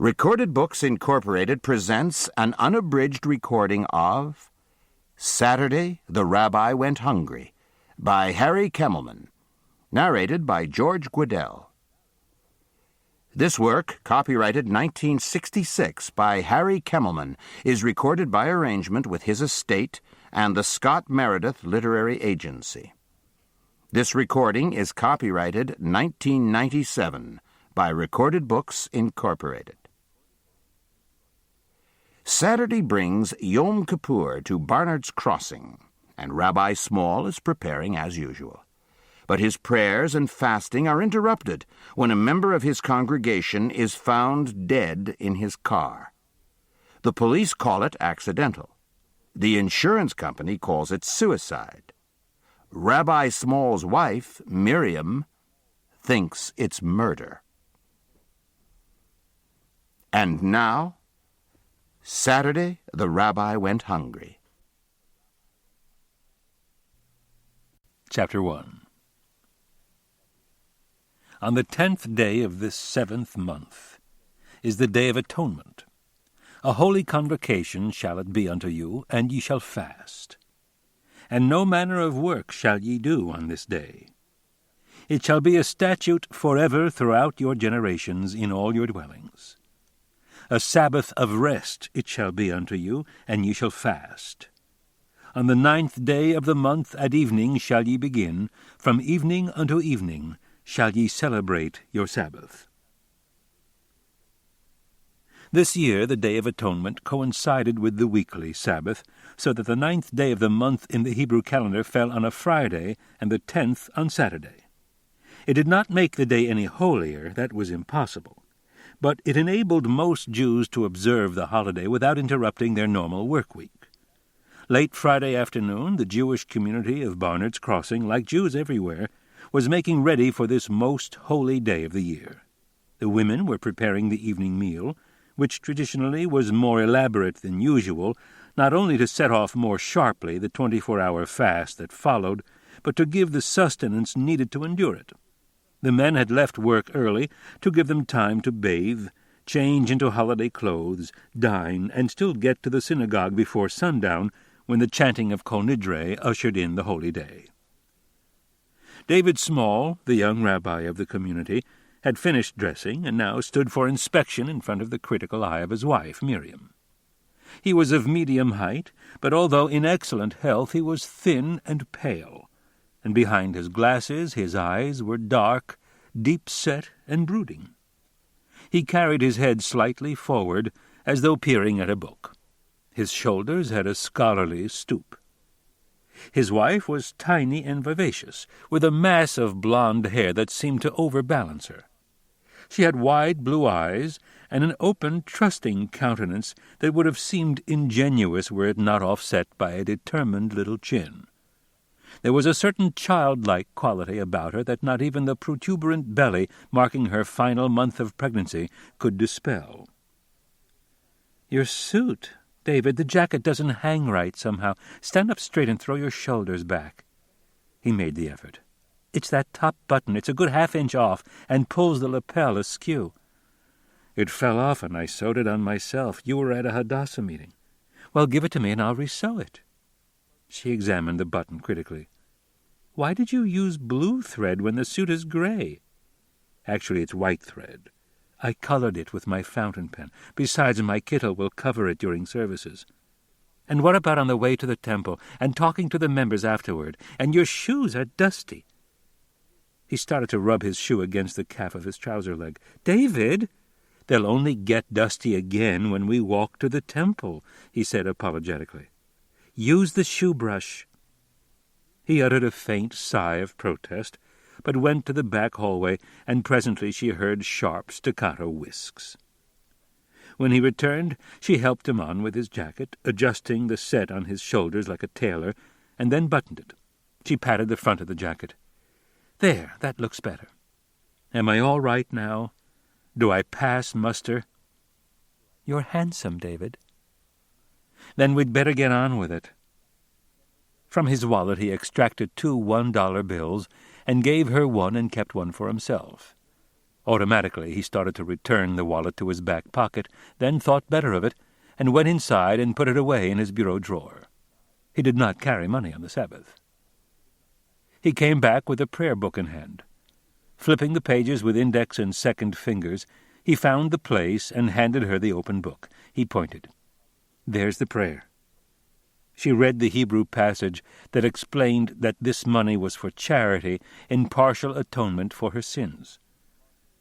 Recorded Books Incorporated presents an unabridged recording of Saturday, the Rabbi Went Hungry by Harry Kemelman, narrated by George Guidell. This work, copyrighted 1966 by Harry Kemelman, is recorded by arrangement with his estate and the Scott Meredith Literary Agency. This recording is copyrighted 1997 by Recorded Books Incorporated. Saturday brings Yom Kippur to Barnard's Crossing, and Rabbi Small is preparing as usual. But his prayers and fasting are interrupted when a member of his congregation is found dead in his car. The police call it accidental. The insurance company calls it suicide. Rabbi Small's wife, Miriam, thinks it's murder. And now, Saturday, the Rabbi Went Hungry. Chapter 1. On the 10th day of this 7th month is the Day of Atonement. A holy convocation shall it be unto you, and ye shall fast. And no manner of work shall ye do on this day. It shall be a statute forever throughout your generations in all your dwellings. A Sabbath of rest it shall be unto you, and ye shall fast. On the 9th day of the month at evening shall ye begin, from evening unto evening shall ye celebrate your Sabbath. This year the Day of Atonement coincided with the weekly Sabbath, so that the 9th day of the month in the Hebrew calendar fell on a Friday, and the 10th on Saturday. It did not make the day any holier, that was impossible, but it enabled most Jews to observe the holiday without interrupting their normal work week. Late Friday afternoon, the Jewish community of Barnard's Crossing, like Jews everywhere, was making ready for this most holy day of the year. The women were preparing the evening meal, which traditionally was more elaborate than usual, not only to set off more sharply the 24-hour fast that followed, but to give the sustenance needed to endure it. The men had left work early to give them time to bathe, change into holiday clothes, dine, and still get to the synagogue before sundown, when the chanting of Kol Nidre ushered in the holy day. David Small, the young rabbi of the community, had finished dressing and now stood for inspection in front of the critical eye of his wife, Miriam. He was of medium height, but although in excellent health, he was thin and pale, and behind his glasses his eyes were dark, deep-set, and brooding. He carried his head slightly forward, as though peering at a book. His shoulders had a scholarly stoop. His wife was tiny and vivacious, with a mass of blonde hair that seemed to overbalance her. She had wide blue eyes and an open, trusting countenance that would have seemed ingenuous were it not offset by a determined little chin. There was a certain childlike quality about her that not even the protuberant belly marking her final month of pregnancy could dispel. "Your suit, David, the jacket doesn't hang right somehow. Stand up straight and throw your shoulders back." He made the effort. "It's that top button. It's a good half-inch off and pulls the lapel askew." "It fell off and I sewed it on myself. You were at a Hadassah meeting." "Well, give it to me and I'll resew it." She examined the button critically. "Why did you use blue thread when the suit is gray?" "Actually, it's white thread. I colored it with my fountain pen. Besides, my kittel will cover it during services." "And what about on the way to the temple, and talking to the members afterward? And your shoes are dusty." He started to rub his shoe against the calf of his trouser leg. "David, they'll only get dusty again when we walk to the temple," he said apologetically. "Use the shoe brush." He uttered a faint sigh of protest, but went to the back hallway, and presently she heard sharp staccato whisks. When he returned, she helped him on with his jacket, adjusting the set on his shoulders like a tailor, and then buttoned it. She patted the front of the jacket. "There, that looks better. Am I all right now? Do I pass muster?" "You're handsome, David." "Then we'd better get on with it." From his wallet he extracted 2 $1 bills and gave her one and kept one for himself. Automatically, he started to return the wallet to his back pocket, then thought better of it, and went inside and put it away in his bureau drawer. He did not carry money on the Sabbath. He came back with a prayer book in hand. Flipping the pages with index and second fingers, he found the place and handed her the open book. He pointed. "There's the prayer." She read the Hebrew passage that explained that this money was for charity in partial atonement for her sins.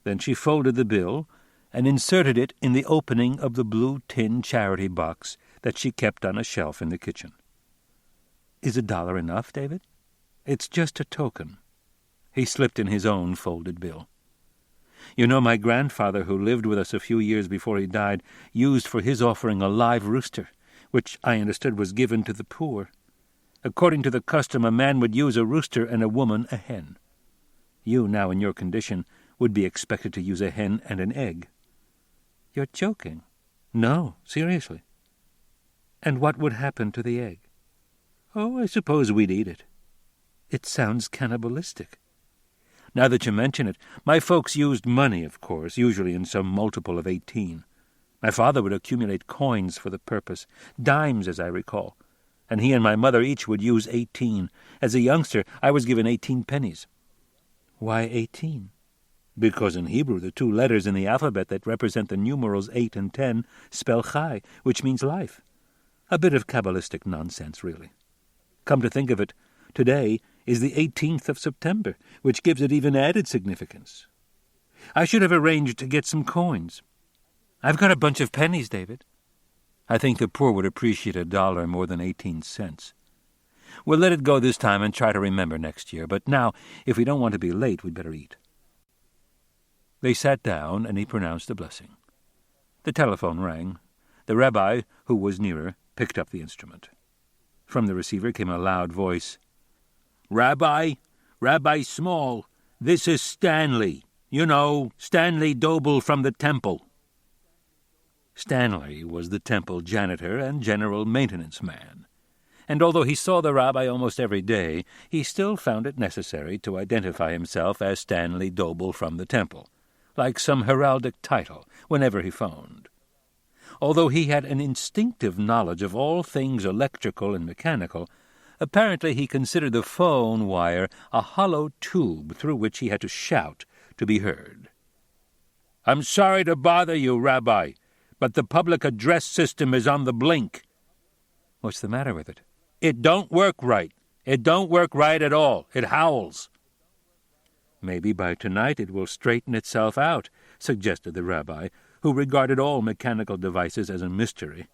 Then she folded the bill and inserted it in the opening of the blue tin charity box that she kept on a shelf in the kitchen. "Is $1 enough, David? It's just a token." He slipped in his own folded bill. "You know, my grandfather, who lived with us a few years before he died, used for his offering a live rooster, which I understood was given to the poor. According to the custom, a man would use a rooster and a woman a hen. You, now in your condition, would be expected to use a hen and an egg." "You're joking." "No, seriously." "And what would happen to the egg?" "Oh, I suppose we'd eat it." "It sounds cannibalistic." "Now that you mention it, my folks used money, of course, usually in some multiple of 18. My father would accumulate coins for the purpose, dimes, as I recall, and he and my mother each would use 18. As a youngster, I was given 18 pennies. "Why 18? "Because in Hebrew the 2 letters in the alphabet that represent the numerals 8 and 10 spell chai, which means life. A bit of Kabbalistic nonsense, really. Come to think of it, today is the 18th of September, which gives it even added significance. I should have arranged to get some coins. I've got a bunch of pennies, David." "I think the poor would appreciate $1 more than 18 cents. We'll let it go this time and try to remember next year, but now, if we don't want to be late, we'd better eat." They sat down, and he pronounced a blessing. The telephone rang. The rabbi, who was nearer, picked up the instrument. From the receiver came a loud voice. "Rabbi, Rabbi Small, this is Stanley. You know, Stanley Doble from the temple." Stanley was the temple janitor and general maintenance man, and although he saw the rabbi almost every day, he still found it necessary to identify himself as Stanley Doble from the temple, like some heraldic title, whenever he phoned. Although he had an instinctive knowledge of all things electrical and mechanical, apparently he considered the phone wire a hollow tube through which he had to shout to be heard. "I'm sorry to bother you, Rabbi, but the public address system is on the blink." "What's the matter with it?" "It don't work right. It don't work right at all. It howls." "Maybe by tonight it will straighten itself out," suggested the rabbi, who regarded all mechanical devices as a mystery.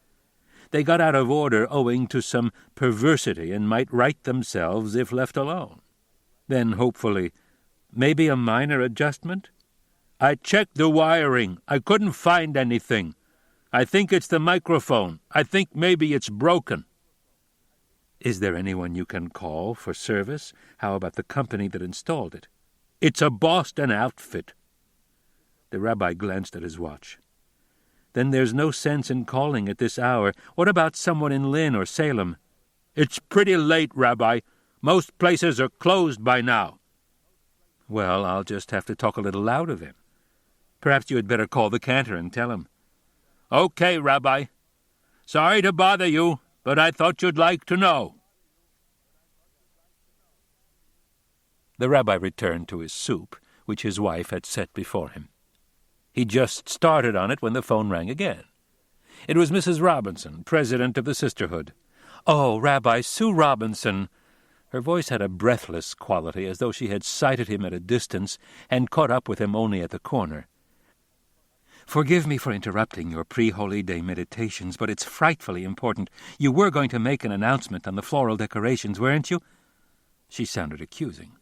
They got out of order owing to some perversity and might right themselves if left alone. Then, hopefully, "Maybe a minor adjustment?" "I checked the wiring. I couldn't find anything. I think it's the microphone. I think maybe it's broken." "Is there anyone you can call for service? How about the company that installed it?" "It's a Boston outfit." The rabbi glanced at his watch. "Then there's no sense in calling at this hour. What about someone in Lynn or Salem?" "It's pretty late, Rabbi. Most places are closed by now." "Well, I'll just have to talk a little louder then. Perhaps you had better call the cantor and tell him." "Okay, Rabbi. Sorry to bother you, but I thought you'd like to know." The rabbi returned to his soup, which his wife had set before him. He just started on it when the phone rang again. It was Mrs. Robinson, president of the sisterhood. "Oh, Rabbi, Sue Robinson." Her voice had a breathless quality, as though she had sighted him at a distance and caught up with him only at the corner. "Forgive me for interrupting your pre-Holy Day meditations, but it's frightfully important. You were going to make an announcement on the floral decorations, weren't you?" She sounded accusing.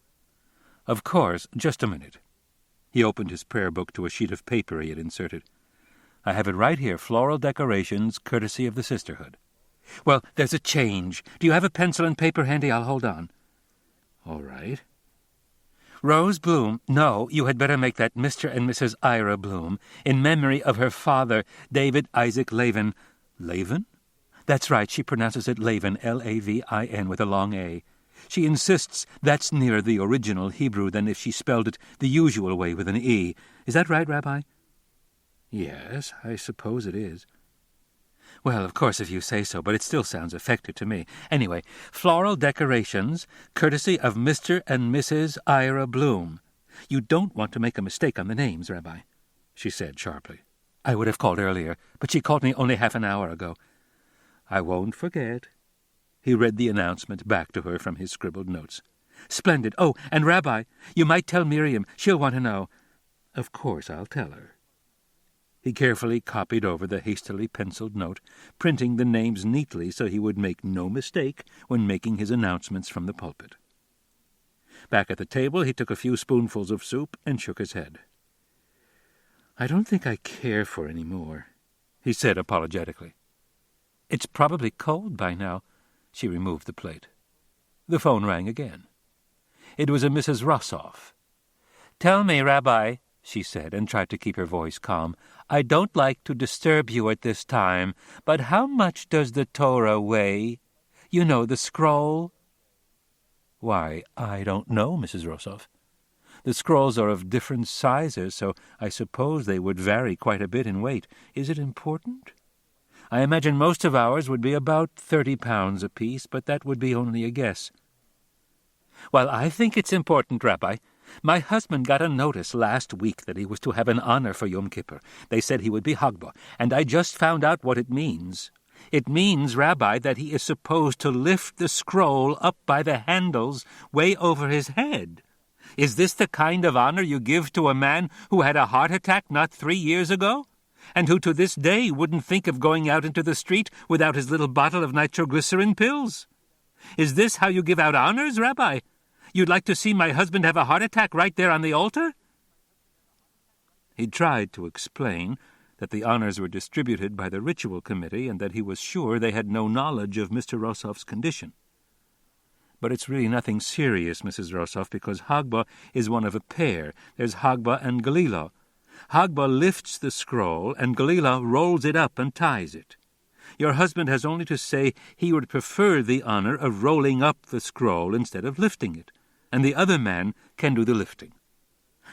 "Of course. Just a minute." He opened his prayer book to a sheet of paper he had inserted. "I have it right here, floral decorations, courtesy of the sisterhood." "Well, there's a change. Do you have a pencil and paper handy? I'll hold on." "All right." "Rose Bloom. No, you had better make that Mr. and Mrs. Ira Bloom, in memory of her father, David Isaac Lavin." "Lavin?" "That's right. She pronounces it Lavin, Lavin, with a long A. She insists that's nearer the original Hebrew than if she spelled it the usual way with an E. Is that right, Rabbi?" "Yes, I suppose it is." "Well, of course, if you say so, but it still sounds effective to me. Anyway, floral decorations, courtesy of Mr. and Mrs. Ira Bloom. You don't want to make a mistake on the names, Rabbi," she said sharply. "I would have called earlier, but she called me only half an hour ago." "I won't forget." He read the announcement back to her from his scribbled notes. "Splendid. Oh, and Rabbi, you might tell Miriam. She'll want to know." "Of course I'll tell her." He carefully copied over the hastily penciled note, printing the names neatly so he would make no mistake when making his announcements from the pulpit. Back at the table he took a few spoonfuls of soup and shook his head. "I don't think I care for any more," he said apologetically. "It's probably cold by now." She removed the plate. The phone rang again. It was a Mrs. Rossoff. "Tell me, Rabbi," she said, and tried to keep her voice calm, "I don't like to disturb you at this time, but how much does the Torah weigh? You know, the scroll." "Why, I don't know, Mrs. Rossoff. The scrolls are of different sizes, so I suppose they would vary quite a bit in weight. Is it important? I imagine most of ours would be about 30 pounds apiece, but that would be only a guess." "Well, I think it's important, Rabbi. My husband got a notice last week that he was to have an honor for Yom Kippur. They said he would be Hagbah, and I just found out what it means. It means, Rabbi, that he is supposed to lift the scroll up by the handles way over his head. Is this the kind of honor you give to a man who had a heart attack not 3 years ago, and who to this day wouldn't think of going out into the street without his little bottle of nitroglycerin pills? Is this how you give out honors, Rabbi? You'd like to see my husband have a heart attack right there on the altar?" He tried to explain that the honors were distributed by the ritual committee and that he was sure they had no knowledge of Mr. Rossoff's condition. "But it's really nothing serious, Mrs. Rossoff, because Hagbah is one of a pair. There's Hagbah and Galila. Hagbah lifts the scroll, and Galila rolls it up and ties it. Your husband has only to say he would prefer the honor of rolling up the scroll instead of lifting it, and the other man can do the lifting.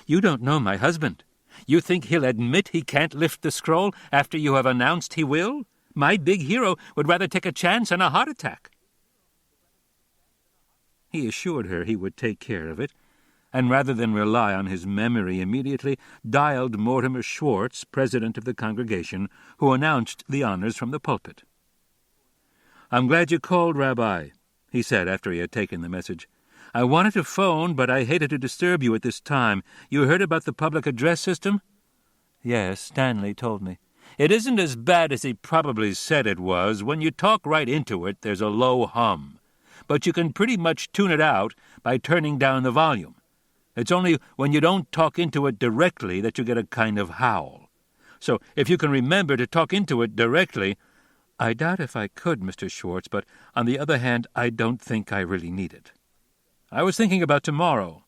You don't know my husband. You think he'll admit he can't lift the scroll after you have announced he will? My big hero would rather take a chance on a heart attack." He assured her he would take care of it, and rather than rely on his memory immediately, dialed Mortimer Schwartz, president of the congregation, who announced the honors from the pulpit. "I'm glad you called, Rabbi," he said after he had taken the message. "I wanted to phone, but I hated to disturb you at this time. You heard about the public address system?" "Yes, Stanley told me." "It isn't as bad as he probably said it was. When you talk right into it, there's a low hum. But you can pretty much tune it out by turning down the volume. It's only when you don't talk into it directly that you get a kind of howl. So if you can remember to talk into it directly—" "I doubt if I could, Mr. Schwartz, but on the other hand, I don't think I really need it. I was thinking about tomorrow.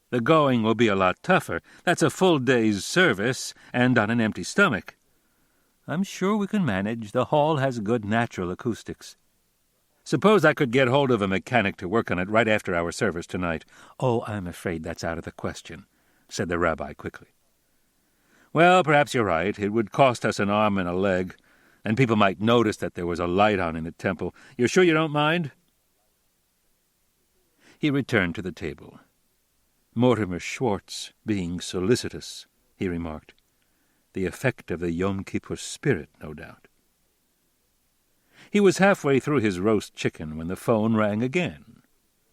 The going will be a lot tougher. That's a full day's service, and on an empty stomach." "I'm sure we can manage. The hall has good natural acoustics." "Suppose I could get hold of a mechanic to work on it right after our service tonight." "Oh, I'm afraid that's out of the question," said the rabbi quickly. "Well, perhaps you're right. It would cost us an arm and a leg, and people might notice that there was a light on in the temple. You're sure you don't mind?" He returned to the table. "Mortimer Schwartz being solicitous," he remarked. "The effect of the Yom Kippur spirit, no doubt." He was halfway through his roast chicken when the phone rang again.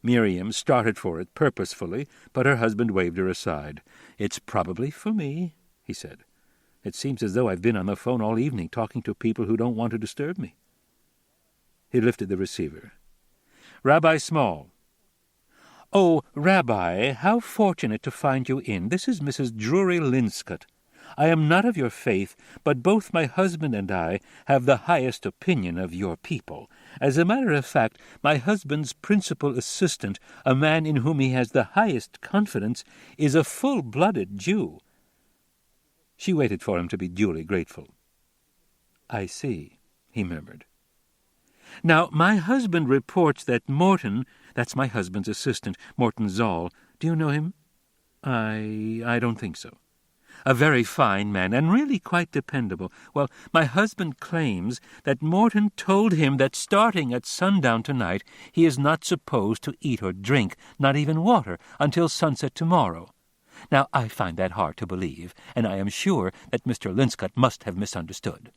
Miriam started for it purposefully, but her husband waved her aside. "It's probably for me," he said. "It seems as though I've been on the phone all evening talking to people who don't want to disturb me." He lifted the receiver. "Rabbi Small." "Oh, Rabbi, how fortunate to find you in. This is Mrs. Drury Linscott. I am not of your faith, but both my husband and I have the highest opinion of your people. As a matter of fact, my husband's principal assistant, a man in whom he has the highest confidence, is a full-blooded Jew." She waited for him to be duly grateful. "I see," he murmured. "Now, my husband reports that Morton, that's my husband's assistant, Morton Zoll, do you know him?" I don't think so." A very fine man, and really quite dependable. Well, my husband claims that Morton told him that starting at sundown tonight he is not supposed to eat or drink, not even water, until sunset tomorrow. Now, I find that hard to believe, and I am sure that Mr. Linscott must have misunderstood.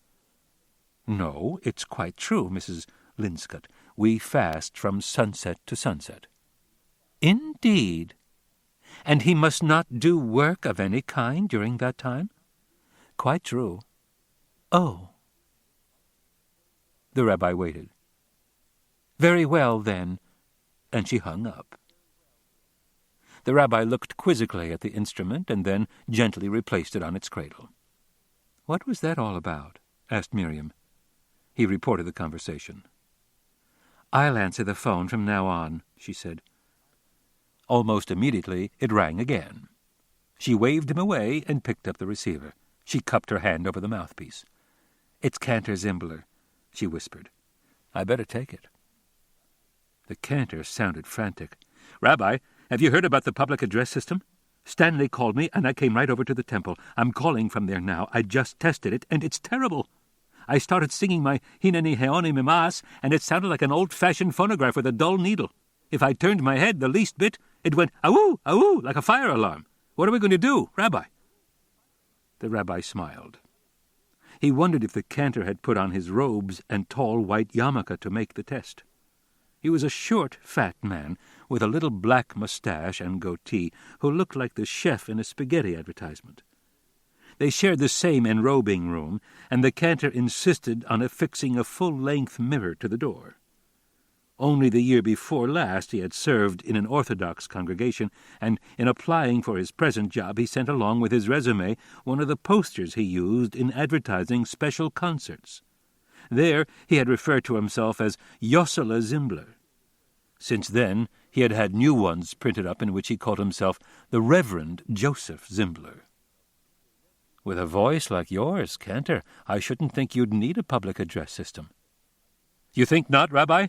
No, it's quite true, Mrs. Linscott. We fast from sunset to sunset. Indeed. And he must not do work of any kind during that time? Quite true. Oh. The rabbi waited. Very well, then. And she hung up. The rabbi looked quizzically at the instrument and then gently replaced it on its cradle. What was that all about? Asked Miriam. He reported the conversation. I'll answer the phone from now on, she said. Almost immediately it rang again. She waved him away and picked up the receiver. She cupped her hand over the mouthpiece. It's Cantor Zimbler, she whispered. I better take it. The cantor sounded frantic. Rabbi, have you heard about the public address system? Stanley called me, and I came right over to the temple. I'm calling from there now. I just tested it, and it's terrible. I started singing my Hineni Heoni Mimas, and it sounded like an old-fashioned phonograph with a dull needle. If I turned my head the least bit, it went, awoo, awoo, like a fire alarm. What are we going to do, Rabbi? The rabbi smiled. He wondered if the cantor had put on his robes and tall white yarmulke to make the test. He was a short, fat man with a little black mustache and goatee who looked like the chef in a spaghetti advertisement. They shared the same enrobing room, and the cantor insisted on affixing a full-length mirror to the door. Only the year before last he had served in an Orthodox congregation, and in applying for his present job he sent along with his resume one of the posters he used in advertising special concerts. There he had referred to himself as Yossele Zimbler. Since then he had had new ones printed up in which he called himself the Reverend Joseph Zimbler. With a voice like yours, Cantor, I shouldn't think you'd need a public address system. You think not, Rabbi?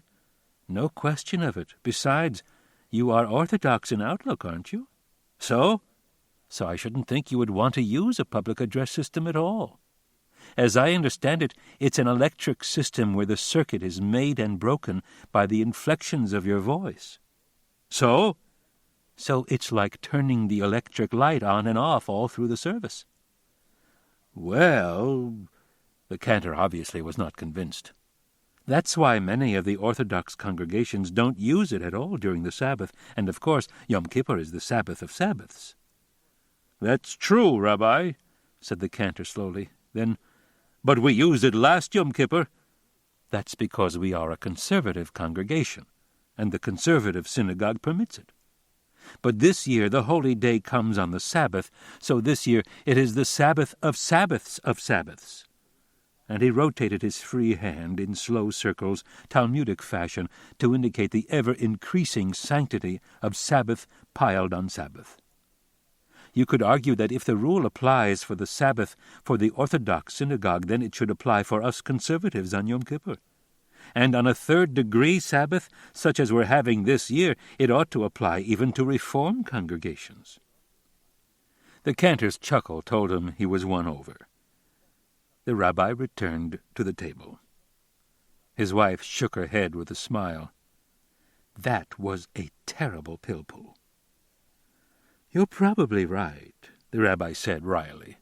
No question of it. Besides, you are Orthodox in outlook, aren't you? So I shouldn't think you would want to use a public address system at all. As I understand it, it's an electric system where the circuit is made and broken by the inflections of your voice. So it's like turning the electric light on and off all through the service. Well, the cantor obviously was not convinced. That's why many of the Orthodox congregations don't use it at all during the Sabbath, and of course Yom Kippur is the Sabbath of Sabbaths. That's true, Rabbi, said the cantor slowly. Then, but we used it last Yom Kippur. That's because we are a conservative congregation, and the conservative synagogue permits it. But this year the holy day comes on the Sabbath, so this year it is the Sabbath of Sabbaths of Sabbaths. And he rotated his free hand in slow circles, Talmudic fashion, to indicate the ever-increasing sanctity of Sabbath piled on Sabbath. You could argue that if the rule applies for the Sabbath for the Orthodox synagogue, then it should apply for us conservatives on Yom Kippur. And on a third-degree Sabbath, such as we're having this year, it ought to apply even to Reform congregations. The cantor's chuckle told him he was won over. The rabbi returned to the table. His wife shook her head with a smile. That was a terrible pilpul. You're probably right, the rabbi said wryly.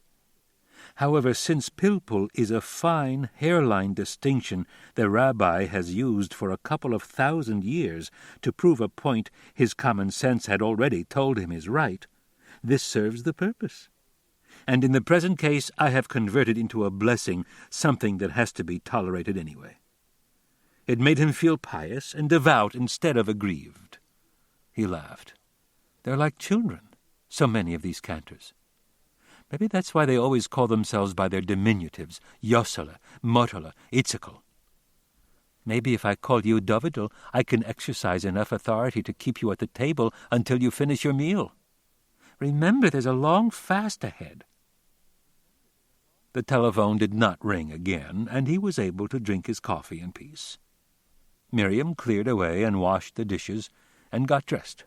However, since pilpul is a fine hairline distinction the rabbi has used for a couple of 1,000 years to prove a point his common sense had already told him is right, this serves the purpose. And in the present case I have converted into a blessing something that has to be tolerated anyway. It made him feel pious and devout instead of aggrieved. He laughed. They're like children, so many of these cantors. Maybe that's why they always call themselves by their diminutives, Yossele, Motele, Itzikel. Maybe if I call you Dovidel, I can exercise enough authority to keep you at the table until you finish your meal. Remember, there's a long fast ahead. The telephone did not ring again, and he was able to drink his coffee in peace. Miriam cleared away and washed the dishes and got dressed.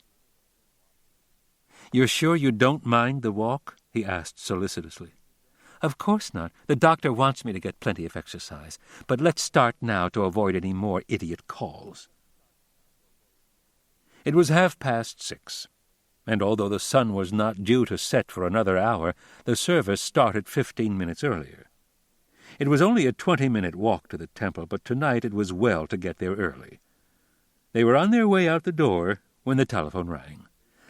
You're sure you don't mind the walk? he asked solicitously. "Of course not. The doctor wants me to get plenty of exercise. But let's start now to avoid any more idiot calls." It was 6:30, and although the sun was not due to set for another hour, the service started 15 minutes earlier. It was only a 20-minute walk to the temple, but tonight it was well to get there early. They were on their way out the door when the telephone rang.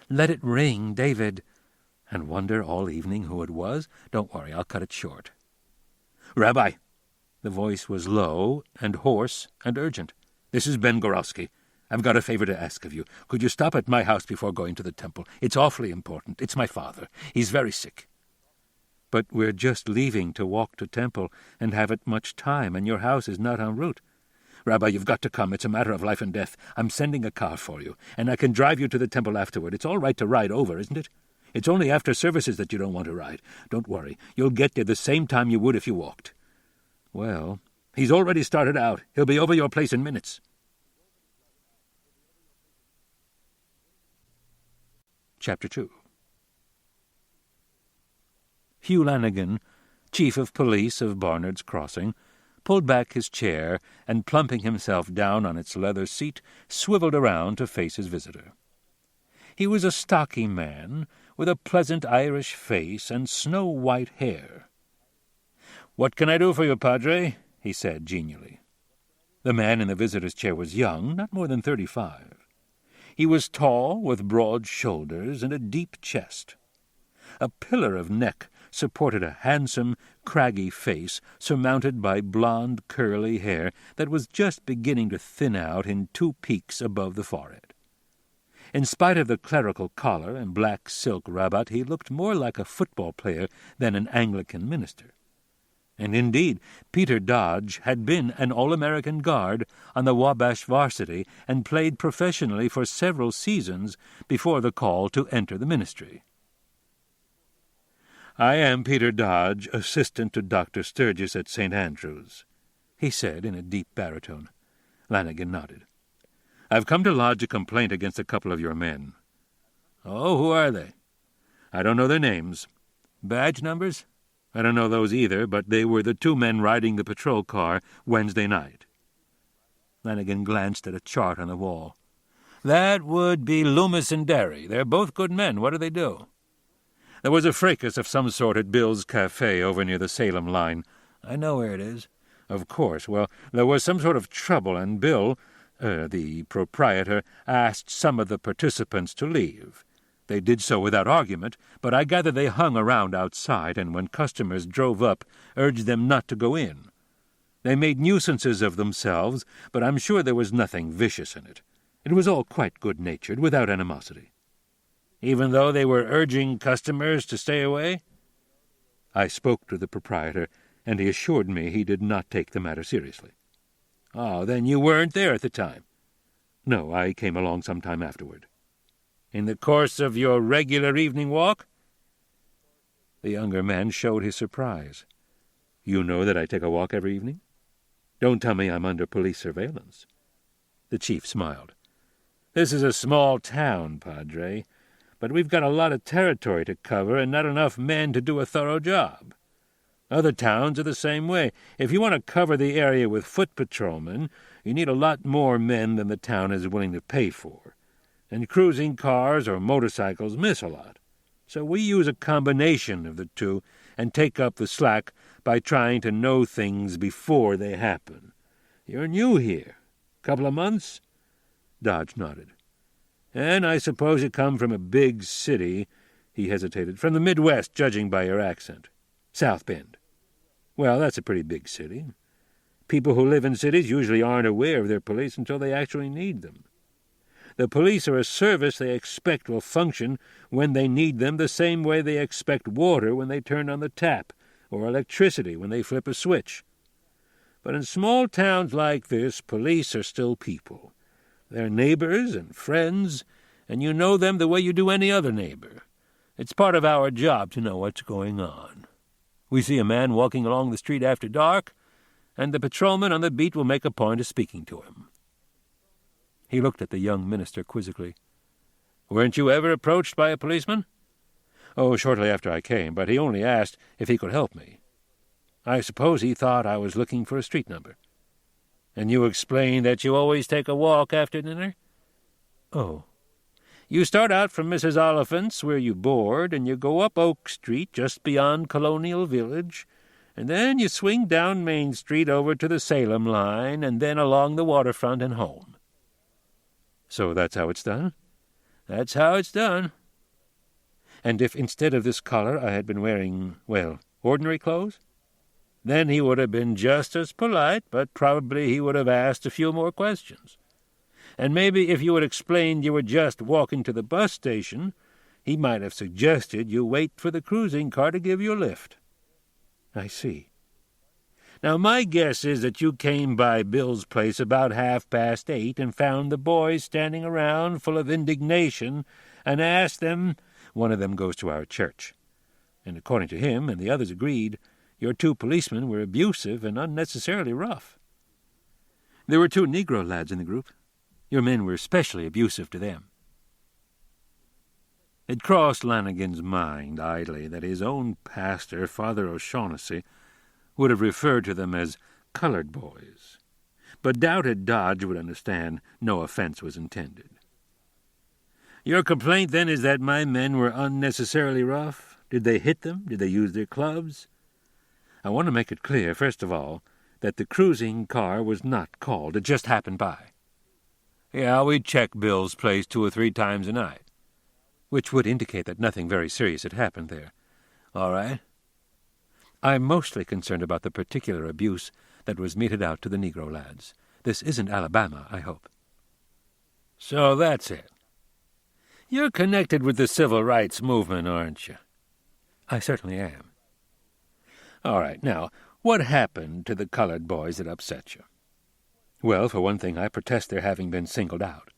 "Let it ring, David." And wonder all evening who it was? Don't worry, I'll cut it short. "Rabbi." The voice was low and hoarse and urgent. "This is Ben Gorowski. I've got a favor to ask of you. Could you stop at my house before going to the temple? It's awfully important. It's my father. He's very sick." "But we're just leaving to walk to temple and haven't much time, and your house is not en route." "Rabbi, you've got to come. It's a matter of life and death. I'm sending a car for you, and I can drive you to the temple afterward. It's all right to ride over, isn't it? It's only after services that you don't want to ride. Don't worry. You'll get there the same time you would if you walked." "Well, he's already started out. He'll be over your place in minutes." Chapter 2. Hugh Lanigan, chief of police of Barnard's Crossing, pulled back his chair and, plumping himself down on its leather seat, swiveled around to face his visitor. He was a stocky man, with a pleasant Irish face and snow-white hair. "What can I do for you, Padre?" he said genially. The man in the visitor's chair was young, not more than 35. He was tall, with broad shoulders and a deep chest. A pillar of neck supported a handsome, craggy face surmounted by blond, curly hair that was just beginning to thin out in 2 peaks above the forehead. In spite of the clerical collar and black silk rabat, he looked more like a football player than an Anglican minister. And indeed, Peter Dodge had been an All-American guard on the Wabash varsity and played professionally for several seasons before the call to enter the ministry. "I am Peter Dodge, assistant to Dr. Sturgis at St. Andrew's," he said in a deep baritone. Lanigan nodded. "I've come to lodge a complaint against a couple of your men." "Oh, who are they?" "I don't know their names." "Badge numbers?" "I don't know those either, but they were the 2 men riding the patrol car Wednesday night." Lanigan glanced at a chart on the wall. "That would be Loomis and Derry. They're both good men. What do they do?" "There was a fracas of some sort at Bill's Cafe over near the Salem line." "I know where it is." "Of course. Well, there was some sort of trouble, and Bill, the proprietor, asked some of the participants to leave. They did so without argument, but I gather they hung around outside, and when customers drove up, urged them not to go in. They made nuisances of themselves, but I'm sure there was nothing vicious in it. It was all quite good-natured, without animosity." "Even though they were urging customers to stay away?" I spoke to the proprietor, and he assured me he did not take the matter seriously. "Oh, then you weren't there at the time?" "No, I came along some time afterward." "In the course of your regular evening walk?" The younger man showed his surprise. "You know that I take a walk every evening? Don't tell me I'm under police surveillance." The chief smiled. "This is a small town, Padre, but we've got a lot of territory to cover and not enough men to do a thorough job. Other towns are the same way. If you want to cover the area with foot patrolmen, you need a lot more men than the town is willing to pay for. And cruising cars or motorcycles miss a lot. So we use a combination of the two and take up the slack by trying to know things before they happen. You're new here. Couple of months?" Dodge nodded. "And I suppose you come from a big city," he hesitated, "from the Midwest, judging by your accent. South Bend. Well, that's a pretty big city. People who live in cities usually aren't aware of their police until they actually need them. The police are a service they expect will function when they need them the same way they expect water when they turn on the tap, or electricity when they flip a switch. But in small towns like this, police are still people. They're neighbors and friends, and you know them the way you do any other neighbor. It's part of our job to know what's going on. We see a man walking along the street after dark, and the patrolman on the beat will make a point of speaking to him." He looked at the young minister quizzically. "Weren't you ever approached by a policeman?" "Oh, shortly after I came, but he only asked if he could help me. I suppose he thought I was looking for a street number." "And you explained that you always take a walk after dinner?" "Oh." "You start out from Mrs. Oliphant's, where you board, and you go up Oak Street, just beyond Colonial Village, and then you swing down Main Street over to the Salem line, and then along the waterfront and home." "So that's how it's done?" "That's how it's done." "And if instead of this collar I had been wearing, well, ordinary clothes?" "Then he would have been just as polite, but probably he would have asked a few more questions. And maybe if you had explained you were just walking to the bus station, he might have suggested you wait for the cruising car to give you a lift." "I see." "Now, my guess is that you came by Bill's place about 8:30 and found the boys standing around full of indignation and asked them—" "One of them goes to our church. And according to him, and the others agreed, your 2 policemen were abusive and unnecessarily rough." "There were 2 Negro lads in the group. Your men were especially abusive to them." It crossed Lanigan's mind idly that his own pastor, Father O'Shaughnessy, would have referred to them as colored boys, but doubted Dodge would understand no offense was intended. "Your complaint, then, is that my men were unnecessarily rough? Did they hit them? Did they use their clubs?" "I want to make it clear, first of all, that the cruising car was not called. It just happened by." "Yeah, we check Bill's place 2 or 3 times a night." "Which would indicate that nothing very serious had happened there." "All right." "I'm mostly concerned about the particular abuse that was meted out to the Negro lads. This isn't Alabama, I hope." "So that's it. You're connected with the civil rights movement, aren't you?" "I certainly am." "All right. Now, what happened to the colored boys that upset you?" "Well, for one thing, I protest their having been singled out.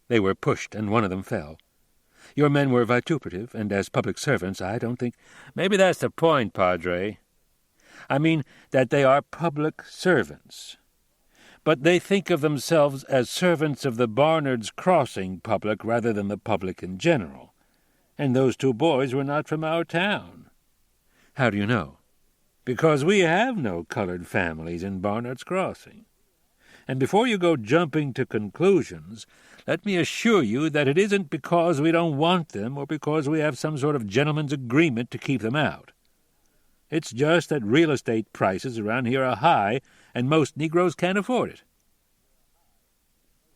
They were pushed, and one of them fell. Your men were vituperative, and as public servants, I don't think—" "Maybe that's the point, Padre. I mean that they are public servants. But they think of themselves as servants of the Barnard's Crossing public rather than the public in general. And those 2 boys were not from our town." "How do you know?" "Because we have no colored families in Barnard's Crossing. And before you go jumping to conclusions, let me assure you that it isn't because we don't want them or because we have some sort of gentleman's agreement to keep them out. It's just that real estate prices around here are high, and most Negroes can't afford it."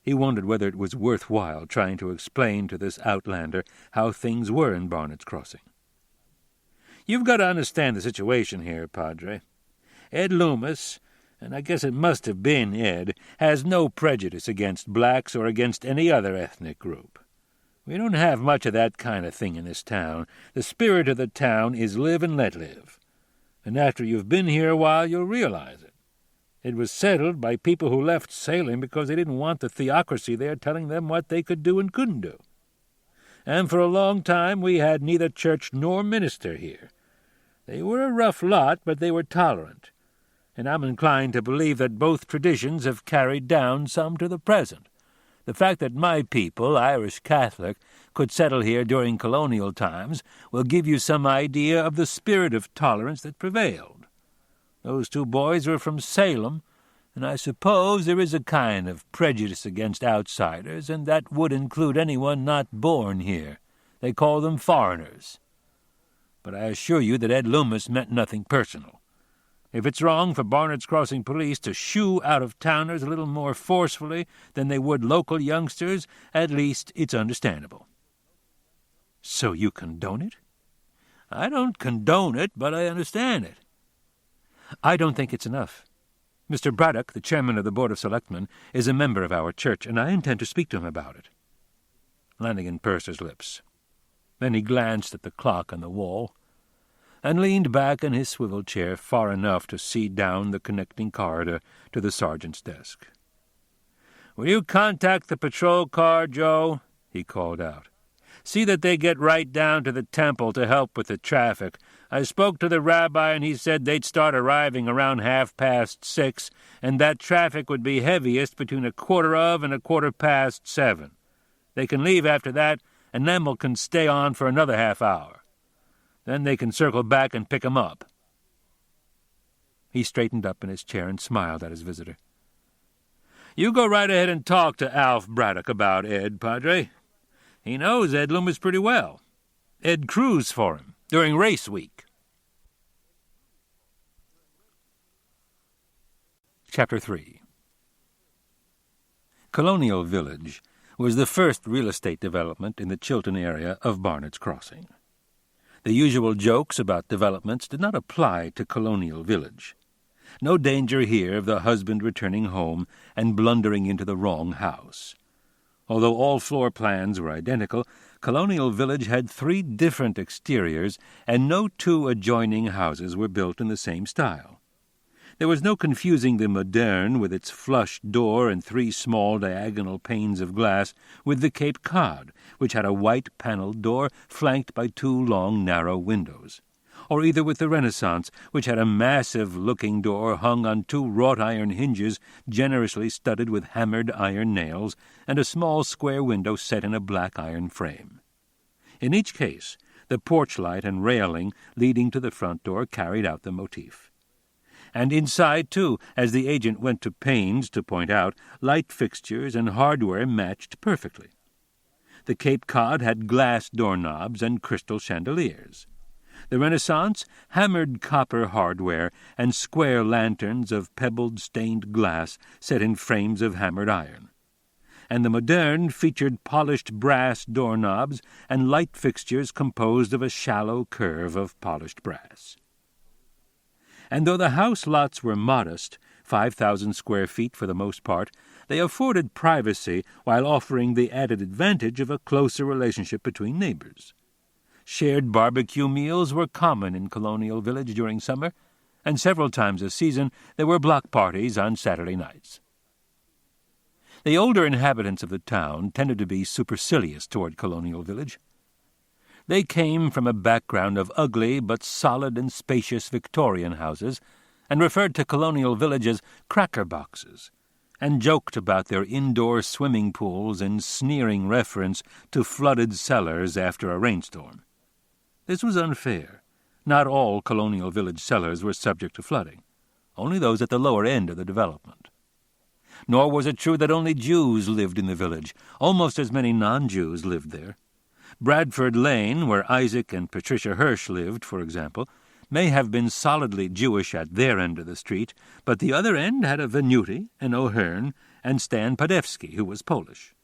He wondered whether it was worthwhile trying to explain to this outlander how things were in Barnard's Crossing. "You've got to understand the situation here, Padre. Ed Loomis, and I guess it must have been Ed, has no prejudice against blacks or against any other ethnic group. We don't have much of that kind of thing in this town. The spirit of the town is live and let live. And after you've been here a while, you'll realize it. It was settled by people who left Salem because they didn't want the theocracy there telling them what they could do and couldn't do. And for a long time we had neither church nor minister here. They were a rough lot, but they were tolerant. And I'm inclined to believe that both traditions have carried down some to the present. The fact that my people, Irish Catholic, could settle here during colonial times will give you some idea of the spirit of tolerance that prevailed. Those 2 boys were from Salem, and I suppose there is a kind of prejudice against outsiders, and that would include anyone not born here. They call them foreigners. But I assure you that Ed Loomis meant nothing personal. If it's wrong for Barnard's Crossing police to shoo out-of-towners a little more forcefully than they would local youngsters, at least it's understandable." "So you condone it?" "I don't condone it, but I understand it." "I don't think it's enough. Mr. Braddock, the chairman of the Board of Selectmen, is a member of our church, and I intend to speak to him about it." Lanigan pursed his lips. Then he glanced at the clock on the wall and leaned back in his swivel chair far enough to see down the connecting corridor to the sergeant's desk. "Will you contact the patrol car, Joe?" he called out. "See that they get right down to the temple to help with the traffic. I spoke to the rabbi, and he said they'd start arriving around 6:30, and that traffic would be heaviest between 6:45 and 7:15. They can leave after that, and then we can stay on for another half hour. Then they can circle back and pick 'em up." He straightened up in his chair and smiled at his visitor. "You go right ahead and talk to Alf Braddock about Ed, Padre. He knows Ed Loomis pretty well. Ed crews for him during race week." Chapter 3. Colonial Village was the first real estate development in the Chilton area of Barnard's Crossing. The usual jokes about developments did not apply to Colonial Village. No danger here of the husband returning home and blundering into the wrong house. Although all floor plans were identical, Colonial Village had 3 different exteriors, and no 2 adjoining houses were built in the same style. There was no confusing the moderne, with its flush door and 3 small diagonal panes of glass, with the Cape Cod, which had a white-panelled door flanked by 2 long, narrow windows, or either with the Renaissance, which had a massive-looking door hung on 2 wrought-iron hinges generously studded with hammered iron nails, and a small square window set in a black iron frame. In each case, the porch light and railing leading to the front door carried out the motif. And inside, too, as the agent went to pains to point out, light fixtures and hardware matched perfectly. The Cape Cod had glass doorknobs and crystal chandeliers. The Renaissance, hammered copper hardware and square lanterns of pebbled stained glass set in frames of hammered iron. And the moderne featured polished brass doorknobs and light fixtures composed of a shallow curve of polished brass. And though the house lots were modest, 5,000 square feet for the most part, they afforded privacy while offering the added advantage of a closer relationship between neighbors. Shared barbecue meals were common in Colonial Village during summer, and several times a season there were block parties on Saturday nights. The older inhabitants of the town tended to be supercilious toward Colonial Village. They came from a background of ugly but solid and spacious Victorian houses, and referred to Colonial Village as cracker boxes, and joked about their indoor swimming pools in sneering reference to flooded cellars after a rainstorm. This was unfair. Not all Colonial Village cellars were subject to flooding, only those at the lower end of the development. Nor was it true that only Jews lived in the village. Almost as many non-Jews lived there. Bradford Lane, where Isaac and Patricia Hirsch lived, for example, may have been solidly Jewish at their end of the street, but the other end had a Venuti, an O'Hearn, and Stan Padevsky, who was Polish.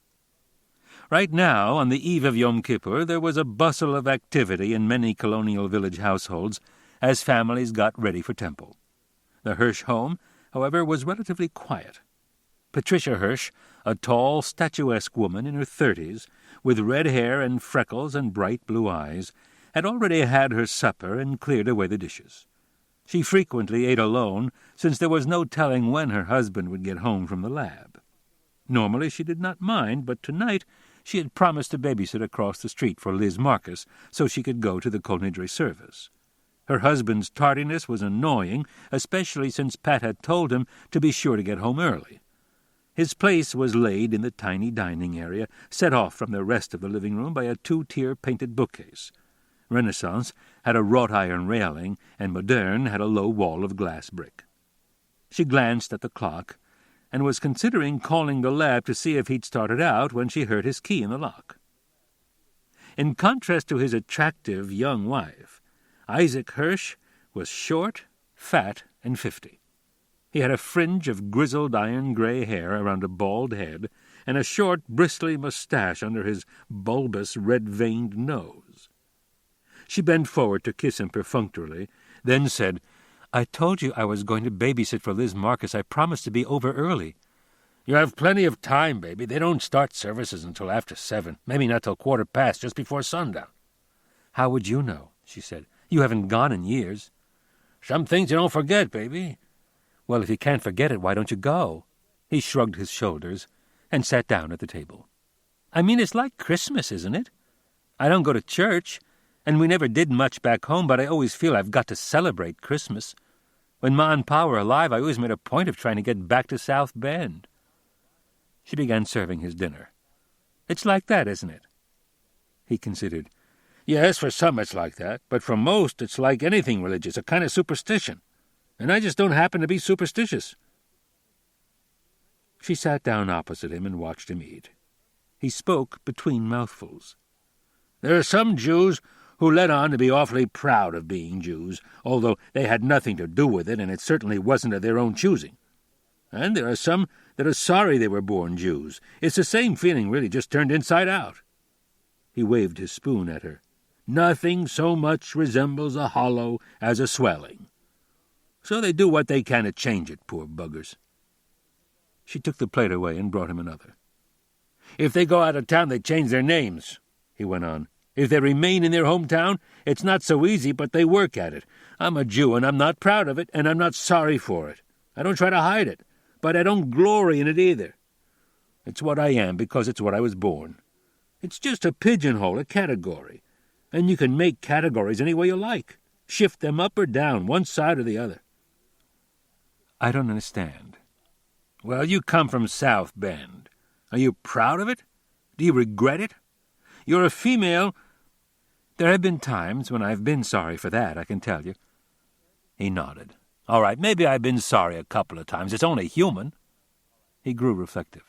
Right now, on the eve of Yom Kippur, there was a bustle of activity in many Colonial Village households as families got ready for temple. The Hirsch home, however, was relatively quiet. Patricia Hirsch, a tall, statuesque woman in her 30s, with red hair and freckles and bright blue eyes, had already had her supper and cleared away the dishes. She frequently ate alone, since there was no telling when her husband would get home from the lab. Normally she did not mind, but tonight she had promised to babysit across the street for Liz Marcus so she could go to the Kol Nidre service. Her husband's tardiness was annoying, especially since Pat had told him to be sure to get home early. His place was laid in the tiny dining area, set off from the rest of the living room by a 2-tier painted bookcase. Renaissance had a wrought-iron railing, and Moderne had a low wall of glass brick. She glanced at the clock, and was considering calling the lab to see if he'd started out when she heard his key in the lock. In contrast to his attractive young wife, Isaac Hirsch was short, fat, and 50. He had a fringe of grizzled iron-gray hair around a bald head and a short, bristly mustache under his bulbous, red-veined nose. She bent forward to kiss him perfunctorily, then said, "I told you I was going to babysit for Liz Marcus. I promised to be over early." "You have plenty of time, baby. They don't start services until after 7, maybe not till 1:15, just before sundown." "How would you know?" she said. "You haven't gone in years." "Some things you don't forget, baby." "Well, if you can't forget it, why don't you go?" He shrugged his shoulders and sat down at the table. "I mean, it's like Christmas, isn't it? I don't go to church, and we never did much back home, but I always feel I've got to celebrate Christmas. When Ma and Pa were alive, I always made a point of trying to get back to South Bend." She began serving his dinner. "It's like that, isn't it?" He considered. Yes, for some it's like that, but for most it's like anything religious, a kind of superstition. And I just don't happen to be superstitious. She sat down opposite him and watched him eat. He spoke between mouthfuls. There are some Jews who let on to be awfully proud of being Jews, although they had nothing to do with it, and it certainly wasn't of their own choosing. And there are some that are sorry they were born Jews. It's the same feeling, really, just turned inside out. He waved his spoon at her. Nothing so much resembles a hollow as a swelling. So they do what they can to change it, poor buggers. She took the plate away and brought him another. If they go out of town, they change their names, he went on. If they remain in their hometown, it's not so easy, but they work at it. I'm a Jew, and I'm not proud of it, and I'm not sorry for it. I don't try to hide it, but I don't glory in it either. It's what I am because it's what I was born. It's just a pigeonhole, a category. And you can make categories any way you like. Shift them up or down, one side or the other. I don't understand. Well, you come from South Bend. Are you proud of it? Do you regret it? You're a female. There have been times when I've been sorry for that, I can tell you. He nodded. All right, maybe I've been sorry a couple of times. It's only human. He grew reflective.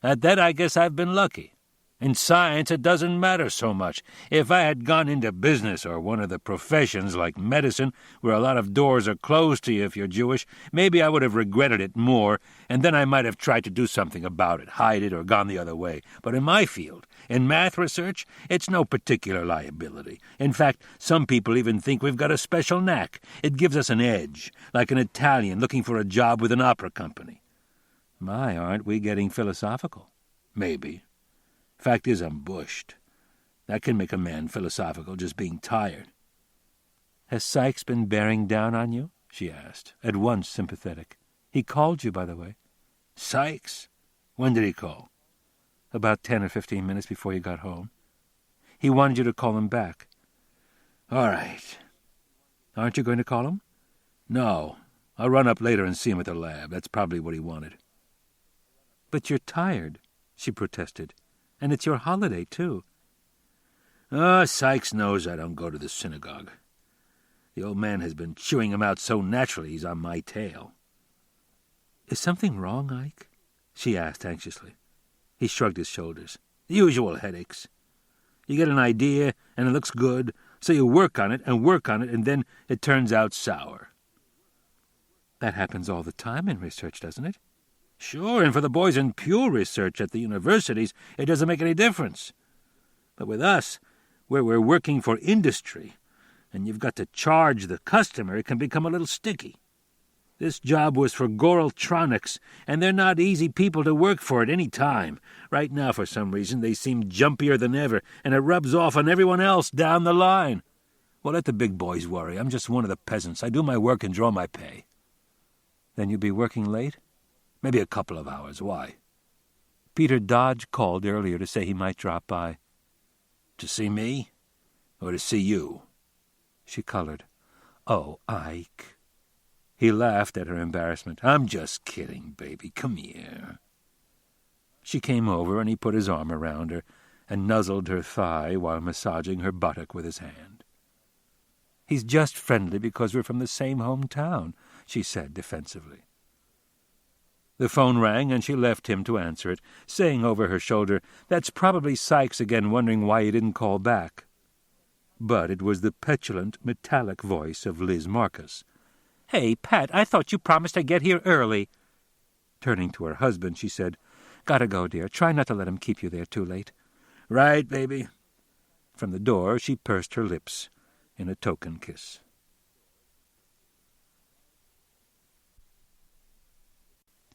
At that, I guess I've been lucky. In science, it doesn't matter so much. If I had gone into business or one of the professions like medicine, where a lot of doors are closed to you if you're Jewish, maybe I would have regretted it more, and then I might have tried to do something about it, hide it, or gone the other way. But in my field, in math research, it's no particular liability. In fact, some people even think we've got a special knack. It gives us an edge, like an Italian looking for a job with an opera company. My, aren't we getting philosophical? Maybe. Fact is, I'm bushed. That can make a man philosophical, just being tired. Has Sykes been bearing down on you? She asked, at once sympathetic. He called you, by the way. Sykes? When did he call? About 10 or 15 minutes before you got home. He wanted you to call him back. All right. Aren't you going to call him? No. I'll run up later and see him at the lab. That's probably what he wanted. But you're tired, she protested. And it's your holiday, too. Sykes knows I don't go to the synagogue. The old man has been chewing him out so naturally he's on my tail. Is something wrong, Ike? She asked anxiously. He shrugged his shoulders. The usual headaches. You get an idea, and it looks good, so you work on it, and then it turns out sour. That happens all the time in research, doesn't it? Sure, and for the boys in pure research at the universities, it doesn't make any difference. But with us, where we're working for industry, and you've got to charge the customer, it can become a little sticky. This job was for Goraltronics, and they're not easy people to work for at any time. Right now, for some reason, they seem jumpier than ever, and it rubs off on everyone else down the line. Well, let the big boys worry. I'm just one of the peasants. I do my work and draw my pay. Then you'll be working late? Maybe a couple of hours. Why? Peter Dodge called earlier to say he might drop by. To see me? Or to see you? She colored. Oh, Ike. He laughed at her embarrassment. I'm just kidding, baby. Come here. She came over, and he put his arm around her and nuzzled her thigh while massaging her buttock with his hand. He's just friendly because we're from the same hometown, she said defensively. The phone rang, and she left him to answer it, saying over her shoulder, That's probably Sykes again wondering why he didn't call back. But it was the petulant, metallic voice of Liz Marcus. Hey, Pat, I thought you promised to get here early. Turning to her husband, she said, Gotta go, dear. Try not to let him keep you there too late. Right, baby. From the door, she pursed her lips in a token kiss.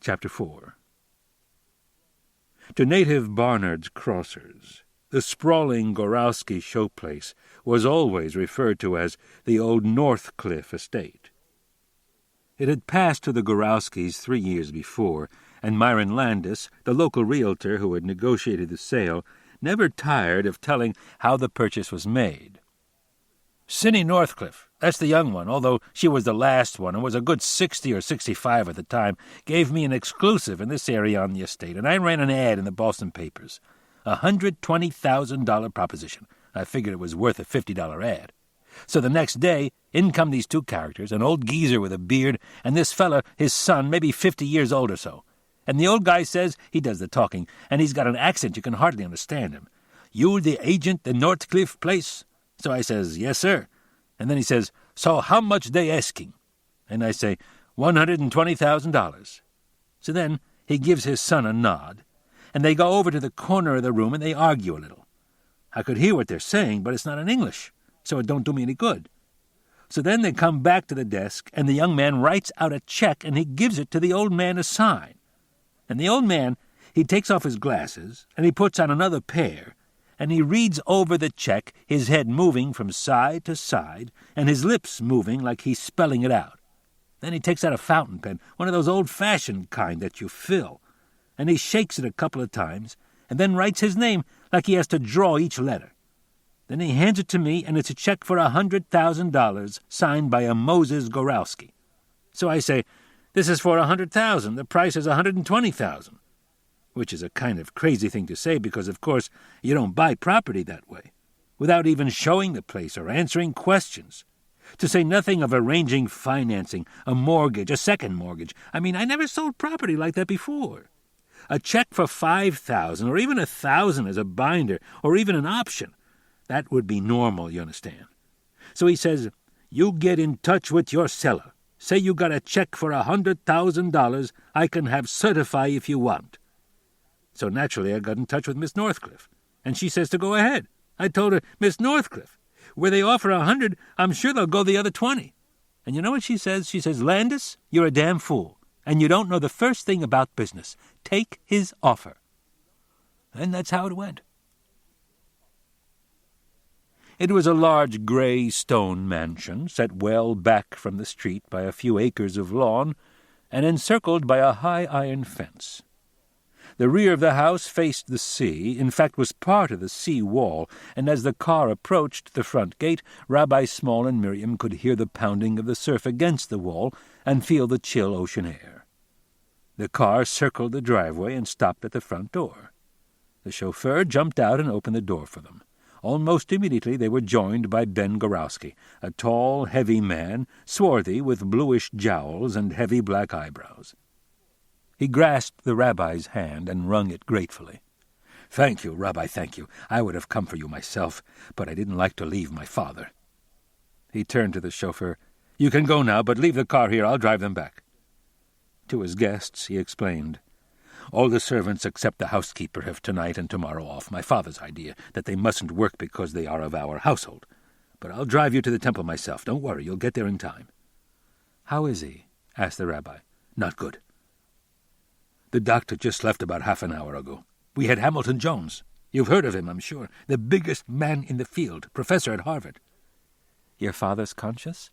Chapter 4. To native Barnard's crossers, the sprawling Gorowski showplace was always referred to as the old Northcliffe estate. It had passed to the Gorowskis 3 years before, and Myron Landis, the local realtor who had negotiated the sale, never tired of telling how the purchase was made. Cindy Northcliffe, that's the young one, although she was the last one and was a good 60 or 65 at the time, gave me an exclusive in this area on the estate, and I ran an ad in the Boston papers. $120,000 proposition. I figured it was worth a $50 ad. So the next day, in come these two characters, an old geezer with a beard, and this fella, his son, maybe 50 years old or so. And the old guy says, he does the talking, and he's got an accent you can hardly understand him. "You the agent, the Northcliffe place?" So I says, "Yes, sir." And then he says, "So how much they asking?" And I say, $120,000. So then he gives his son a nod, and they go over to the corner of the room and they argue a little. I could hear what they're saying, but it's not in English, so it don't do me any good. So then they come back to the desk, and the young man writes out a check, and he gives it to the old man to sign. And the old man, he takes off his glasses, and he puts on another pair, and he reads over the check, his head moving from side to side, and his lips moving like he's spelling it out. Then he takes out a fountain pen, one of those old-fashioned kind that you fill, and he shakes it a couple of times, and then writes his name like he has to draw each letter. Then he hands it to me, and it's a check for $100,000, signed by a Moses Gorowski. So I say, "This is for $100,000. The price is $120,000. Which is a kind of crazy thing to say because, of course, you don't buy property that way, without even showing the place or answering questions. To say nothing of arranging financing, a mortgage, a second mortgage. I mean, I never sold property like that before. A check for $5,000 or even $1,000 as a binder or even an option, that would be normal, you understand. So he says, "You get in touch with your seller. Say you got a check for $100,000. I can have certify if you want." So naturally I got in touch with Miss Northcliffe, and she says to go ahead. I told her, "Miss Northcliffe, where they offer 100, I'm sure they'll go the other 20. And you know what she says? She says, "Landis, you're a damn fool, and you don't know the first thing about business. Take his offer." And that's how it went. It was a large gray stone mansion, set well back from the street by a few acres of lawn, and encircled by a high iron fence. The rear of the house faced the sea, in fact was part of the sea wall, and as the car approached the front gate, Rabbi Small and Miriam could hear the pounding of the surf against the wall and feel the chill ocean air. The car circled the driveway and stopped at the front door. The chauffeur jumped out and opened the door for them. Almost immediately they were joined by Ben Gorowski, a tall, heavy man, swarthy, with bluish jowls and heavy black eyebrows. He grasped the rabbi's hand and wrung it gratefully. "Thank you, Rabbi, thank you. I would have come for you myself, but I didn't like to leave my father." He turned to the chauffeur. "You can go now, but leave the car here. I'll drive them back." To his guests he explained, "All the servants except the housekeeper have tonight and tomorrow off. My father's idea, that they mustn't work because they are of our household. But I'll drive you to the temple myself. Don't worry, you'll get there in time." "How is he?" asked the rabbi. "Not good. The doctor just left about half an hour ago. We had Hamilton Jones. You've heard of him, I'm sure. The biggest man in the field, professor at Harvard." "Your father's conscious?"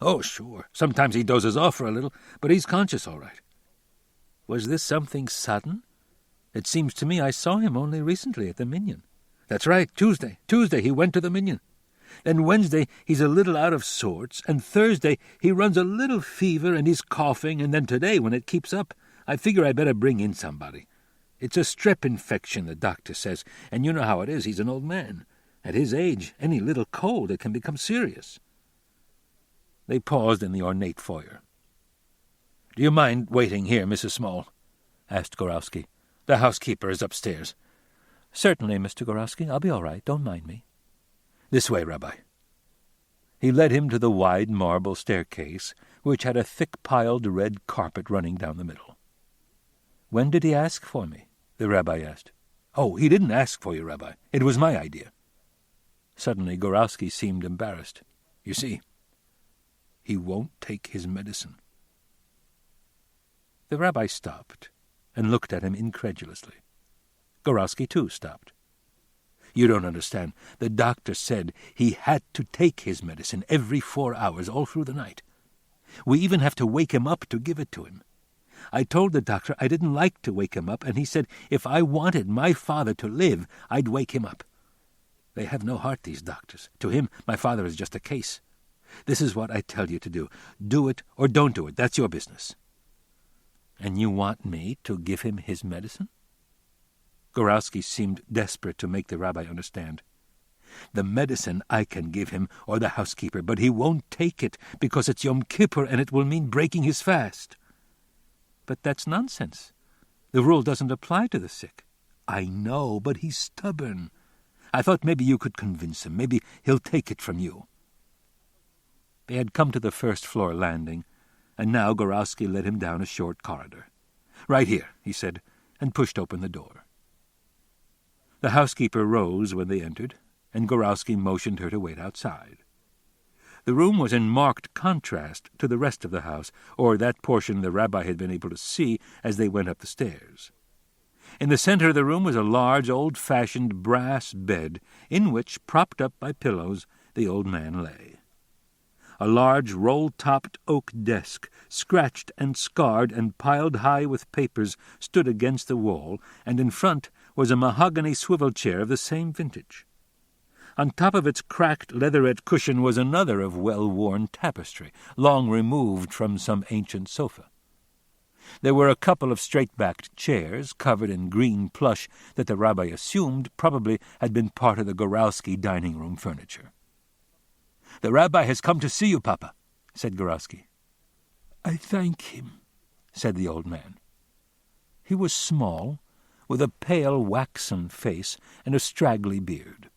"Oh, sure. Sometimes he dozes off for a little, but he's conscious all right." "Was this something sudden? It seems to me I saw him only recently at the Minyan." "That's right, Tuesday. Tuesday he went to the Minyan. Then Wednesday he's a little out of sorts, and Thursday he runs a little fever and he's coughing, and then today, when it keeps up, I figure I better bring in somebody. It's a strep infection, the doctor says, and you know how it is. He's an old man. At his age, any little cold, it can become serious." They paused in the ornate foyer. "Do you mind waiting here, Mrs. Small?" asked Gorowski. "The housekeeper is upstairs." "Certainly, Mr. Gorowski. I'll be all right. Don't mind me." "This way, Rabbi." He led him to the wide marble staircase, which had a thick-piled red carpet running down the middle. "When did he ask for me?" the rabbi asked. "Oh, he didn't ask for you, Rabbi. It was my idea." Suddenly Gorowski seemed embarrassed. "You see, he won't take his medicine." The rabbi stopped and looked at him incredulously. Gorowski, too, stopped. "You don't understand. The doctor said he had to take his medicine every 4 hours all through the night. We even have to wake him up to give it to him. I told the doctor I didn't like to wake him up, and he said if I wanted my father to live, I'd wake him up. They have no heart, these doctors. To him, my father is just a case. This is what I tell you to do. Do it or don't do it. That's your business." "And you want me to give him his medicine?" Gorowski seemed desperate to make the rabbi understand. The medicine I can give him, or the housekeeper, but he won't take it, because it's Yom Kippur and it will mean breaking his fast. But that's nonsense. The rule doesn't apply to the sick. I know, but he's stubborn. I thought maybe you could convince him. Maybe he'll take it from you. They had come to the first-floor landing, and now Gorowski led him down a short corridor. "Right here," he said, and pushed open the door. The housekeeper rose when they entered, and Gorowski motioned her to wait outside. The room was in marked contrast to the rest of the house, or that portion the Rabbi had been able to see as they went up the stairs. In the center of the room was a large, old-fashioned brass bed, in which, propped up by pillows, the old man lay. A large, roll-topped oak desk, scratched and scarred and piled high with papers, stood against the wall, and in front was a mahogany swivel chair of the same vintage. On top of its cracked leatherette cushion was another of well-worn tapestry, long removed from some ancient sofa. There were a couple of straight-backed chairs, covered in green plush, that the Rabbi assumed probably had been part of the Gorowski dining-room furniture. "The Rabbi has come to see you, Papa," said Gorowski. "I thank him," said the old man. He was small, with a pale, waxen face and a straggly beard.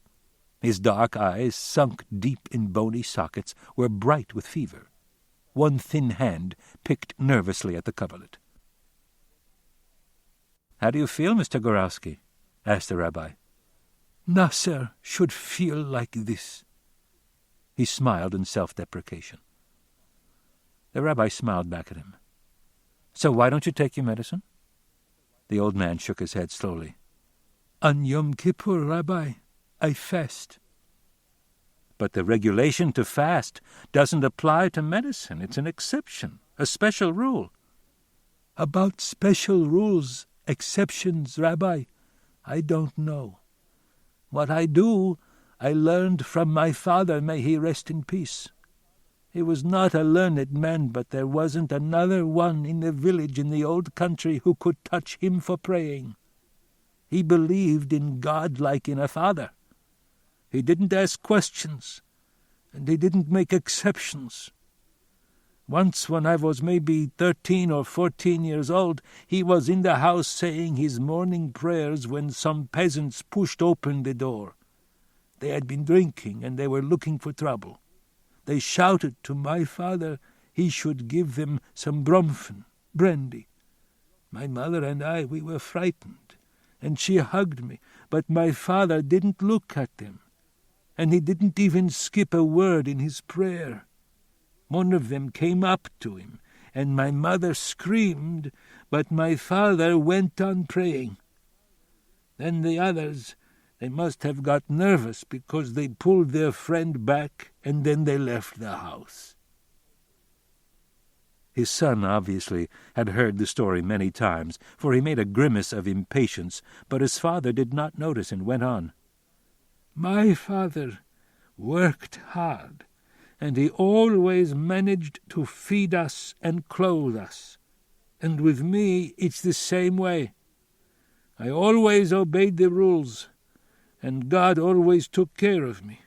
His dark eyes, sunk deep in bony sockets, were bright with fever. One thin hand picked nervously at the coverlet. "How do you feel, Mr. Gorowski?" asked the Rabbi. "Nasser should feel like this." He smiled in self-deprecation. The Rabbi smiled back at him. "So why don't you take your medicine?" The old man shook his head slowly. "On Yom Kippur, Rabbi, I fast." "But the regulation to fast doesn't apply to medicine. It's an exception, a special rule." "About special rules, exceptions, Rabbi, I don't know. What I do, I learned from my father, may he rest in peace. He was not a learned man, but there wasn't another one in the village in the old country who could touch him for praying. He believed in God like in a father. He didn't ask questions, and he didn't make exceptions. Once, when I was maybe 13 or 14 years old, he was in the house saying his morning prayers when some peasants pushed open the door. They had been drinking, and they were looking for trouble. They shouted to my father he should give them some bromfen, brandy. My mother and I, we were frightened, and she hugged me, but my father didn't look at them, and he didn't even skip a word in his prayer. One of them came up to him, and my mother screamed, but my father went on praying. Then the others, they must have got nervous because they pulled their friend back, and then they left the house." His son, obviously, had heard the story many times, for he made a grimace of impatience, but his father did not notice and went on. "My father worked hard, and he always managed to feed us and clothe us. And with me it's the same way. I always obeyed the rules, and God always took care of me.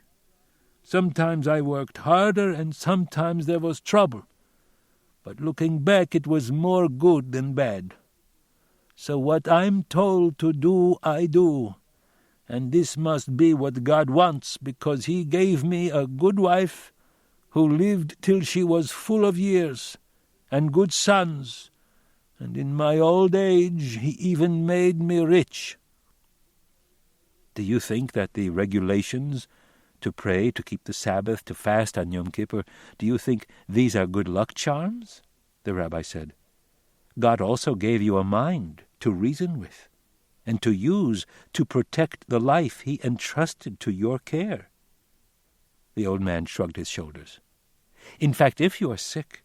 Sometimes I worked harder, and sometimes there was trouble. But looking back, it was more good than bad. So what I'm told to do, I do. And this must be what God wants, because he gave me a good wife who lived till she was full of years, and good sons, and in my old age he even made me rich." "Do you think that the regulations to pray, to keep the Sabbath, to fast on Yom Kippur, do you think these are good luck charms?" the Rabbi said. "God also gave you a mind to reason with, and to use to protect the life he entrusted to your care." The old man shrugged his shoulders. "In fact, if you are sick,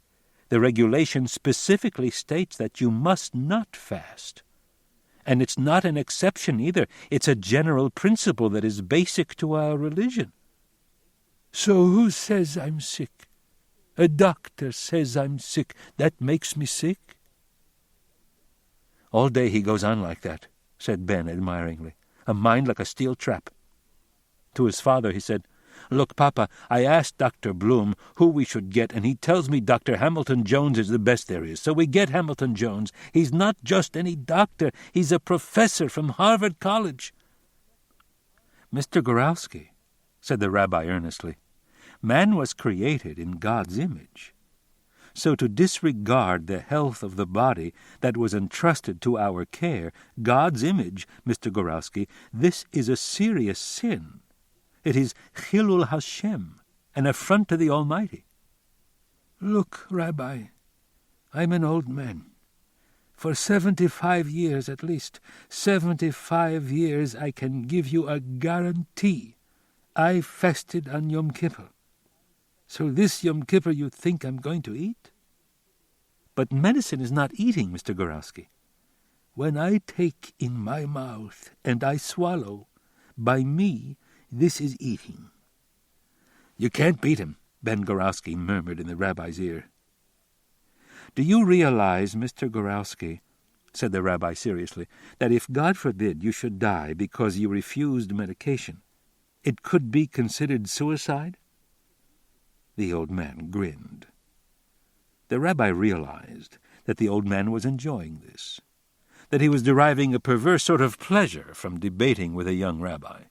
the regulation specifically states that you must not fast. And it's not an exception either. It's a general principle that is basic to our religion." "So who says I'm sick? A doctor says I'm sick. That makes me sick?" "All day he goes on like that," said Ben admiringly. "A mind like a steel trap." To his father he said, "Look, Papa, I asked Dr. Bloom who we should get, and he tells me Dr. Hamilton Jones is the best there is. So we get Hamilton Jones. He's not just any doctor. He's a professor from Harvard College." "Mr. Gorowski," said the rabbi earnestly, "man was created in God's image. So to disregard the health of the body that was entrusted to our care, God's image, Mr. Gorowski, this is a serious sin. It is Chilul Hashem, an affront to the Almighty." "Look, Rabbi, I'm an old man. For 75 years at least, 75 years I can give you a guarantee. I fasted on Yom Kippur. So this Yom Kippur you think I'm going to eat?" "But medicine is not eating, Mr. Gorowski." "When I take in my mouth and I swallow, by me this is eating." "You can't beat him," Ben Gorowski murmured in the rabbi's ear. "Do you realize, Mr. Gorowski," said the rabbi seriously, "that if, God forbid, you should die because you refused medication, it could be considered suicide?" The old man grinned. The rabbi realized that the old man was enjoying this, that he was deriving a perverse sort of pleasure from debating with a young rabbi.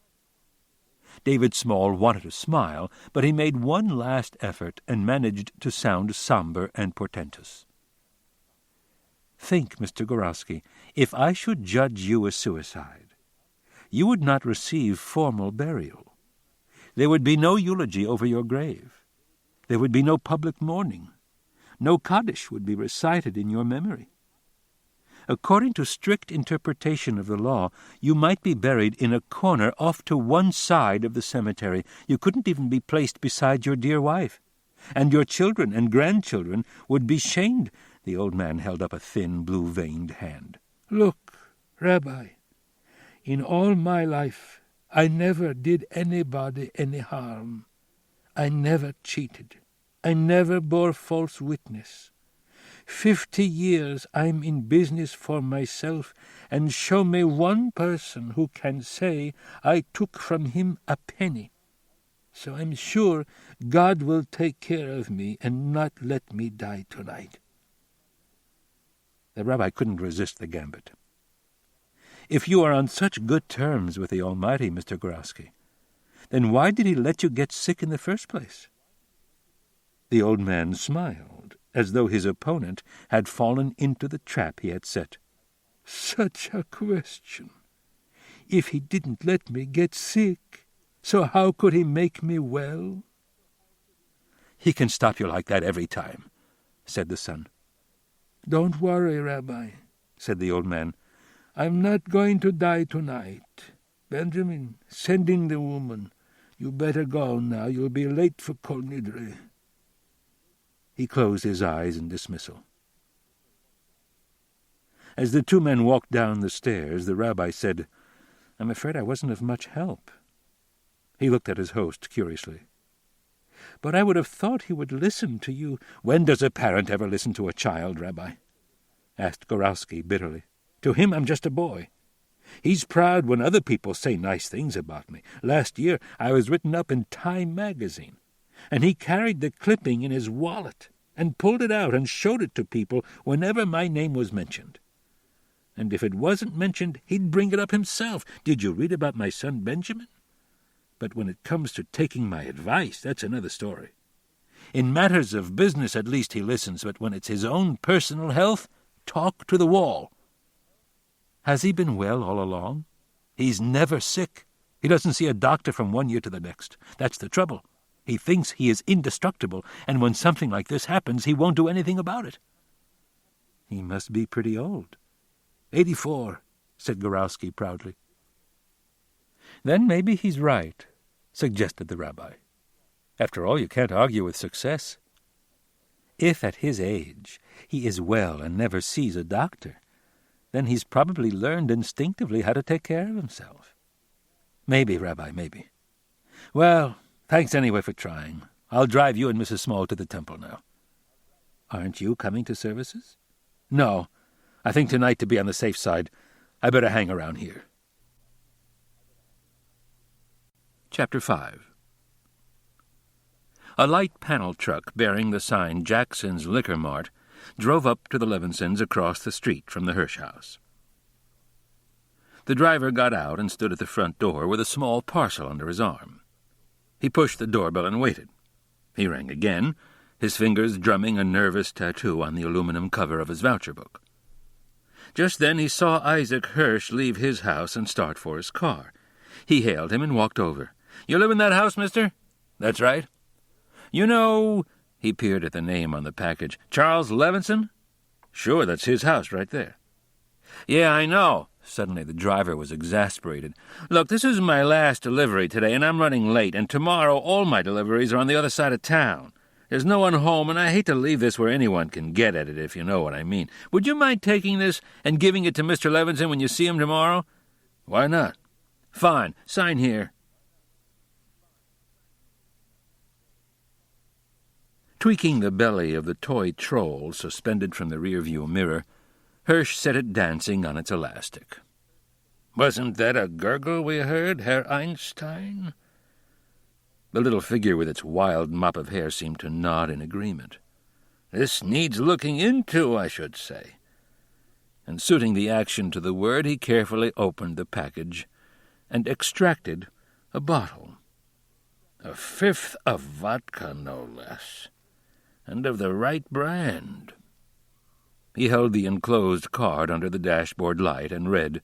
David Small wanted to smile, but he made one last effort and managed to sound somber and portentous. "Think, Mr. Gorowski, if I should judge you a suicide, you would not receive formal burial. There would be no eulogy over your grave. There would be no public mourning. No Kaddish would be recited in your memory. According to strict interpretation of the law, you might be buried in a corner off to one side of the cemetery. You couldn't even be placed beside your dear wife. And your children and grandchildren would be shamed." The old man held up a thin, blue-veined hand. "Look, Rabbi, in all my life I never did anybody any harm. I never cheated. I never bore false witness. 50 years I'm in business for myself, and show me one person who can say I took from him a penny. So I'm sure God will take care of me and not let me die tonight." The rabbi couldn't resist the gambit. "If you are on such good terms with the Almighty, Mr. Gorowski, then why did he let you get sick in the first place?" The old man smiled, as though his opponent had fallen into the trap he had set. "Such a question! If he didn't let me get sick, so how could he make me well?" "He can stop you like that every time," said the son. "Don't worry, Rabbi," said the old man. "I'm not going to die tonight. Benjamin, sending the woman. You better go now. You'll be late for Kol Nidre." He closed his eyes in dismissal. As the two men walked down the stairs, the rabbi said, "I'm afraid I wasn't of much help." He looked at his host curiously. "But I would have thought he would listen to you." "When does a parent ever listen to a child, Rabbi?" asked Gorowski bitterly. "To him I'm just a boy. He's proud when other people say nice things about me. Last year I was written up in Time magazine, and he carried the clipping in his wallet and pulled it out and showed it to people whenever my name was mentioned. And if it wasn't mentioned, he'd bring it up himself. 'Did you read about my son Benjamin?' But when it comes to taking my advice, that's another story. In matters of business, at least, he listens, but when it's his own personal health, talk to the wall." "Has he been well all along?" "He's never sick. He doesn't see a doctor from one year to the next. That's the trouble. He thinks he is indestructible, and when something like this happens, he won't do anything about it." "He must be pretty old." 84, said Gorowski proudly. "Then maybe he's right," suggested the rabbi. "After all, you can't argue with success. If at his age he is well and never sees a doctor, then he's probably learned instinctively how to take care of himself." "Maybe, Rabbi, maybe. Well, thanks anyway for trying. I'll drive you and Mrs. Small to the temple now." "Aren't you coming to services?" "No. I think tonight, to be on the safe side, I better hang around here." Chapter 5. A light panel truck bearing the sign Jackson's Liquor Mart drove up to the Levinsons across the street from the Hirsch house. The driver got out and stood at the front door with a small parcel under his arm. He pushed the doorbell and waited. He rang again, his fingers drumming a nervous tattoo on the aluminum cover of his voucher book. Just then he saw Isaac Hirsch leave his house and start for his car. He hailed him and walked over. "You live in that house, mister?" "That's right." "You know," he peered at the name on the package, "Charles Levinson?" "Sure, that's his house right there." "Yeah, I know." Suddenly the driver was exasperated. "Look, this is my last delivery today, and I'm running late, and tomorrow all my deliveries are on the other side of town. There's no one home, and I hate to leave this where anyone can get at it, if you know what I mean. Would you mind taking this and giving it to Mr. Levinson when you see him tomorrow?" "Why not?" "Fine. Sign here." Tweaking the belly of the toy troll suspended from the rear-view mirror, Hirsch set it dancing on its elastic. "Wasn't that a gurgle we heard, Herr Einstein?" The little figure with its wild mop of hair seemed to nod in agreement. "This needs looking into, I should say." And suiting the action to the word, he carefully opened the package and extracted a bottle. A fifth of vodka, no less, and of the right brand. He held the enclosed card under the dashboard light and read,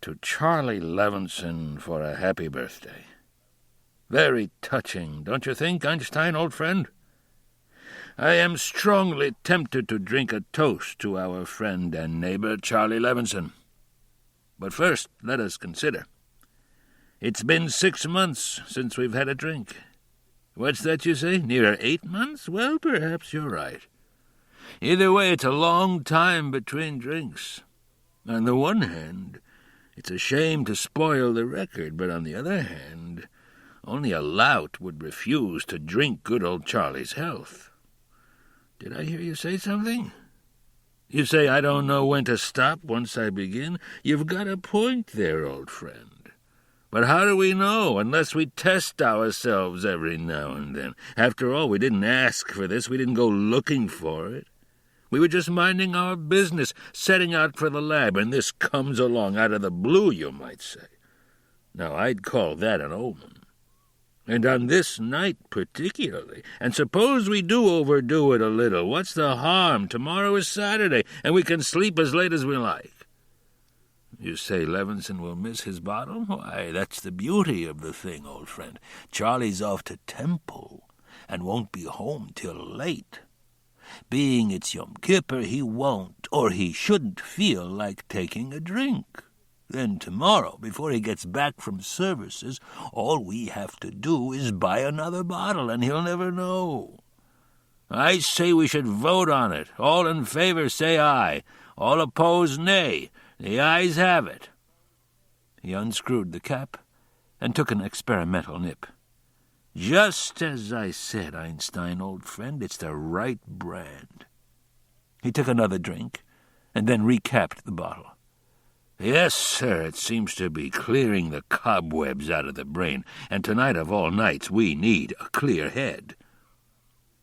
"To Charlie Levinson for a happy birthday." Very touching, don't you think, Einstein, old friend? I am strongly tempted to drink a toast to our friend and neighbor, Charlie Levinson. But first, let us consider. It's been 6 months since we've had a drink. What's that you say? Nearer 8 months? Well, perhaps you're right. Either way, it's a long time between drinks. On the one hand, it's a shame to spoil the record, but on the other hand, only a lout would refuse to drink good old Charlie's health. Did I hear you say something? You say I don't know when to stop once I begin? You've got a point there, old friend. But how do we know unless we test ourselves every now and then? After all, we didn't ask for this. We didn't go looking for it. We were just minding our business, setting out for the lab, and this comes along out of the blue, you might say. Now, I'd call that an omen. And on this night particularly. And suppose we do overdo it a little. What's the harm? Tomorrow is Saturday, and we can sleep as late as we like. You say Levinson will miss his bottle? Why, that's the beauty of the thing, old friend. Charlie's off to Temple, and won't be home till late. Being it's Yom Kippur, he won't, or he shouldn't feel like taking a drink. Then tomorrow, before he gets back from services, all we have to do is buy another bottle, and he'll never know. I say we should vote on it. All in favor, say aye. All opposed, nay. The ayes have it. He unscrewed the cap and took an experimental nip. Just as I said, Einstein, old friend, it's the right brand. He took another drink and then recapped the bottle. Yes, sir, it seems to be clearing the cobwebs out of the brain, and tonight of all nights we need a clear head.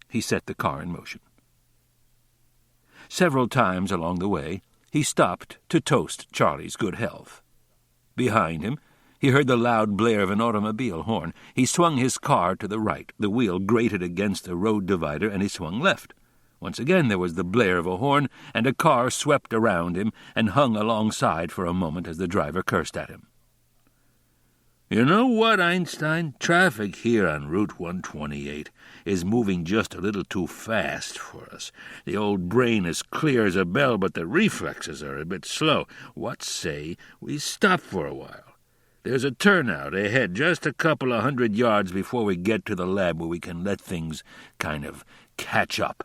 He set the car in motion. Several times along the way, he stopped to toast Charlie's good health. Behind him, he heard the loud blare of an automobile horn. He swung his car to the right. The wheel grated against a road divider, and he swung left. Once again there was the blare of a horn, and a car swept around him and hung alongside for a moment as the driver cursed at him. You know what, Einstein? Traffic here on Route 128 is moving just a little too fast for us. The old brain is clear as a bell, but the reflexes are a bit slow. What say we stop for a while? There's a turnout ahead, just a couple of 100 yards before we get to the lab where we can let things kind of catch up.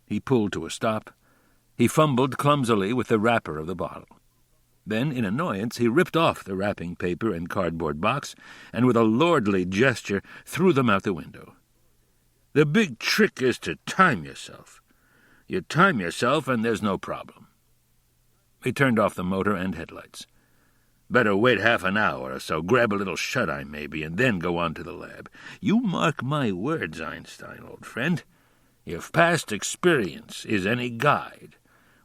He pulled to a stop. He fumbled clumsily with the wrapper of the bottle. Then, in annoyance, he ripped off the wrapping paper and cardboard box, and with a lordly gesture threw them out the window. The big trick is to time yourself. You time yourself, and there's no problem. He turned off the motor and headlights. Better wait half an hour or so, grab a little shut-eye maybe, and then go on to the lab. You mark my words, Einstein, old friend. If past experience is any guide,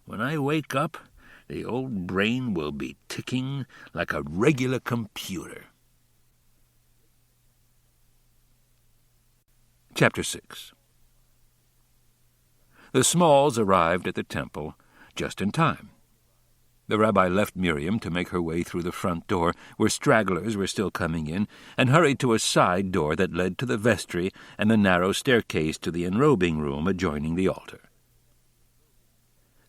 when I wake up, the old brain will be ticking like a regular computer. Chapter 6. The Smalls arrived at the temple just in time. The rabbi left Miriam to make her way through the front door, where stragglers were still coming in, and hurried to a side door that led to the vestry and the narrow staircase to the enrobing room adjoining the altar.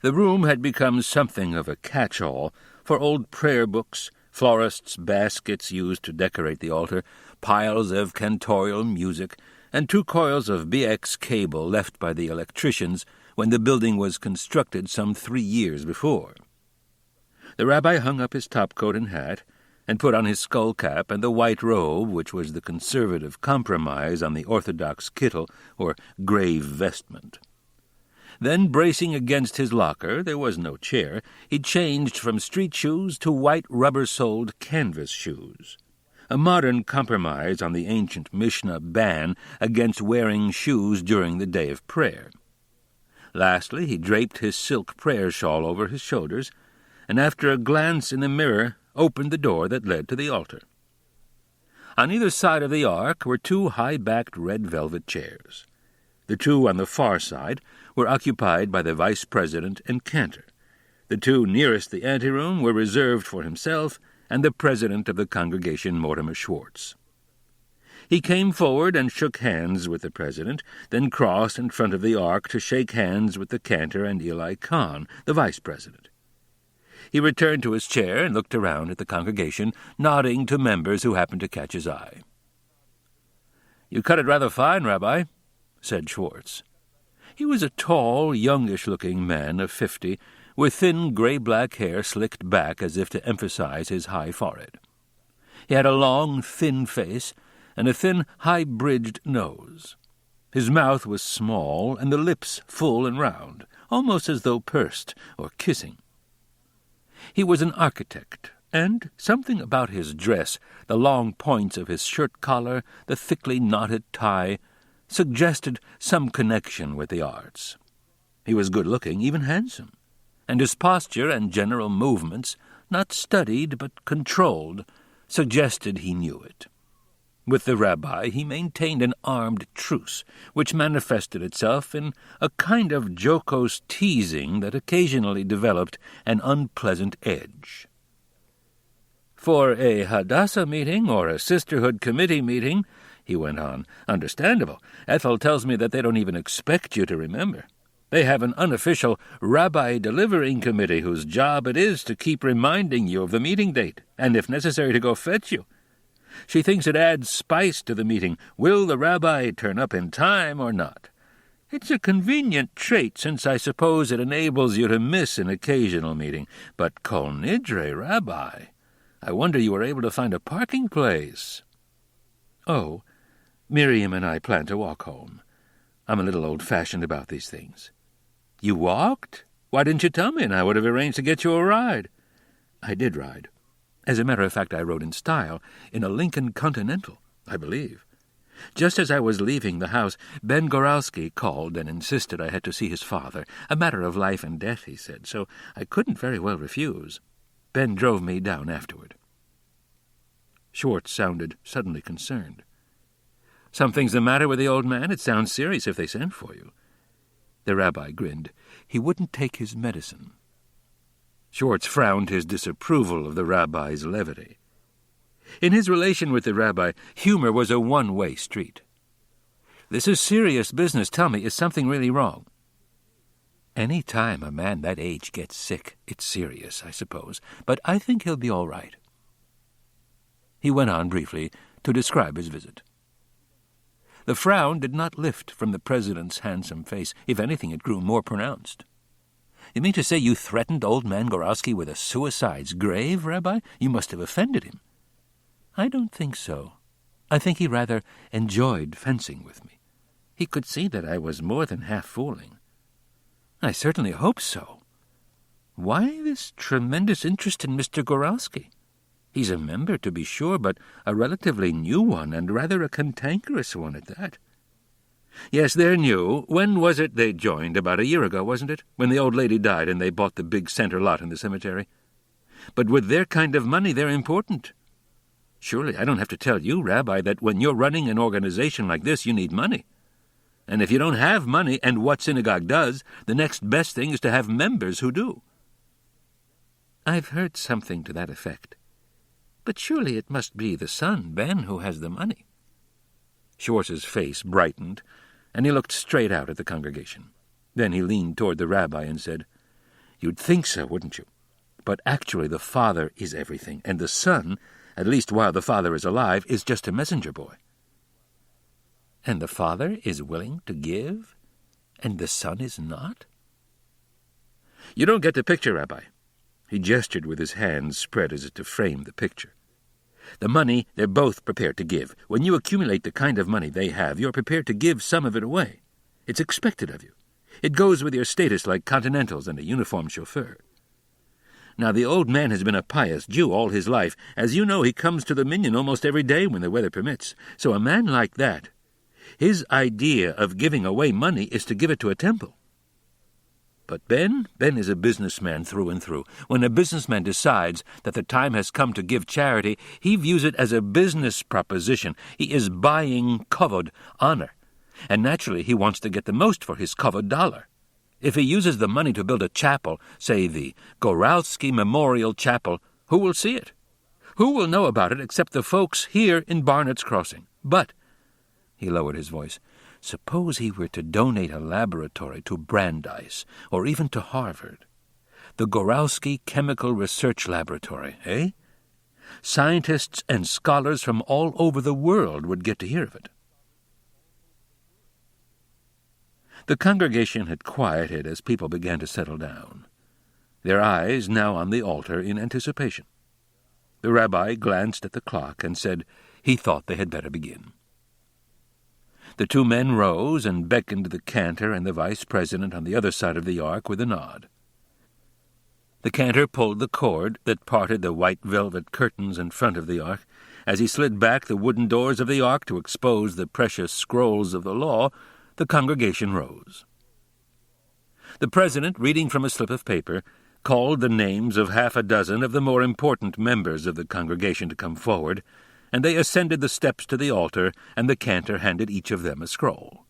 The room had become something of a catch-all for old prayer books, florists' baskets used to decorate the altar, piles of cantorial music, and 2 coils of BX cable left by the electricians when the building was constructed some 3 years before. The rabbi hung up his topcoat and hat, and put on his skull cap and the white robe, which was the conservative compromise on the orthodox kittel, or grave vestment. Then, bracing against his locker, there was no chair, he changed from street shoes to white rubber-soled canvas shoes, a modern compromise on the ancient Mishnah ban against wearing shoes during the day of prayer. Lastly, he draped his silk prayer shawl over his shoulders, and after a glance in the mirror, opened the door that led to the altar. On either side of the ark were 2 high-backed red velvet chairs. The 2 on the far side were occupied by the vice president and cantor. The 2 nearest the anteroom were reserved for himself and the president of the congregation, Mortimer Schwartz. He came forward and shook hands with the president, then crossed in front of the ark to shake hands with the cantor and Eli Kahn, the vice president. He returned to his chair and looked around at the congregation, nodding to members who happened to catch his eye. "You cut it rather fine, Rabbi," said Schwartz. He was a tall, youngish-looking man of 50, with thin gray-black hair slicked back as if to emphasize his high forehead. He had a long, thin face and a thin, high-bridged nose. His mouth was small and the lips full and round, almost as though pursed or kissing. He was an architect, and something about his dress, the long points of his shirt collar, the thickly knotted tie, suggested some connection with the arts. He was good-looking, even handsome, and his posture and general movements, not studied but controlled, suggested he knew it. With the rabbi he maintained an armed truce, which manifested itself in a kind of jocose teasing that occasionally developed an unpleasant edge. "For a Hadassah meeting or a Sisterhood Committee meeting," he went on, "understandable. Ethel tells me that they don't even expect you to remember. They have an unofficial Rabbi Delivering Committee whose job it is to keep reminding you of the meeting date, and if necessary to go fetch you. She thinks it adds spice to the meeting. Will the rabbi turn up in time or not? It's a convenient trait, since I suppose it enables you to miss an occasional meeting. But Kol Nidre, Rabbi, I wonder you were able to find a parking place." "Oh, Miriam and I plan to walk home. I'm a little old-fashioned about these things." "You walked? Why didn't you tell me, and I would have arranged to get you a ride?" "I did ride. As a matter of fact, I rode in style, in a Lincoln Continental, I believe. Just as I was leaving the house, Ben Goralski called and insisted I had to see his father. A matter of life and death, he said, so I couldn't very well refuse. Ben drove me down afterward." Schwartz sounded suddenly concerned. "Something's the matter with the old man? It sounds serious if they sent for you." The rabbi grinned. He wouldn't take his medicine. Schwartz frowned his disapproval of the rabbi's levity. In his relation with the rabbi, humor was a one-way street. "This is serious business. Tell me, is something really wrong?" "Any time a man that age gets sick, it's serious, I suppose, but I think he'll be all right." He went on briefly to describe his visit. The frown did not lift from the president's handsome face. If anything, it grew more pronounced. "You mean to say you threatened old man Goralski with a suicide's grave, Rabbi? You must have offended him." "I don't think so. I think he rather enjoyed fencing with me. He could see that I was more than half fooling." "I certainly hope so. Why this tremendous interest in Mr. Goralski?" He's a member, to be sure, but a relatively new one, and rather a cantankerous one at that. Yes, they're new. When was it they joined? About a year ago, wasn't it? When the old lady died and they bought the big center lot in the cemetery. But with their kind of money, they're important. Surely I don't have to tell you, Rabbi, that when you're running an organization like this, you need money. And if you don't have money, and what synagogue does, the next best thing is to have members who do. I've heard something to that effect. But surely it must be the son, Ben, who has the money. Schwartz's face brightened, and he looked straight out at the congregation. Then he leaned toward the rabbi and said, "You'd think so, wouldn't you? But actually the father is everything, and the son, at least while the father is alive, is just a messenger boy." "And the father is willing to give, and the son is not?" "You don't get the picture, Rabbi." He gestured with his hands spread as if to frame the picture. "The money they're both prepared to give. When you accumulate the kind of money they have, you're prepared to give some of it away. It's expected of you. It goes with your status like Continentals and a uniformed chauffeur. Now, the old man has been a pious Jew all his life. As you know, he comes to the minyan almost every day when the weather permits. So a man like that, his idea of giving away money is to give it to a temple. But Ben is a businessman through and through. When a businessman decides that the time has come to give charity, he views it as a business proposition. He is buying kavod, honor. And naturally he wants to get the most for his kavod dollar. If he uses the money to build a chapel, say the Goralski Memorial Chapel, who will see it? Who will know about it except the folks here in Barnett's Crossing? But," he lowered his voice, "suppose he were to donate a laboratory to Brandeis, or even to Harvard. The Goralski Chemical Research Laboratory, eh? Scientists and scholars from all over the world would get to hear of it." The congregation had quieted as people began to settle down, their eyes now on the altar in anticipation. The rabbi glanced at the clock and said he thought they had better begin. The two men rose and beckoned the cantor and the vice president on the other side of the ark with a nod. The cantor pulled the cord that parted the white velvet curtains in front of the ark. As he slid back the wooden doors of the ark to expose the precious scrolls of the law, the congregation rose. The president, reading from a slip of paper, called the names of half a dozen of the more important members of the congregation to come forward, and they ascended the steps to the altar, and the cantor handed each of them a scroll.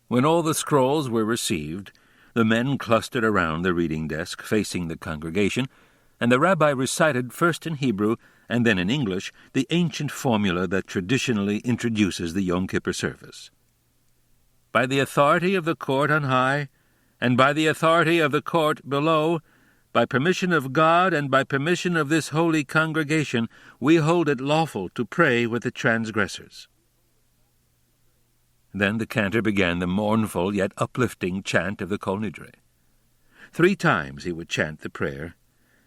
When all the scrolls were received, the men clustered around the reading desk facing the congregation, and the rabbi recited first in Hebrew and then in English the ancient formula that traditionally introduces the Yom Kippur service. "By the authority of the court on high, and by the authority of the court below, by permission of God and by permission of this holy congregation, we hold it lawful to pray with the transgressors." Then the cantor began the mournful yet uplifting chant of the Kol Nidre. 3 times he would chant the prayer,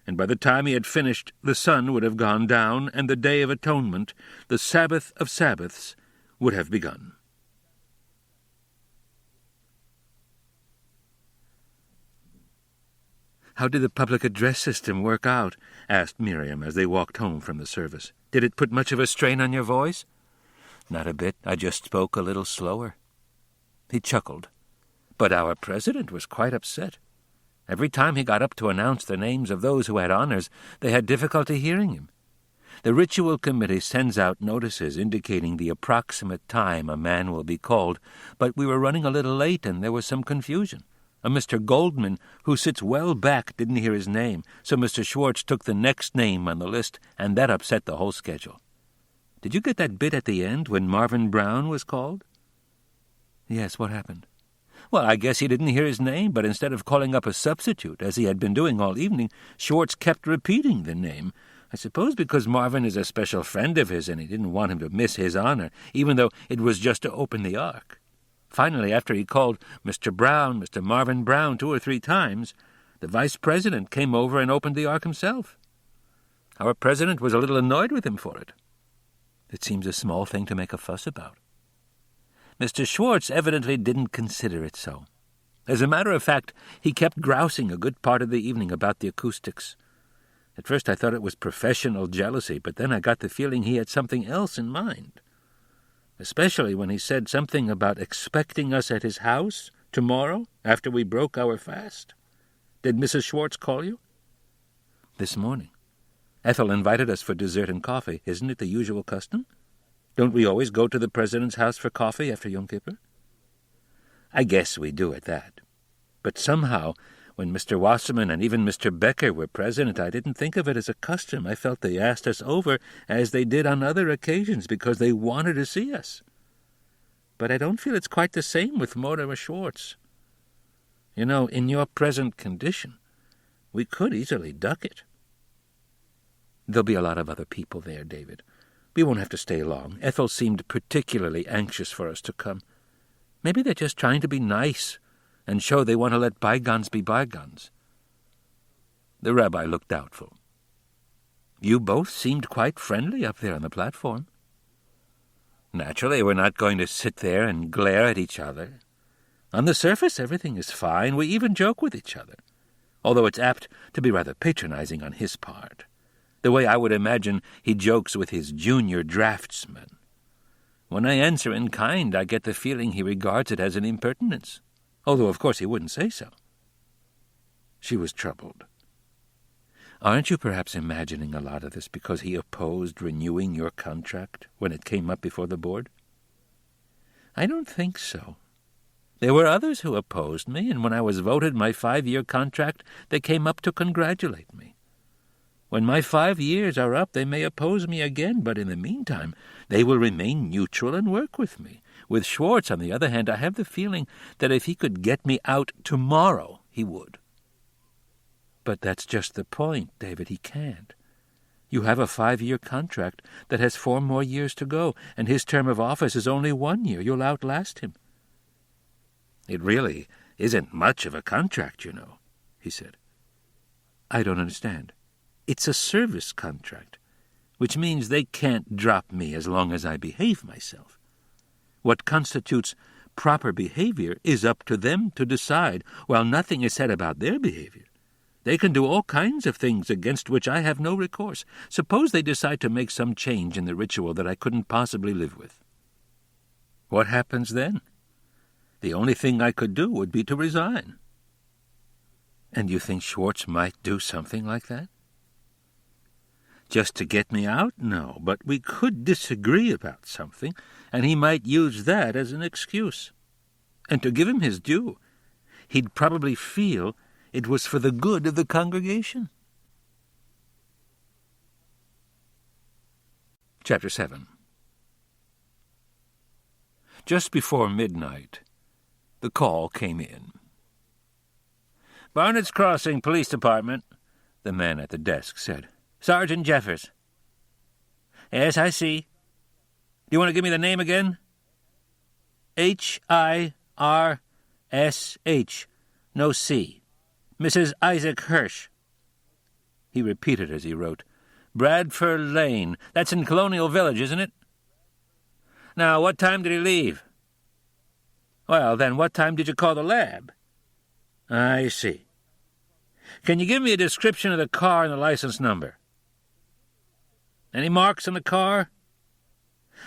and by the time he had finished, the sun would have gone down, and the Day of Atonement, the Sabbath of Sabbaths, would have begun. "How did the public address system work out?" asked Miriam as they walked home from the service. "Did it put much of a strain on your voice?" "Not a bit. I just spoke a little slower." He chuckled. "But our president was quite upset. Every time he got up to announce the names of those who had honors, they had difficulty hearing him. The ritual committee sends out notices indicating the approximate time a man will be called, but we were running a little late and there was some confusion. A Mr. Goldman, who sits well back, didn't hear his name, so Mr. Schwartz took the next name on the list, and that upset the whole schedule. Did you get that bit at the end when Marvin Brown was called?" "Yes, what happened?" "Well, I guess he didn't hear his name, but instead of calling up a substitute, as he had been doing all evening, Schwartz kept repeating the name. I suppose because Marvin is a special friend of his and he didn't want him to miss his honor, even though it was just to open the ark. Finally, after he called Mr. Brown, Mr. Marvin Brown 2 or 3 times, the vice president came over and opened the ark himself. Our president was a little annoyed with him for it." "It seems a small thing to make a fuss about." "Mr. Schwartz evidently didn't consider it so. As a matter of fact, he kept grousing a good part of the evening about the acoustics. At first I thought it was professional jealousy, but then I got the feeling he had something else in mind. Especially when he said something about expecting us at his house tomorrow after we broke our fast. Did Mrs. Schwartz call you? This morning. Ethel invited us for dessert and coffee. Isn't it the usual custom? Don't we always go to the President's house for coffee after Yom Kippur? I guess we do at that. But somehow, when Mr. Wasserman and even Mr. Becker were present, I didn't think of it as a custom. I felt they asked us over, as they did on other occasions, because they wanted to see us. But I don't feel it's quite the same with Mortimer Schwartz. You know, in your present condition, we could easily duck it. There'll be a lot of other people there, David. We won't have to stay long. Ethel seemed particularly anxious for us to come. Maybe they're just trying to be nice and show they want to let bygones be bygones. The rabbi looked doubtful. You both seemed quite friendly up there on the platform. Naturally, we're not going to sit there and glare at each other. On the surface, everything is fine. We even joke with each other, although it's apt to be rather patronizing on his part, the way I would imagine he jokes with his junior draftsman. When I answer in kind, I get the feeling he regards it as an impertinence, although of course he wouldn't say so. She was troubled. Aren't you perhaps imagining a lot of this because he opposed renewing your contract when it came up before the board? I don't think so. There were others who opposed me, and when I was voted my 5-year contract, they came up to congratulate me. When my 5 years are up, they may oppose me again, but in the meantime, they will remain neutral and work with me. With Schwartz, on the other hand, I have the feeling that if he could get me out tomorrow, he would. But that's just the point, David. He can't. You have a 5-year contract that has 4 more years to go, and his term of office is only 1 year. You'll outlast him. It really isn't much of a contract, you know, he said. I don't understand. It's a service contract, which means they can't drop me as long as I behave myself. What constitutes proper behavior is up to them to decide, while nothing is said about their behavior. They can do all kinds of things against which I have no recourse. Suppose they decide to make some change in the ritual that I couldn't possibly live with. What happens then? The only thing I could do would be to resign. And you think Schwartz might do something like that? Just to get me out? No, but we could disagree about something, and he might use that as an excuse. And to give him his due, he'd probably feel it was for the good of the congregation. Chapter 7. Just before midnight, the call came in. Barnett's Crossing Police Department, the man at the desk said. Sergeant Jeffers. Yes, I see. Do you want to give me the name again? Hirsh. No C. Mrs. Isaac Hirsh. He repeated as he wrote. Bradford Lane. That's in Colonial Village, isn't it? Now, what time did he leave? Well, then, what time did you call the lab? I see. Can you give me a description of the car and the license number? Any marks on the car?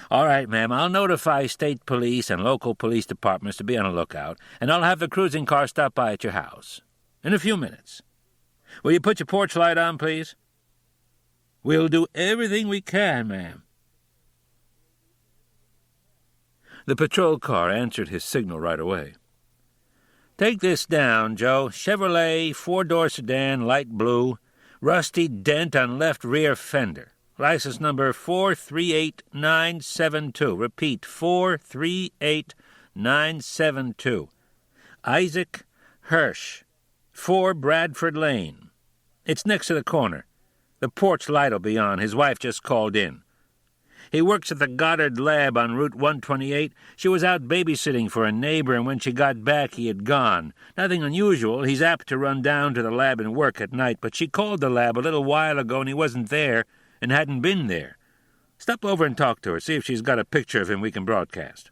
All right, ma'am, I'll notify state police and local police departments to be on the lookout, and I'll have the cruising car stop by at your house in a few minutes. Will you put your porch light on, please? We'll do everything we can, ma'am. The patrol car answered his signal right away. Take this down, Joe. Chevrolet, 4-door sedan, light blue, rusty dent on left rear fender. License number 438972. Repeat, 438972. Isaac Hirsh, 4 Bradford Lane. It's next to the corner. The porch light'll be on. His wife just called in. He works at the Goddard Lab on Route 128. She was out babysitting for a neighbor, and when she got back, he had gone. Nothing unusual. He's apt to run down to the lab and work at night, but she called the lab a little while ago, and he wasn't there and hadn't been there. Stop over and talk to her. See if she's got a picture of him we can broadcast.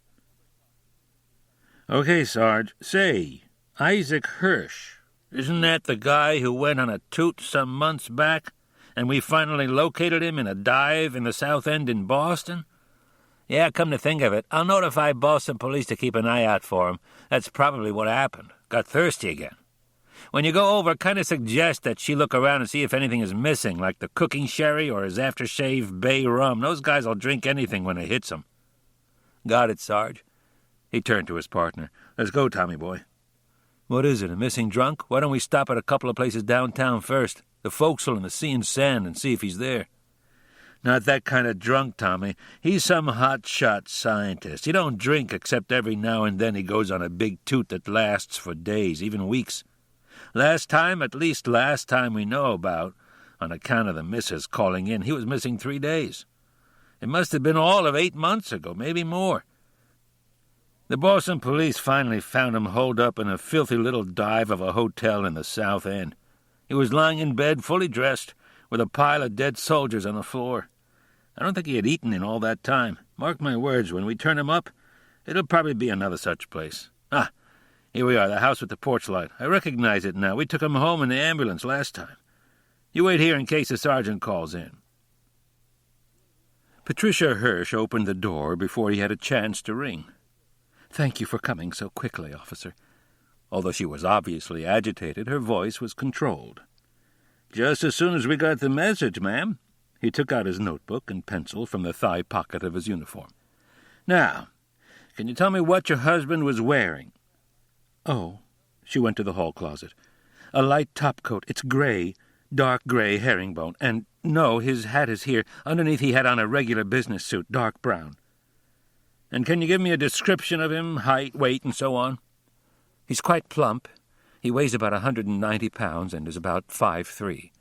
Okay, Sarge. Say, Isaac Hirsh. Isn't that the guy who went on a toot some months back And we finally located him in a dive in the South End in Boston? Yeah, come to think of it, I'll notify Boston police to keep an eye out for him. That's probably what happened. Got thirsty again. When you go over, kind of suggest that she look around and see if anything is missing, like the cooking sherry or his aftershave bay rum. Those guys will drink anything when it hits them. Got it, Sarge. He turned to his partner. Let's go, Tommy boy. What is it, a missing drunk? Why don't we stop at a couple of places downtown first? The forecastle and the Sea and Sand, and see if he's there. Not that kind of drunk, Tommy. He's some hot-shot scientist. He don't drink except every now and then he goes on a big toot that lasts for days, even weeks. Last time we know about, on account of the missus calling in, he was missing 3 days. It must have been all of 8 months ago, maybe more. The Boston police finally found him holed up in a filthy little dive of a hotel in the South End. He was lying in bed, fully dressed, with a pile of dead soldiers on the floor. I don't think he had eaten in all that time. Mark my words, when we turn him up, it'll probably be another such place. Ah, here we are, the house with the porch light. I recognize it now. We took him home in the ambulance last time. You wait here in case the sergeant calls in. Patricia Hirsch opened the door before he had a chance to ring. Thank you for coming so quickly, officer. Although she was obviously agitated, her voice was controlled. Just as soon as we got the message, ma'am. He took out his notebook and pencil from the thigh pocket of his uniform. Now, can you tell me what your husband was wearing? Oh, she went to the hall closet. A light topcoat. It's gray, dark gray herringbone. And no, his hat is here. Underneath he had on a regular business suit, dark brown. And can you give me a description of him, height, weight, and so on? He's quite plump. He weighs about 190 pounds and is about 5'3".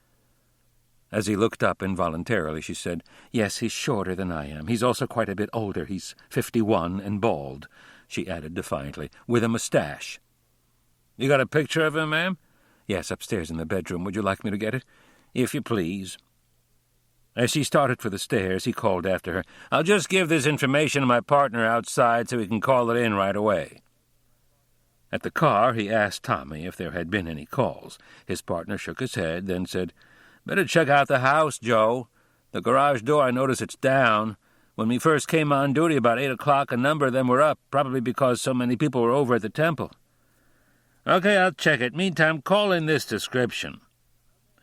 As he looked up involuntarily, she said, Yes, he's shorter than I am. He's also quite a bit older. He's 51 and bald, she added defiantly, with a mustache. You got a picture of him, ma'am? Yes, upstairs in the bedroom. Would you like me to get it? If you please. As she started for the stairs, he called after her, I'll just give this information to my partner outside so he can call it in right away. At the car, he asked Tommy if there had been any calls. His partner shook his head, then said, Better check out the house, Joe. The garage door, I notice it's down. When we first came on duty about 8 o'clock, a number of them were up, probably because so many people were over at the temple. Okay, I'll check it. Meantime, call in this description.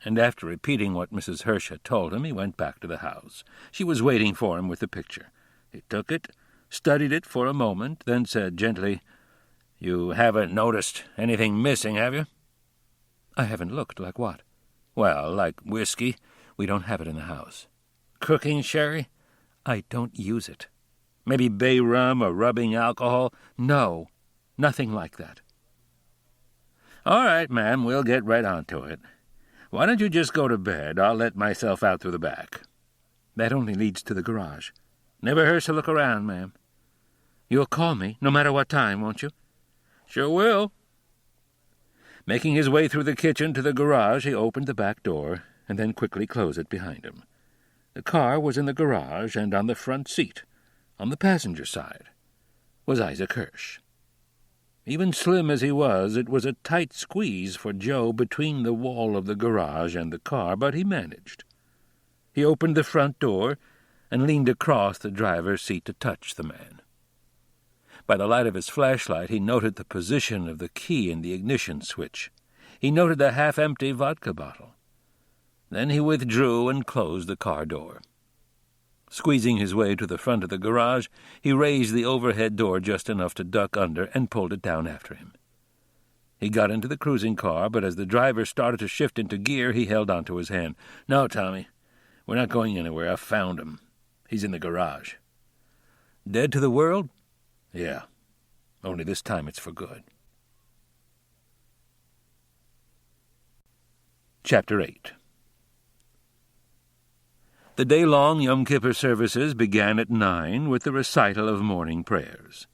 And after repeating what Mrs. Hirsch had told him, he went back to the house. She was waiting for him with the picture. He took it, studied it for a moment, then said gently, You haven't noticed anything missing, have you? I haven't looked. Like what? Well, like whiskey. We don't have it in the house. Cooking sherry? I don't use it. Maybe bay rum or rubbing alcohol? No, nothing like that. All right, ma'am, we'll get right on to it. Why don't you just go to bed? I'll let myself out through the back. That only leads to the garage. Never hurts to look around, ma'am. You'll call me, no matter what time, won't you? Sure will. Making his way through the kitchen to the garage, he opened the back door and then quickly closed it behind him. The car was in the garage, and on the front seat, on the passenger side, was Isaac Hirsch. Even slim as he was, it was a tight squeeze for Joe between the wall of the garage and the car, but he managed. He opened the front door and leaned across the driver's seat to touch the man. By the light of his flashlight, he noted the position of the key in the ignition switch. He noted the half-empty vodka bottle. Then he withdrew and closed the car door. Squeezing his way to the front of the garage, he raised the overhead door just enough to duck under and pulled it down after him. He got into the cruising car, but as the driver started to shift into gear, he held onto his hand. No, Tommy, we're not going anywhere. I've found him. He's in the garage. Dead to the world? Yeah, only this time it's for good. Chapter 8. The day-long Yom Kippur services began at 9 with the recital of morning prayers.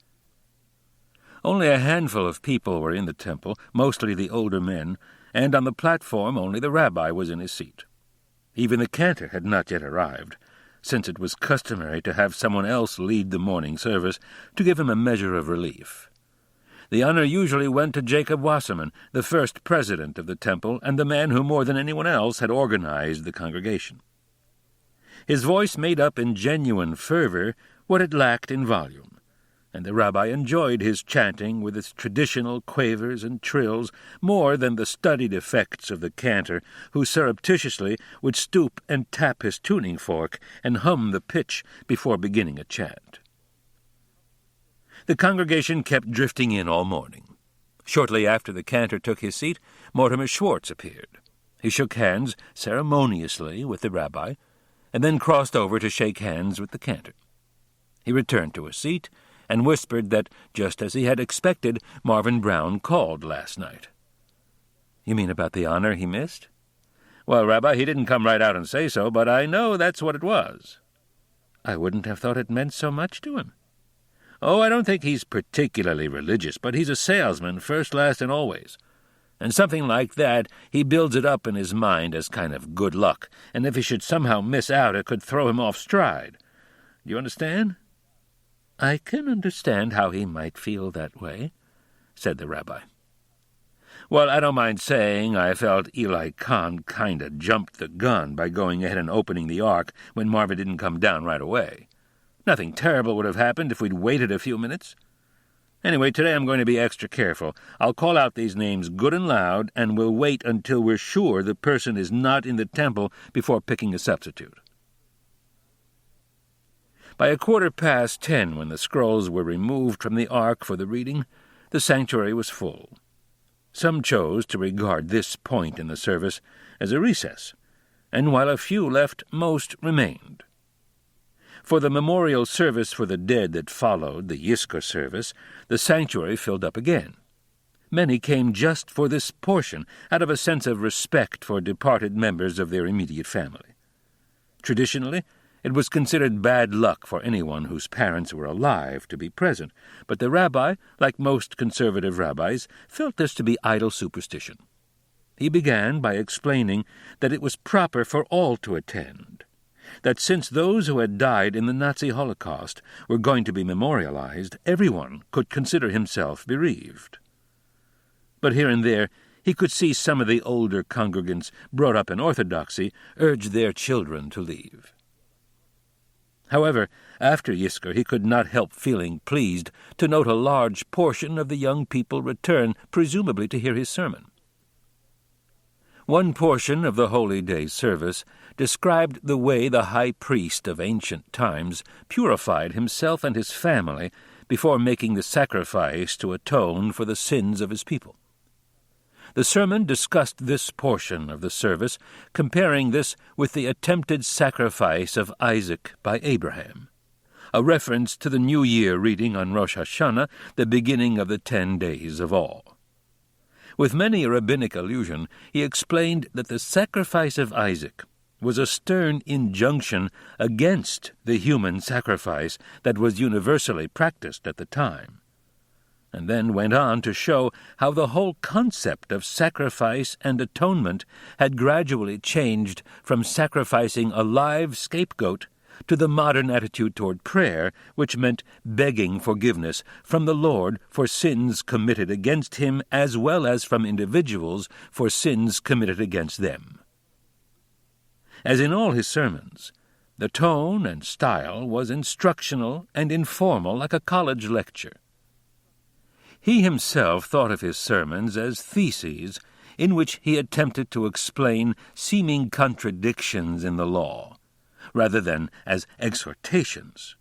Only a handful of people were in the temple, mostly the older men, and on the platform only the rabbi was in his seat. Even the cantor had not yet arrived, since it was customary to have someone else lead the morning service to give him a measure of relief. The honor usually went to Jacob Wasserman, the first president of the temple and the man who more than anyone else had organized the congregation. His voice made up in genuine fervor what it lacked in volume, and the rabbi enjoyed his chanting with its traditional quavers and trills more than the studied effects of the cantor, who surreptitiously would stoop and tap his tuning fork and hum the pitch before beginning a chant. The congregation kept drifting in all morning. Shortly after the cantor took his seat, Mortimer Schwartz appeared. He shook hands ceremoniously with the rabbi, and then crossed over to shake hands with the cantor. He returned to his seat and whispered that, just as he had expected, Marvin Brown called last night. "You mean about the honor he missed?" "Well, Rabbi, he didn't come right out and say so, but I know that's what it was." "I wouldn't have thought it meant so much to him." "Oh, I don't think he's particularly religious, but he's a salesman, first, last, and always. And something like that, he builds it up in his mind as kind of good luck, and if he should somehow miss out, it could throw him off stride. Do you understand?" "I can understand how he might feel that way," said the rabbi. "Well, I don't mind saying I felt Eli Kahn kind of jumped the gun by going ahead and opening the ark when Marvin didn't come down right away. Nothing terrible would have happened if we'd waited a few minutes. Anyway, today I'm going to be extra careful. I'll call out these names good and loud, and we'll wait until we're sure the person is not in the temple before picking a substitute." By 10:15, when the scrolls were removed from the ark for the reading, the sanctuary was full. Some chose to regard this point in the service as a recess, and while a few left, most remained. For the memorial service for the dead that followed, the Yizkor service, the sanctuary filled up again. Many came just for this portion, out of a sense of respect for departed members of their immediate family. Traditionally, it was considered bad luck for anyone whose parents were alive to be present, but the rabbi, like most conservative rabbis, felt this to be idle superstition. He began by explaining that it was proper for all to attend, that since those who had died in the Nazi Holocaust were going to be memorialized, everyone could consider himself bereaved. But here and there he could see some of the older congregants, brought up in orthodoxy, urge their children to leave. However, after Yizkor he could not help feeling pleased to note a large portion of the young people return, presumably to hear his sermon. One portion of the Holy Day service described the way the high priest of ancient times purified himself and his family before making the sacrifice to atone for the sins of his people. The sermon discussed this portion of the service, comparing this with the attempted sacrifice of Isaac by Abraham, a reference to the New Year reading on Rosh Hashanah, the beginning of the 10 days of awe. With many a rabbinic allusion, he explained that the sacrifice of Isaac was a stern injunction against the human sacrifice that was universally practiced at the time, and then went on to show how the whole concept of sacrifice and atonement had gradually changed from sacrificing a live scapegoat to the modern attitude toward prayer, which meant begging forgiveness from the Lord for sins committed against him as well as from individuals for sins committed against them. As in all his sermons, the tone and style was instructional and informal, like a college lecture. He himself thought of his sermons as theses in which he attempted to explain seeming contradictions in the law, rather than as exhortations.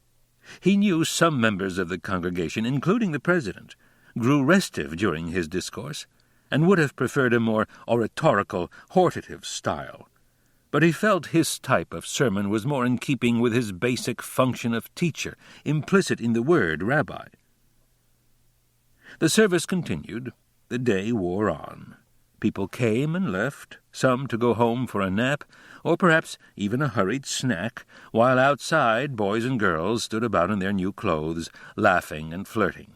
He knew some members of the congregation, including the president, grew restive during his discourse, and would have preferred a more oratorical, hortative style. But he felt his type of sermon was more in keeping with his basic function of teacher, implicit in the word rabbi. The service continued. The day wore on. People came and left, some to go home for a nap, or perhaps even a hurried snack, while outside boys and girls stood about in their new clothes, laughing and flirting.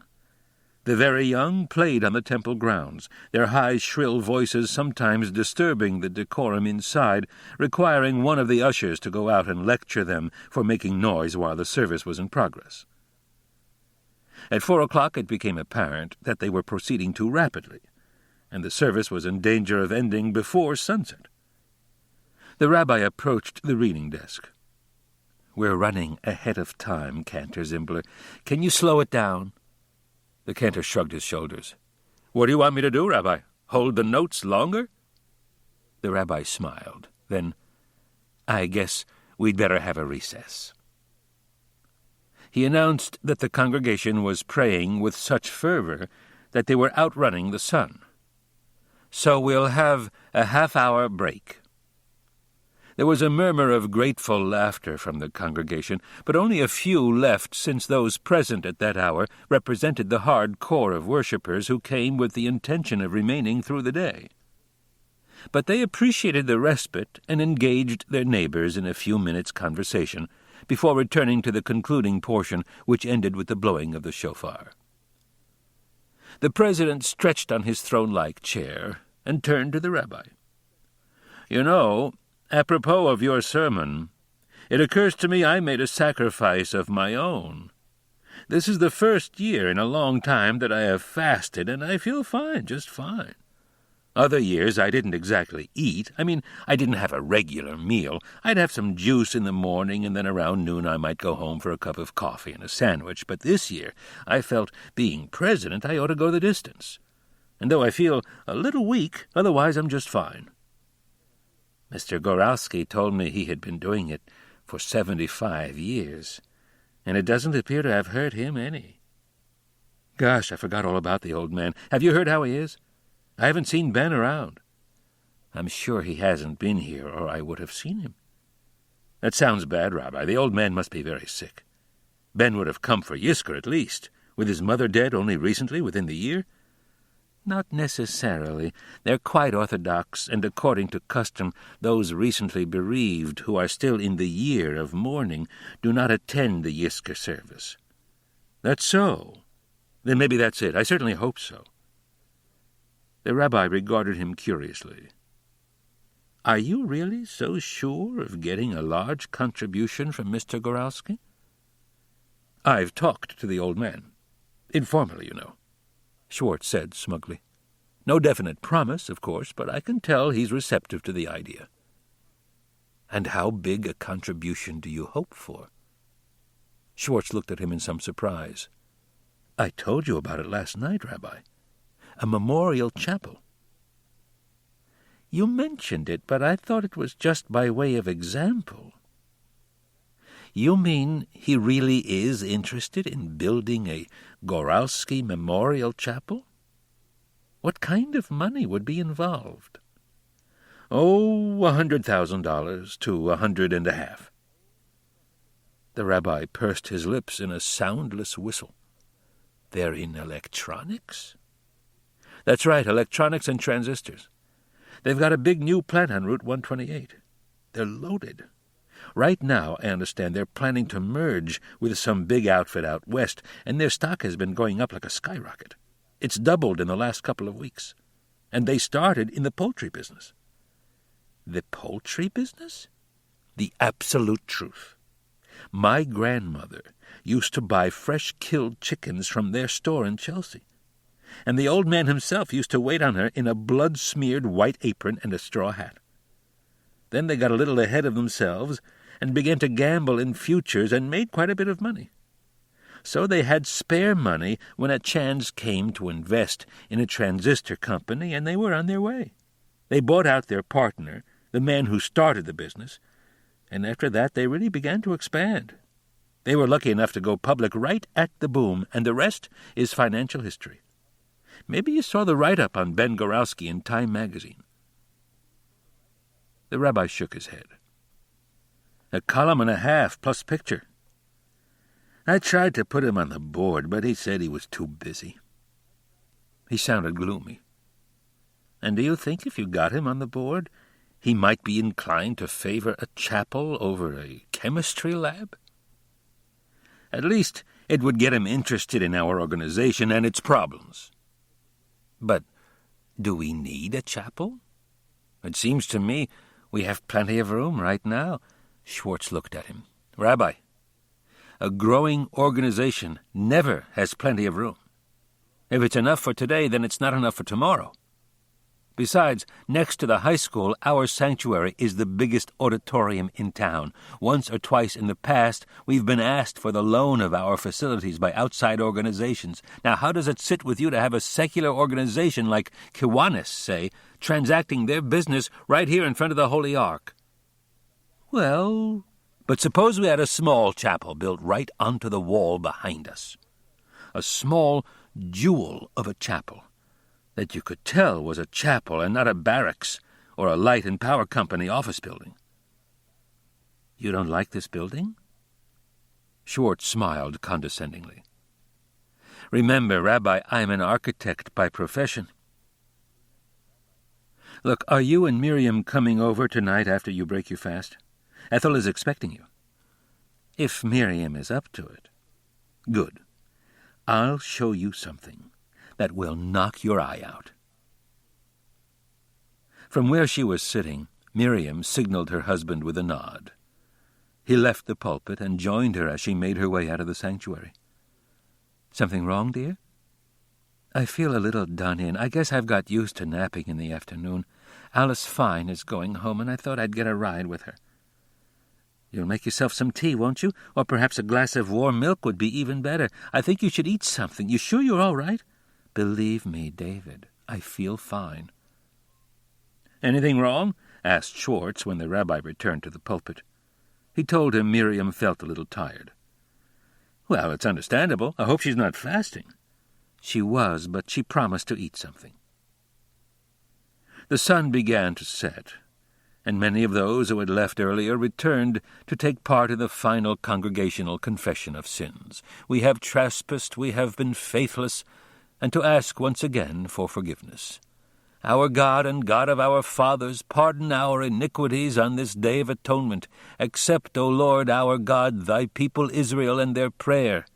The very young played on the temple grounds, their high, shrill voices sometimes disturbing the decorum inside, requiring one of the ushers to go out and lecture them for making noise while the service was in progress. At 4 o'clock it became apparent that they were proceeding too rapidly, and the service was in danger of ending before sunset. The rabbi approached the reading desk. "We're running ahead of time, Cantor Zimbler. Can you slow it down?" The cantor shrugged his shoulders. "What do you want me to do, Rabbi? Hold the notes longer?" The rabbi smiled. Then, "I guess we'd better have a recess." He announced that the congregation was praying with such fervor that they were outrunning the sun. "So we'll have a half-hour break." There was a murmur of grateful laughter from the congregation, but only a few left, since those present at that hour represented the hard core of worshippers who came with the intention of remaining through the day. But they appreciated the respite and engaged their neighbors in a few minutes' conversation before returning to the concluding portion, which ended with the blowing of the shofar. The president stretched on his throne-like chair and turned to the rabbi. "You know, apropos of your sermon, it occurs to me I made a sacrifice of my own. This is the first year in a long time that I have fasted, and I feel fine, just fine. Other years I didn't exactly eat. I didn't have a regular meal. I'd have some juice in the morning, and then around noon I might go home for a cup of coffee and a sandwich. But this year I felt, being president, I ought to go the distance. And though I feel a little weak, otherwise I'm just fine." Mr. Goralski told me he had been doing it for 75 years, and it doesn't appear to have hurt him any. Gosh, I forgot all about the old man. Have you heard how he is? I haven't seen Ben around. I'm sure he hasn't been here, or I would have seen him. That sounds bad, Rabbi. The old man must be very sick. Ben would have come for Yisker at least, with his mother dead only recently, within the year. Not necessarily. They're quite orthodox, and according to custom, those recently bereaved who are still in the year of mourning do not attend the Yisker service. That's so. Then maybe that's it. I certainly hope so. The rabbi regarded him curiously. "Are you really so sure of getting a large contribution from Mr. Goralski?" "I've talked to the old man. Informally, you know," Schwartz said smugly. "No definite promise, of course, but I can tell he's receptive to the idea." "And how big a contribution do you hope for?" Schwartz looked at him in some surprise. "I told you about it last night, Rabbi. A memorial chapel." "You mentioned it, but I thought it was just by way of example." "You mean he really is interested in building a Goralski memorial chapel? What kind of money would be involved?" "Oh, $100,000 to $150,000. The rabbi pursed his lips in a soundless whistle. "They're in electronics?" "That's right, electronics and transistors. They've got a big new plant on Route 128. They're loaded. Right now, I understand, they're planning to merge with some big outfit out west, and their stock has been going up like a skyrocket. It's doubled in the last couple of weeks. And they started in the poultry business." "The poultry business?" "The absolute truth. My grandmother used to buy fresh-killed chickens from their store in Chelsea, and the old man himself used to wait on her in a blood-smeared white apron and a straw hat. Then they got a little ahead of themselves and began to gamble in futures and made quite a bit of money. So they had spare money when a chance came to invest in a transistor company, and they were on their way. They bought out their partner, the man who started the business, and after that they really began to expand. They were lucky enough to go public right at the boom, and the rest is financial history. Maybe you saw the write-up on Ben Goralski in Time magazine." The rabbi shook his head. "A column and a half, plus picture. I tried to put him on the board, but he said he was too busy." He sounded gloomy. "And do you think if you got him on the board, he might be inclined to favor a chapel over a chemistry lab?" "At least it would get him interested in our organization and its problems." "But do we need a chapel? It seems to me we have plenty of room right now." Schwartz looked at him. "Rabbi, A growing organization never has plenty of room. If it's enough for today, then it's not enough for tomorrow. Besides, next to the high school, our sanctuary is the biggest auditorium in town. Once or twice in the past, we've been asked for the loan of our facilities by outside organizations. Now, how does it sit with you to have a secular organization like Kiwanis, say, transacting their business right here in front of the Holy Ark? Well, but suppose we had a small chapel built right onto the wall behind us. A small jewel of a chapel that you could tell was a chapel and not a barracks or a light and power company office building. You don't like this building? Schwartz smiled condescendingly. Remember, Rabbi, I'm an architect by profession. Look, are you and Miriam coming over tonight after you break your fast? Ethel is expecting you. If Miriam is up to it. Good. I'll show you something that will knock your eye out. From where she was sitting, Miriam signaled her husband with a nod. He left the pulpit and joined her as she made her way out of the sanctuary. Something wrong, dear? I feel a little done in. I guess I've got used to napping in the afternoon. Alice Fine is going home, and I thought I'd get a ride with her. You'll make yourself some tea, won't you? Or perhaps a glass of warm milk would be even better. I think you should eat something. You sure you're all right? Believe me, David, I feel fine. Anything wrong? Asked Schwartz when the rabbi returned to the pulpit. He told him Miriam felt a little tired. Well, it's understandable. I hope she's not fasting. She was, but she promised to eat something. The sun began to set, and many of those who had left earlier returned to take part in the final congregational confession of sins. We have trespassed, we have been faithless, and to ask once again for forgiveness. Our God and God of our fathers, pardon our iniquities on this day of atonement. Accept, O Lord our God, thy people Israel and their prayer.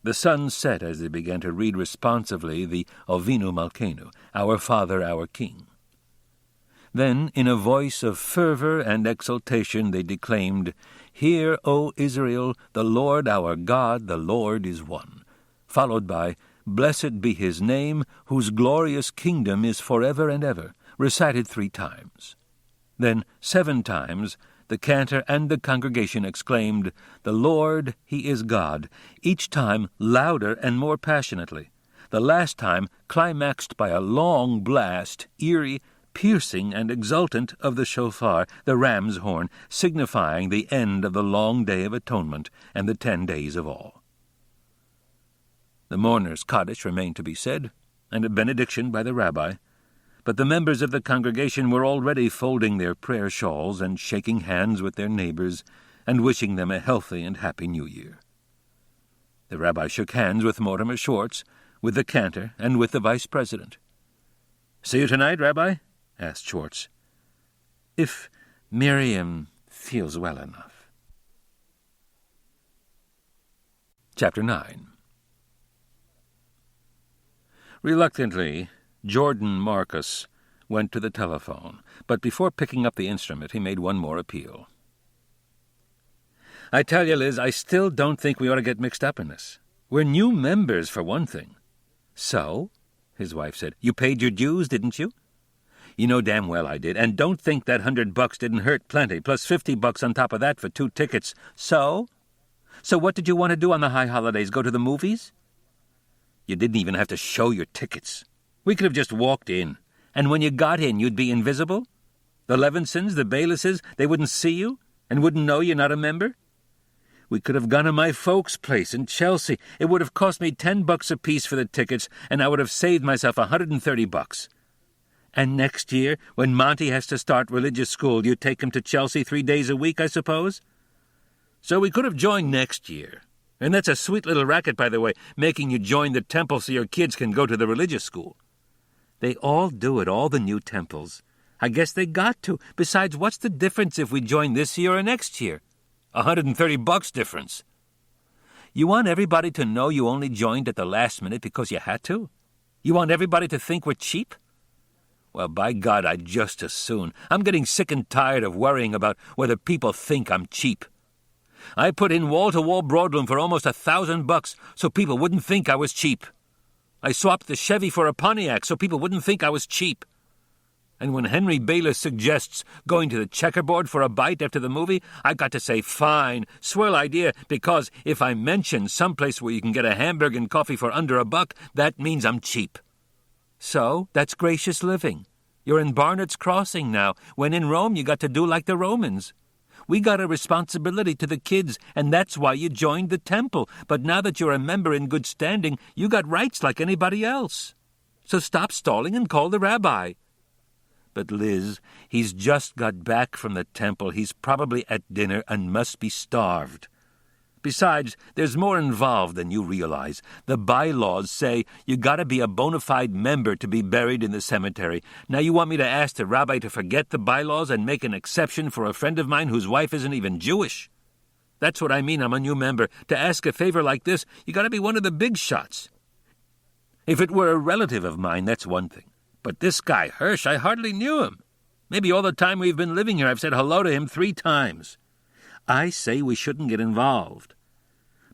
The sun set as they began to read responsively the Avinu Malkeinu, Our Father, our King. Then, in a voice of fervor and exultation, they declaimed, Hear, O Israel, the Lord our God, the Lord is one, followed by, Blessed be his name, whose glorious kingdom is forever and ever, recited 3 times. Then 7 times the cantor and the congregation exclaimed, The Lord, he is God, each time louder and more passionately, the last time climaxed by a long blast, eerie, piercing and exultant of the shofar, the ram's horn, signifying the end of the long day of atonement and the 10 days of awe. The mourner's Kaddish remained to be said, and a benediction by the rabbi, but the members of the congregation were already folding their prayer shawls and shaking hands with their neighbors and wishing them a healthy and happy New Year. The rabbi shook hands with Mortimer Schwartz, with the cantor, and with the vice president. See you tonight, Rabbi? Asked Schwartz. If Miriam feels well enough. Chapter 9. Reluctantly, Jordan Marcus went to the telephone, but before picking up the instrument he made one more appeal. I tell you, Liz, I still don't think we ought to get mixed up in this. We're new members, for one thing. So? His wife said. You paid your dues, didn't you? You know damn well I did, and don't think that $100 didn't hurt plenty, plus $50 on top of that for 2 tickets. So? So what did you want to do on the high holidays, go to the movies? You didn't even have to show your tickets. We could have just walked in, and when you got in, you'd be invisible? The Levinsons, the Baylesses, they wouldn't see you, and wouldn't know you're not a member? We could have gone to my folks' place in Chelsea. It would have cost me $10 apiece for the tickets, and I would have saved myself $130. And next year, when Monty has to start religious school, you take him to Chelsea 3 days a week, I suppose? So we could have joined next year. And that's a sweet little racket, by the way, making you join the temple so your kids can go to the religious school. They all do it, all the new temples. I guess they got to. Besides, what's the difference if we join this year or next year? $130 difference. You want everybody to know you only joined at the last minute because you had to? You want everybody to think we're cheap? Well, by God, I'd just as soon. I'm getting sick and tired of worrying about whether people think I'm cheap. I put in wall-to-wall broadloom for almost $1,000 so people wouldn't think I was cheap. I swapped the Chevy for a Pontiac so people wouldn't think I was cheap. And when Henry Bayless suggests going to the checkerboard for a bite after the movie, I got to say, fine, swell idea, because if I mention someplace where you can get a hamburger and coffee for under $1, that means I'm cheap. So, that's gracious living. You're in Barnard's Crossing now. When in Rome, you got to do like the Romans. We got a responsibility to the kids, and that's why you joined the temple. But now that you're a member in good standing, you got rights like anybody else. So stop stalling and call the rabbi. But Liz, he's just got back from the temple. He's probably at dinner and must be starved. Besides, there's more involved than you realize. The bylaws say you gotta be a bona fide member to be buried in the cemetery. Now you want me to ask the rabbi to forget the bylaws and make an exception for a friend of mine whose wife isn't even Jewish? That's what I mean, I'm a new member. To ask a favor like this, you gotta be one of the big shots. If it were a relative of mine, that's one thing. But this guy, Hirsch, I hardly knew him. Maybe all the time we've been living here I've said hello to him 3 times. I say we shouldn't get involved.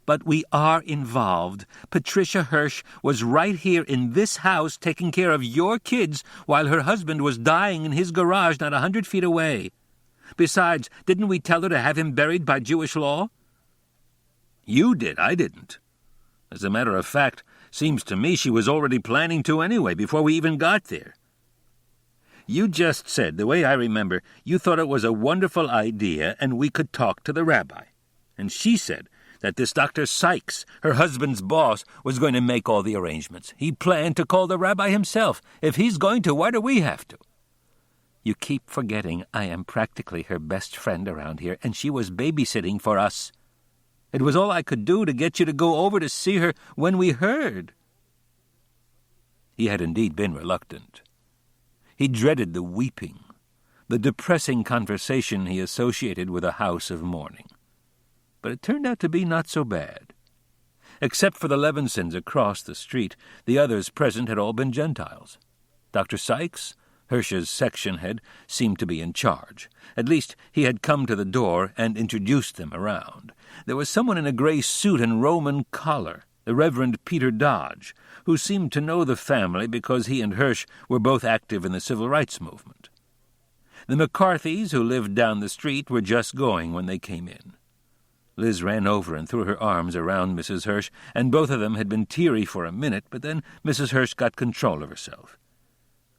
But we are involved. Patricia Hirsch was right here in this house taking care of your kids while her husband was dying in his garage not 100 feet away. Besides, didn't we tell her to have him buried by Jewish law? You did, I didn't. As a matter of fact, seems to me she was already planning to anyway before we even got there. You just said, the way I remember, you thought it was a wonderful idea and we could talk to the rabbi. And she said that this Dr. Sykes, her husband's boss, was going to make all the arrangements. He planned to call the rabbi himself. If he's going to, why do we have to? You keep forgetting I am practically her best friend around here, and she was babysitting for us. It was all I could do to get you to go over to see her when we heard. He had indeed been reluctant. He dreaded the weeping, the depressing conversation he associated with a house of mourning. But it turned out to be not so bad. Except for the Levinsons across the street, the others present had all been Gentiles. Dr. Sykes, Hirsch's section head, seemed to be in charge. At least he had come to the door and introduced them around. There was someone in a gray suit and Roman collar, the Reverend Peter Dodge, who seemed to know the family because he and Hirsch were both active in the civil rights movement. The McCarthys, who lived down the street, were just going when they came in. Liz ran over and threw her arms around Mrs. Hirsch, and both of them had been teary for a minute, but then Mrs. Hirsch got control of herself.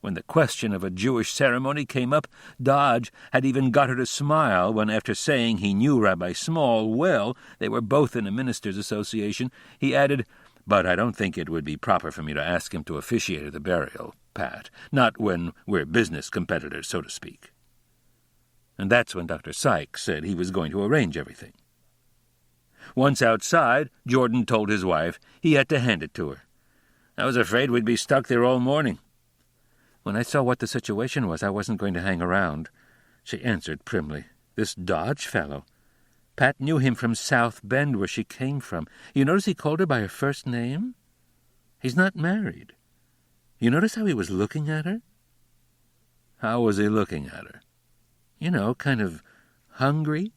When the question of a Jewish ceremony came up, Dodge had even got her to smile when, after saying he knew Rabbi Small well, they were both in a ministers' association, he added, "But I don't think it would be proper for me to ask him to officiate at the burial, Pat, not when we're business competitors, so to speak." And that's when Dr. Sykes said he was going to arrange everything. Once outside, Jordan told his wife he had to hand it to her. "I was afraid we'd be stuck there all morning." "When I saw what the situation was, I wasn't going to hang around," she answered primly. "This Dodge fellow. Pat knew him from South Bend, where she came from. You notice he called her by her first name? He's not married. You notice how he was looking at her?" "How was he looking at her?" "You know, kind of hungry."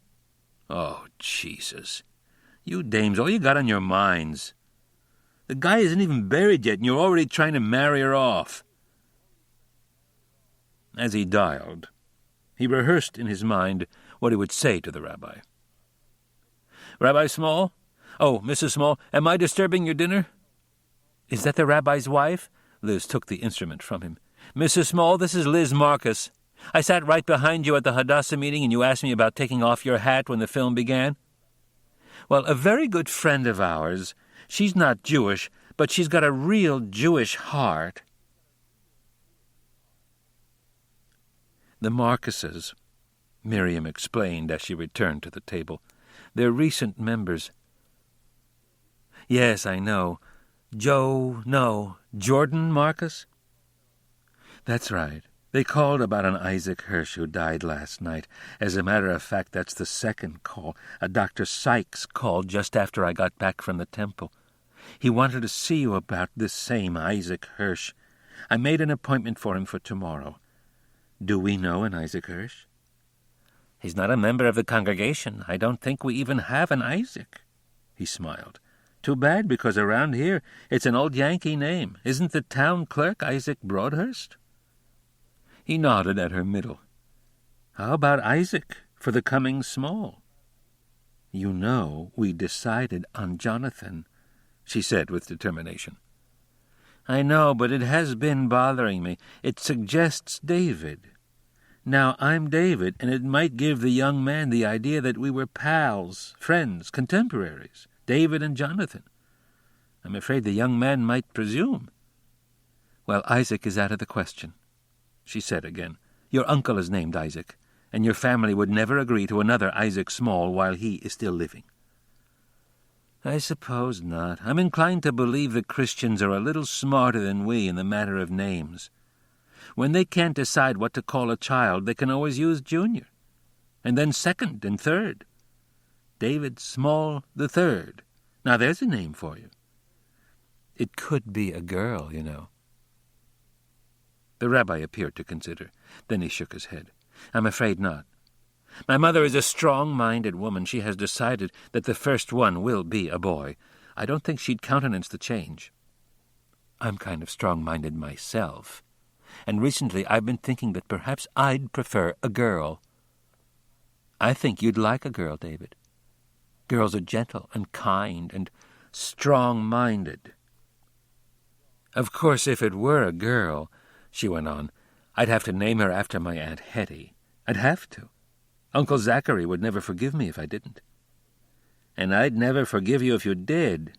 "Oh, Jesus. You dames, all you got on your minds. The guy isn't even buried yet, and you're already trying to marry her off." As he dialed, he rehearsed in his mind what he would say to the rabbi. "Rabbi Small? Oh, Mrs. Small, am I disturbing your dinner?" "Is that the rabbi's wife?" Liz took the instrument from him. "Mrs. Small, this is Liz Marcus. I sat right behind you at the Hadassah meeting, and you asked me about taking off your hat when the film began. Well, a very good friend of ours. She's not Jewish, but she's got a real Jewish heart." "The Marcuses," Miriam explained as she returned to the table. "They're recent members." "Yes, I know. Jordan Marcus?" "That's right. They called about an Isaac Hirsch who died last night. As a matter of fact, that's the second call. A Dr. Sykes called just after I got back from the temple. He wanted to see you about this same Isaac Hirsch. I made an appointment for him for tomorrow. Do we know an Isaac Hirsch?" He's not a member of the congregation. I don't think we even have an Isaac." He smiled. "Too bad, because around here it's an old Yankee name. Isn't the town clerk Isaac Broadhurst?" He nodded at her middle. "How about Isaac for the coming small?" "You know, we decided on Jonathan," she said with determination. "I know, but it has been bothering me. It suggests David. Now, I'm David, and it might give the young man the idea that we were pals, friends, contemporaries, David and Jonathan. I'm afraid the young man might presume." "Well, Isaac is out of the question," she said again. "Your uncle is named Isaac, and your family would never agree to another Isaac Small while he is still living." "I suppose not. I'm inclined to believe the Christians are a little smarter than we in the matter of names. When they can't decide what to call a child, they can always use Junior, and then Second and Third. David Small the Third. Now there's a name for you." "It could be a girl, you know." The rabbi appeared to consider. Then he shook his head. "I'm afraid not. My mother is a strong-minded woman. She has decided that the first one will be a boy. I don't think she'd countenance the change. I'm kind of strong-minded myself, and recently I've been thinking that perhaps I'd prefer a girl." "I think you'd like a girl, David. Girls are gentle and kind and strong-minded." "Of course, if it were a girl," she went on, "I'd have to name her after my Aunt Hetty. I'd have to. Uncle Zachary would never forgive me if I didn't. And I'd never forgive you if you did.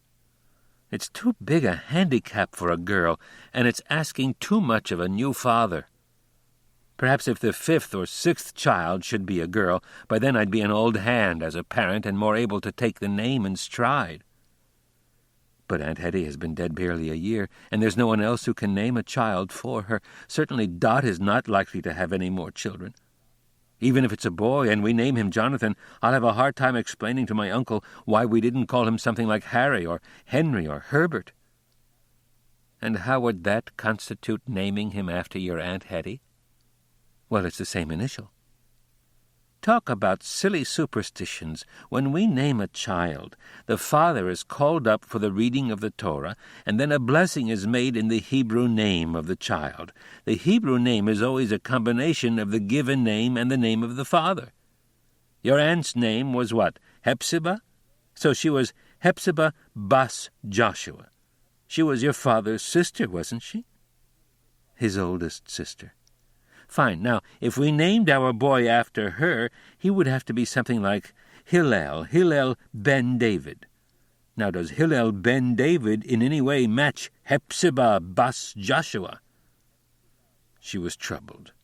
It's too big a handicap for a girl, and it's asking too much of a new father. Perhaps if the 5th or 6th child should be a girl, by then I'd be an old hand as a parent and more able to take the name in stride. But Aunt Hetty has been dead barely a year, and there's no one else who can name a child for her. Certainly Dot is not likely to have any more children. Even if it's a boy and we name him Jonathan, I'll have a hard time explaining to my uncle why we didn't call him something like Harry or Henry or Herbert." "And how would that constitute naming him after your Aunt Hetty?" "Well, it's the same initial." "Talk about silly superstitions. When we name a child, the father is called up for the reading of the Torah, and then a blessing is made in the Hebrew name of the child. The Hebrew name is always a combination of the given name and the name of the father. Your aunt's name was what? Hepzibah? So she was Hepzibah Bas Joshua. She was your father's sister, wasn't she?" "His oldest sister." "Fine. Now, if we named our boy after her, he would have to be something like Hillel ben David. Now, does Hillel ben David in any way match Hepzibah Bas Joshua?" She was troubled.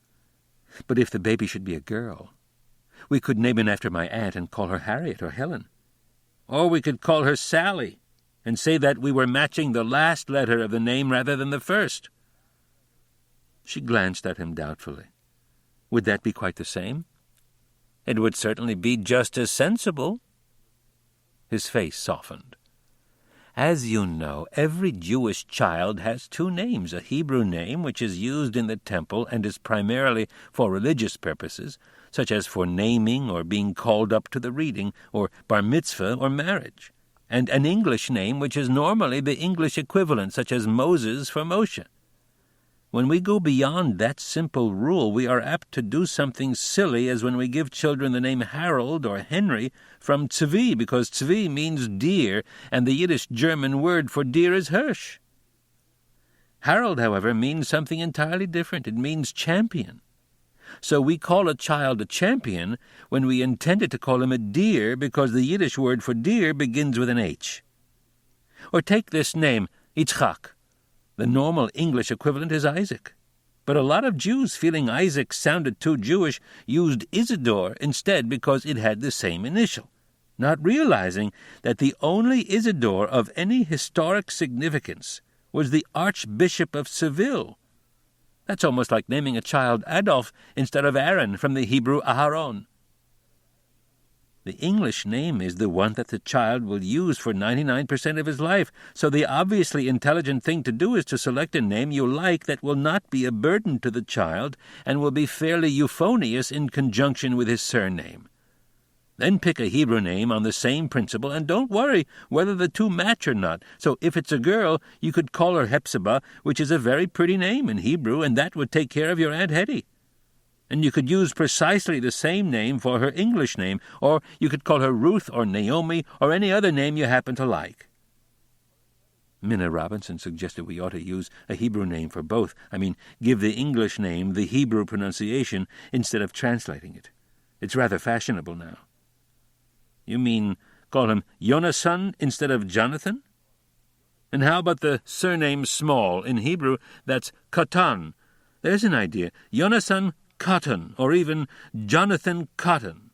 "But if the baby should be a girl, we could name it after my aunt and call her Harriet or Helen. Or we could call her Sally and say that we were matching the last letter of the name rather than the first." She glanced at him doubtfully. "Would that be quite the same?" "It would certainly be just as sensible." His face softened. "As you know, every Jewish child has 2 names, a Hebrew name, which is used in the temple and is primarily for religious purposes, such as for naming or being called up to the reading, or bar mitzvah or marriage, and an English name, which is normally the English equivalent, such as Moses for Moshe. When we go beyond that simple rule, we are apt to do something silly, as when we give children the name Harold or Henry from Tzvi, because Tzvi means deer, and the Yiddish German word for deer is Hirsch. Harold, however, means something entirely different. It means champion. So we call a child a champion when we intended to call him a deer, because the Yiddish word for deer begins with an H. Or take this name, Yitzchak. The normal English equivalent is Isaac. But a lot of Jews, feeling Isaac sounded too Jewish, used Isidore instead because it had the same initial, not realizing that the only Isidore of any historic significance was the Archbishop of Seville. That's almost like naming a child Adolf instead of Aaron from the Hebrew Aharon." The English name is the one that the child will use for 99% of his life, so the obviously intelligent thing to do is to select a name you like that will not be a burden to the child and will be fairly euphonious in conjunction with his surname. Then pick a Hebrew name on the same principle, and don't worry whether the two match or not. So if it's a girl, you could call her Hepzibah, which is a very pretty name in Hebrew, and that would take care of your Aunt Hetty. And you could use precisely the same name for her English name, or you could call her Ruth or Naomi or any other name you happen to like. Minna Robinson suggested we ought to use a Hebrew name for both. Give the English name the Hebrew pronunciation instead of translating it. It's rather fashionable now. You mean call him Yonasan instead of Jonathan? And how about the surname Small? In Hebrew, that's Katan. There's an idea. Yonasan Cotton, or even Jonathan Cotton.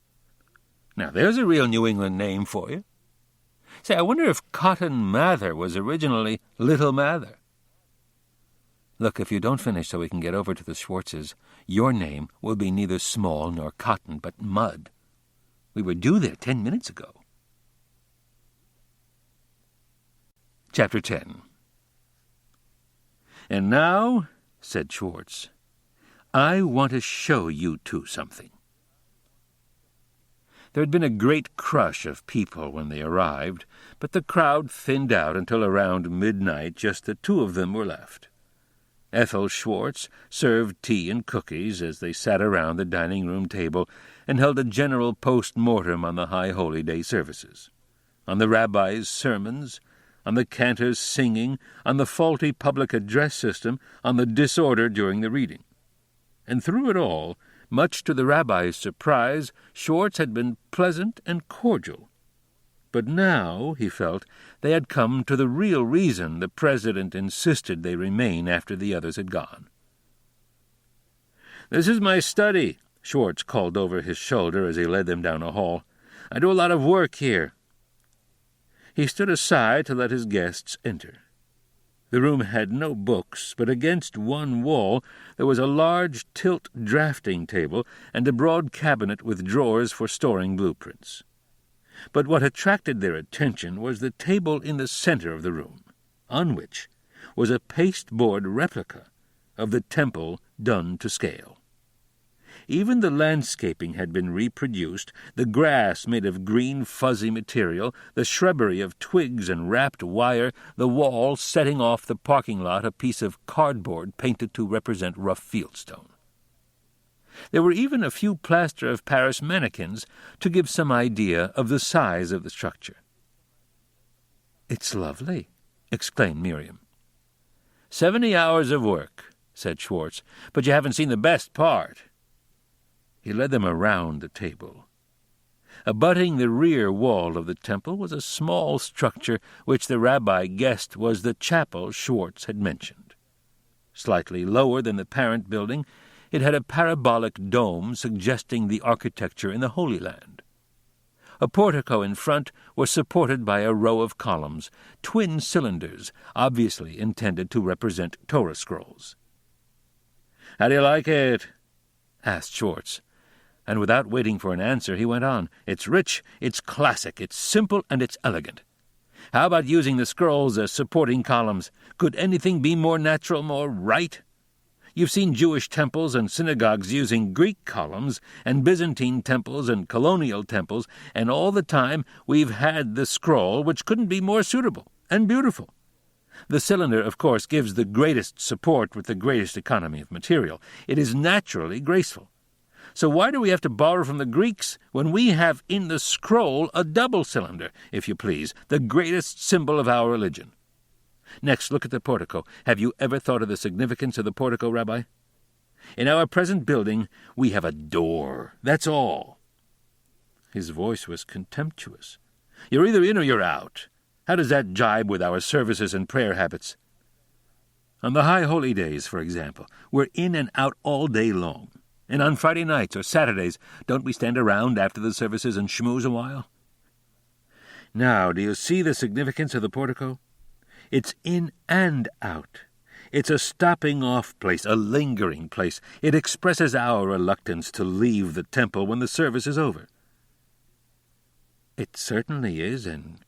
Now, there's a real New England name for you. Say, I wonder if Cotton Mather was originally Little Mather. Look, if you don't finish so we can get over to the Schwartzes, your name will be neither Small nor Cotton, but Mud. We were due there 10 minutes ago. Chapter 10. And now, said Schwartz, I want to show you two something. There had been a great crush of people when they arrived, but the crowd thinned out until around midnight just the two of them were left. Ethel Schwartz served tea and cookies as they sat around the dining-room table and held a general post-mortem on the High Holy Day services, on the rabbi's sermons, on the cantor's singing, on the faulty public address system, on the disorder during the reading. And through it all, much to the rabbi's surprise, Schwartz had been pleasant and cordial. But now, he felt, they had come to the real reason the president insisted they remain after the others had gone. "This is my study," Schwartz called over his shoulder as he led them down a hall. "I do a lot of work here." He stood aside to let his guests enter. The room had no books, but against one wall there was a large tilt drafting table and a broad cabinet with drawers for storing blueprints. But what attracted their attention was the table in the center of the room, on which was a pasteboard replica of the temple done to scale. Even the landscaping had been reproduced, the grass made of green fuzzy material, the shrubbery of twigs and wrapped wire, the wall setting off the parking lot a piece of cardboard painted to represent rough fieldstone. There were even a few plaster of Paris mannequins to give some idea of the size of the structure. "It's lovely," exclaimed Miriam. 70 hours of work," said Schwartz, "but you haven't seen the best part." He led them around the table. Abutting the rear wall of the temple was a small structure which the rabbi guessed was the chapel Schwartz had mentioned. Slightly lower than the parent building, it had a parabolic dome suggesting the architecture in the Holy Land. A portico in front was supported by a row of columns, twin cylinders, obviously intended to represent Torah scrolls. "How do you like it?" asked Schwartz. And without waiting for an answer, he went on. "It's rich, it's classic, it's simple, and it's elegant. How about using the scrolls as supporting columns? Could anything be more natural, more right? You've seen Jewish temples and synagogues using Greek columns, and Byzantine temples and colonial temples, and all the time we've had the scroll, which couldn't be more suitable and beautiful. The cylinder, of course, gives the greatest support with the greatest economy of material. It is naturally graceful. So why do we have to borrow from the Greeks when we have in the scroll a double cylinder, if you please, the greatest symbol of our religion? Next, look at the portico. Have you ever thought of the significance of the portico, Rabbi? In our present building, we have a door. That's all." His voice was contemptuous. "You're either in or you're out. How does that jibe with our services and prayer habits? On the High Holy Days, for example, we're in and out all day long. And on Friday nights or Saturdays, don't we stand around after the services and schmooze a while? Now, do you see the significance of the portico? It's in and out. It's a stopping-off place, a lingering place. It expresses our reluctance to leave the temple when the service is over. "It certainly is an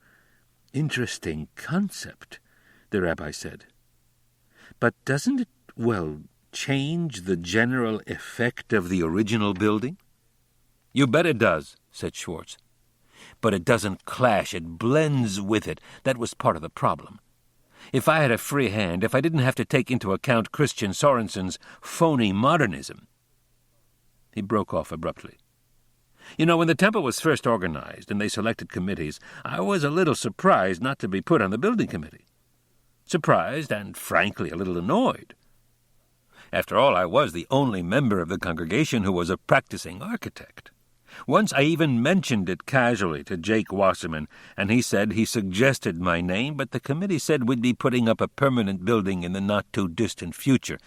interesting concept," the rabbi said. "But doesn't it, change the general effect of the original building?" "You bet it does," said Schwartz. "But it doesn't clash, it blends with it. That was part of the problem. If I had a free hand, if I didn't have to take into account Christian Sorensen's phony modernism—" He broke off abruptly. "You know, when the temple was first organized and they selected committees, I was a little surprised not to be put on the building committee. Surprised and, frankly, a little annoyed. After all, I was the only member of the congregation who was a practicing architect. Once I even mentioned it casually to Jake Wasserman, and he said he suggested my name, but the committee said we'd be putting up a permanent building in the not-too-distant future,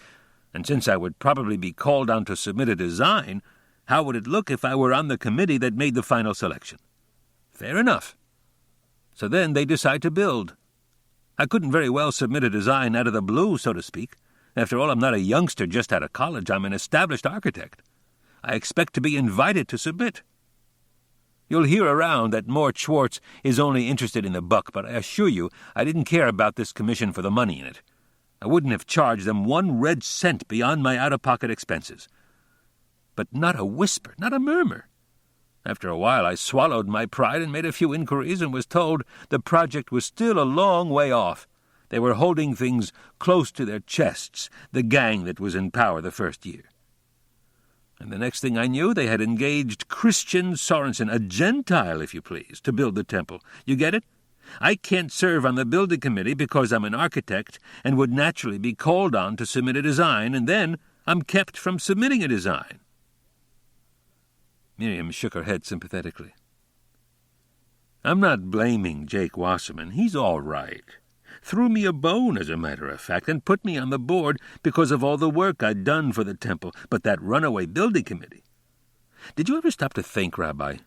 and since I would probably be called on to submit a design, how would it look if I were on the committee that made the final selection? Fair enough. So then they decide to build. I couldn't very well submit a design out of the blue, so to speak. After all, I'm not a youngster just out of college. I'm an established architect. I expect to be invited to submit. You'll hear around that Mort Schwartz is only interested in the buck, but I assure you I didn't care about this commission for the money in it. I wouldn't have charged them 1 red cent beyond my out-of-pocket expenses. But not a whisper, not a murmur. After a while I swallowed my pride and made a few inquiries and was told the project was still a long way off. They were holding things close to their chests, the gang that was in power the first year. And the next thing I knew, they had engaged Christian Sorensen, a Gentile, if you please, to build the temple. You get it? I can't serve on the building committee because I'm an architect and would naturally be called on to submit a design, and then I'm kept from submitting a design." Miriam shook her head sympathetically. "I'm not blaming Jake Wasserman. He's all right. Threw me a bone, as a matter of fact, and put me on the board because of all the work I'd done for the temple. But that runaway building committee. Did you ever stop to think, Rabbi,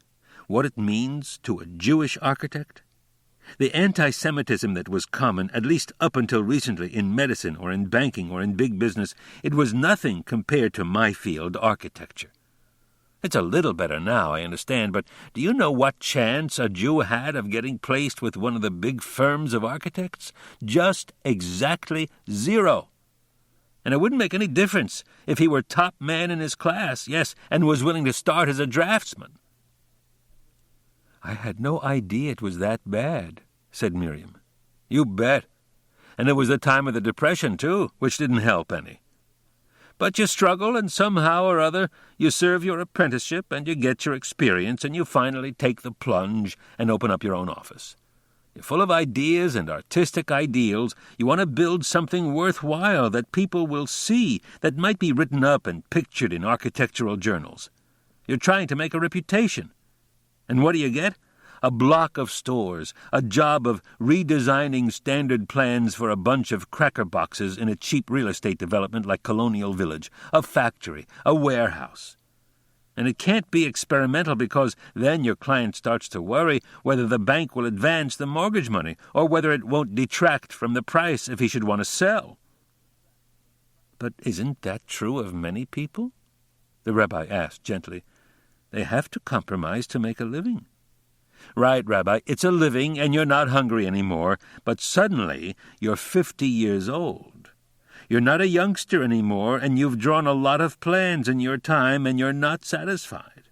what it means to a Jewish architect? The anti-Semitism that was common, at least up until recently, in medicine or in banking or in big business, it was nothing compared to my field, architecture. It's a little better now, I understand, but do you know what chance a Jew had of getting placed with one of the big firms of architects? Just exactly 0. And it wouldn't make any difference if he were top man in his class, yes, and was willing to start as a draftsman." "I had no idea it was that bad," said Miriam. "You bet. And it was the time of the Depression, too, which didn't help any. But you struggle, and somehow or other you serve your apprenticeship, and you get your experience, and you finally take the plunge and open up your own office. You're full of ideas and artistic ideals. You want to build something worthwhile that people will see, that might be written up and pictured in architectural journals. You're trying to make a reputation. And what do you get? A block of stores, a job of redesigning standard plans for a bunch of cracker boxes in a cheap real estate development like Colonial Village, a factory, a warehouse. And it can't be experimental because then your client starts to worry whether the bank will advance the mortgage money or whether it won't detract from the price if he should want to sell." "But isn't that true of many people?" the rabbi asked gently. "They have to compromise to make a living." "Right, Rabbi, it's a living and you're not hungry anymore, but suddenly you're 50 years old. You're not a youngster anymore, and you've drawn a lot of plans in your time, and you're not satisfied.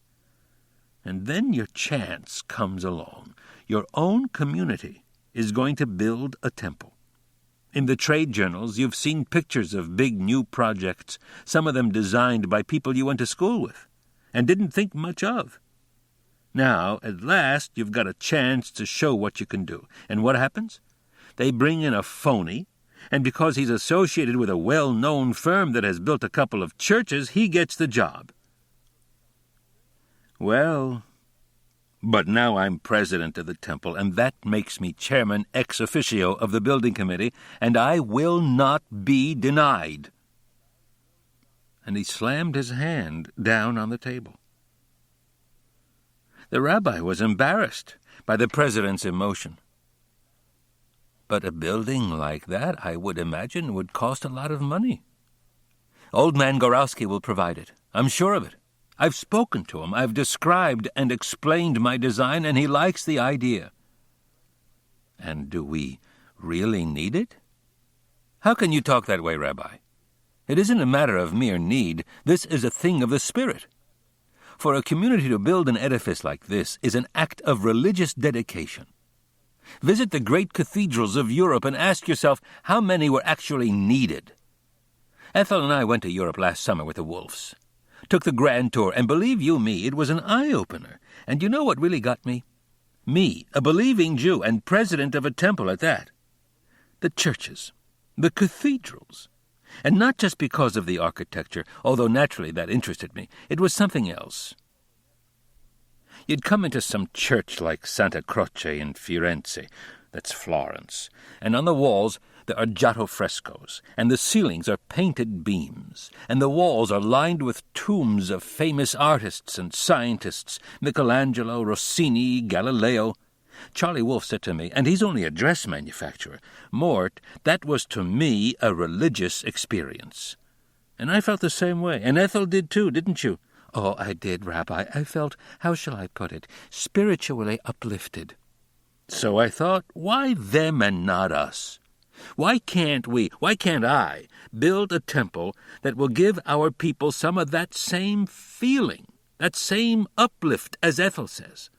And then your chance comes along. Your own community is going to build a temple. In the trade journals, you've seen pictures of big new projects, some of them designed by people you went to school with and didn't think much of. Now, at last, you've got a chance to show what you can do. And what happens? They bring in a phony, and because he's associated with a well-known firm that has built a couple of churches, he gets the job. Well, but now I'm president of the temple, and that makes me chairman ex officio of the building committee, and I will not be denied." And he slammed his hand down on the table. The rabbi was embarrassed by the president's emotion. "But a building like that, I would imagine, would cost a lot of money." "Old man Gorowski will provide it. I'm sure of it. I've spoken to him, I've described and explained my design, and he likes the idea. And do we really need it? How can you talk that way, Rabbi? It isn't a matter of mere need. This is a thing of the Spirit. For a community to build an edifice like this is an act of religious dedication. Visit the great cathedrals of Europe and ask yourself how many were actually needed. Ethel and I went to Europe last summer with the Wolves. Took the grand tour, and believe you me, it was an eye-opener. And you know what really got me? Me, a believing Jew and president of a temple at that. The churches, the cathedrals. And not just because of the architecture, although naturally that interested me. It was something else. You'd come into some church like Santa Croce in Firenze, that's Florence, and on the walls there are Giotto frescoes, and the ceilings are painted beams, and the walls are lined with tombs of famous artists and scientists, Michelangelo, Rossini, Galileo. Charlie Wolfe said to me, and he's only a dress manufacturer, Mort, that was to me a religious experience. And I felt the same way, and Ethel did too, didn't you? Oh, I did, Rabbi. I felt, how shall I put it, spiritually uplifted. So I thought, why them and not us? Why can't I, build a temple that will give our people some of that same feeling, that same uplift, as Ethel says?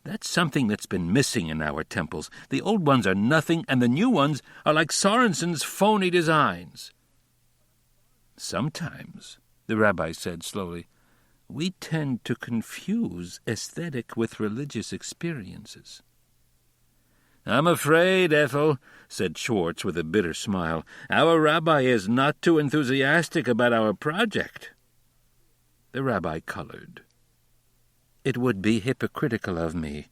That's something that's been missing in our temples. The old ones are nothing, and the new ones are like Sorensen's phony designs. Sometimes, the rabbi said slowly, we tend to confuse aesthetic with religious experiences. I'm afraid, Ethel, said Schwartz with a bitter smile, our rabbi is not too enthusiastic about our project. The rabbi colored. It would be hypocritical of me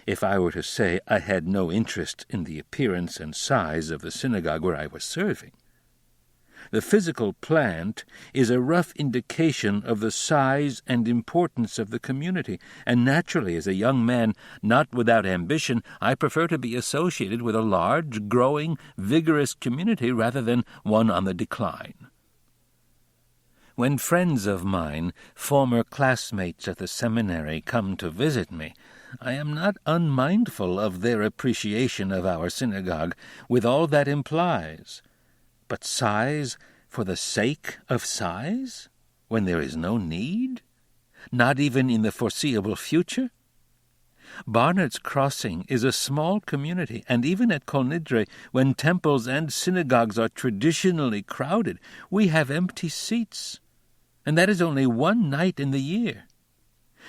if I were to say I had no interest in the appearance and size of the synagogue where I was serving. The physical plant is a rough indication of the size and importance of the community, and naturally, as a young man not without ambition, I prefer to be associated with a large, growing, vigorous community rather than one on the decline. When friends of mine, former classmates at the seminary, come to visit me, I am not unmindful of their appreciation of our synagogue, with all that implies. But size for the sake of size, when there is no need? Not even in the foreseeable future? Barnard's Crossing is a small community, and even at Kol Nidre, when temples and synagogues are traditionally crowded, we have empty seats. And that is only one night in the year.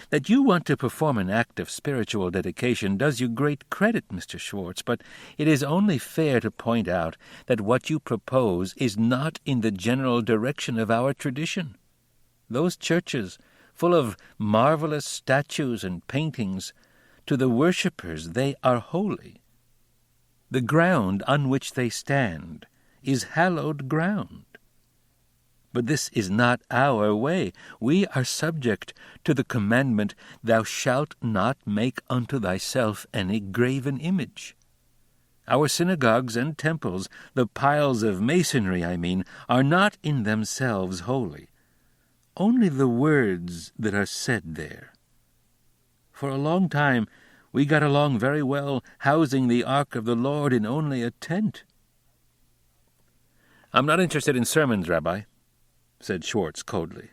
That you want to perform an act of spiritual dedication does you great credit, Mr. Schwartz, but it is only fair to point out that what you propose is not in the general direction of our tradition. Those churches, full of marvelous statues and paintings, to the worshippers they are holy. The ground on which they stand is hallowed ground. But this is not our way. We are subject to the commandment, Thou shalt not make unto thyself any graven image. Our synagogues and temples, the piles of masonry, are not in themselves holy. Only the words that are said there. For a long time we got along very well, housing the Ark of the Lord in only a tent. I'm not interested in sermons, Rabbi, said Schwartz coldly.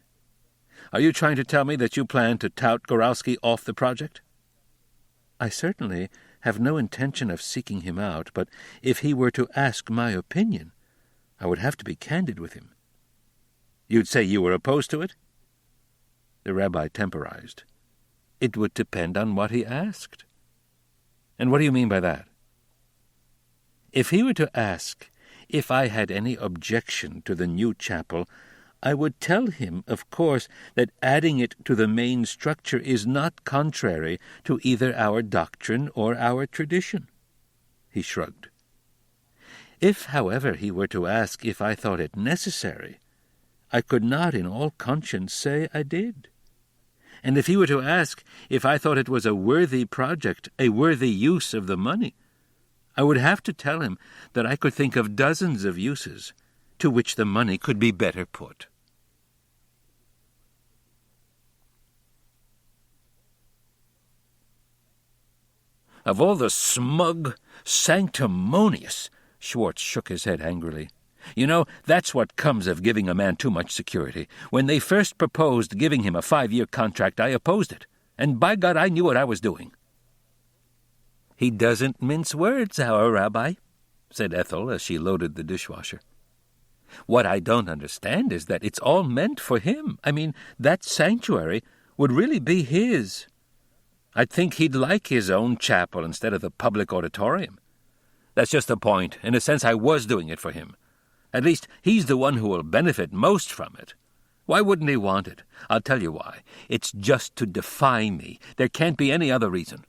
Are you trying to tell me that you plan to tout Goralski off the project? I certainly have no intention of seeking him out, but if he were to ask my opinion, I would have to be candid with him. You'd say you were opposed to it? The rabbi temporized. It would depend on what he asked. And what do you mean by that? If he were to ask if I had any objection to the new chapel, I would tell him, of course, that adding it to the main structure is not contrary to either our doctrine or our tradition. He shrugged. If, however, he were to ask if I thought it necessary, I could not in all conscience say I did. And if he were to ask if I thought it was a worthy project, a worthy use of the money, I would have to tell him that I could think of dozens of uses to which the money could be better put. Of all the smug, sanctimonious—" Schwartz shook his head angrily. "You know, that's what comes of giving a man too much security. When they first proposed giving him a 5-year contract, I opposed it. And by God, I knew what I was doing." "He doesn't mince words, our Rabbi," said Ethel as she loaded the dishwasher. "What I don't understand is that it's all meant for him. I mean, that sanctuary would really be his. I'd think he'd like his own chapel instead of the public auditorium. That's just the point. In a sense, I was doing it for him. At least, he's the one who will benefit most from it. Why wouldn't he want it? I'll tell you why. It's just to defy me. There can't be any other reason."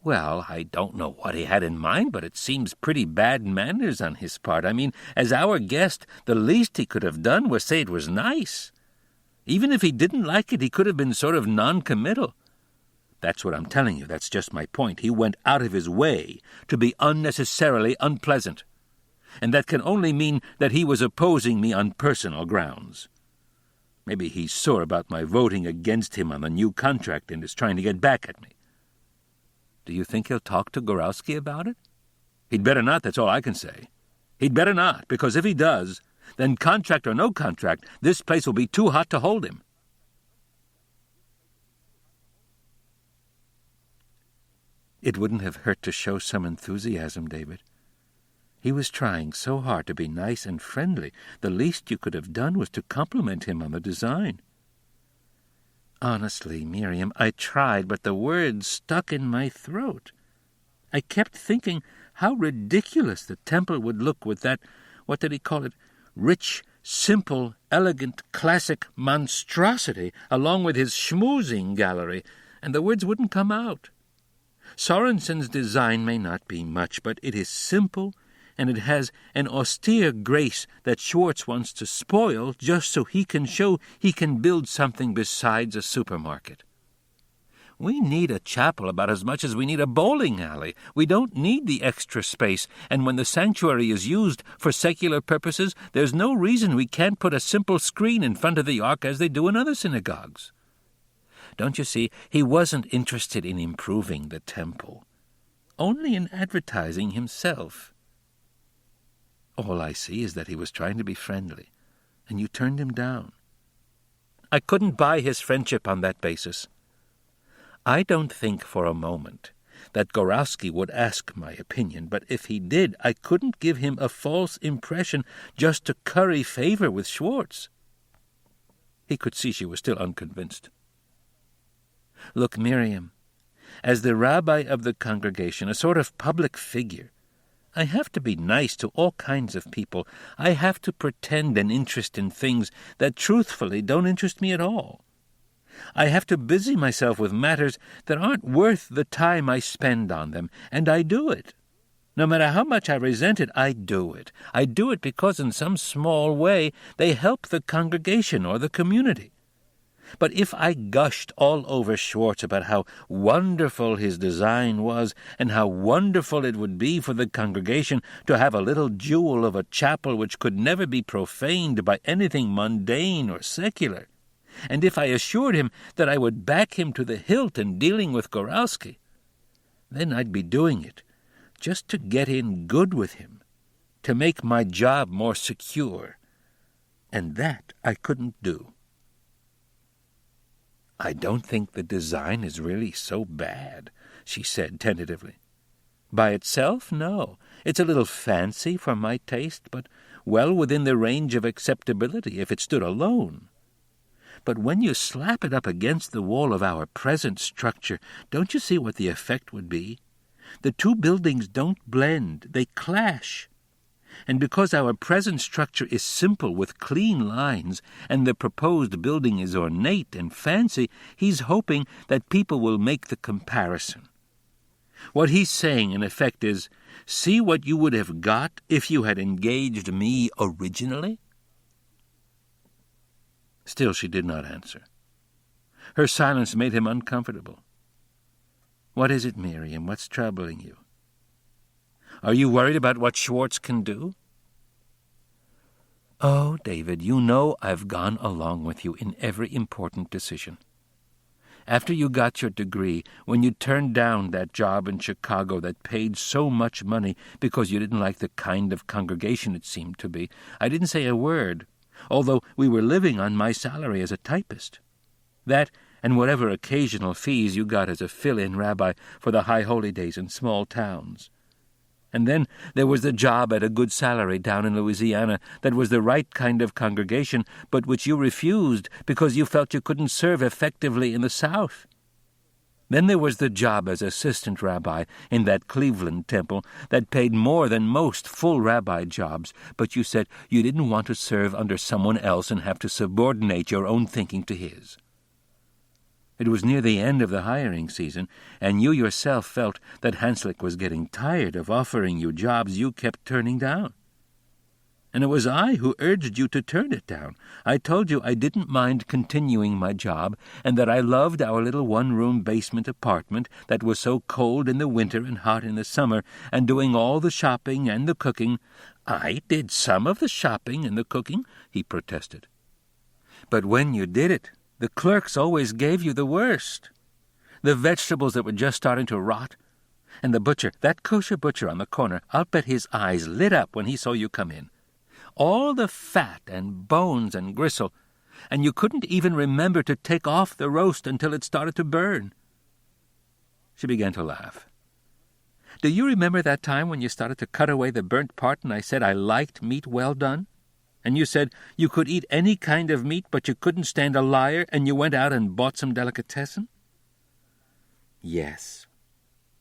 "Well, I don't know what he had in mind, but it seems pretty bad manners on his part. I mean, as our guest, the least he could have done was say it was nice. Even if he didn't like it, he could have been sort of non-committal. That's what I'm telling you. That's just my point. He went out of his way to be unnecessarily unpleasant. And that can only mean that he was opposing me on personal grounds. Maybe he's sore about my voting against him on the new contract and is trying to get back at me. Do you think he'll talk to Gorowski about it? He'd better not, that's all I can say. He'd better not, because if he does, then contract or no contract, this place will be too hot to hold him." It wouldn't have hurt to show some enthusiasm, David. He was trying so hard to be nice and friendly. The least you could have done was to compliment him on the design. "Honestly, Miriam, I tried, but the words stuck in my throat. I kept thinking how ridiculous the temple would look with that, what did he call it, rich, simple, elegant, classic monstrosity, along with his schmoozing gallery, and the words wouldn't come out. Sorensen's design may not be much, but it is simple, and it has an austere grace that Schwartz wants to spoil just so he can show he can build something besides a supermarket. We need a chapel about as much as we need a bowling alley. We don't need the extra space, and when the sanctuary is used for secular purposes, there's no reason we can't put a simple screen in front of the ark as they do in other synagogues. Don't you see, he wasn't interested in improving the temple, only in advertising himself. All I see is that he was trying to be friendly, and you turned him down. I couldn't buy his friendship on that basis. I don't think for a moment that Gorowski would ask my opinion, but if he did, I couldn't give him a false impression just to curry favor with Schwartz." He could see she was still unconvinced. "Look, Miriam, as the rabbi of the congregation, a sort of public figure, I have to be nice to all kinds of people. I have to pretend an interest in things that truthfully don't interest me at all. I have to busy myself with matters that aren't worth the time I spend on them, and I do it. No matter how much I resent it, I do it. I do it because in some small way they help the congregation or the community. But if I gushed all over Schwartz about how wonderful his design was and how wonderful it would be for the congregation to have a little jewel of a chapel which could never be profaned by anything mundane or secular, and if I assured him that I would back him to the hilt in dealing with Gorowski, then I'd be doing it just to get in good with him, to make my job more secure, and that I couldn't do. I don't think the design is really so bad," she said tentatively. "By itself, no. It's a little fancy for my taste, but well within the range of acceptability if it stood alone. But when you slap it up against the wall of our present structure, don't you see what the effect would be? The two buildings don't blend, they clash. And because our present structure is simple with clean lines, and the proposed building is ornate and fancy, he's hoping that people will make the comparison. What he's saying, in effect, is, see what you would have got if you had engaged me originally?" Still she did not answer. Her silence made him uncomfortable. "What is it, Miriam? What's troubling you? Are you worried about what Schwartz can do?" "Oh, David, you know I've gone along with you in every important decision. After you got your degree, when you turned down that job in Chicago that paid so much money because you didn't like the kind of congregation it seemed to be, I didn't say a word, although we were living on my salary as a typist. That and whatever occasional fees you got as a fill-in rabbi for the high holy days in small towns. And then there was the job at a good salary down in Louisiana that was the right kind of congregation, but which you refused because you felt you couldn't serve effectively in the South. Then there was the job as assistant rabbi in that Cleveland temple that paid more than most full rabbi jobs, but you said you didn't want to serve under someone else and have to subordinate your own thinking to his. It was near the end of the hiring season, and you yourself felt that Hanslick was getting tired of offering you jobs you kept turning down. And it was I who urged you to turn it down. I told you I didn't mind continuing my job, and that I loved our little one-room basement apartment that was so cold in the winter and hot in the summer, and doing all the shopping and the cooking. I did some of the shopping and the cooking, he protested. But when you did it, the clerks always gave you the worst. The vegetables that were just starting to rot. And the butcher, that kosher butcher on the corner, I'll bet his eyes lit up when he saw you come in. All the fat and bones and gristle, and you couldn't even remember to take off the roast until it started to burn. She began to laugh. Do you remember that time when you started to cut away the burnt part and I said I liked meat well done? And you said you could eat any kind of meat, but you couldn't stand a liar, and you went out and bought some delicatessen? Yes.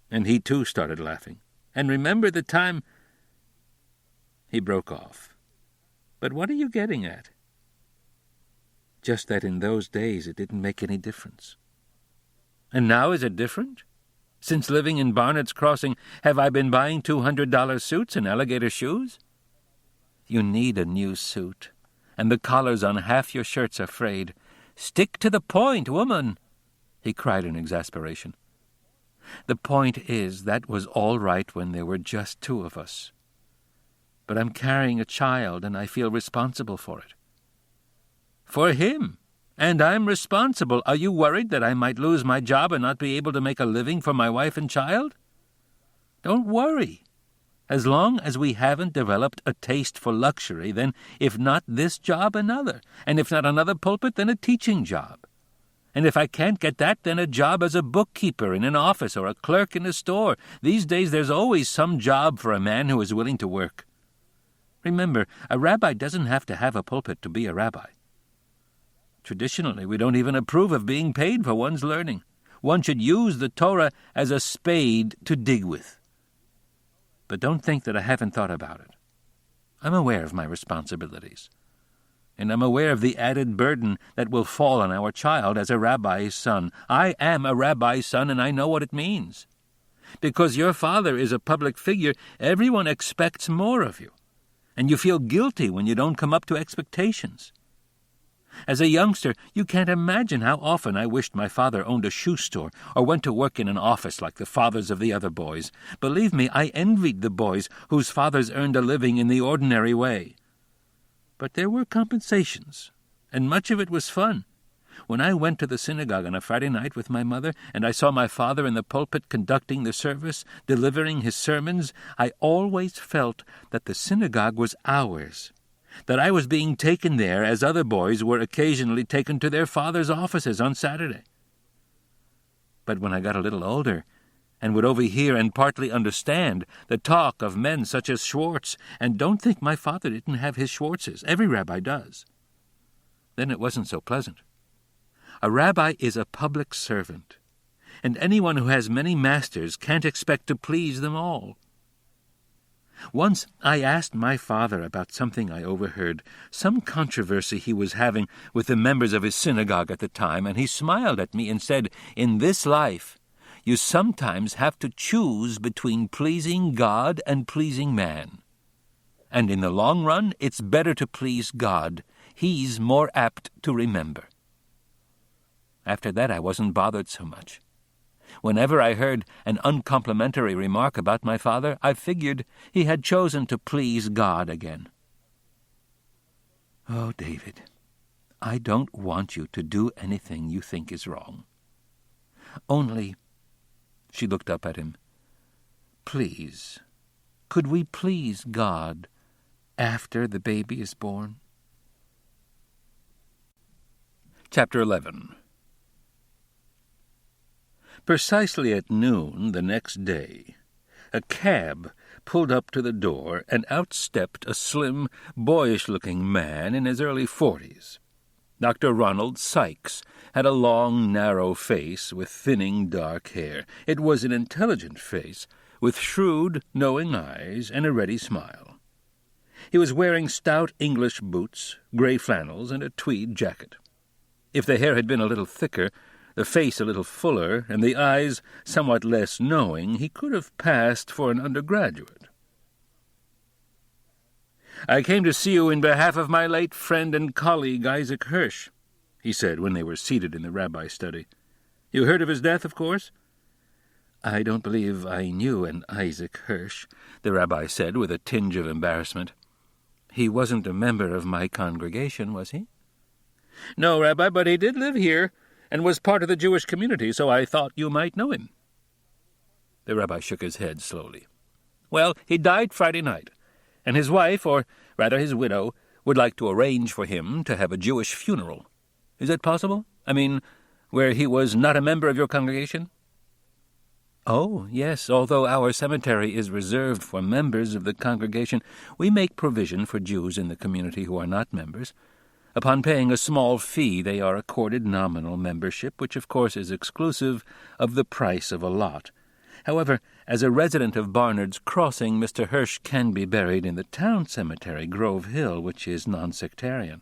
And he too started laughing. And remember the time... He broke off. But what are you getting at? Just that in those days it didn't make any difference. And now is it different? Since living in Barnett's Crossing, have I been buying $200 suits and alligator shoes? You need a new suit, and the collars on half your shirts are frayed. Stick to the point, woman, he cried in exasperation. The point is, that was all right when there were just two of us. But I'm carrying a child, and I feel responsible for it. For him? And I'm responsible. Are you worried that I might lose my job and not be able to make a living for my wife and child? Don't worry. As long as we haven't developed a taste for luxury, then if not this job, another. And if not another pulpit, then a teaching job. And if I can't get that, then a job as a bookkeeper in an office or a clerk in a store. These days there's always some job for a man who is willing to work. Remember, a rabbi doesn't have to have a pulpit to be a rabbi. Traditionally, we don't even approve of being paid for one's learning. One should use the Torah as a spade to dig with. But don't think that I haven't thought about it. I'm aware of my responsibilities. And I'm aware of the added burden that will fall on our child as a rabbi's son. I am a rabbi's son, and I know what it means. Because your father is a public figure, everyone expects more of you. And you feel guilty when you don't come up to expectations. As a youngster, you can't imagine how often I wished my father owned a shoe store or went to work in an office like the fathers of the other boys. Believe me, I envied the boys whose fathers earned a living in the ordinary way. But there were compensations, and much of it was fun. When I went to the synagogue on a Friday night with my mother, and I saw my father in the pulpit conducting the service, delivering his sermons, I always felt that the synagogue was ours, that I was being taken there as other boys were occasionally taken to their fathers' offices on Saturday. But when I got a little older, and would overhear and partly understand the talk of men such as Schwartz, and don't think my father didn't have his Schwartzes, every rabbi does, then it wasn't so pleasant. A rabbi is a public servant, and anyone who has many masters can't expect to please them all. Once I asked my father about something I overheard, some controversy he was having with the members of his synagogue at the time, and he smiled at me and said, "In this life, you sometimes have to choose between pleasing God and pleasing man. And in the long run, it's better to please God. He's more apt to remember." After that, I wasn't bothered so much. Whenever I heard an uncomplimentary remark about my father, I figured he had chosen to please God again. Oh, David, I don't want you to do anything you think is wrong. Only—" She looked up at him. "Please, could we please God after the baby is born?" Chapter 11. Precisely at noon the next day, a cab pulled up to the door, and out stepped a slim, boyish-looking man in his early 40s. Dr. Ronald Sykes had a long, narrow face with thinning dark hair. It was an intelligent face, with shrewd, knowing eyes and a ready smile. He was wearing stout English boots, grey flannels, and a tweed jacket. If the hair had been a little thicker, the face a little fuller, and the eyes somewhat less knowing, he could have passed for an undergraduate. "I came to see you in behalf of my late friend and colleague, Isaac Hirsch," he said when they were seated in the Rabbi's study. "You heard of his death, of course?" "I don't believe I knew an Isaac Hirsch," the Rabbi said with a tinge of embarrassment. "He wasn't a member of my congregation, was he?" "No, Rabbi, but he did live here, and was part of the Jewish community, so I thought you might know him." The Rabbi shook his head slowly. "Well, he died Friday night, and his wife, or rather his widow, would like to arrange for him to have a Jewish funeral. Is that possible? I mean, where he was not a member of your congregation?" "Oh, yes, although our cemetery is reserved for members of the congregation, we make provision for Jews in the community who are not members. Upon paying a small fee, they are accorded nominal membership, which of course is exclusive of the price of a lot. However, as a resident of Barnard's Crossing, Mr. Hirsch can be buried in the town cemetery, Grove Hill, which is non-sectarian.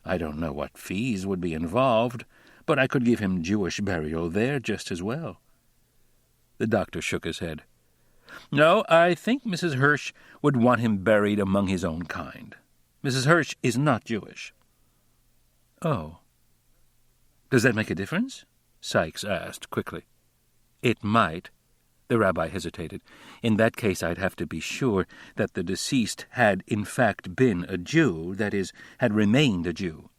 I don't know what fees would be involved, but I could give him Jewish burial there just as well." The doctor shook his head. "No, I think Mrs. Hirsch would want him buried among his own kind. Mrs. Hirsch is not Jewish." "Oh. Does that make a difference?" Sykes asked quickly. "It might." The Rabbi hesitated. "In that case I'd have to be sure that the deceased had in fact been a Jew, that is, had remained a Jew."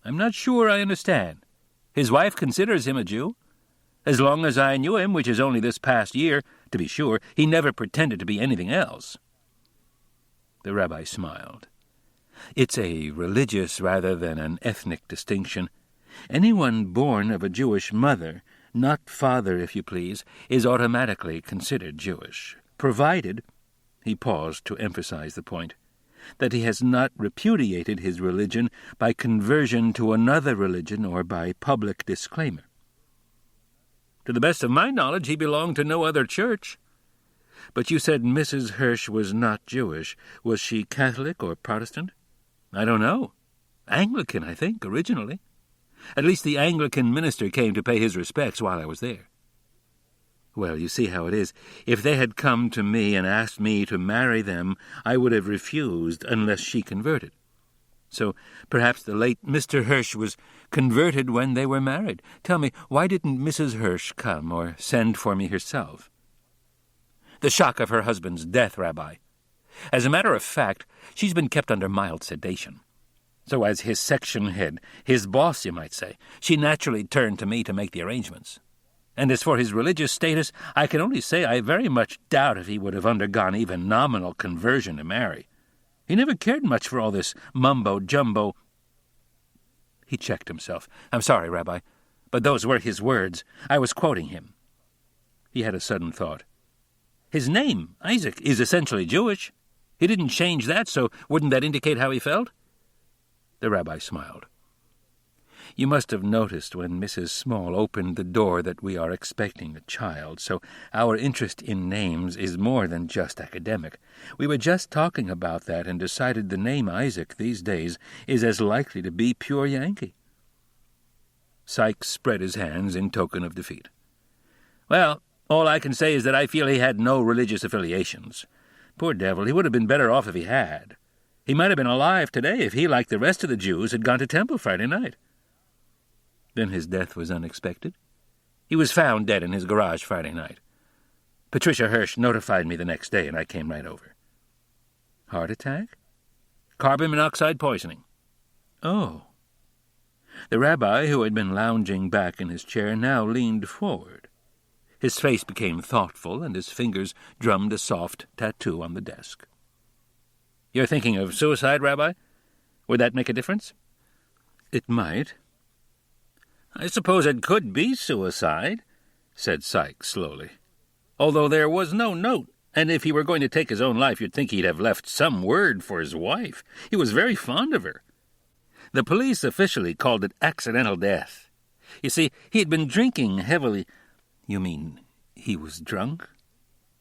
"I'm not sure I understand. His wife considers him a Jew. As long as I knew him, which is only this past year, to be sure, he never pretended to be anything else." The Rabbi smiled. "It's a religious rather than an ethnic distinction. Anyone born of a Jewish mother, not father, if you please, is automatically considered Jewish, provided," he paused to emphasize the point, "that he has not repudiated his religion by conversion to another religion or by public disclaimer." "To the best of my knowledge, he belonged to no other church." "But you said Mrs. Hirsch was not Jewish. Was she Catholic or Protestant?" "I don't know. Anglican, I think, originally. At least the Anglican minister came to pay his respects while I was there." "Well, you see how it is. If they had come to me and asked me to marry them, I would have refused unless she converted. So perhaps the late Mr. Hirsch was converted when they were married. Tell me, why didn't Mrs. Hirsch come or send for me herself?" "The shock of her husband's death, Rabbi. As a matter of fact, she's been kept under mild sedation. So as his section head, his boss, you might say, she naturally turned to me to make the arrangements. And as for his religious status, I can only say I very much doubt if he would have undergone even nominal conversion to marry. He never cared much for all this mumbo-jumbo." He checked himself. "I'm sorry, Rabbi, but those were his words. I was quoting him." He had a sudden thought. "His name, Isaac, is essentially Jewish. He didn't change that, so wouldn't that indicate how he felt?" The Rabbi smiled. "You must have noticed when Mrs. Small opened the door that we are expecting a child, so our interest in names is more than just academic. We were just talking about that and decided the name Isaac these days is as likely to be pure Yankee." Sykes spread his hands in token of defeat. "Well, all I can say is that I feel he had no religious affiliations. Poor devil, he would have been better off if he had. He might have been alive today if he, like the rest of the Jews, had gone to temple Friday night." "Then his death was unexpected?" "He was found dead in his garage Friday night. Patricia Hirsch notified me the next day, and I came right over." "Heart attack?" "Carbon monoxide poisoning." "Oh." The rabbi, who had been lounging back in his chair, now leaned forward. His face became thoughtful, and his fingers drummed a soft tattoo on the desk. "You're thinking of suicide, Rabbi? Would that make a difference?" "It might." "I suppose it could be suicide," said Sykes slowly. "Although there was no note, and if he were going to take his own life, you'd think he'd have left some word for his wife. He was very fond of her. The police officially called it accidental death. You see, he had been drinking heavily." "You mean he was drunk?"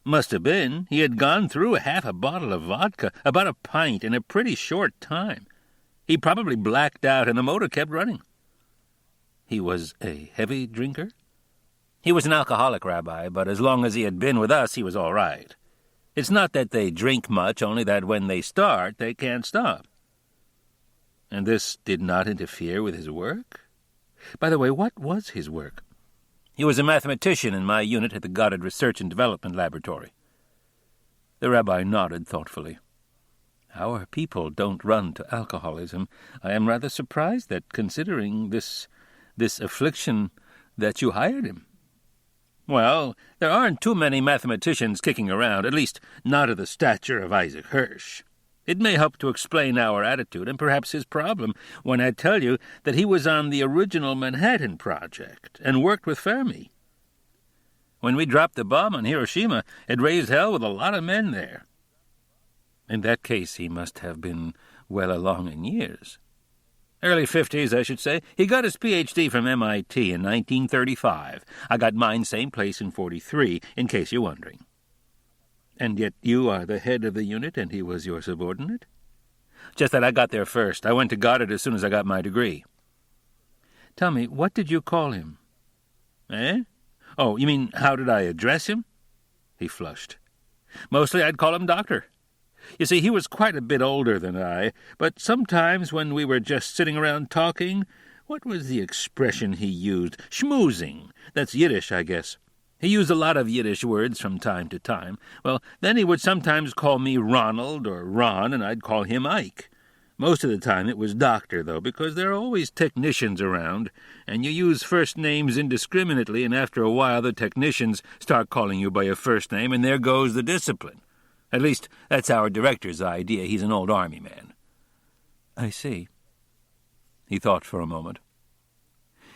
"Must have been. He had gone through half a bottle of vodka, about a pint, in a pretty short time. He probably blacked out, and the motor kept running." "He was a heavy drinker?" "He was an alcoholic, Rabbi, but as long as he had been with us, he was all right. It's not that they drink much, only that when they start, they can't stop." "And this did not interfere with his work? By the way, what was his work?" "He was a mathematician in my unit at the Goddard Research and Development Laboratory." The rabbi nodded thoughtfully. "Our people don't run to alcoholism. I am rather surprised that, considering this affliction, that you hired him." "Well, there aren't too many mathematicians kicking around, at least not of the stature of Isaac Hirsch. It may help to explain our attitude, and perhaps his problem, when I tell you that he was on the original Manhattan Project and worked with Fermi. When we dropped the bomb on Hiroshima, it raised hell with a lot of men there." "In that case, he must have been well along in years." "Early 50s, I should say. He got his Ph.D. from MIT in 1935. I got mine same place in 43, in case you're wondering." "And yet you are the head of the unit, and he was your subordinate?" "Just that I got there first. I went to Goddard as soon as I got my degree." "Tell me, what did you call him?" "Eh? Oh, you mean, how did I address him?" He flushed. "Mostly I'd call him Doctor. You see, he was quite a bit older than I, but sometimes when we were just sitting around talking, what was the expression he used? Schmoozing. That's Yiddish, I guess. He used a lot of Yiddish words from time to time. Well, then he would sometimes call me Ronald or Ron, and I'd call him Ike. Most of the time it was Doctor, though, because there are always technicians around, and you use first names indiscriminately, and after a while the technicians start calling you by your first name, and there goes the discipline. At least, that's our director's idea. He's an old army man." "I see." He thought for a moment.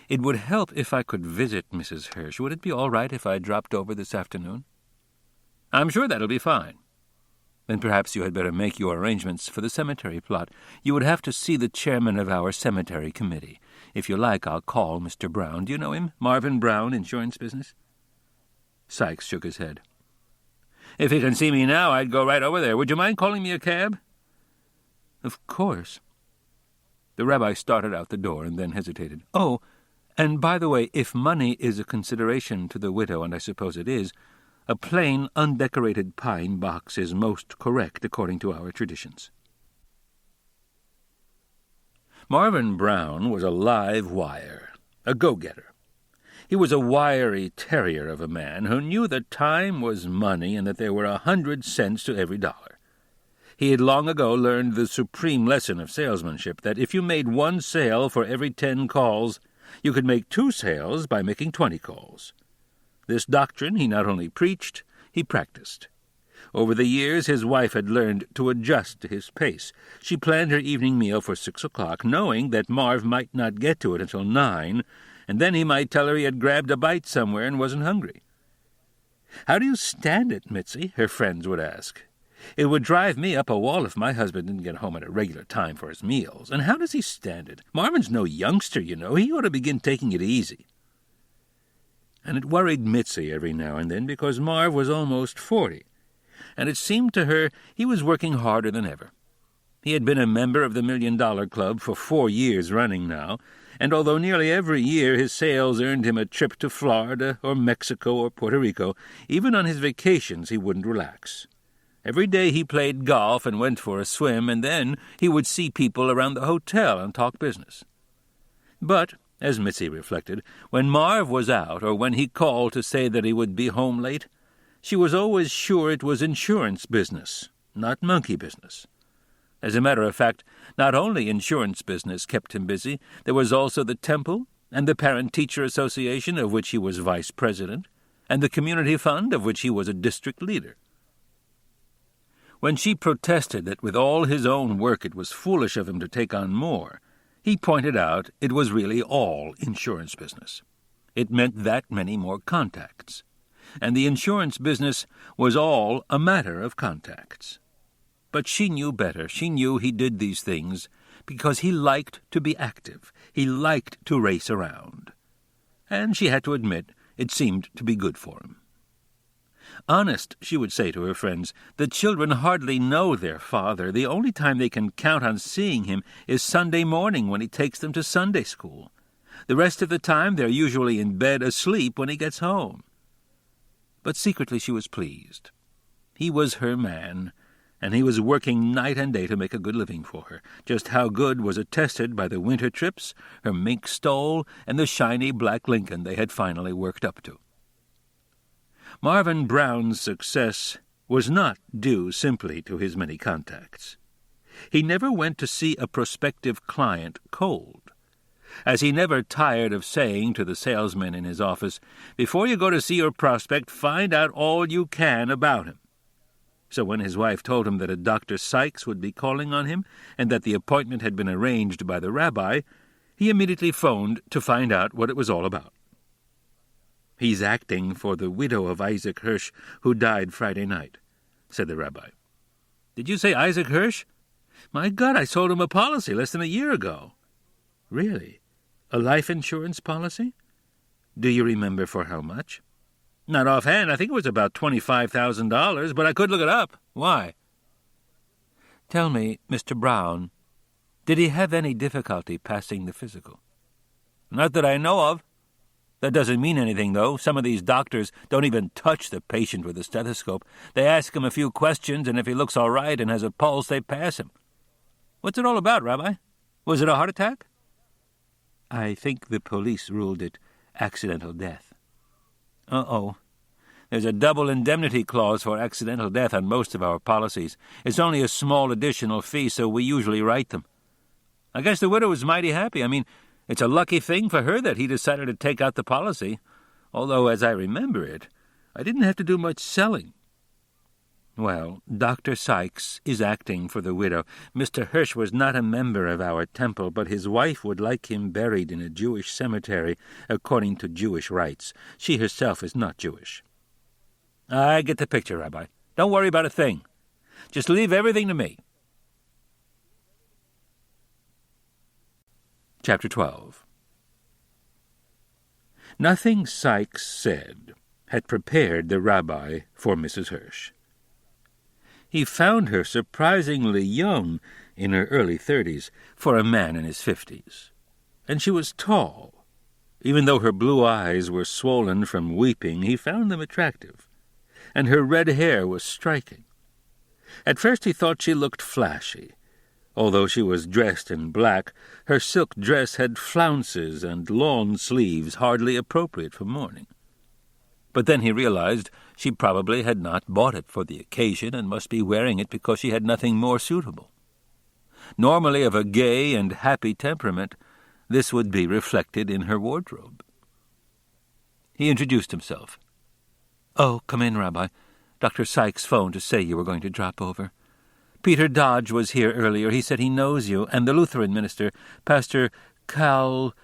"It would help if I could visit Mrs. Hirsch. Would it be all right if I dropped over this afternoon?" "I'm sure that'll be fine." "Then perhaps you had better make your arrangements for the cemetery plot. You would have to see the chairman of our cemetery committee. If you like, I'll call Mr. Brown. Do you know him? Marvin Brown, insurance business?" Sykes shook his head. "If he can see me now, I'd go right over there. Would you mind calling me a cab?" "Of course." The rabbi started out the door and then hesitated. "Oh, and by the way, if money is a consideration to the widow, and I suppose it is, a plain, undecorated pine box is most correct according to our traditions." Marvin Brown was a live wire, a go-getter. He was a wiry terrier of a man who knew that time was money and that there were 100 cents to every dollar. He had long ago learned the supreme lesson of salesmanship, that if you made 1 sale for every 10 calls, you could make 2 sales by making 20 calls. This doctrine he not only preached, he practiced. Over the years his wife had learned to adjust to his pace. She planned her evening meal for 6 o'clock, knowing that Marv might not get to it until 9, and then he might tell her he had grabbed a bite somewhere and wasn't hungry. "How do you stand it, Mitzi?" her friends would ask. "It would drive me up a wall if my husband didn't get home at a regular time for his meals. And how does he stand it? Marvin's no youngster, you know. He ought to begin taking it easy." And it worried Mitzi every now and then, because Marv was almost 40, and it seemed to her he was working harder than ever. He had been a member of the $1 Million Club for 4 years running now, and although nearly every year his sales earned him a trip to Florida or Mexico or Puerto Rico, even on his vacations he wouldn't relax. Every day he played golf and went for a swim, and then he would see people around the hotel and talk business. But, as Mitzi reflected, when Marv was out or when he called to say that he would be home late, she was always sure it was insurance business, not monkey business. As a matter of fact, not only insurance business kept him busy, there was also the temple, and the Parent-Teacher Association, of which he was vice president, and the community fund, of which he was a district leader. When she protested that with all his own work it was foolish of him to take on more, he pointed out it was really all insurance business. It meant that many more contacts. And the insurance business was all a matter of contacts. But she knew better. She knew he did these things because he liked to be active. He liked to race around. And she had to admit it seemed to be good for him. Honest, she would say to her friends, the children hardly know their father. The only time they can count on seeing him is Sunday morning when he takes them to Sunday school. The rest of the time they're usually in bed asleep when he gets home. But secretly she was pleased. He was her man, and he was working night and day to make a good living for her. Just how good was attested by the winter trips, her mink stole, and the shiny black Lincoln they had finally worked up to. Marvin Brown's success was not due simply to his many contacts. He never went to see a prospective client cold. As he never tired of saying to the salesmen in his office, "Before you go to see your prospect, find out all you can about him." So when his wife told him that a Dr. Sykes would be calling on him and that the appointment had been arranged by the rabbi, he immediately phoned to find out what it was all about. "He's acting for the widow of Isaac Hirsch, who died Friday night," said the rabbi. "Did you say Isaac Hirsch? My God, I sold him a policy less than a year ago." "Really? A life insurance policy? Do you remember for how much?" "Not offhand. I think it was about $25,000, but I could look it up. Why?" "Tell me, Mr. Brown, did he have any difficulty passing the physical?" "Not that I know of. That doesn't mean anything, though. Some of these doctors don't even touch the patient with a stethoscope. They ask him a few questions, and if he looks all right and has a pulse, they pass him. What's it all about, Rabbi? Was it a heart attack?" "I think the police ruled it accidental death." "Uh-oh. There's a double indemnity clause for accidental death on most of our policies. It's only a small additional fee, so we usually write them. I guess the widow was mighty happy. I mean, it's a lucky thing for her that he decided to take out the policy, although, as I remember it, I didn't have to do much selling." "Well, Dr. Sykes is acting for the widow. Mr. Hirsch was not a member of our temple, but his wife would like him buried in a Jewish cemetery according to Jewish rites. She herself is not Jewish." "I get the picture, Rabbi. Don't worry about a thing. Just leave everything to me." Chapter 12. Nothing Sykes said had prepared the rabbi for Mrs. Hirsch. He found her surprisingly young, in her early 30s, for a man in his 50s. And she was tall. Even though her blue eyes were swollen from weeping, he found them attractive. And her red hair was striking. At first he thought she looked flashy. Although she was dressed in black, her silk dress had flounces and lawn sleeves hardly appropriate for mourning. But then he realized she probably had not bought it for the occasion and must be wearing it because she had nothing more suitable. Normally of a gay and happy temperament, this would be reflected in her wardrobe. He introduced himself. "Oh, come in, Rabbi. Dr. Sykes phoned to say you were going to drop over. Peter Dodge was here earlier. He said he knows you, and the Lutheran minister, Pastor Kaltfuss.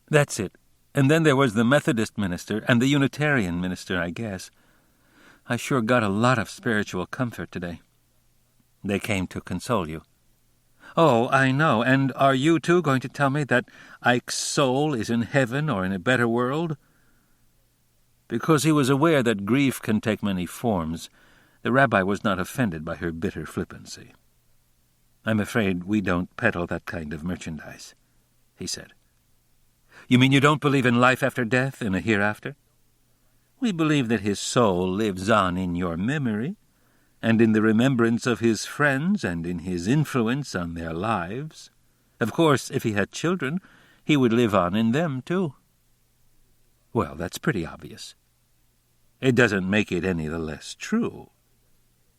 That's it. And then there was the Methodist minister and the Unitarian minister, I guess. I sure got a lot of spiritual comfort today." "They came to console you." "Oh, I know. And are you, too, going to tell me that Ike's soul is in heaven or in a better world?" Because he was aware that grief can take many forms, the rabbi was not offended by her bitter flippancy. "I'm afraid we don't peddle that kind of merchandise," he said. "You mean you don't believe in life after death, in a hereafter?" "We believe that his soul lives on in your memory, and in the remembrance of his friends, and in his influence on their lives. Of course, if he had children, he would live on in them, too." "Well, that's pretty obvious." "It doesn't make it any the less true."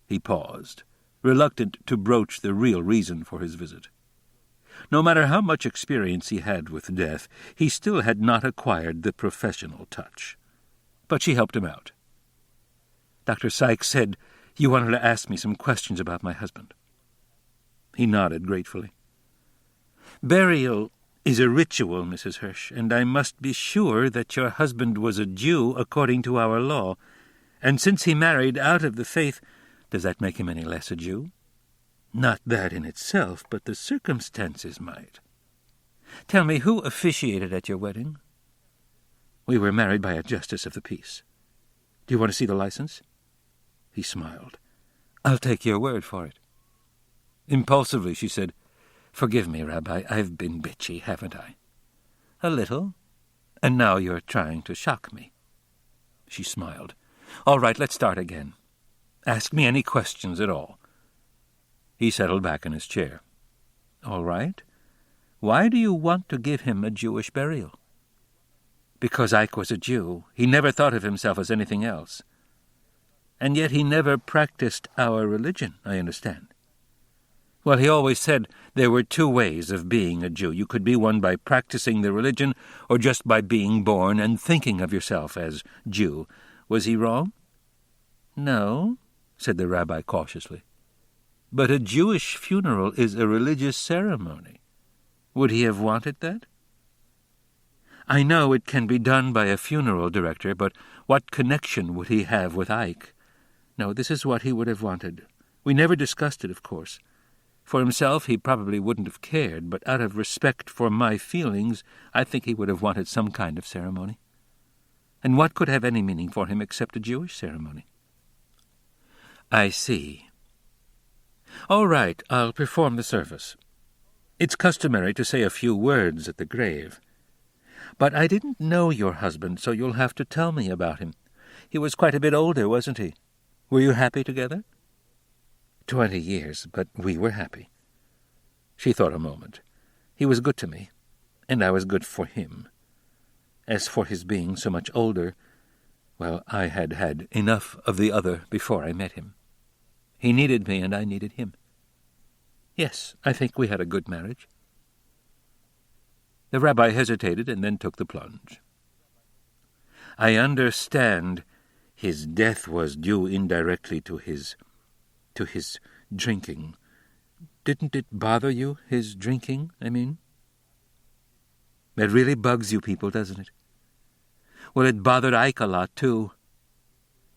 He paused, reluctant to broach the real reason for his visit. No matter how much experience he had with death, he still had not acquired the professional touch. But she helped him out. "Dr. Sykes said you wanted to ask me some questions about my husband." He nodded gratefully. "Burial is a ritual, Mrs. Hirsch, and I must be sure that your husband was a Jew according to our law. And since he married out of the faith, does that make him any less a Jew? Not that in itself, but the circumstances might. Tell me, who officiated at your wedding?" "We were married by a justice of the peace. Do you want to see the license?" He smiled. "I'll take your word for it." Impulsively she said, "Forgive me, Rabbi, I've been bitchy, haven't I?" "A little. And now you're trying to shock me." She smiled. "All right, let's start again. Ask me any questions at all." He settled back in his chair. "All right. Why do you want to give him a Jewish burial?" "Because Ike was a Jew. He never thought of himself as anything else. And yet he never practiced our religion, I understand." "Well, he always said there were two ways of being a Jew. You could be one by practicing the religion or just by being born and thinking of yourself as Jew. Was he wrong?" "No," said the rabbi cautiously. "But a Jewish funeral is a religious ceremony. Would he have wanted that?" "I know it can be done by a funeral director, but what connection would he have with Ike? No, this is what he would have wanted. We never discussed it, of course. For himself, he probably wouldn't have cared, but out of respect for my feelings, I think he would have wanted some kind of ceremony. And what could have any meaning for him except a Jewish ceremony?" "I see. All right, I'll perform the service. It's customary to say a few words at the grave. But I didn't know your husband, so you'll have to tell me about him. He was quite a bit older, wasn't he? Were you happy together?" 20 years, but we were happy." She thought a moment. "He was good to me, and I was good for him. As for his being so much older, well, I had had enough of the other before I met him. He needed me, and I needed him. Yes, I think we had a good marriage." The rabbi hesitated and then took the plunge. "I understand his death was due indirectly to his drinking. Didn't it bother you, his drinking, I mean?" "It really bugs you people, doesn't it?" "Well, it bothered Ike a lot, too.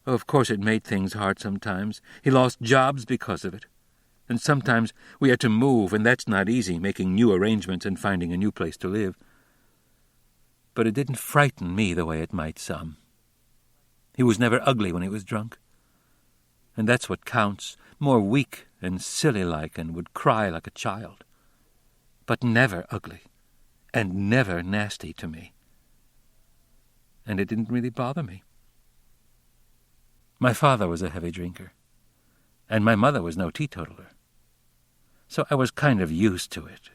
Of course it made things hard sometimes. He lost jobs because of it. And sometimes we had to move, and that's not easy, making new arrangements and finding a new place to live. But it didn't frighten me the way it might some. He was never ugly when he was drunk. And that's what counts, more weak and silly-like and would cry like a child. But never ugly, and never nasty to me. And it didn't really bother me. My father was a heavy drinker, and my mother was no teetotaler. So I was kind of used to it.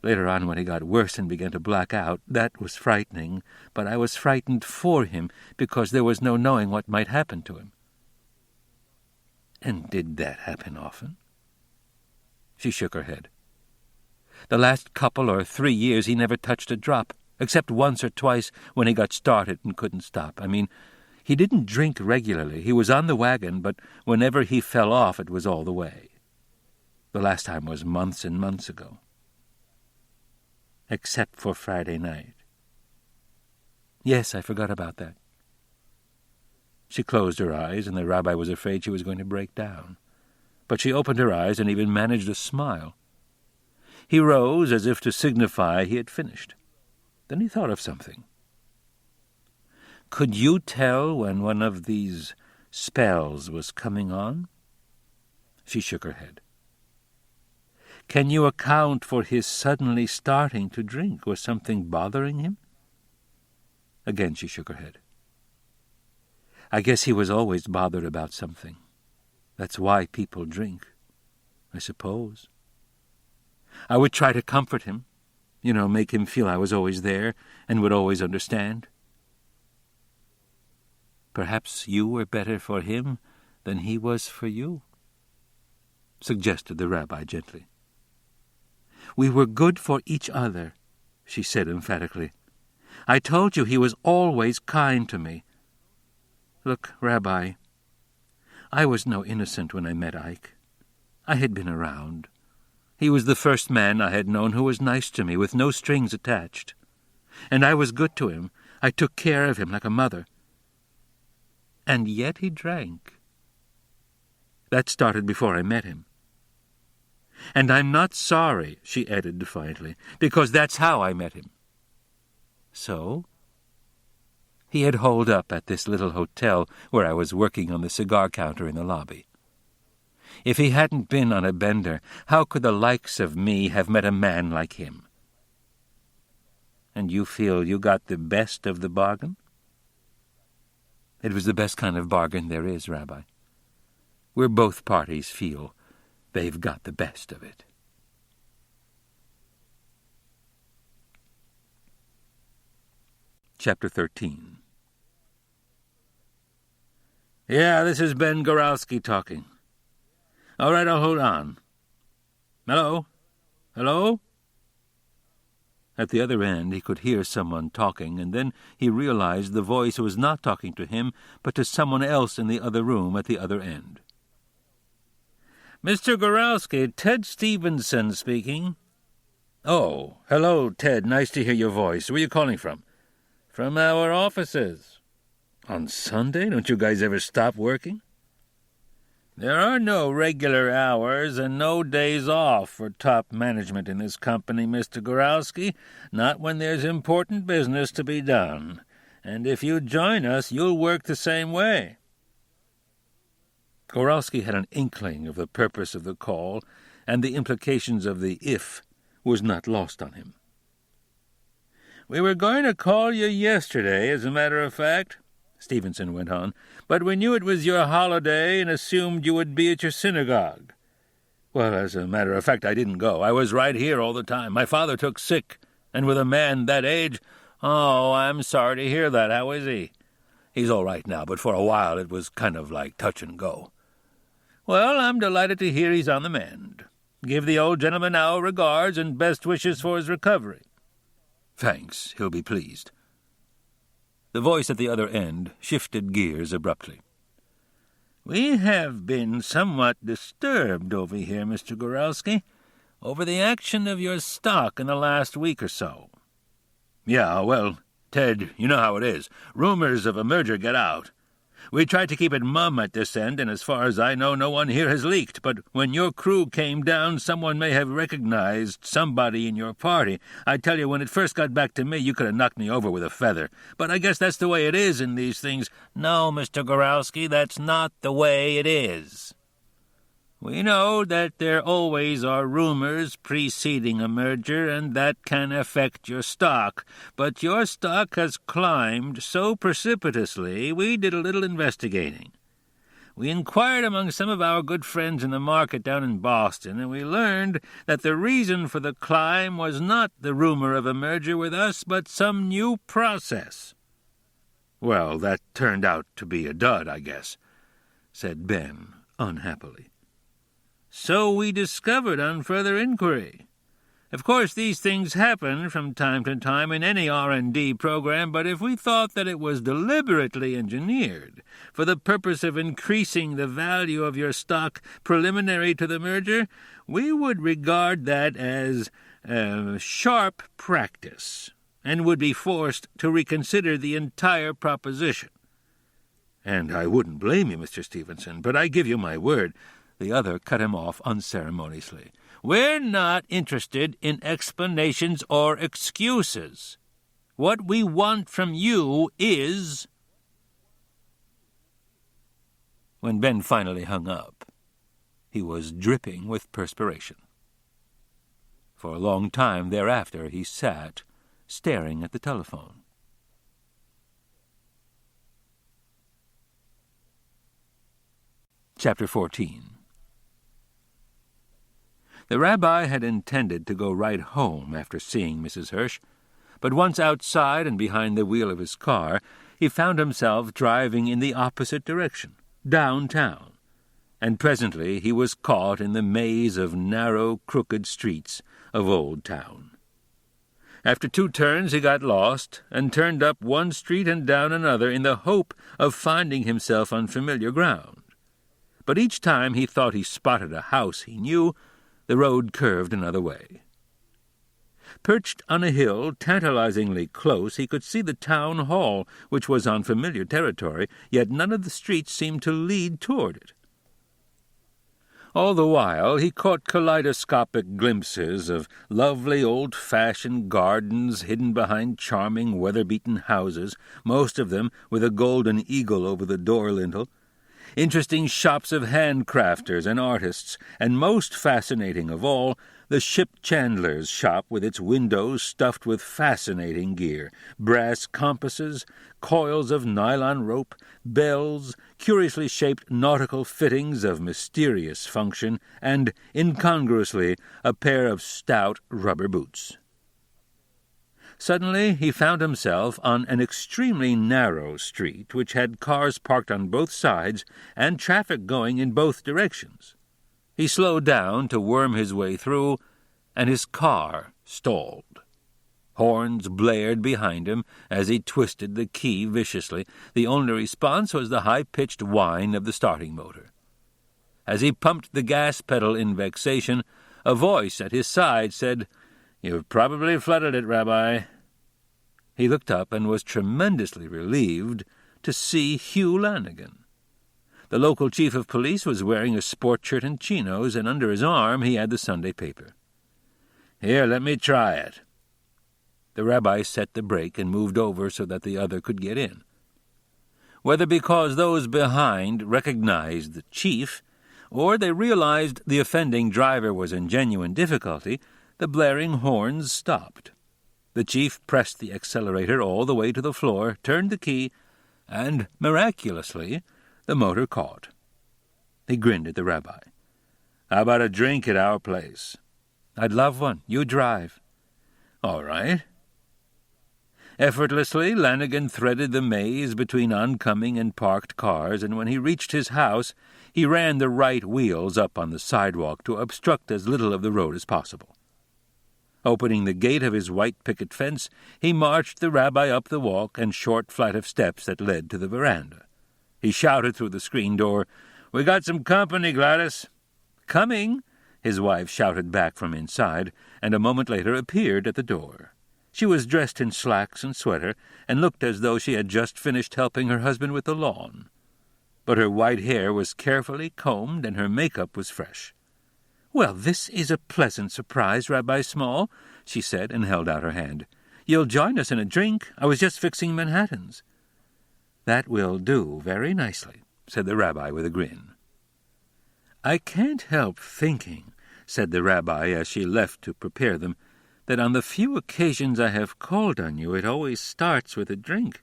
Later on, when he got worse and began to black out, that was frightening, but I was frightened for him because there was no knowing what might happen to him." "And did that happen often?" She shook her head. "The last couple or 3 years he never touched a drop, except once or twice when he got started and couldn't stop. I mean, he didn't drink regularly. He was on the wagon, but whenever he fell off, it was all the way. The last time was months and months ago. Except for Friday night." "Yes, I forgot about that." She closed her eyes, and the rabbi was afraid she was going to break down. But she opened her eyes and even managed a smile. He rose as if to signify he had finished. Then he thought of something. "Could you tell when one of these spells was coming on?" She shook her head. "Can you account for his suddenly starting to drink? Was something bothering him?" Again she shook her head. "I guess he was always bothered about something. That's why people drink, I suppose. I would try to comfort him, make him feel I was always there and would always understand. Perhaps you were better for him than he was for you," suggested the rabbi gently. "We were good for each other," she said emphatically. "I told you he was always kind to me. Look, Rabbi, I was no innocent when I met Ike. I had been around. He was the first man I had known who was nice to me, with no strings attached. And I was good to him. I took care of him like a mother. And yet he drank. That started before I met him. And I'm not sorry," she added defiantly, "because that's how I met him." So? He had holed up at this little hotel where I was working on the cigar counter in the lobby. If he hadn't been on a bender, how could the likes of me have met a man like him? And you feel you got the best of the bargain? It was the best kind of bargain there is, Rabbi, where both parties feel they've got the best of it. Chapter 13. "Yeah, this is Ben Goralski talking. All right, I'll hold on. Hello? Hello?" At the other end he could hear someone talking, and then he realized the voice was not talking to him, but to someone else in the other room at the other end. "Mr. Goralski, Ted Stevenson speaking." "Oh, hello, Ted. Nice to hear your voice. Where are you calling from?" "From our offices." "On Sunday? Don't you guys ever stop working?" "There are no regular hours and no days off for top management in this company, Mr. Goralski, not when there's important business to be done. And if you join us, you'll work the same way." Goralski had an inkling of the purpose of the call, and the implications of the "if" was not lost on him. "We were going to call you yesterday, as a matter of fact," Stevenson went on, "but we knew it was your holiday and assumed you would be at your synagogue." "Well, as a matter of fact, I didn't go. I was right here all the time. My father took sick, and with a man that age—" "Oh, I'm sorry to hear that. How is he?" "He's all right now, but for a while it was kind of like touch and go." "Well, I'm delighted to hear he's on the mend. Give the old gentleman our regards and best wishes for his recovery." "Thanks. He'll be pleased." The voice at the other end shifted gears abruptly. "We have been somewhat disturbed over here, Mr. Goralski, over the action of your stock in the last week or so." "Yeah, well, Ted, you know how it is. Rumors of a merger get out. We tried to keep it mum at this end, and as far as I know, no one here has leaked. But when your crew came down, someone may have recognized somebody in your party. I tell you, when it first got back to me, you could have knocked me over with a feather. But I guess that's the way it is in these things." "No, Mr. Goralski, that's not the way it is. We know that there always are rumors preceding a merger, and that can affect your stock. But your stock has climbed so precipitously, we did a little investigating. We inquired among some of our good friends in the market down in Boston, and we learned that the reason for the climb was not the rumor of a merger with us, but some new process." "Well, that turned out to be a dud, I guess," said Ben unhappily. "So we discovered on further inquiry. Of course, these things happen from time to time in any R&D program, but if we thought that it was deliberately engineered for the purpose of increasing the value of your stock preliminary to the merger, we would regard that as sharp practice and would be forced to reconsider the entire proposition." "And I wouldn't blame you, Mr. Stevenson, but I give you my word—" The other cut him off unceremoniously. "We're not interested in explanations or excuses. What we want from you is—" When Ben finally hung up, he was dripping with perspiration. For a long time thereafter he sat, staring at the telephone. Chapter 14. The rabbi had intended to go right home after seeing Mrs. Hirsch, but once outside and behind the wheel of his car, he found himself driving in the opposite direction, downtown, and presently he was caught in the maze of narrow, crooked streets of Old Town. After 2 turns he got lost, and turned up one street and down another in the hope of finding himself on familiar ground. But each time he thought he spotted a house he knew, the road curved another way. Perched on a hill tantalizingly close, he could see the town hall, which was on familiar territory, yet none of the streets seemed to lead toward it. All the while he caught kaleidoscopic glimpses of lovely old-fashioned gardens hidden behind charming weather-beaten houses, most of them with a golden eagle over the door-lintel, interesting shops of handcrafters and artists, and most fascinating of all, the ship chandler's shop with its windows stuffed with fascinating gear, brass compasses, coils of nylon rope, bells, curiously shaped nautical fittings of mysterious function, and, incongruously, a pair of stout rubber boots. Suddenly he found himself on an extremely narrow street which had cars parked on both sides and traffic going in both directions. He slowed down to worm his way through, and his car stalled. Horns blared behind him as he twisted the key viciously. The only response was the high-pitched whine of the starting motor. As he pumped the gas pedal in vexation, a voice at his side said, "You've probably flooded it, Rabbi." He looked up and was tremendously relieved to see Hugh Lanigan. The local chief of police was wearing a sport shirt and chinos, and under his arm he had the Sunday paper. "Here, let me try it." The rabbi set the brake and moved over so that the other could get in. Whether because those behind recognized the chief, or they realized the offending driver was in genuine difficulty, the blaring horns stopped. The chief pressed the accelerator all the way to the floor, turned the key, and, miraculously, the motor caught. He grinned at the rabbi. "How about a drink at our place?" "I'd love one. You drive." "All right." Effortlessly, Lanigan threaded the maze between oncoming and parked cars, and when he reached his house, he ran the right wheels up on the sidewalk to obstruct as little of the road as possible. Opening the gate of his white picket fence, he marched the rabbi up the walk and short flight of steps that led to the veranda. He shouted through the screen door, "We got some company, Gladys." "Coming," his wife shouted back from inside, and a moment later appeared at the door. She was dressed in slacks and sweater, and looked as though she had just finished helping her husband with the lawn. But her white hair was carefully combed, and her makeup was fresh. "Well, this is a pleasant surprise, Rabbi Small," she said, and held out her hand. "You'll join us in a drink. I was just fixing Manhattans." "That will do very nicely," said the rabbi with a grin. "I can't help thinking," said the rabbi as she left to prepare them, "that on the few occasions I have called on you, it always starts with a drink."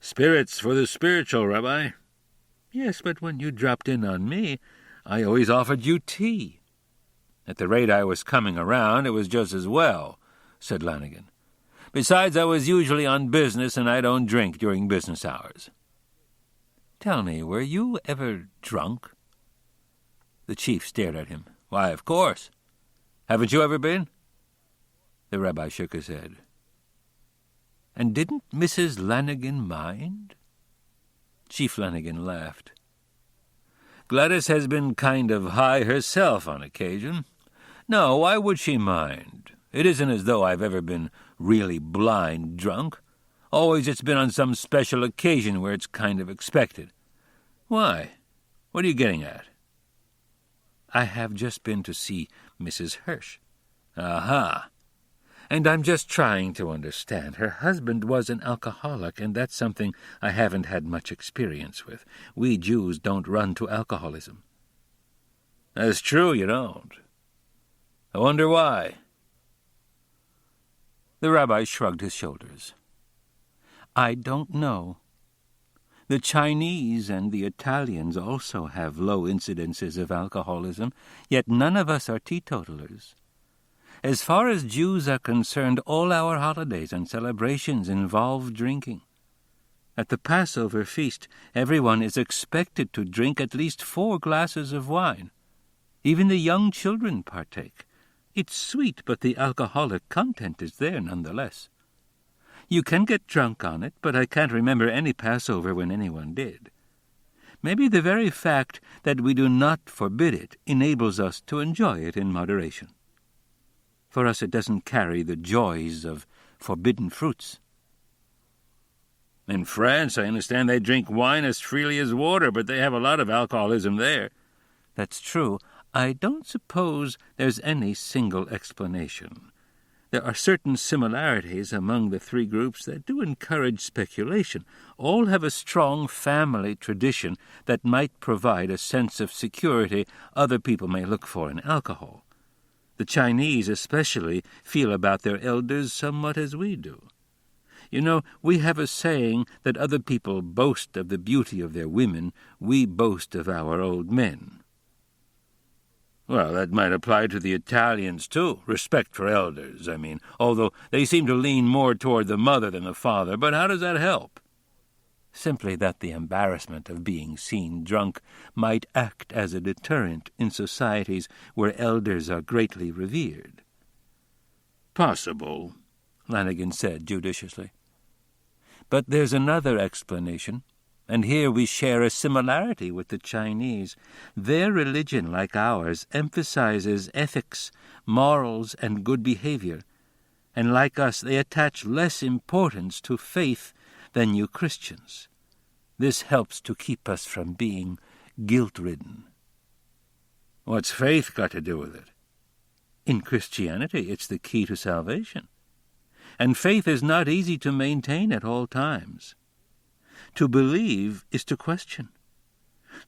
"Spirits for the spiritual, Rabbi." "Yes, but when you dropped in on me, I always offered you tea." "At the rate I was coming around, it was just as well," said Lanigan. "Besides, I was usually on business, and I don't drink during business hours." "Tell me, were you ever drunk?" The chief stared at him. "Why, of course. Haven't you ever been?" The rabbi shook his head. "And didn't Mrs. Lanigan mind?" Chief Lanigan laughed. "Gladys has been kind of high herself on occasion. No, why would she mind? It isn't as though I've ever been really blind drunk. Always it's been on some special occasion where it's kind of expected. Why? What are you getting at?" "I have just been to see Mrs. Hirsch." "Aha. And I'm just trying to understand. Her husband was an alcoholic, and that's something I haven't had much experience with. We Jews don't run to alcoholism." "That's true, you don't. I wonder why." The rabbi shrugged his shoulders. "I don't know. The Chinese and the Italians also have low incidences of alcoholism, yet none of us are teetotalers. As far as Jews are concerned, all our holidays and celebrations involve drinking. At the Passover feast, everyone is expected to drink at least 4 glasses of wine. Even the young children partake. It's sweet, but the alcoholic content is there nonetheless. You can get drunk on it, but I can't remember any Passover when anyone did. Maybe the very fact that we do not forbid it enables us to enjoy it in moderation. For us, it doesn't carry the joys of forbidden fruits. In France, I understand they drink wine as freely as water, but they have a lot of alcoholism there. That's true. I don't suppose there's any single explanation. There are certain similarities among the 3 groups that do encourage speculation. All have a strong family tradition that might provide a sense of security other people may look for in alcohol. The Chinese especially feel about their elders somewhat as we do. You know, we have a saying that other people boast of the beauty of their women, we boast of our old men. Well, that might apply to the Italians, too. Respect for elders, I mean, although they seem to lean more toward the mother than the father. But how does that help? Simply that the embarrassment of being seen drunk might act as a deterrent in societies where elders are greatly revered. Possible, Lanigan said judiciously. But there's another explanation. And here we share a similarity with the Chinese. Their religion, like ours, emphasizes ethics, morals, and good behavior. And like us, they attach less importance to faith than you Christians. This helps to keep us from being guilt-ridden. What's faith got to do with it? In Christianity, it's the key to salvation. And faith is not easy to maintain at all times. To believe is to question.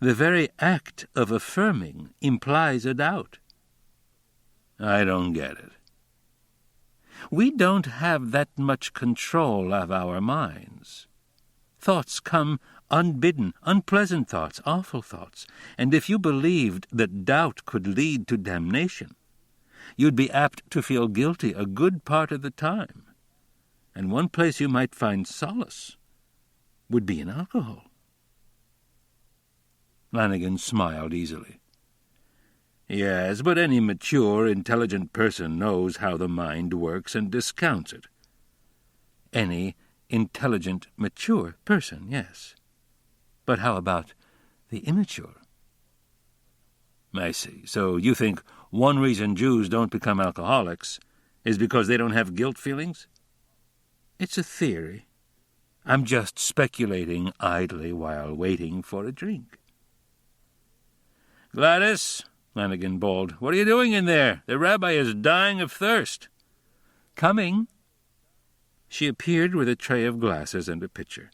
The very act of affirming implies a doubt. I don't get it. We don't have that much control of our minds. Thoughts come unbidden, unpleasant thoughts, awful thoughts, and if you believed that doubt could lead to damnation, you'd be apt to feel guilty a good part of the time. And one place you might find solace would be in alcohol. Lanigan smiled easily. Yes, but any mature, intelligent person knows how the mind works and discounts it. Any intelligent, mature person, yes. But how about the immature? I see. So you think one reason Jews don't become alcoholics is because they don't have guilt feelings? It's a theory. I'm just speculating idly while waiting for a drink. Gladys, Lanigan bawled, what are you doing in there? The rabbi is dying of thirst. Coming. She appeared with a tray of glasses and a pitcher.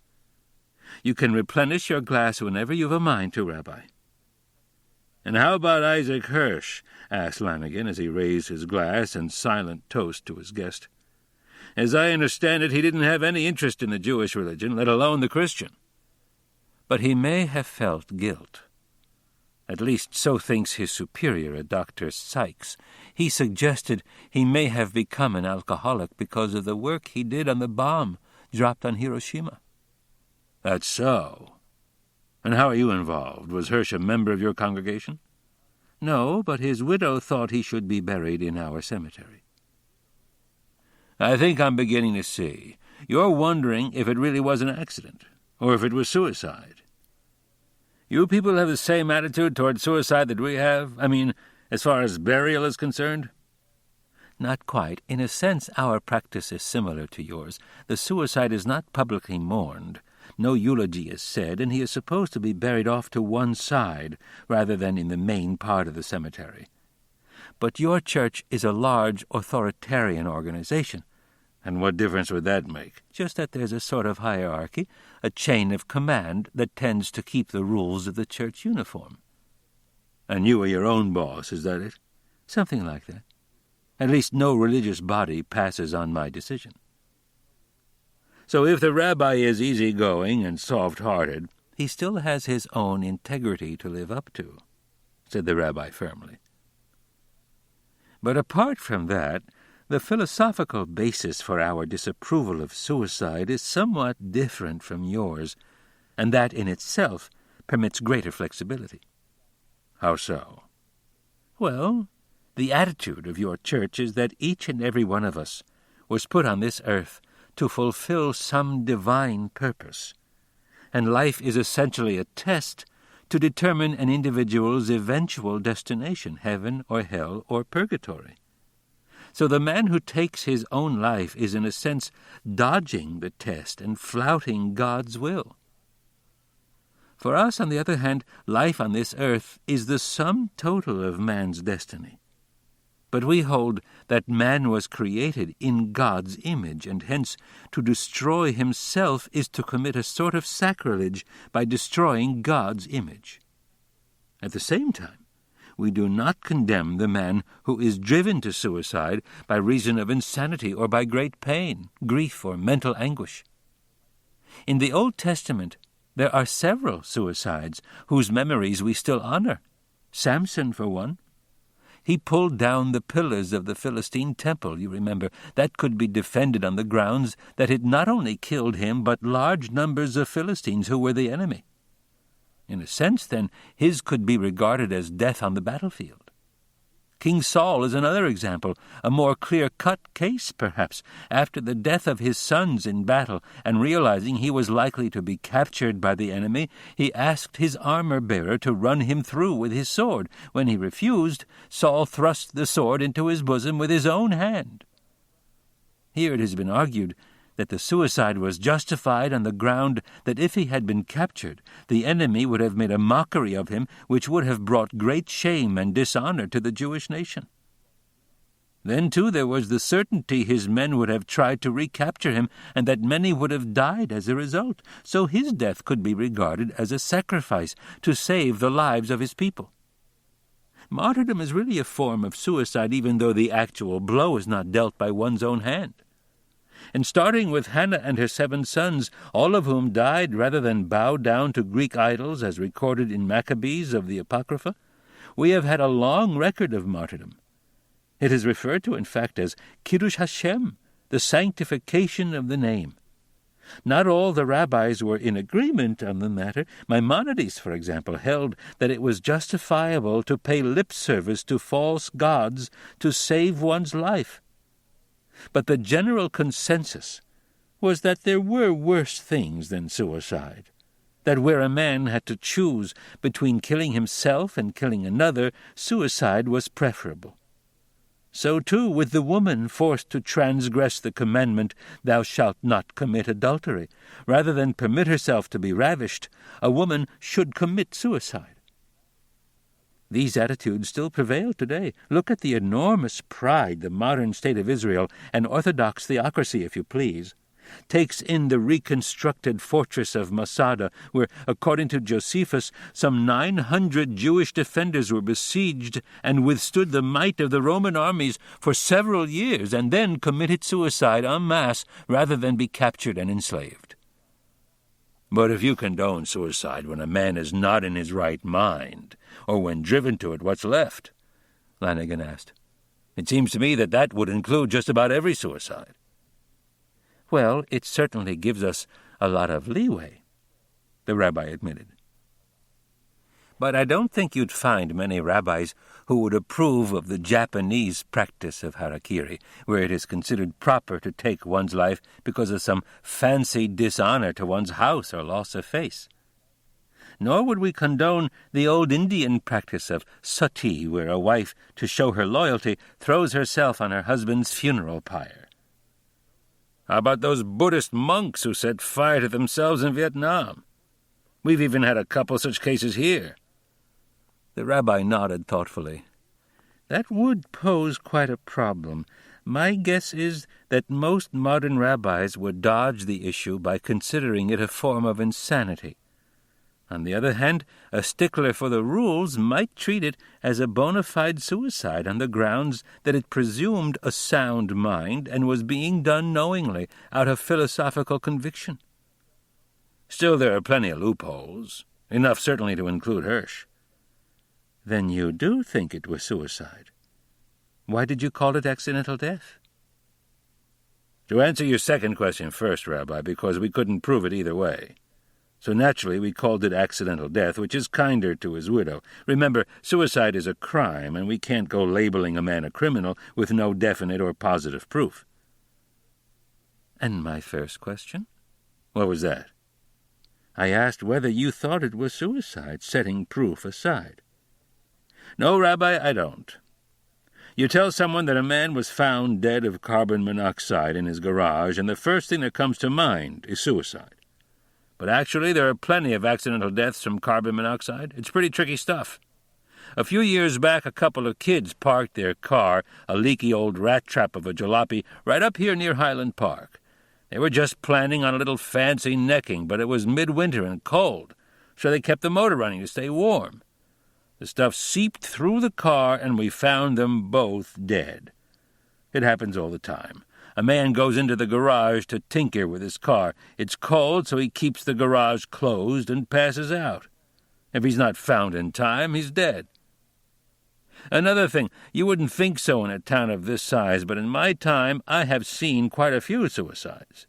You can replenish your glass whenever you've a mind to, Rabbi. And how about Isaac Hirsch? Asked Lanigan as he raised his glass in silent toast to his guest. As I understand it, he didn't have any interest in the Jewish religion, let alone the Christian. But he may have felt guilt. At least so thinks his superior, a Dr. Sykes. He suggested he may have become an alcoholic because of the work he did on the bomb dropped on Hiroshima. That's so. And how are you involved? Was Hirsch a member of your congregation? No, but his widow thought he should be buried in our cemetery. I think I'm beginning to see. You're wondering if it really was an accident, or if it was suicide. You people have the same attitude toward suicide that we have? I mean, as far as burial is concerned? Not quite. In a sense, our practice is similar to yours. The suicide is not publicly mourned. No eulogy is said, and he is supposed to be buried off to one side, rather than in the main part of the cemetery. But your church is a large authoritarian organization. And what difference would that make? Just that there's a sort of hierarchy, a chain of command that tends to keep the rules of the church uniform. And you are your own boss, is that it? Something like that. At least no religious body passes on my decision. So if the rabbi is easygoing and soft-hearted, he still has his own integrity to live up to, said the rabbi firmly. But apart from that, The philosophical basis for our disapproval of suicide is somewhat different from yours, and that in itself permits greater flexibility. How so? Well, the attitude of your church is that each and every one of us was put on this earth to fulfill some divine purpose, and life is essentially a test to determine an individual's eventual destination, heaven or hell or purgatory. So the man who takes his own life is in a sense dodging the test and flouting God's will. For us, on the other hand, life on this earth is the sum total of man's destiny. But we hold that man was created in God's image, and hence to destroy himself is to commit a sort of sacrilege by destroying God's image. At the same time, we do not condemn the man who is driven to suicide by reason of insanity or by great pain, grief, or mental anguish. In the Old Testament, there are several suicides whose memories we still honor. Samson, for one. He pulled down the pillars of the Philistine temple, you remember. That could be defended on the grounds that it not only killed him, but large numbers of Philistines who were the enemy. In a sense, then, his could be regarded as death on the battlefield. King Saul is another example, a more clear-cut case, perhaps. After the death of his sons in battle, and realizing he was likely to be captured by the enemy, he asked his armor-bearer to run him through with his sword. When he refused, Saul thrust the sword into his bosom with his own hand. Here it has been argued that the suicide was justified on the ground that if he had been captured, the enemy would have made a mockery of him, which would have brought great shame and dishonor to the Jewish nation. Then, too, there was the certainty his men would have tried to recapture him, and that many would have died as a result, so his death could be regarded as a sacrifice to save the lives of his people. Martyrdom is really a form of suicide, even though the actual blow is not dealt by one's own hand. And starting with Hannah and her 7 sons, all of whom died rather than bow down to Greek idols as recorded in Maccabees of the Apocrypha, we have had a long record of martyrdom. It is referred to, in fact, as Kiddush Hashem, the sanctification of the name. Not all the rabbis were in agreement on the matter. Maimonides, for example, held that it was justifiable to pay lip service to false gods to save one's life. But the general consensus was that there were worse things than suicide, that where a man had to choose between killing himself and killing another, suicide was preferable. So, too, with the woman forced to transgress the commandment, "Thou shalt not commit adultery." Rather than permit herself to be ravished, a woman should commit suicide. These attitudes still prevail today. Look at the enormous pride the modern state of Israel, an Orthodox theocracy, if you please, takes in the reconstructed fortress of Masada, where, according to Josephus, some 900 Jewish defenders were besieged and withstood the might of the Roman armies for several years, and then committed suicide en masse rather than be captured and enslaved. But if you condone suicide when a man is not in his right mind, or when driven to it, what's left? Lanigan asked. It seems to me that would include just about every suicide. Well, it certainly gives us a lot of leeway, the rabbi admitted. But I don't think you'd find many rabbis who would approve of the Japanese practice of harakiri, where it is considered proper to take one's life because of some fancied dishonor to one's house or loss of face. Nor would we condone the old Indian practice of sati, where a wife, to show her loyalty, throws herself on her husband's funeral pyre. How about those Buddhist monks who set fire to themselves in Vietnam? We've even had a couple such cases here. The rabbi nodded thoughtfully. That would pose quite a problem. My guess is that most modern rabbis would dodge the issue by considering it a form of insanity. On the other hand, a stickler for the rules might treat it as a bona fide suicide on the grounds that it presumed a sound mind and was being done knowingly, out of philosophical conviction. Still, there are plenty of loopholes, enough certainly to include Hirsch. Then you do think it was suicide? Why did you call it accidental death? To answer your second question first, Rabbi, because we couldn't prove it either way. So naturally we called it accidental death, which is kinder to his widow. Remember, suicide is a crime, and we can't go labeling a man a criminal with no definite or positive proof. And my first question? What was that? I asked whether you thought it was suicide, setting proof aside. No, Rabbi, I don't. You tell someone that a man was found dead of carbon monoxide in his garage, and the first thing that comes to mind is suicide. But actually, there are plenty of accidental deaths from carbon monoxide. It's pretty tricky stuff. A few years back, a couple of kids parked their car, a leaky old rat trap of a jalopy, right up here near Highland Park. They were just planning on a little fancy necking, but it was midwinter and cold, so they kept the motor running to stay warm. The stuff seeped through the car, and we found them both dead. It happens all the time. A man goes into the garage to tinker with his car. It's cold, so he keeps the garage closed and passes out. If he's not found in time, he's dead. Another thing, you wouldn't think so in a town of this size, but in my time I have seen quite a few suicides.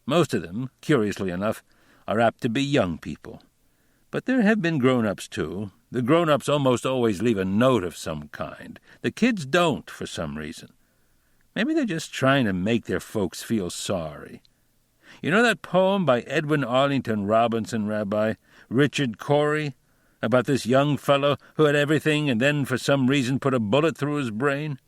Most of them, curiously enough, are apt to be young people. But there have been grown-ups, too. The grown-ups almost always leave a note of some kind. The kids don't, for some reason. Maybe they're just trying to make their folks feel sorry. You know that poem by Edwin Arlington Robinson, Rabbi, Richard Cory, about this young fellow who had everything and then for some reason put a bullet through his brain?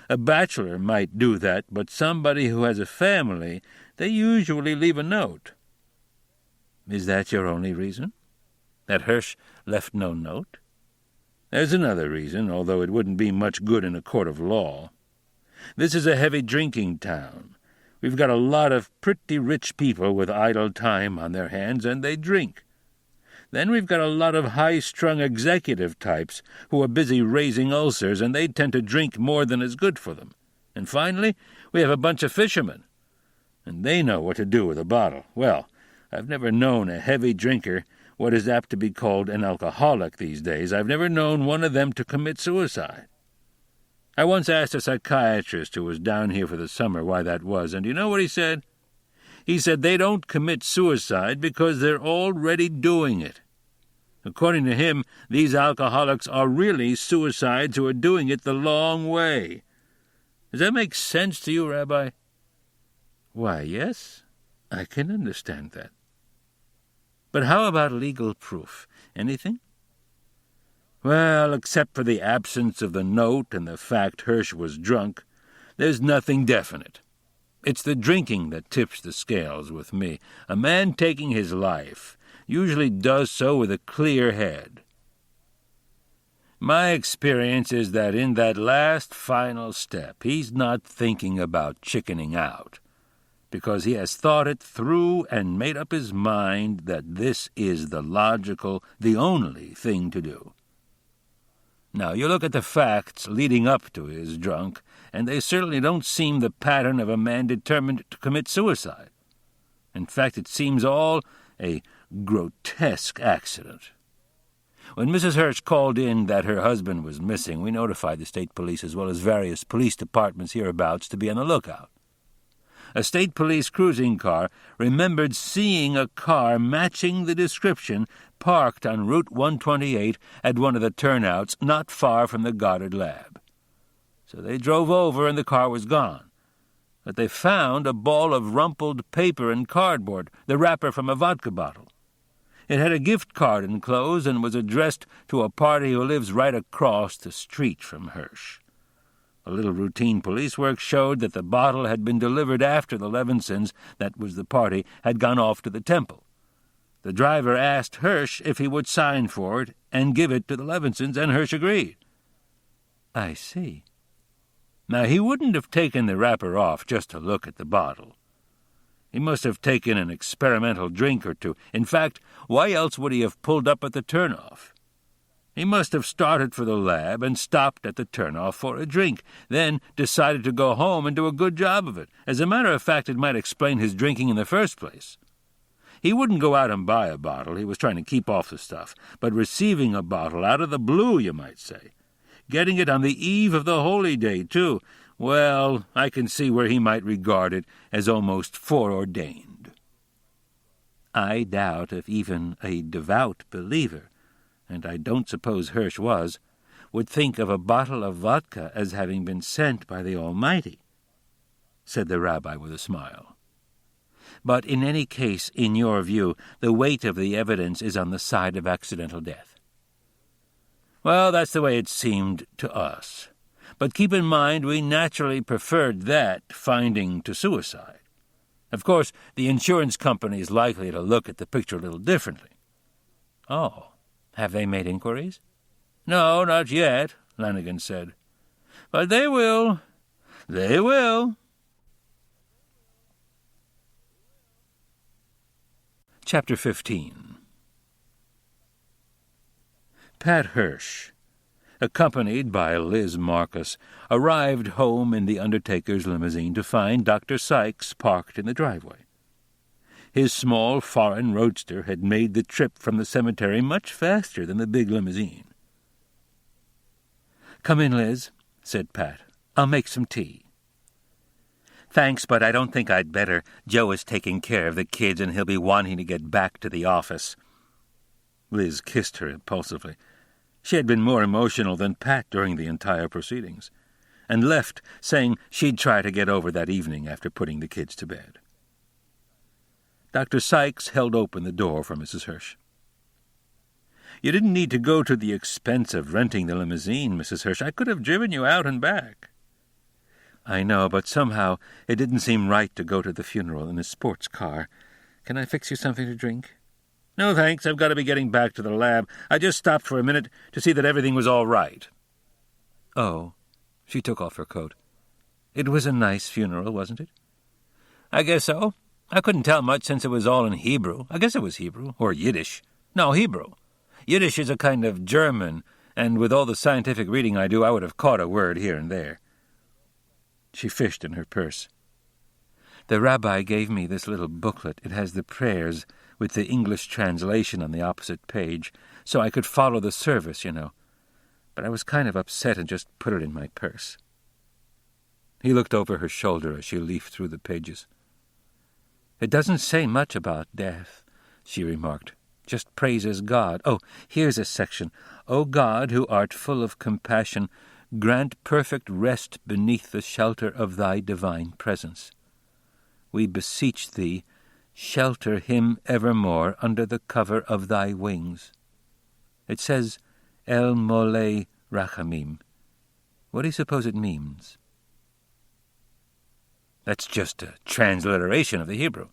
A bachelor might do that, but somebody who has a family, they usually leave a note. Is that your only reason? That Hirsch left no note? There's another reason, although it wouldn't be much good in a court of law. This is a heavy drinking town. We've got a lot of pretty rich people with idle time on their hands, and they drink. Then we've got a lot of high-strung executive types who are busy raising ulcers, and they tend to drink more than is good for them. And finally, we have a bunch of fishermen, and they know what to do with a bottle. Well, I've never known a heavy drinker, what is apt to be called an alcoholic these days. I've never known one of them to commit suicide. I once asked a psychiatrist who was down here for the summer why that was, and you know what he said? He said they don't commit suicide because they're already doing it. According to him, these alcoholics are really suicides who are doing it the long way. Does that make sense to you, Rabbi? Why, yes, I can understand that. But how about legal proof? Anything? Well, except for the absence of the note and the fact Hirsch was drunk, there's nothing definite. It's the drinking that tips the scales with me. A man taking his life usually does so with a clear head. My experience is that in that last final step, he's not thinking about chickening out, because he has thought it through and made up his mind that this is the logical, the only thing to do. Now, you look at the facts leading up to his drunk, and they certainly don't seem the pattern of a man determined to commit suicide. In fact, it seems all a grotesque accident. When Mrs. Hirsch called in that her husband was missing, we notified the state police as well as various police departments hereabouts to be on the lookout. A state police cruising car remembered seeing a car matching the description parked on Route 128 at one of the turnouts not far from the Goddard lab. So they drove over and the car was gone. But they found a ball of rumpled paper and cardboard, the wrapper from a vodka bottle. It had a gift card enclosed and was addressed to a party who lives right across the street from Hirsch. A little routine police work showed that the bottle had been delivered after the Levinsons, that was the party, had gone off to the temple. The driver asked Hirsch if he would sign for it and give it to the Levinsons, and Hirsch agreed. I see. Now, he wouldn't have taken the wrapper off just to look at the bottle. He must have taken an experimental drink or two. In fact, why else would he have pulled up at the turnoff? He must have started for the lab and stopped at the turnoff for a drink, then decided to go home and do a good job of it. As a matter of fact, it might explain his drinking in the first place. He wouldn't go out and buy a bottle. He was trying to keep off the stuff. But receiving a bottle out of the blue, you might say. Getting it on the eve of the holy day, too. well, I can see where he might regard it as almost foreordained. I doubt if even a devout believer, and I don't suppose Hirsch was, would think of a bottle of vodka as having been sent by the Almighty, said the rabbi with a smile. But in any case, in your view, the weight of the evidence is on the side of accidental death. Well, that's the way it seemed to us. But keep in mind we naturally preferred that finding to suicide. Of course, the insurance company is likely to look at the picture a little differently. Oh, have they made inquiries? No, not yet, Lanigan said. But they will. They will. Chapter 15. Pat Hirsch, accompanied by Liz Marcus, arrived home in the undertaker's limousine to find Dr. Sykes parked in the driveway. His small foreign roadster had made the trip from the cemetery much faster than the big limousine. "Come in, Liz," said Pat. "I'll make some tea." "Thanks, but I don't think I'd better. Joe is taking care of the kids, and he'll be wanting to get back to the office." Liz kissed her impulsively. She had been more emotional than Pat during the entire proceedings, and left, saying she'd try to get over that evening after putting the kids to bed. Dr. Sykes held open the door for Mrs. Hirsch. "You didn't need to go to the expense of renting the limousine, Mrs. Hirsch. I could have driven you out and back." "I know, but somehow it didn't seem right to go to the funeral in a sports car. Can I fix you something to drink?" "No, thanks. I've got to be getting back to the lab. I just stopped for a minute to see that everything was all right." "Oh." She took off her coat. "It was a nice funeral, wasn't it?" "I guess so. I couldn't tell much since it was all in Hebrew. I guess it was Hebrew, or Yiddish. No, Hebrew. Yiddish is a kind of German, and with all the scientific reading I do, I would have caught a word here and there." She fished in her purse. "The rabbi gave me this little booklet. It has the prayers with the English translation on the opposite page, so I could follow the service, you know. But I was kind of upset and just put it in my purse." He looked over her shoulder as she leafed through the pages. "It doesn't say much about death," she remarked. "Just praises God. Oh, here's a section. 'O God, who art full of compassion, grant perfect rest beneath the shelter of thy divine presence. We beseech thee, shelter him evermore under the cover of thy wings.' It says, El Mole Rachamim. What do you suppose it means?" "That's just a transliteration of the Hebrew.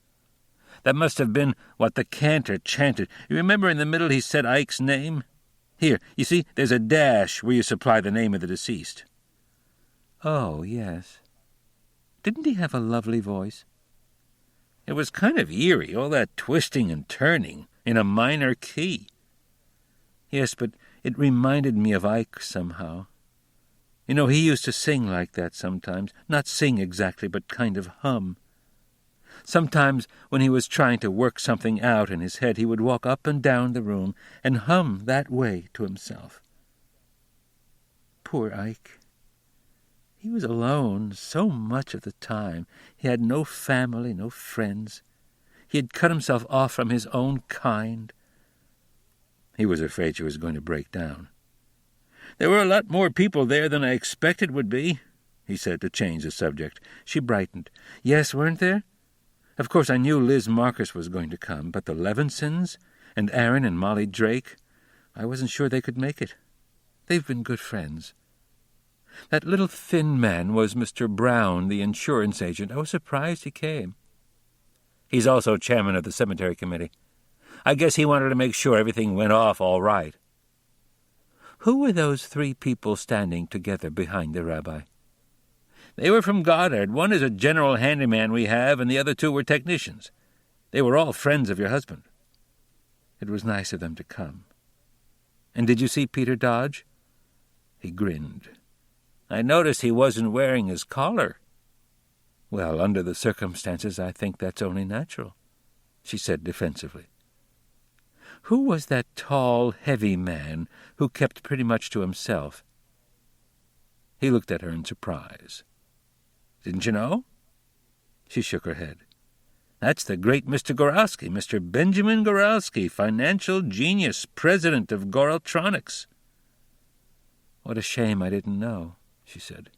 That must have been what the cantor chanted. You remember in the middle he said Ike's name? Here, you see, there's a dash where you supply the name of the deceased." "Oh, yes. Didn't he have a lovely voice?" "It was kind of eerie, all that twisting and turning in a minor key." "Yes, but it reminded me of Ike somehow. You know, he used to sing like that sometimes. Not sing exactly, but kind of hum. Sometimes when he was trying to work something out in his head, he would walk up and down the room and hum that way to himself. Poor Ike. He was alone so much of the time. He had no family, no friends. He had cut himself off from his own kind." He was afraid she was going to break down. "There were a lot more people there than I expected would be," he said to change the subject. She brightened. "Yes, weren't there? Of course, I knew Liz Marcus was going to come, but the Levinsons and Aaron and Molly Drake, I wasn't sure they could make it. They've been good friends. That little thin man was Mr. Brown, the insurance agent. I was surprised he came." "He's also chairman of the cemetery committee. I guess he wanted to make sure everything went off all right." "Who were those 3 people standing together behind the rabbi?" "They were from Goddard. One is a general handyman we have, and the other 2 were technicians. They were all friends of your husband." "It was nice of them to come. And did you see Peter Dodge?" He grinned. "I noticed he wasn't wearing his collar." "Well, under the circumstances, I think that's only natural," she said defensively. "Who was that tall, heavy man who kept pretty much to himself?" He looked at her in surprise. Didn't you know?" She shook her head. "That's the great Mr. Goralski, Mr. Benjamin Goralski, financial genius, president of Goraltronics." "What a shame I didn't know," she said.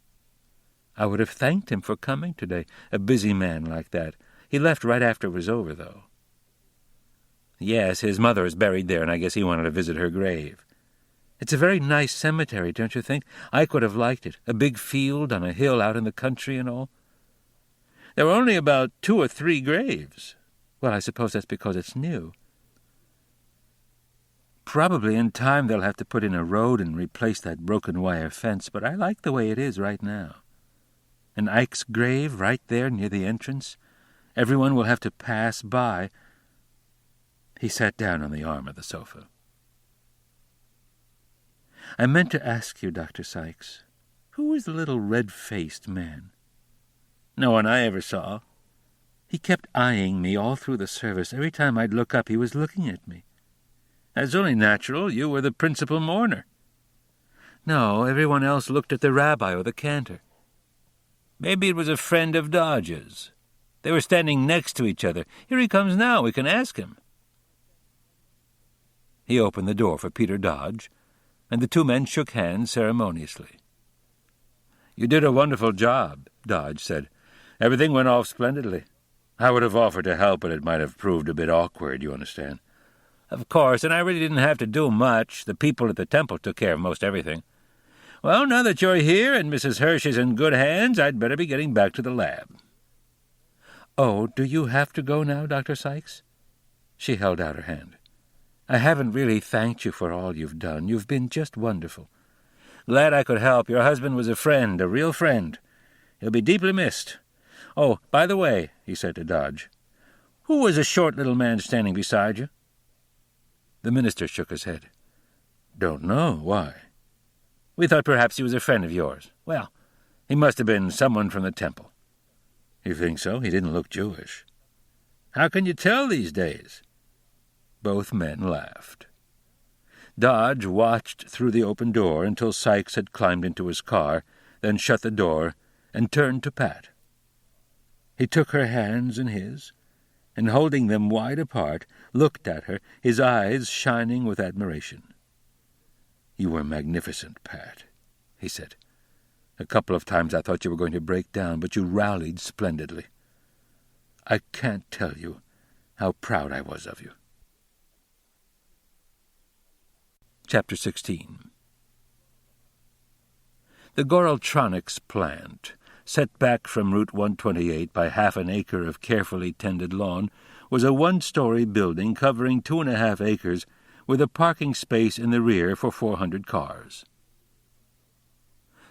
"I would have thanked him for coming today, a busy man like that. He left right after it was over, though." "Yes, his mother is buried there, and I guess he wanted to visit her grave. It's a very nice cemetery, don't you think? I could have liked it. A big field on a hill out in the country and all." "There were only about 2 or 3 graves." "Well, I suppose that's because it's new. Probably in time they'll have to put in a road and replace that broken wire fence, but I like the way it is right now. And Ike's grave right there near the entrance. Everyone will have to pass by." He sat down on the arm of the sofa. "I meant to ask you, Dr. Sykes, who was the little red-faced man?" "No one I ever saw." "He kept eyeing me all through the service. Every time I'd look up, he was looking at me." "That's only natural. You were the principal mourner." "No, everyone else looked at the rabbi or the cantor." "Maybe it was a friend of Dodge's. They were standing next to each other. Here he comes now. We can ask him." He opened the door for Peter Dodge, and the 2 men shook hands ceremoniously. "You did a wonderful job," Dodge said. "Everything went off splendidly. I would have offered to help, but it might have proved a bit awkward, you understand." "Of course, and I really didn't have to do much. The people at the temple took care of most everything. Well, now that you're here and Mrs. Hirsch is in good hands, I'd better be getting back to the lab." "Oh, do you have to go now, Dr. Sykes?" She held out her hand. "I haven't really thanked you for all you've done. You've been just wonderful." "Glad I could help. Your husband was a friend, a real friend. He'll be deeply missed. Oh, by the way," he said to Dodge, "who was the short little man standing beside you?" The minister shook his head. "Don't know. Why?" "We thought perhaps he was a friend of yours. Well, he must have been someone from the temple." "You think so? He didn't look Jewish." "How can you tell these days?" Both men laughed. Dodge watched through the open door until Sykes had climbed into his car, then shut the door and turned to Pat. He took her hands in his, and holding them wide apart, looked at her, his eyes shining with admiration. "You were magnificent, Pat," he said. "A couple of times I thought you were going to break down, but you rallied splendidly. I can't tell you how proud I was of you." Chapter 16. The Goraltronics plant, set back from Route 128 by half an acre of carefully tended lawn, was a 1-story building covering 2.5 acres with a parking space in the rear for 400 cars.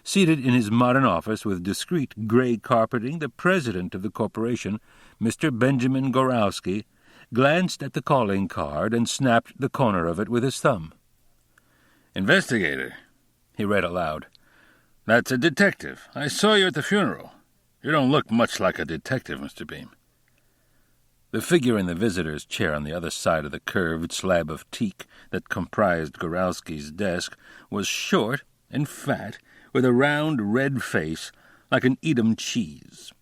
Seated in his modern office with discreet gray carpeting, the president of the corporation, Mr. Benjamin Goralski, glanced at the calling card and snapped the corner of it with his thumb. "Investigator," he read aloud. "That's a detective. I saw you at the funeral. You don't look much like a detective, Mr. Beam." The figure in the visitor's chair on the other side of the curved slab of teak that comprised Goralski's desk was short and fat, with a round red face like an Edam cheese.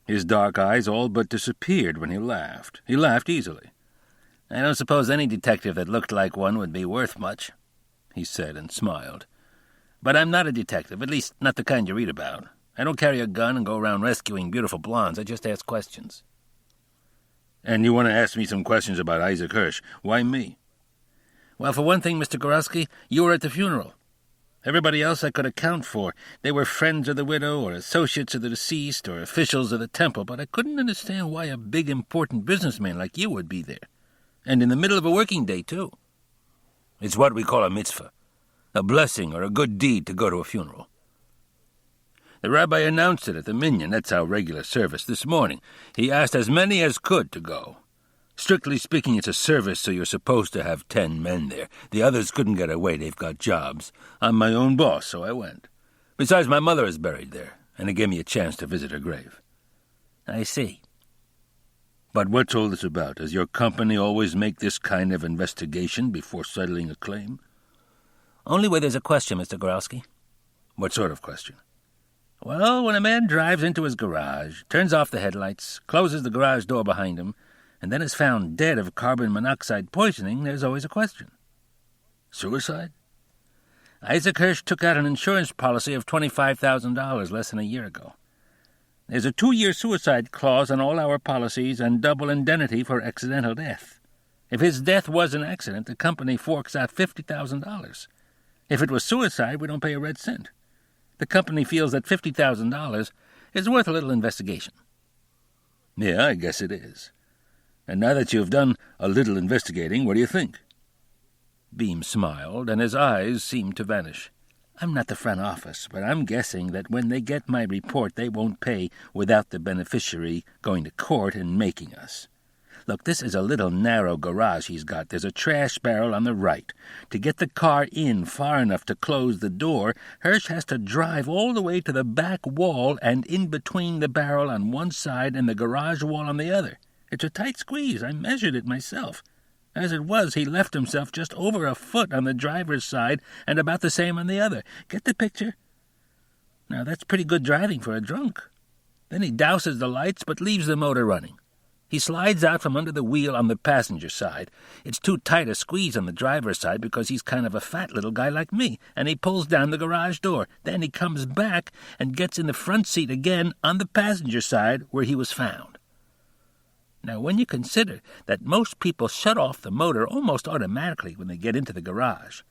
His dark eyes all but disappeared when he laughed. He laughed easily. "I don't suppose any detective that looked like one would be worth much," he said, and smiled. "But I'm not a detective, at least not the kind you read about. I don't carry a gun and go around rescuing beautiful blondes. I just ask questions." "And you want to ask me some questions about Isaac Hirsch. Why me?" "Well, for one thing, Mr. Goralski, you were at the funeral. Everybody else I could account for. They were friends of the widow, or associates of the deceased, or officials of the temple, but I couldn't understand why a big, important businessman like you would be there. And in the middle of a working day, too." "It's what we call a mitzvah, a blessing or a good deed to go to a funeral. The rabbi announced it at the minyan. That's our regular service this morning. He asked as many as could to go. Strictly speaking, it's a service, so you're supposed to have 10 men there. The others couldn't get away. They've got jobs. I'm my own boss, so I went. Besides, my mother is buried there, and it gave me a chance to visit her grave." "I see." "But what's all this about? Does your company always make this kind of investigation before settling a claim?" "Only where there's a question, Mr. Goralski." "What sort of question?" Well, when a man drives into his garage, turns off the headlights, closes the garage door behind him, and then is found dead of carbon monoxide poisoning, there's always a question. Suicide? Isaac Hirsch took out an insurance policy of $25,000 less than a year ago. There's a 2-year suicide clause on all our policies and double indemnity for accidental death. If his death was an accident, the company forks out $50,000. If it was suicide, we don't pay a red cent. The company feels that $50,000 is worth a little investigation. Yeah, I guess it is. And now that you've done a little investigating, what do you think? Beam smiled, and his eyes seemed to vanish. I'm not the front office, but I'm guessing that when they get my report, they won't pay without the beneficiary going to court and making us. Look, this is a little narrow garage he's got. There's a trash barrel on the right. To get the car in far enough to close the door, Hirsch has to drive all the way to the back wall and in between the barrel on one side and the garage wall on the other. It's a tight squeeze. I measured it myself. As it was, he left himself just over a foot on the driver's side and about the same on the other. Get the picture? Now, that's pretty good driving for a drunk. Then he douses the lights but leaves the motor running. He slides out from under the wheel on the passenger side. It's too tight a squeeze on the driver's side because he's kind of a fat little guy like me, and he pulls down the garage door. Then he comes back and gets in the front seat again on the passenger side where he was found. Now, when you consider that most people shut off the motor almost automatically when they get into the garage,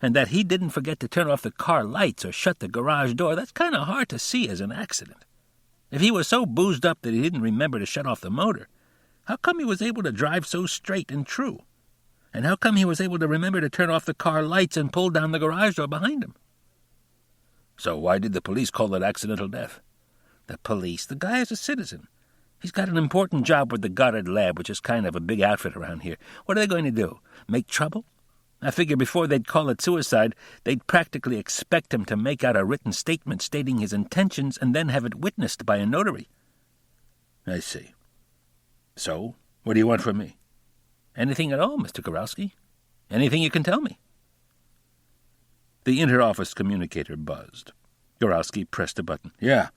and that he didn't forget to turn off the car lights or shut the garage door, that's kind of hard to see as an accident. If he was so boozed up that he didn't remember to shut off the motor, how come he was able to drive so straight and true? And how come he was able to remember to turn off the car lights and pull down the garage door behind him? So why did the police call it accidental death? The police? The guy is a citizen. He's got an important job with the Goddard Lab, which is kind of a big outfit around here. What are they going to do? Make trouble? I figure before they'd call it suicide, they'd practically expect him to make out a written statement stating his intentions and then have it witnessed by a notary. I see. So, what do you want from me? Anything at all, Mr. Kurowski. Anything you can tell me. The inter-office communicator buzzed. Kurowski pressed a button. Yeah.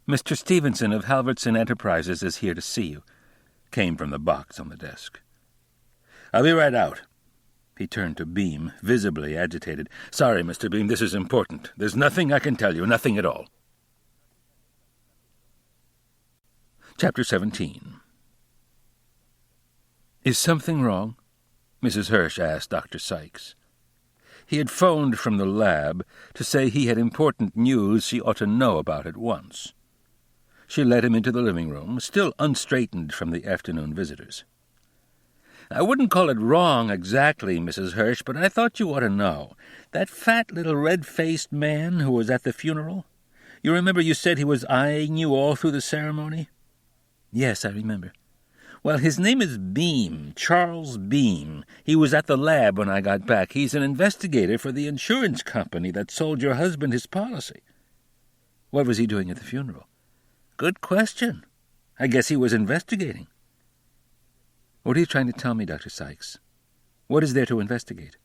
Mr. Stevenson of Halvertson Enterprises is here to see you, came from the box on the desk. I'll be right out. He turned to Beam, visibly agitated. Sorry, Mr. Beam, this is important. There's nothing I can tell you, nothing at all. Chapter 17. Is something wrong? Mrs. Hirsch asked Dr. Sykes. He had phoned from the lab to say he had important news she ought to know about at once. She led him into the living room, still unstraightened from the afternoon visitors. I wouldn't call it wrong exactly, Mrs. Hirsch, but I thought you ought to know. That fat little red-faced man who was at the funeral? You remember you said he was eyeing you all through the ceremony? Yes, I remember. Well, his name is Beam, Charles Beam. He was at the lab when I got back. He's an investigator for the insurance company that sold your husband his policy. What was he doing at the funeral? Good question. I guess he was investigating. What are you trying to tell me, Dr. Sykes? What is there to investigate?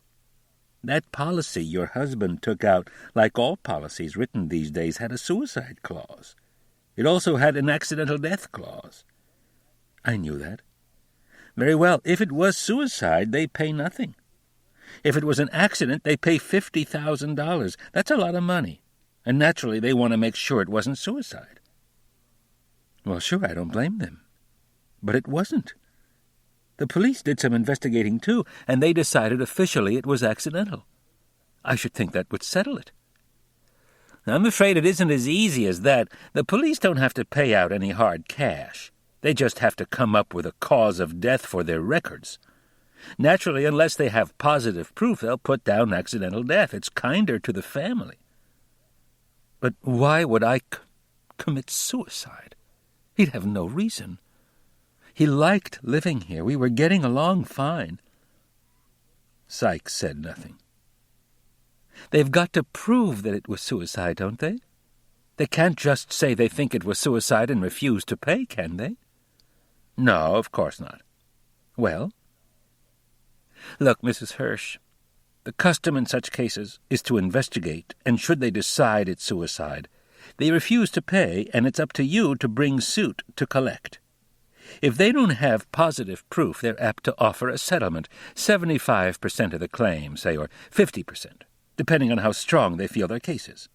That policy your husband took out, like all policies written these days, had a suicide clause. It also had an accidental death clause. I knew that. Very well, if it was suicide, they pay nothing. If it was an accident, they pay $50,000. That's a lot of money. And naturally, they want to make sure it wasn't suicide. Well, sure, I don't blame them. But it wasn't. The police did some investigating, too, and they decided officially it was accidental. I should think that would settle it. I'm afraid it isn't as easy as that. The police don't have to pay out any hard cash. They just have to come up with a cause of death for their records. Naturally, unless they have positive proof, they'll put down accidental death. It's kinder to the family. But why would I commit suicide? He'd have no reason. He liked living here. We were getting along fine. Sykes said nothing. They've got to prove that it was suicide, don't they? They can't just say they think it was suicide and refuse to pay, can they? No, of course not. Well? Look, Mrs. Hirsch, The custom in such cases is to investigate, and should they decide it's suicide, they refuse to pay, and it's up to you to bring suit to collect. If they don't have positive proof, they're apt to offer a settlement, 75% of the claim, say, or 50%, depending on how strong they feel their case is.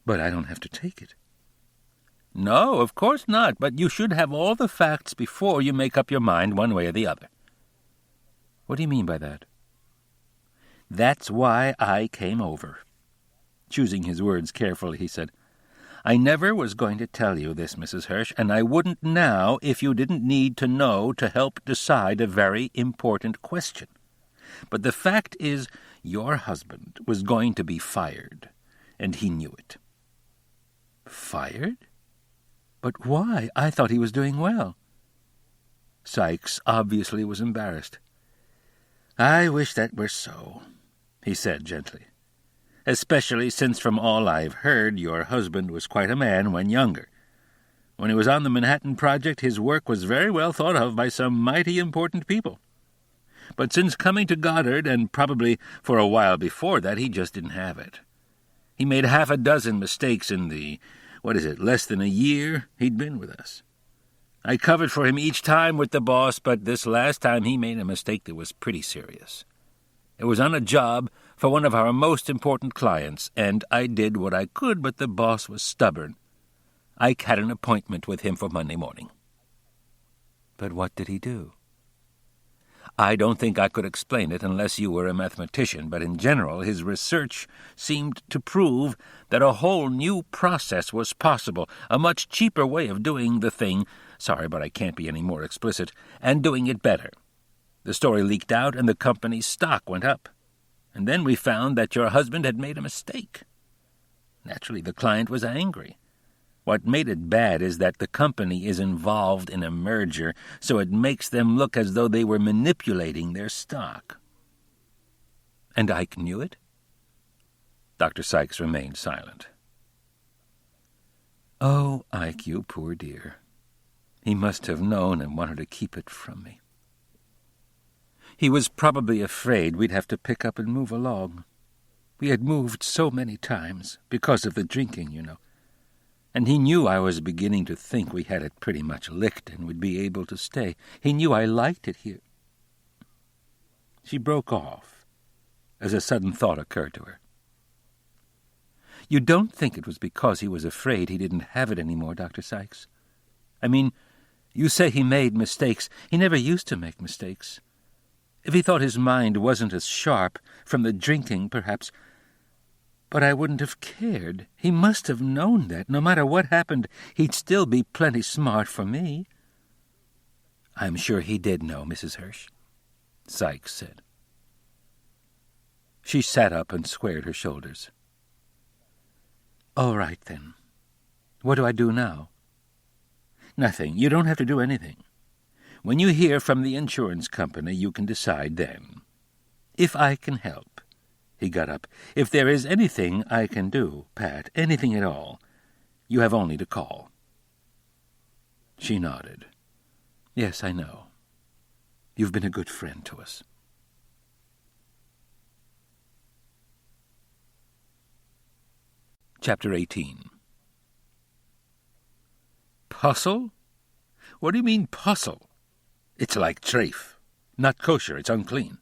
But I don't have to take it. No, of course not, but you should have all the facts before you make up your mind one way or the other. What do you mean by that? That's why I came over. Choosing his words carefully, he said, I never was going to tell you this, Mrs. Hirsch, and I wouldn't now if you didn't need to know to help decide a very important question. But the fact is, your husband was going to be fired, and he knew it. Fired? But why? I thought he was doing well. Sykes obviously was embarrassed. I wish that were so, he said gently. Especially since from all I've heard your husband was quite a man when younger. When he was on the Manhattan Project, his work was very well thought of by some mighty important people. But since coming to Goddard, and probably for a while before that, he just didn't have it. He made 6 mistakes in the, less than a year he'd been with us. I covered for him each time with the boss, but this last time he made a mistake that was pretty serious. It was on a job for one of our most important clients, and I did what I could, but the boss was stubborn. I had an appointment with him for Monday morning. But what did he do? I don't think I could explain it unless you were a mathematician, but in general his research seemed to prove that a whole new process was possible, a much cheaper way of doing the thing, sorry, but I can't be any more explicit, and doing it better. The story leaked out and the company's stock went up. And then we found that your husband had made a mistake. Naturally, the client was angry. What made it bad is that the company is involved in a merger, so it makes them look as though they were manipulating their stock. And Ike knew it? Dr. Sykes remained silent. Oh, Ike, you poor dear. He must have known and wanted to keep it from me. He was probably afraid we'd have to pick up and move along. We had moved so many times, because of the drinking, you know. And he knew I was beginning to think we had it pretty much licked and would be able to stay. He knew I liked it here. She broke off, as a sudden thought occurred to her. You don't think it was because he was afraid he didn't have it anymore, Dr. Sykes? I mean, you say he made mistakes. He never used to make mistakes. If he thought his mind wasn't as sharp, from the drinking, perhaps, but I wouldn't have cared. He must have known that, no matter what happened, he'd still be plenty smart for me. I'm sure he did know, Mrs. Hirsch, Sykes said. She sat up and squared her shoulders. All right, then. What do I do now? Nothing. You don't have to do anything. When you hear from the insurance company, you can decide then. If I can help, he got up, if there is anything I can do, Pat, anything at all, you have only to call. She nodded. Yes, I know. You've been a good friend to us. Chapter 18. Puzzle? What do you mean, puzzle? It's like treif. Not kosher, it's unclean.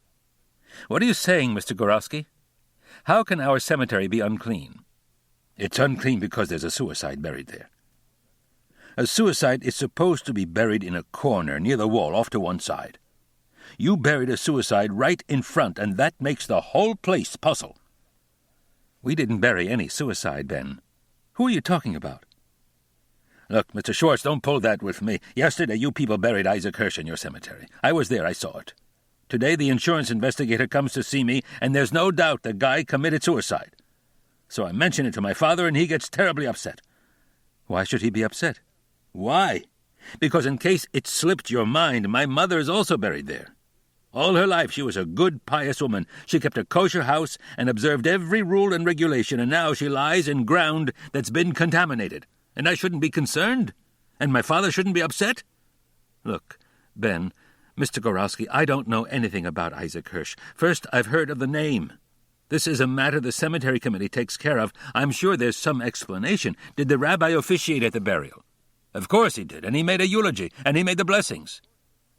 What are you saying, Mr. Gorowski? How can our cemetery be unclean? It's unclean because there's a suicide buried there. A suicide is supposed to be buried in a corner near the wall off to one side. You buried a suicide right in front, and that makes the whole place puzzle. We didn't bury any suicide, Ben. Who are you talking about? Look, Mr. Schwartz, don't pull that with me. Yesterday you people buried Isaac Hirsch in your cemetery. I was there, I saw it. Today the insurance investigator comes to see me, and there's no doubt the guy committed suicide. So I mention it to my father, and he gets terribly upset. Why should he be upset? Why? Because in case it slipped your mind, my mother is also buried there. All her life she was a good, pious woman. She kept a kosher house and observed every rule and regulation, and now she lies in ground that's been contaminated. And I shouldn't be concerned? And my father shouldn't be upset? Look, Ben, Mr. Goralski, I don't know anything about Isaac Hirsch. First, I've heard of the name. This is a matter the cemetery committee takes care of. I'm sure there's some explanation. Did the rabbi officiate at the burial? Of course he did, and he made a eulogy, and he made the blessings.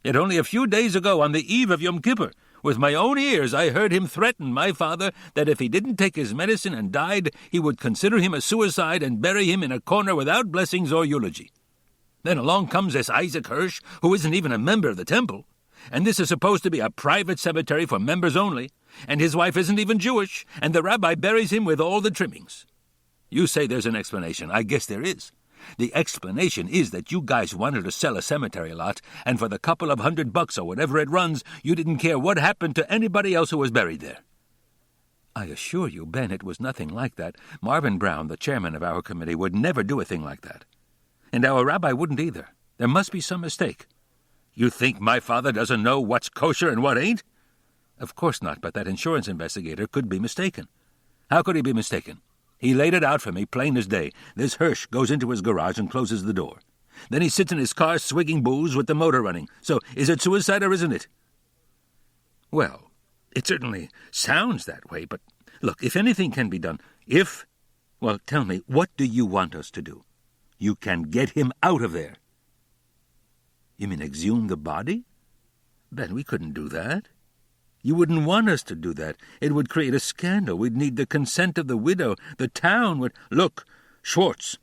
Yet only a few days ago, on the eve of Yom Kippur, with my own ears I heard him threaten my father that if he didn't take his medicine and died, he would consider him a suicide and bury him in a corner without blessings or eulogy. Then along comes this Isaac Hirsch, who isn't even a member of the temple, and this is supposed to be a private cemetery for members only, and his wife isn't even Jewish, and the rabbi buries him with all the trimmings. You say there's an explanation. I guess there is. The explanation is that you guys wanted to sell a cemetery lot, and for the couple of $100 or whatever it runs, you didn't care what happened to anybody else who was buried there. I assure you, Ben, it was nothing like that. Marvin Brown, the chairman of our committee, would never do a thing like that. And our rabbi wouldn't either. There must be some mistake. You think my father doesn't know what's kosher and what ain't? Of course not, but that insurance investigator could be mistaken. How could he be mistaken? He laid it out for me, plain as day. This Hirsch goes into his garage and closes the door. Then he sits in his car swigging booze with the motor running. So, is it suicide or isn't it? Well, it certainly sounds that way, but look, if anything can be done, well, tell me, what do you want us to do? You can get him out of there. You mean exhume the body? Ben, we couldn't do that. You wouldn't want us to do that. It would create a scandal. We'd need the consent of the widow. The town would... Look, Schwartz.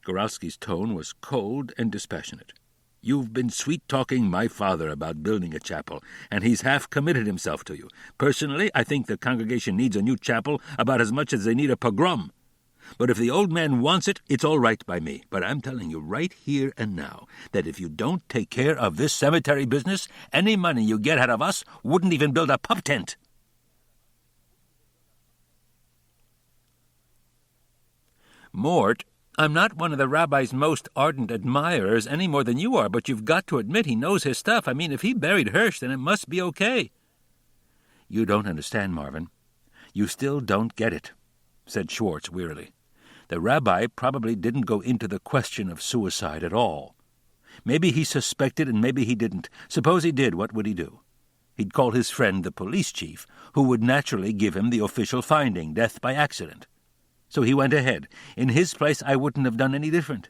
Goralski's tone was cold and dispassionate. You've been sweet-talking my father about building a chapel, and he's half committed himself to you. Personally, I think the congregation needs a new chapel about as much as they need a pogrom. But if the old man wants it, it's all right by me. But I'm telling you right here and now that if you don't take care of this cemetery business, any money you get out of us wouldn't even build a pup tent. Mort, I'm not one of the rabbi's most ardent admirers any more than you are, but you've got to admit he knows his stuff. I mean, if he buried Hirsch, then it must be okay. You don't understand, Marvin. You still don't get it, said Schwartz wearily. The rabbi probably didn't go into the question of suicide at all. Maybe he suspected and maybe he didn't. Suppose he did, what would he do? He'd call his friend the police chief, who would naturally give him the official finding, death by accident. So he went ahead. In his place, I wouldn't have done any different.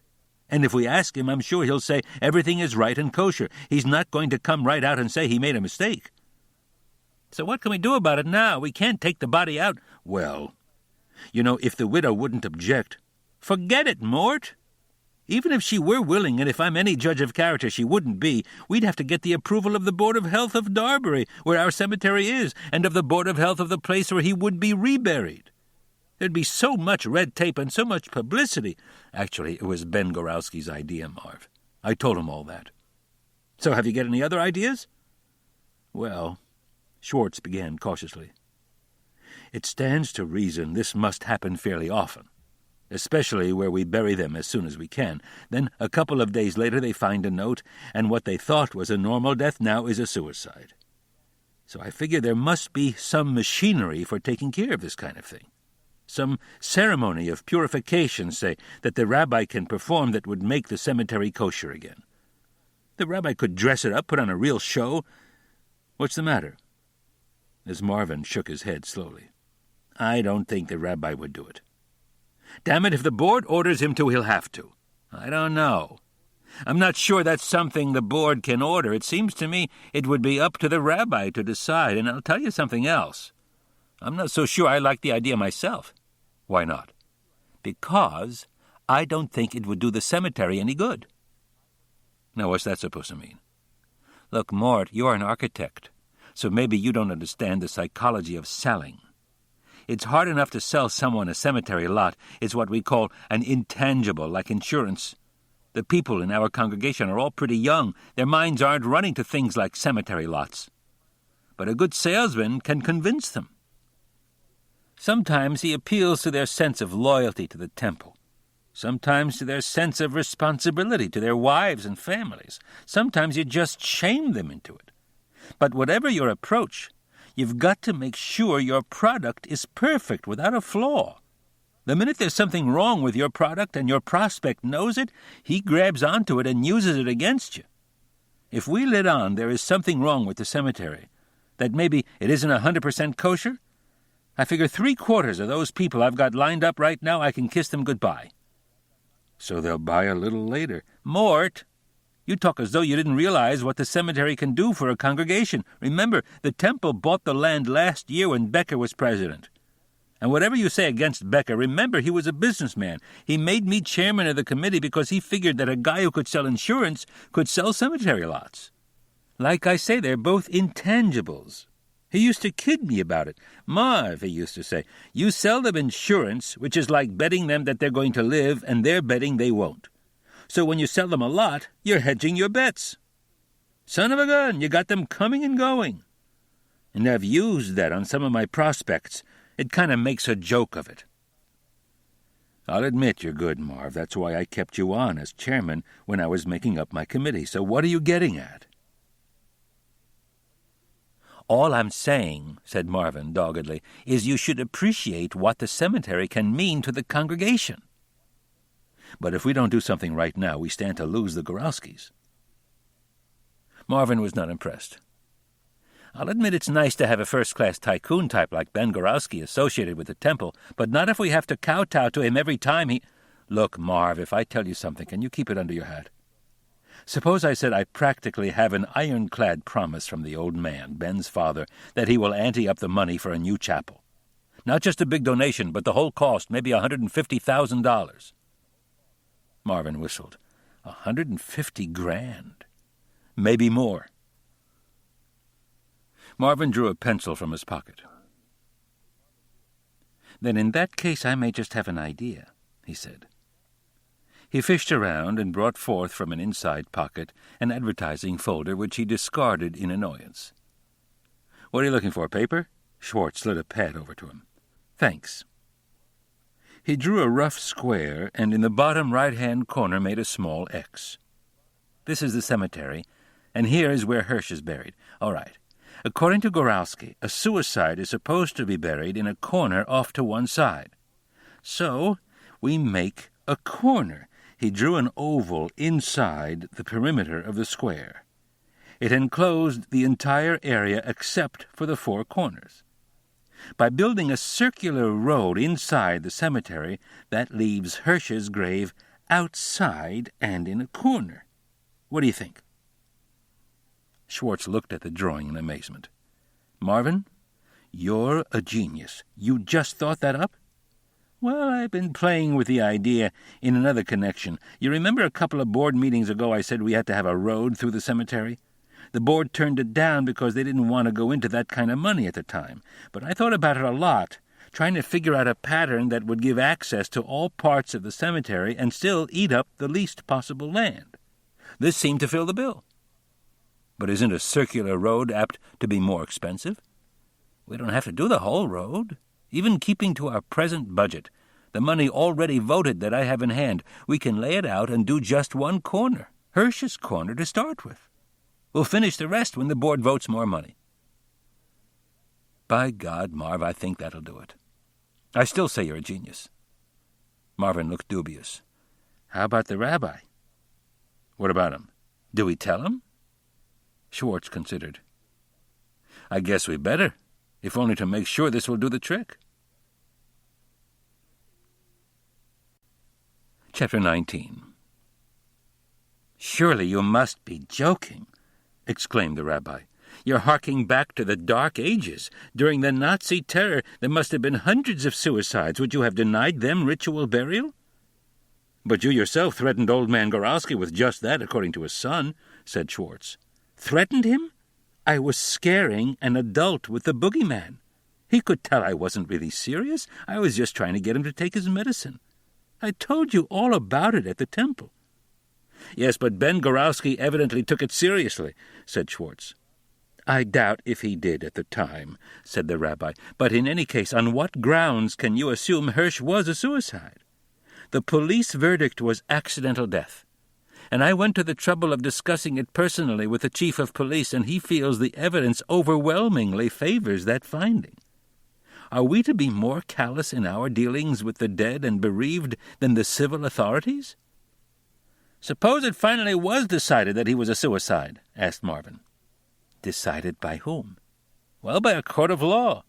And if we ask him, I'm sure he'll say everything is right and kosher. He's not going to come right out and say he made a mistake. So what can we do about it now? We can't take the body out. Well, you know, if the widow wouldn't object, forget it, Mort. Even if she were willing, and if I'm any judge of character she wouldn't be, we'd have to get the approval of the Board of Health of Darbury, where our cemetery is, and of the Board of Health of the place where he would be reburied. There'd be so much red tape and so much publicity. Actually, it was Ben Goralski's idea, Marv. I told him all that. So have you got any other ideas? Well, Schwartz began cautiously. It stands to reason this must happen fairly often, especially where we bury them as soon as we can. Then a couple of days later they find a note, and what they thought was a normal death now is a suicide. So I figure there must be some machinery for taking care of this kind of thing. Some ceremony of purification, say, that the rabbi can perform that would make the cemetery kosher again. The rabbi could dress it up, put on a real show. What's the matter? As Marvin shook his head slowly. I don't think the rabbi would do it. Damn it, if the board orders him to, he'll have to. I don't know. I'm not sure that's something the board can order. It seems to me it would be up to the rabbi to decide, and I'll tell you something else. I'm not so sure I like the idea myself. Why not? Because I don't think it would do the cemetery any good. Now, what's that supposed to mean? Look, Mort, you're an architect, so maybe you don't understand the psychology of selling. It's hard enough to sell someone a cemetery lot. It's what we call an intangible, like insurance. The people in our congregation are all pretty young. Their minds aren't running to things like cemetery lots. But a good salesman can convince them. Sometimes he appeals to their sense of loyalty to the temple. Sometimes to their sense of responsibility to their wives and families. Sometimes you just shame them into it. But whatever your approach, you've got to make sure your product is perfect without a flaw. The minute there's something wrong with your product and your prospect knows it, he grabs onto it and uses it against you. If we let on there is something wrong with the cemetery, that maybe it isn't 100% kosher, I figure 3/4 of those people I've got lined up right now, I can kiss them goodbye. So they'll buy a little later. Mort, you talk as though you didn't realize what the cemetery can do for a congregation. Remember, the temple bought the land last year when Becker was president. And whatever you say against Becker, remember he was a businessman. He made me chairman of the committee because he figured that a guy who could sell insurance could sell cemetery lots. Like I say, they're both intangibles. He used to kid me about it. Marv, he used to say, you sell them insurance, which is like betting them that they're going to live, and they're betting they won't. So when you sell them a lot, you're hedging your bets. Son of a gun, you got them coming and going. And I've used that on some of my prospects. It kind of makes a joke of it. I'll admit you're good, Marv. That's why I kept you on as chairman when I was making up my committee. So what are you getting at? All I'm saying, said Marvin doggedly, is you should appreciate what the cemetery can mean to the congregation. But if we don't do something right now, we stand to lose the Gorowskis. Marvin was not impressed. I'll admit it's nice to have a first-class tycoon type like Ben Gorowski associated with the temple, but not if we have to kowtow to him every time he... Look, Marv, if I tell you something, can you keep it under your hat? Suppose I said I practically have an ironclad promise from the old man, Ben's father, that he will ante up the money for a new chapel. Not just a big donation, but the whole cost, maybe $150,000. Marvin whistled. $150,000. Maybe more. Marvin drew a pencil from his pocket. Then in that case I may just have an idea, he said. He fished around and brought forth from an inside pocket an advertising folder which he discarded in annoyance. What are you looking for, paper? Schwartz slid a pad over to him. Thanks. He drew a rough square and in the bottom right-hand corner made a small X. This is the cemetery, and here is where Hirsch is buried. All right. According to Gorowski, a suicide is supposed to be buried in a corner off to one side. So we make a corner. He drew an oval inside the perimeter of the square. It enclosed the entire area except for the four corners. By building a circular road inside the cemetery, that leaves Hirsch's grave outside and in a corner. What do you think? Schwartz looked at the drawing in amazement. Marvin, you're a genius. You just thought that up? Well, I've been playing with the idea in another connection. You remember a couple of board meetings ago I said we had to have a road through the cemetery? The board turned it down because they didn't want to go into that kind of money at the time. But I thought about it a lot, trying to figure out a pattern that would give access to all parts of the cemetery and still eat up the least possible land. This seemed to fill the bill. But isn't a circular road apt to be more expensive? We don't have to do the whole road. Even keeping to our present budget, the money already voted that I have in hand, we can lay it out and do just one corner, Hirsch's corner to start with. We'll finish the rest when the board votes more money. By God, Marv, I think that'll do it. I still say you're a genius. Marvin looked dubious. How about the rabbi? What about him? Do we tell him? Schwartz considered. I guess we better, if only to make sure this will do the trick. Chapter 19. Surely you must be joking, exclaimed the rabbi. You're harking back to the Dark Ages. During the Nazi terror, there must have been hundreds of suicides. Would you have denied them ritual burial? But you yourself threatened old man Gorowski with just that, according to his son, said Schwartz. Threatened him? I was scaring an adult with the boogeyman. He could tell I wasn't really serious. I was just trying to get him to take his medicine. I told you all about it at the temple. Yes, but Ben Gorowski evidently took it seriously, said Schwartz. I doubt if he did at the time, said the rabbi. But in any case, on what grounds can you assume Hirsch was a suicide? The police verdict was accidental death. And I went to the trouble of discussing it personally with the chief of police, and he feels the evidence overwhelmingly favors that finding. Are we to be more callous in our dealings with the dead and bereaved than the civil authorities? Suppose it finally was decided that he was a suicide, asked Marvin. Decided by whom? Well, by a court of law.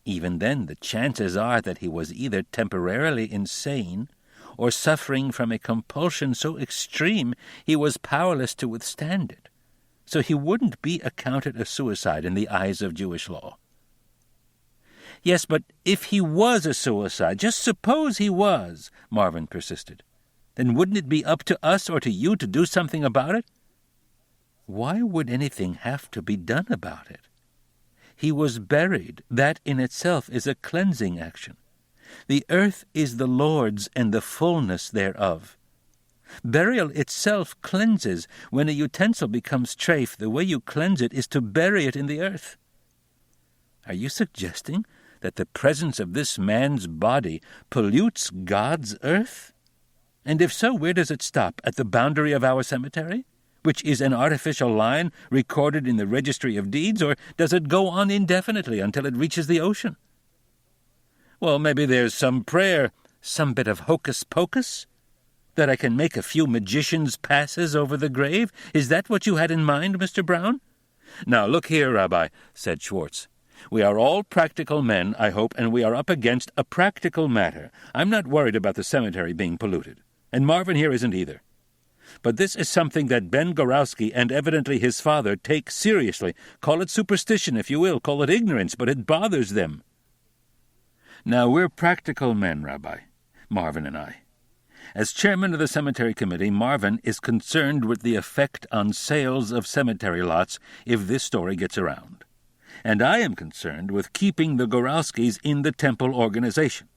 Even then, the chances are that he was either temporarily insane or suffering from a compulsion so extreme he was powerless to withstand it. So he wouldn't be accounted a suicide in the eyes of Jewish law. Yes, but if he was a suicide, just suppose he was, Marvin persisted, then wouldn't it be up to us or to you to do something about it? Why would anything have to be done about it? He was buried. That in itself is a cleansing action. The earth is the Lord's and the fullness thereof. Burial itself cleanses. When a utensil becomes chaff, the way you cleanse it is to bury it in the earth. Are you suggesting that the presence of this man's body pollutes God's earth? And if so, where does it stop? At the boundary of our cemetery, which is an artificial line recorded in the registry of deeds, or does it go on indefinitely until it reaches the ocean? Well, maybe there's some prayer, some bit of hocus-pocus, that I can make a few magician's passes over the grave? Is that what you had in mind, Mr. Brown? Now, look here, Rabbi, said Schwartz. We are all practical men, I hope, and we are up against a practical matter. I'm not worried about the cemetery being polluted, and Marvin here isn't either. But this is something that Ben Gorowski and evidently his father take seriously. Call it superstition, if you will, call it ignorance, but it bothers them. Now, we're practical men, Rabbi, Marvin and I. As chairman of the cemetery committee, Marvin is concerned with the effect on sales of cemetery lots if this story gets around. And I am concerned with keeping the Gorowskis in the temple organization.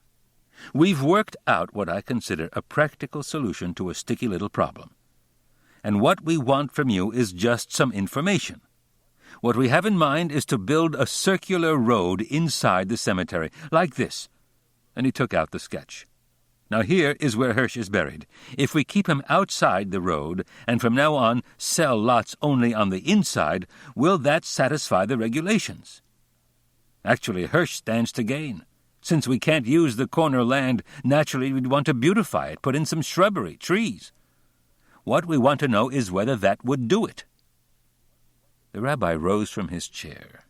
We've worked out what I consider a practical solution to a sticky little problem. And what we want from you is just some information. What we have in mind is to build a circular road inside the cemetery, like this. And he took out the sketch. Now here is where Hirsch is buried. If we keep him outside the road, and from now on sell lots only on the inside, will that satisfy the regulations? Actually, Hirsch stands to gain. Since we can't use the corner land, naturally we'd want to beautify it, put in some shrubbery, trees. What we want to know is whether that would do it. The rabbi rose from his chair.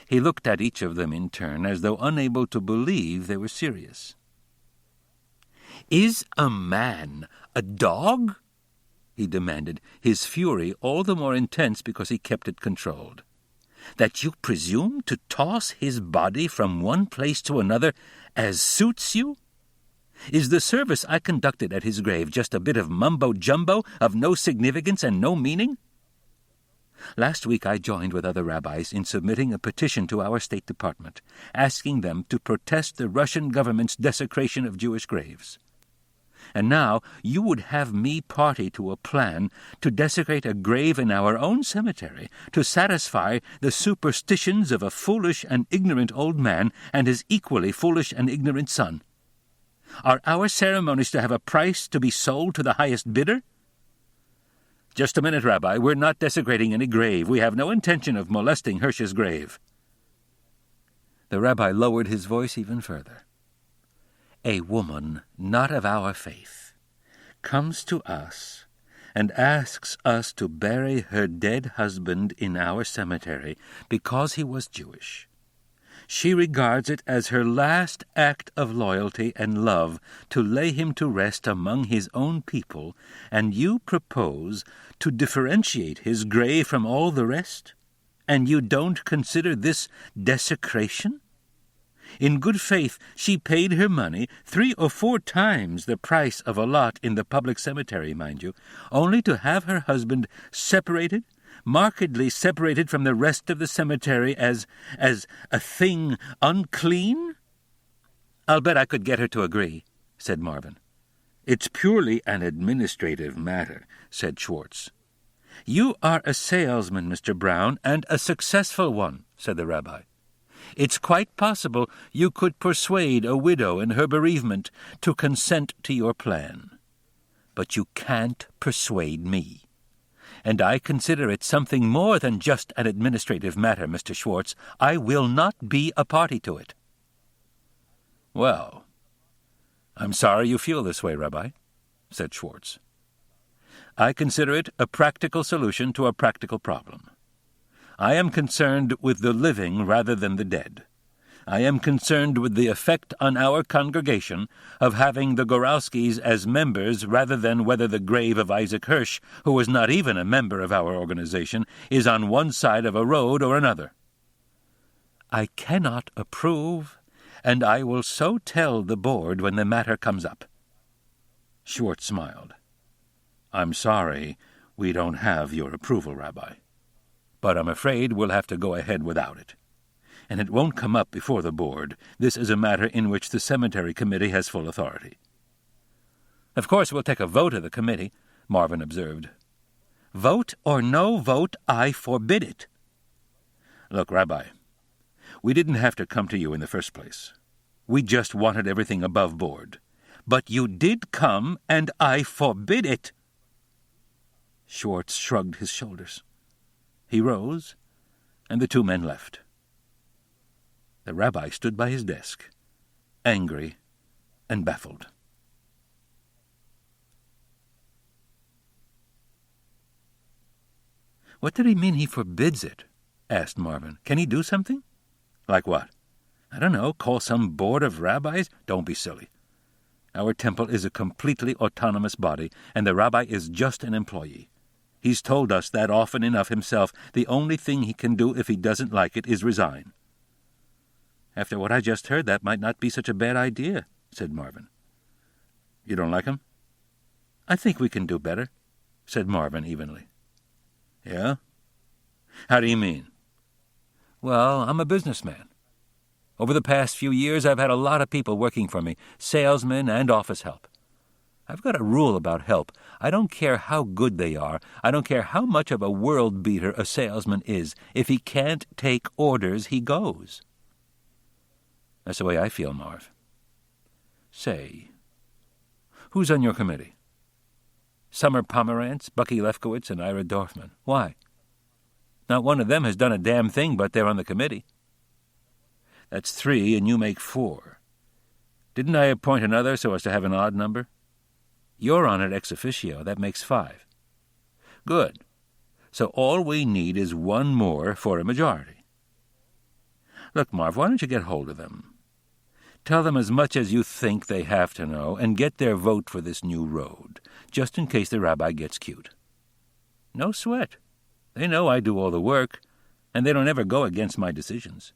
He looked at each of them in turn, as though unable to believe they were serious. "Is a man a dog?" he demanded, his fury all the more intense because he kept it controlled. "That you presume to toss his body from one place to another as suits you? Is the service I conducted at his grave just a bit of mumbo-jumbo of no significance and no meaning? Last week I joined with other rabbis in submitting a petition to our State Department, asking them to protest the Russian government's desecration of Jewish graves. And now you would have me party to a plan to desecrate a grave in our own cemetery to satisfy the superstitions of a foolish and ignorant old man and his equally foolish and ignorant son. Are our ceremonies to have a price to be sold to the highest bidder? Just a minute, Rabbi. We're not desecrating any grave. We have no intention of molesting Hirsch's grave." The rabbi lowered his voice even further. "A woman not of our faith comes to us and asks us to bury her dead husband in our cemetery because he was Jewish. She regards it as her last act of loyalty and love to lay him to rest among his own people, and you propose to differentiate his grave from all the rest? And you don't consider this desecration? In good faith, she paid her money 3 or 4 times the price of a lot in the public cemetery, mind you, only to have her husband separated, markedly separated from the rest of the cemetery as a thing unclean?" "I'll bet I could get her to agree," said Marvin. "It's purely an administrative matter," said Schwartz. "You are a salesman, Mr. Brown, and a successful one," said the rabbi. "It's quite possible you could persuade a widow in her bereavement to consent to your plan. But you can't persuade me. And I consider it something more than just an administrative matter, Mr. Schwartz. I will not be a party to it." "Well, I'm sorry you feel this way, Rabbi," said Schwartz. I consider it a practical solution to a practical problem. I am concerned with the living rather than the dead. I am concerned with the effect on our congregation of having the Gorowskis as members rather than whether the grave of Isaac Hirsch, who was not even a member of our organization, is on one side of a road or another. I cannot approve, and I will so tell the board when the matter comes up." Schwartz smiled. "I'm sorry we don't have your approval, Rabbi. But I'm afraid we'll have to go ahead without it. And it won't come up before the board. This is a matter in which the cemetery committee has full authority." "Of course we'll take a vote of the committee," Marvin observed. "Vote or no vote, I forbid it." "Look, Rabbi, we didn't have to come to you in the first place. We just wanted everything above board. But you did come, and I forbid it." Schwartz shrugged his shoulders. He rose, and the two men left. The rabbi stood by his desk, angry and baffled. "What did he mean he forbids it?" asked Marvin. "Can he do something?" "Like what?" "I don't know, call some board of rabbis?" "Don't be silly. Our temple is a completely autonomous body, and the rabbi is just an employee. He's told us that often enough himself. The only thing he can do if he doesn't like it is resign." "After what I just heard, that might not be such a bad idea," said Marvin. "You don't like him?" "I think we can do better," said Marvin evenly. "Yeah? How do you mean?" "Well, I'm a businessman. Over the past few years, I've had a lot of people working for me, salesmen and office help. I've got a rule about help. I don't care how good they are. I don't care how much of a world-beater a salesman is. If he can't take orders, he goes." "That's the way I feel, Marv. Say, who's on your committee?" "Summer Pomerantz, Bucky Lefkowitz, and Ira Dorfman. Why?" "Not one of them has done a damn thing, but they're on the committee." "That's 3, and you make 4. Didn't I appoint another so as to have an odd number?" "You're on it ex officio. That makes 5. "Good. So all we need is one more for a majority. Look, Marv, why don't you get hold of them? Tell them as much as you think they have to know, and get their vote for this new road, just in case the rabbi gets cute. No sweat. They know I do all the work, and they don't ever go against my decisions.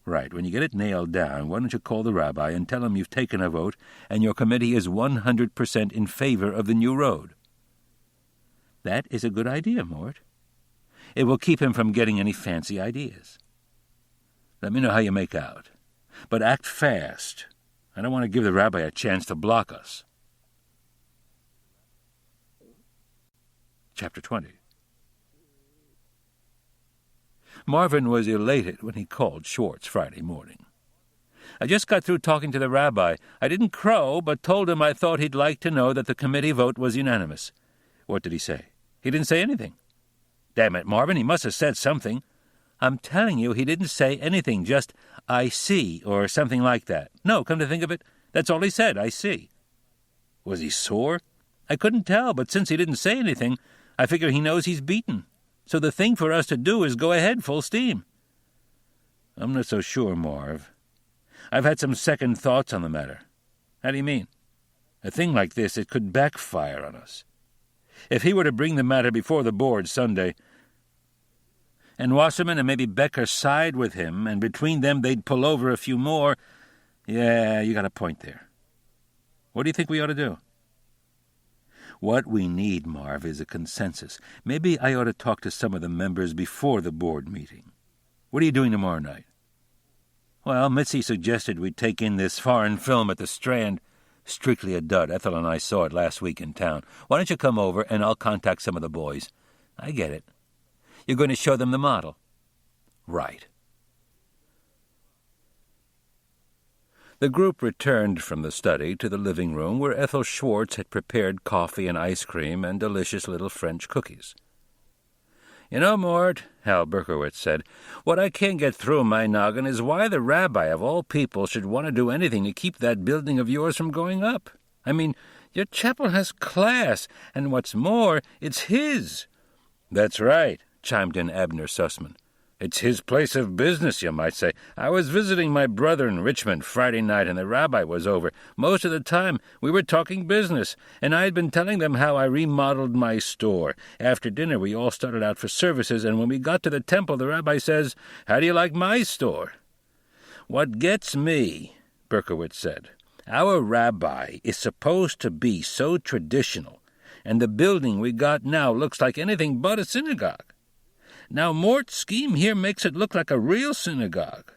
Right, when you get it nailed down, why don't you call the rabbi and tell him you've taken a vote and your committee is 100% in favor of the new road? That is a good idea, Mort. It will keep him from getting any fancy ideas. Let me know how you make out. But act fast. I don't want to give the rabbi a chance to block us." Chapter 20. Marvin was elated when he called Schwartz Friday morning. "I just got through talking to the rabbi. I didn't crow, but told him I thought he'd like to know that the committee vote was unanimous." "What did he say?" "He didn't say anything." "Damn it, Marvin, he must have said something." "I'm telling you, he didn't say anything, just, 'I see,' or something like that. No, come to think of it, that's all he said, 'I see.'" "Was he sore?" "I couldn't tell, but since he didn't say anything, I figure he knows he's beaten. So the thing for us to do is go ahead full steam." "I'm not so sure, Marv. I've had some second thoughts on the matter." "How do you mean?" "A thing like this, it could backfire on us. If he were to bring the matter before the board Sunday, and Wasserman and maybe Becker side with him, and between them they'd pull over a few more, yeah, you got a point there. What do you think we ought to do?" "What we need, Marv, is a consensus. Maybe I ought to talk to some of the members before the board meeting. What are you doing tomorrow night?" "Well, Mitzi suggested we take in this foreign film at the Strand. Strictly a dud. Ethel and I saw it last week in town. Why don't you come over, and I'll contact some of the boys." "I get it. You're going to show them the model?" "Right." The group returned from the study to the living room, where Ethel Schwartz had prepared coffee and ice cream and delicious little French cookies. "You know, Mort," Hal Berkowitz said, "what I can't get through my noggin is why the rabbi of all people should want to do anything to keep that building of yours from going up. I mean, Your chapel has class, and what's more, it's his." "That's right," chimed in Abner Sussman. "It's his place of business, you might say. I was visiting my brother in Richmond Friday night, and the rabbi was over. Most of the time we were talking business, and I had been telling them how I remodeled my store. After dinner we all started out for services, and when we got to the temple, the rabbi says, 'How do you like my store?' What gets me," Berkowitz said, "our rabbi is supposed to be so traditional, and the building we got now looks like anything but a synagogue. Now Mort's scheme here makes it look like a real synagogue."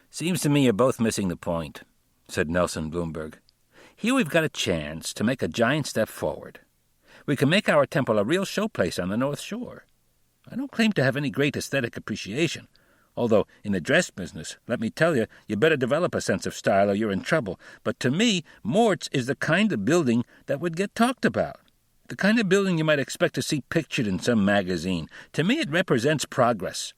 "Seems to me you're both missing the point," said Nelson Bloomberg. "Here we've got a chance to make a giant step forward. We can make our temple a real showplace on the North Shore. I don't claim to have any great aesthetic appreciation, although in the dress business, let me tell you, you better develop a sense of style or you're in trouble. But to me, Mort's is the kind of building that would get talked about. The kind of building you might expect to see pictured in some magazine. To me, it represents progress.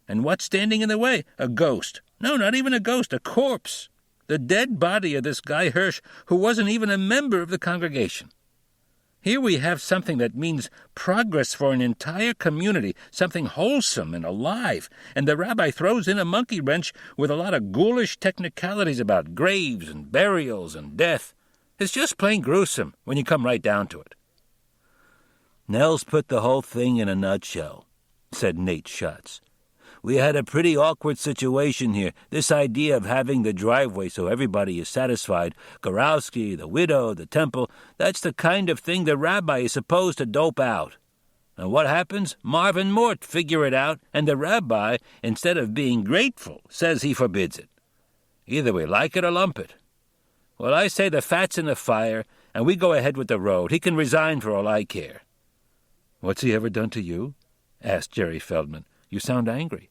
And what's standing in the way? A ghost. No, not even a ghost, a corpse. The dead body of this guy Hirsch, who wasn't even a member of the congregation. Here we have something that means progress for an entire community, something wholesome and alive, and the rabbi throws in a monkey wrench with a lot of ghoulish technicalities about graves and burials and death. It's just plain gruesome when you come right down to it." "Nels put the whole thing in a nutshell," said Nate Schatz. "We had a pretty awkward situation here. This idea of having the driveway so everybody is satisfied, Gorowski, the widow, the temple, that's the kind of thing the rabbi is supposed to dope out. And what happens? Marvin Mort figure it out, and the rabbi, instead of being grateful, says he forbids it. Either we like it or lump it. Well, I say the fat's in the fire, and we go ahead with the road. He can resign for all I care." "What's he ever done to you?" asked Jerry Feldman. "You sound angry."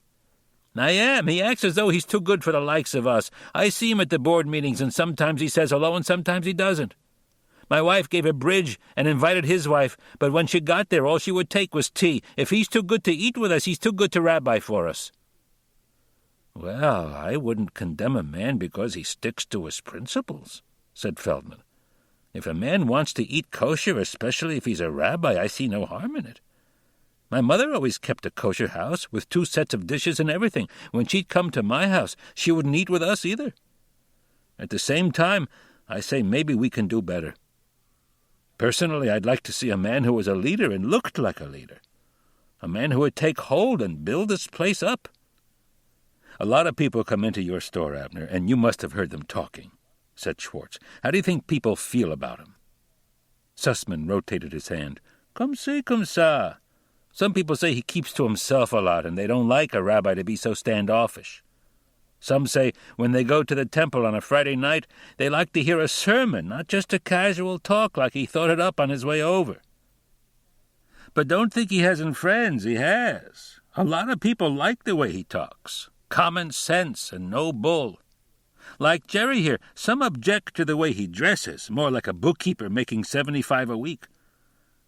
"I am. He acts as though he's too good for the likes of us. I see him at the board meetings, and sometimes he says hello and sometimes he doesn't. My wife gave a bridge and invited his wife, but when she got there, all she would take was tea. If he's too good to eat with us, he's too good to rabbi for us." "Well, I wouldn't condemn a man because he sticks to his principles," said Feldman. "If a man wants to eat kosher, especially if he's a rabbi, I see no harm in it. My mother always kept a kosher house with 2 sets of dishes and everything. When she'd come to my house, she wouldn't eat with us either. At the same time, I say maybe we can do better. Personally, I'd like to see a man who was a leader and looked like a leader. A man who would take hold and build this place up. A lot of people come into your store, Abner, and you must have heard them talking," said Schwartz. "How do you think people feel about him?" Sussman rotated his hand. "Comme ça. Some people say he keeps to himself a lot, and they don't like a rabbi to be so standoffish. Some say when they go to the temple on a Friday night, they like to hear a sermon, not just a casual talk like he thought it up on his way over. But don't think he hasn't friends. He has. A lot of people like the way he talks. Common sense and no bull. Like Jerry here, some object to the way he dresses, more like a bookkeeper making $75 a week.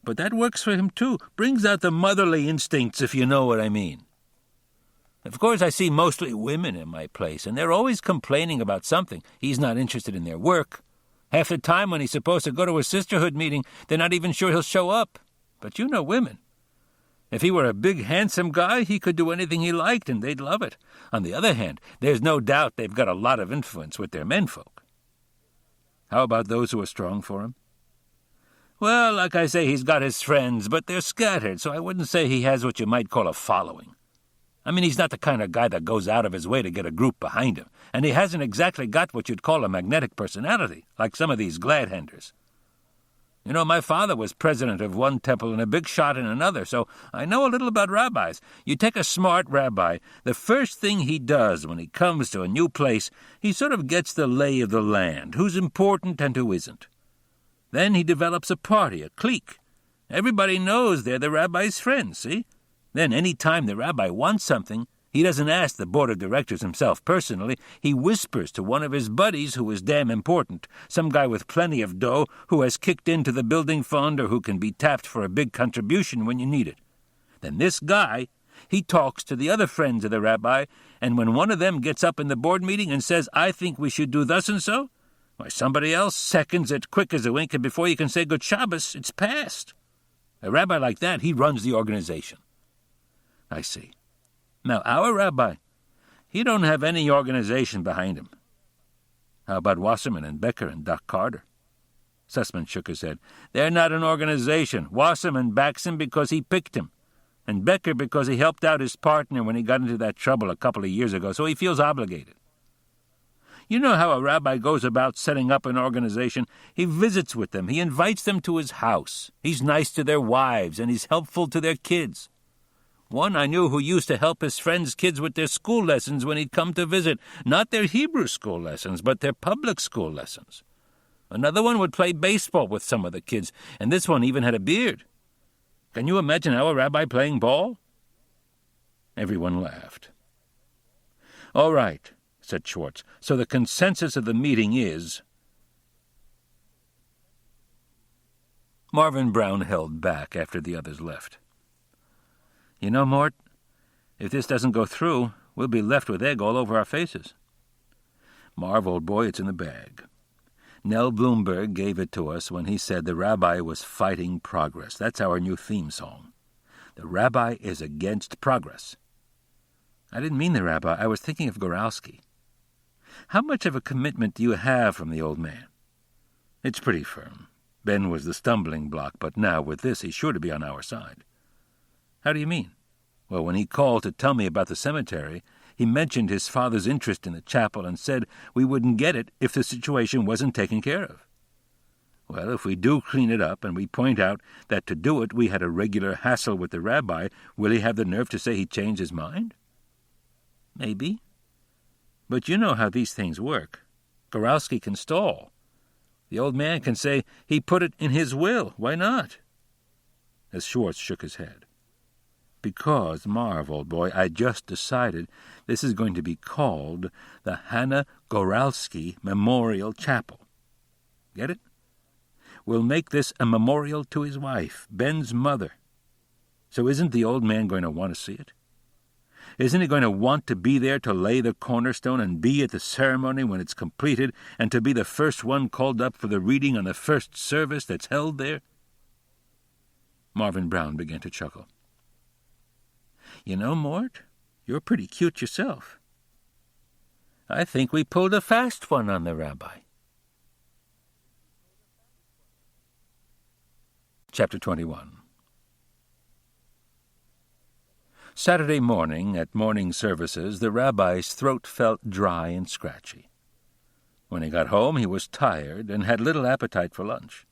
But that works for him, too. Brings out the motherly instincts, if you know what I mean. Of course, I see mostly women in my place, and they're always complaining about something. He's not interested in their work. Half the time when he's supposed to go to a sisterhood meeting, they're not even sure he'll show up. But you know women. If he were a big, handsome guy, he could do anything he liked, and they'd love it. On the other hand, there's no doubt they've got a lot of influence with their menfolk. How about those who are strong for him? Well, like I say, he's got his friends, but they're scattered, so I wouldn't say he has what you might call a following. I mean, he's not the kind of guy that goes out of his way to get a group behind him, and he hasn't exactly got what you'd call a magnetic personality, like some of these glad-handers. You know, my father was president of one temple and a big shot in another, so I know a little about rabbis. You take a smart rabbi, the first thing he does when he comes to a new place, he sort of gets the lay of the land, who's important and who isn't. Then he develops a party, a clique. Everybody knows they're the rabbi's friends, see? Then any time the rabbi wants something, he doesn't ask the board of directors himself personally. He whispers to one of his buddies who is damn important, some guy with plenty of dough who has kicked into the building fund or who can be tapped for a big contribution when you need it. Then this guy, he talks to the other friends of the rabbi, and when one of them gets up in the board meeting and says, "I think we should do thus and so," Why, somebody else seconds it quick as a wink, and before you can say good Shabbos, it's past. A rabbi like that, he runs the organization. I see. Now, our rabbi, he don't have any organization behind him. How about Wasserman and Becker and Doc Carter? Sussman shook his head. They're not an organization. Wasserman backs him because he picked him, and Becker because he helped out his partner when he got into that trouble a couple of years ago, so he feels obligated. You know how a rabbi goes about setting up an organization? He visits with them. He invites them to his house. He's nice to their wives, and he's helpful to their kids. One I knew who used to help his friends' kids with their school lessons when he'd come to visit. Not their Hebrew school lessons, but their public school lessons. Another one would play baseball with some of the kids, and this one even had a beard. Can you imagine our rabbi playing ball? Everyone laughed. All right, said Schwartz. So the consensus of the meeting is... Marvin Brown held back after the others left. You know, Mort, if this doesn't go through, we'll be left with egg all over our faces. Marv, old boy, it's in the bag. Nell Bloomberg gave it to us when he said the rabbi was fighting progress. That's our new theme song. The rabbi is against progress. I didn't mean the rabbi. I was thinking of Goralski. How much of a commitment do you have from the old man? It's pretty firm. Ben was the stumbling block, but now with this he's sure to be on our side. How do you mean? Well, when he called to tell me about the cemetery, he mentioned his father's interest in the chapel and said we wouldn't get it if the situation wasn't taken care of. Well, if we do clean it up and we point out that to do it we had a regular hassle with the rabbi, will he have the nerve to say he changed his mind? Maybe. But you know how these things work. Goralski can stall. The old man can say he put it in his will. Why not? As Schwartz shook his head. Because, Marv, old boy, I just decided this is going to be called the Hannah Goralski Memorial Chapel. Get it? We'll make this a memorial to his wife, Ben's mother. So isn't the old man going to want to see it? Isn't he going to want to be there to lay the cornerstone and be at the ceremony when it's completed and to be the first one called up for the reading on the first service that's held there? Marvin Brown began to chuckle. You know, Mort, you're pretty cute yourself. I think we pulled a fast one on the rabbi. Chapter 21. Saturday morning, at morning services, the rabbi's throat felt dry and scratchy. When he got home, he was tired and had little appetite for lunch.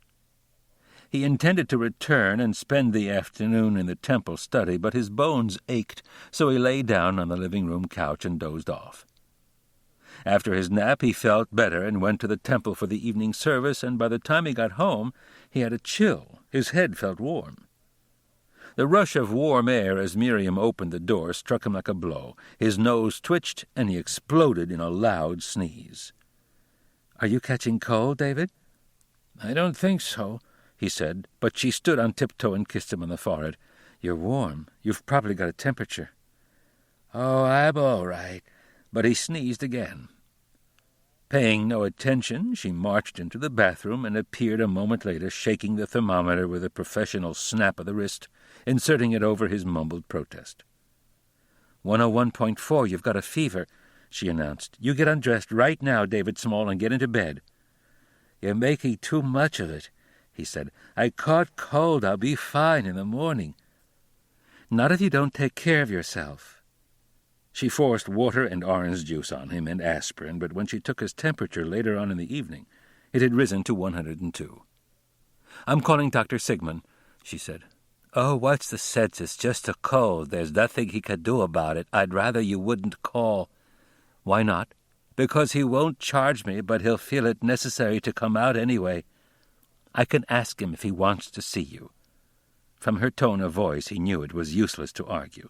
He intended to return and spend the afternoon in the temple study, but his bones ached, so he lay down on the living-room couch and dozed off. After his nap, he felt better and went to the temple for the evening service, and by the time he got home, he had a chill. His head felt warm. The rush of warm air as Miriam opened the door struck him like a blow. His nose twitched, and he exploded in a loud sneeze. "Are you catching cold, David?" "I don't think so," he said, but she stood on tiptoe and kissed him on the forehead. "You're warm. You've probably got a temperature." "Oh, I'm all right." But he sneezed again. Paying no attention, she marched into the bathroom and appeared a moment later, shaking the thermometer with a professional snap of the wrist, inserting it over his mumbled protest. 101.4, you've got a fever, she announced. You get undressed right now, David Small, and get into bed. You're making too much of it, he said. I caught cold. I'll be fine in the morning. Not if you don't take care of yourself. She forced water and orange juice on him and aspirin, but when she took his temperature later on in the evening, it had risen to 102. I'm calling Dr. Sigmund, she said. Oh, what's the sense? It's just a cold. There's nothing he could do about it. I'd rather you wouldn't call. Why not? Because he won't charge me, but he'll feel it necessary to come out anyway. I can ask him if he wants to see you. From her tone of voice, he knew it was useless to argue.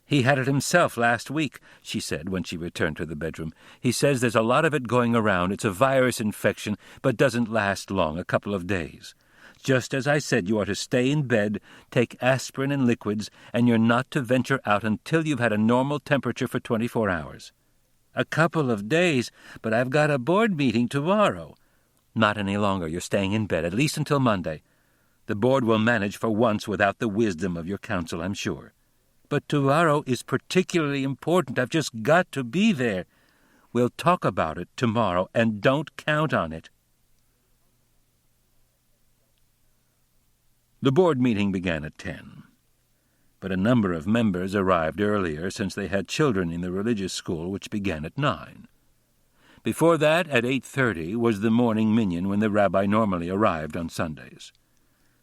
He had it himself last week, she said when she returned to the bedroom. He says there's a lot of it going around. It's a virus infection, but doesn't last long, a couple of days. Just as I said, you are to stay in bed, take aspirin and liquids, and you're not to venture out until you've had a normal temperature for 24 hours. "A couple of days, but I've got a board meeting tomorrow." "Not any longer. You're staying in bed, at least until Monday. The board will manage for once without the wisdom of your counsel, I'm sure. But tomorrow is particularly important. I've just got to be there. We'll talk about it tomorrow, and don't count on it." The board meeting began at 10. But a number of members arrived earlier, since they had children in the religious school, which began at 9. Before that, at 8:30, was the morning minyan when the rabbi normally arrived on Sundays.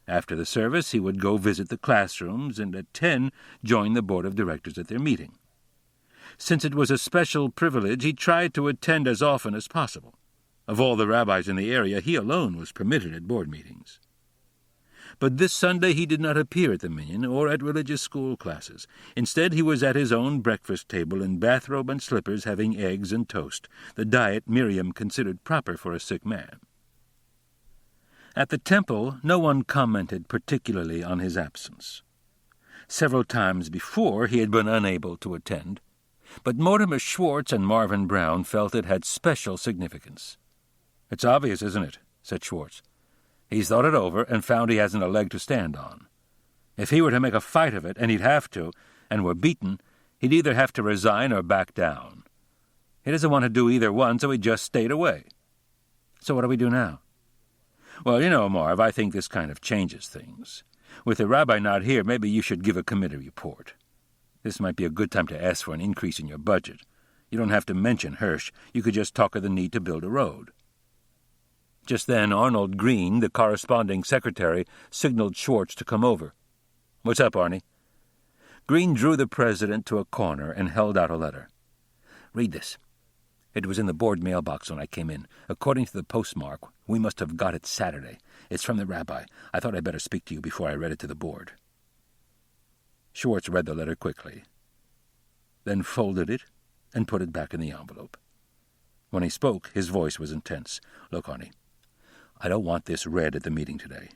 After the service, he would go visit the classrooms, and at 10 join the board of directors at their meeting. Since it was a special privilege, he tried to attend as often as possible. Of all the rabbis in the area, he alone was permitted at board meetings. But this Sunday he did not appear at the minyan or at religious school classes. Instead, he was at his own breakfast table in bathrobe and slippers, having eggs and toast, the diet Miriam considered proper for a sick man. At the temple, no one commented particularly on his absence. Several times before he had been unable to attend, but Mortimer Schwartz and Marvin Brown felt it had special significance. "It's obvious, isn't it?" said Schwartz. "He's thought it over and found he hasn't a leg to stand on. If he were to make a fight of it, and he'd have to, and were beaten, he'd either have to resign or back down. He doesn't want to do either one, so he just stayed away. So what do we do now?" "Well, you know, Marv, I think this kind of changes things. With the rabbi not here, maybe you should give a committee report. This might be a good time to ask for an increase in your budget. You don't have to mention Hirsch. You could just talk of the need to build a road." Just then Arnold Green, the corresponding secretary, signaled Schwartz to come over. "What's up, Arnie?" Green drew the president to a corner and held out a letter. "Read this. It was in the board mailbox when I came in. According to the postmark, we must have got it Saturday. It's from the rabbi. I thought I'd better speak to you before I read it to the board." Schwartz read the letter quickly, then folded it and put it back in the envelope. When he spoke, his voice was intense. "Look, Arnie, I don't want this read at the meeting today.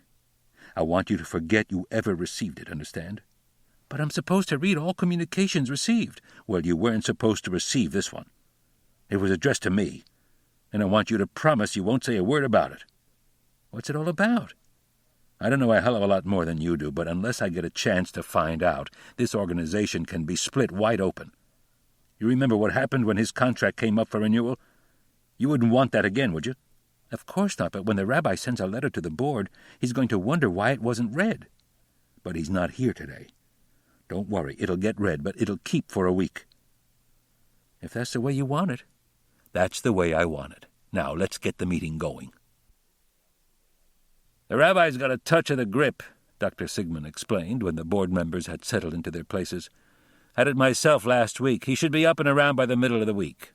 I want you to forget you ever received it, understand?" "But I'm supposed to read all communications received." "Well, you weren't supposed to receive this one. It was addressed to me, and I want you to promise you won't say a word about it." "What's it all about?" "I don't know a hell of a lot more than you do, but unless I get a chance to find out, this organization can be split wide open. You remember what happened when his contract came up for renewal? You wouldn't want that again, would you?" "Of course not, but when the rabbi sends a letter to the board, he's going to wonder why it wasn't read." "But he's not here today. Don't worry, it'll get read, but it'll keep for a week." "If that's the way you want it." "That's the way I want it. Now, let's get the meeting going." "The rabbi's got a touch of the grip," Dr. Sigmund explained when the board members had settled into their places. "Had it myself last week. He should be up and around by the middle of the week."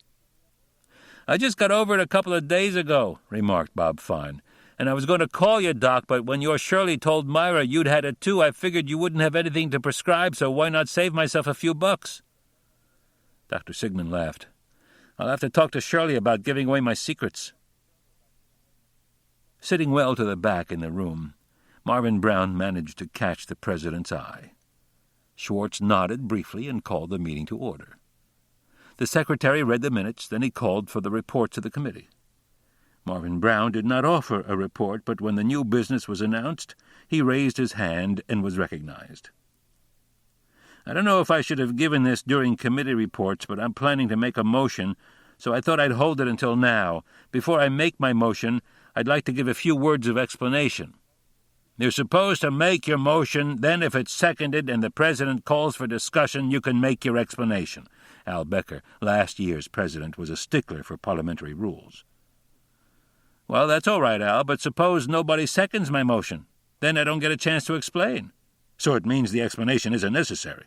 "I just got over it a couple of days ago," remarked Bob Fine. "And I was going to call you, Doc, but when your Shirley told Myra you'd had it too, I figured you wouldn't have anything to prescribe, so why not save myself a few bucks?" Dr. Sigmund laughed. "I'll have to talk to Shirley about giving away my secrets." Sitting well to the back in the room, Marvin Brown managed to catch the president's eye. Schwartz nodded briefly and called the meeting to order. The secretary read the minutes, then he called for the reports of the committee. Marvin Brown did not offer a report, but when the new business was announced, he raised his hand and was recognized. "I don't know if I should have given this during committee reports, but I'm planning to make a motion, so I thought I'd hold it until now. Before I make my motion, I'd like to give a few words of explanation." "You're supposed to make your motion, then if it's seconded and the president calls for discussion, you can make your explanation." Al Becker, last year's president, was a stickler for parliamentary rules. "Well, that's all right, Al, but suppose nobody seconds my motion. Then I don't get a chance to explain." "So it means the explanation isn't necessary."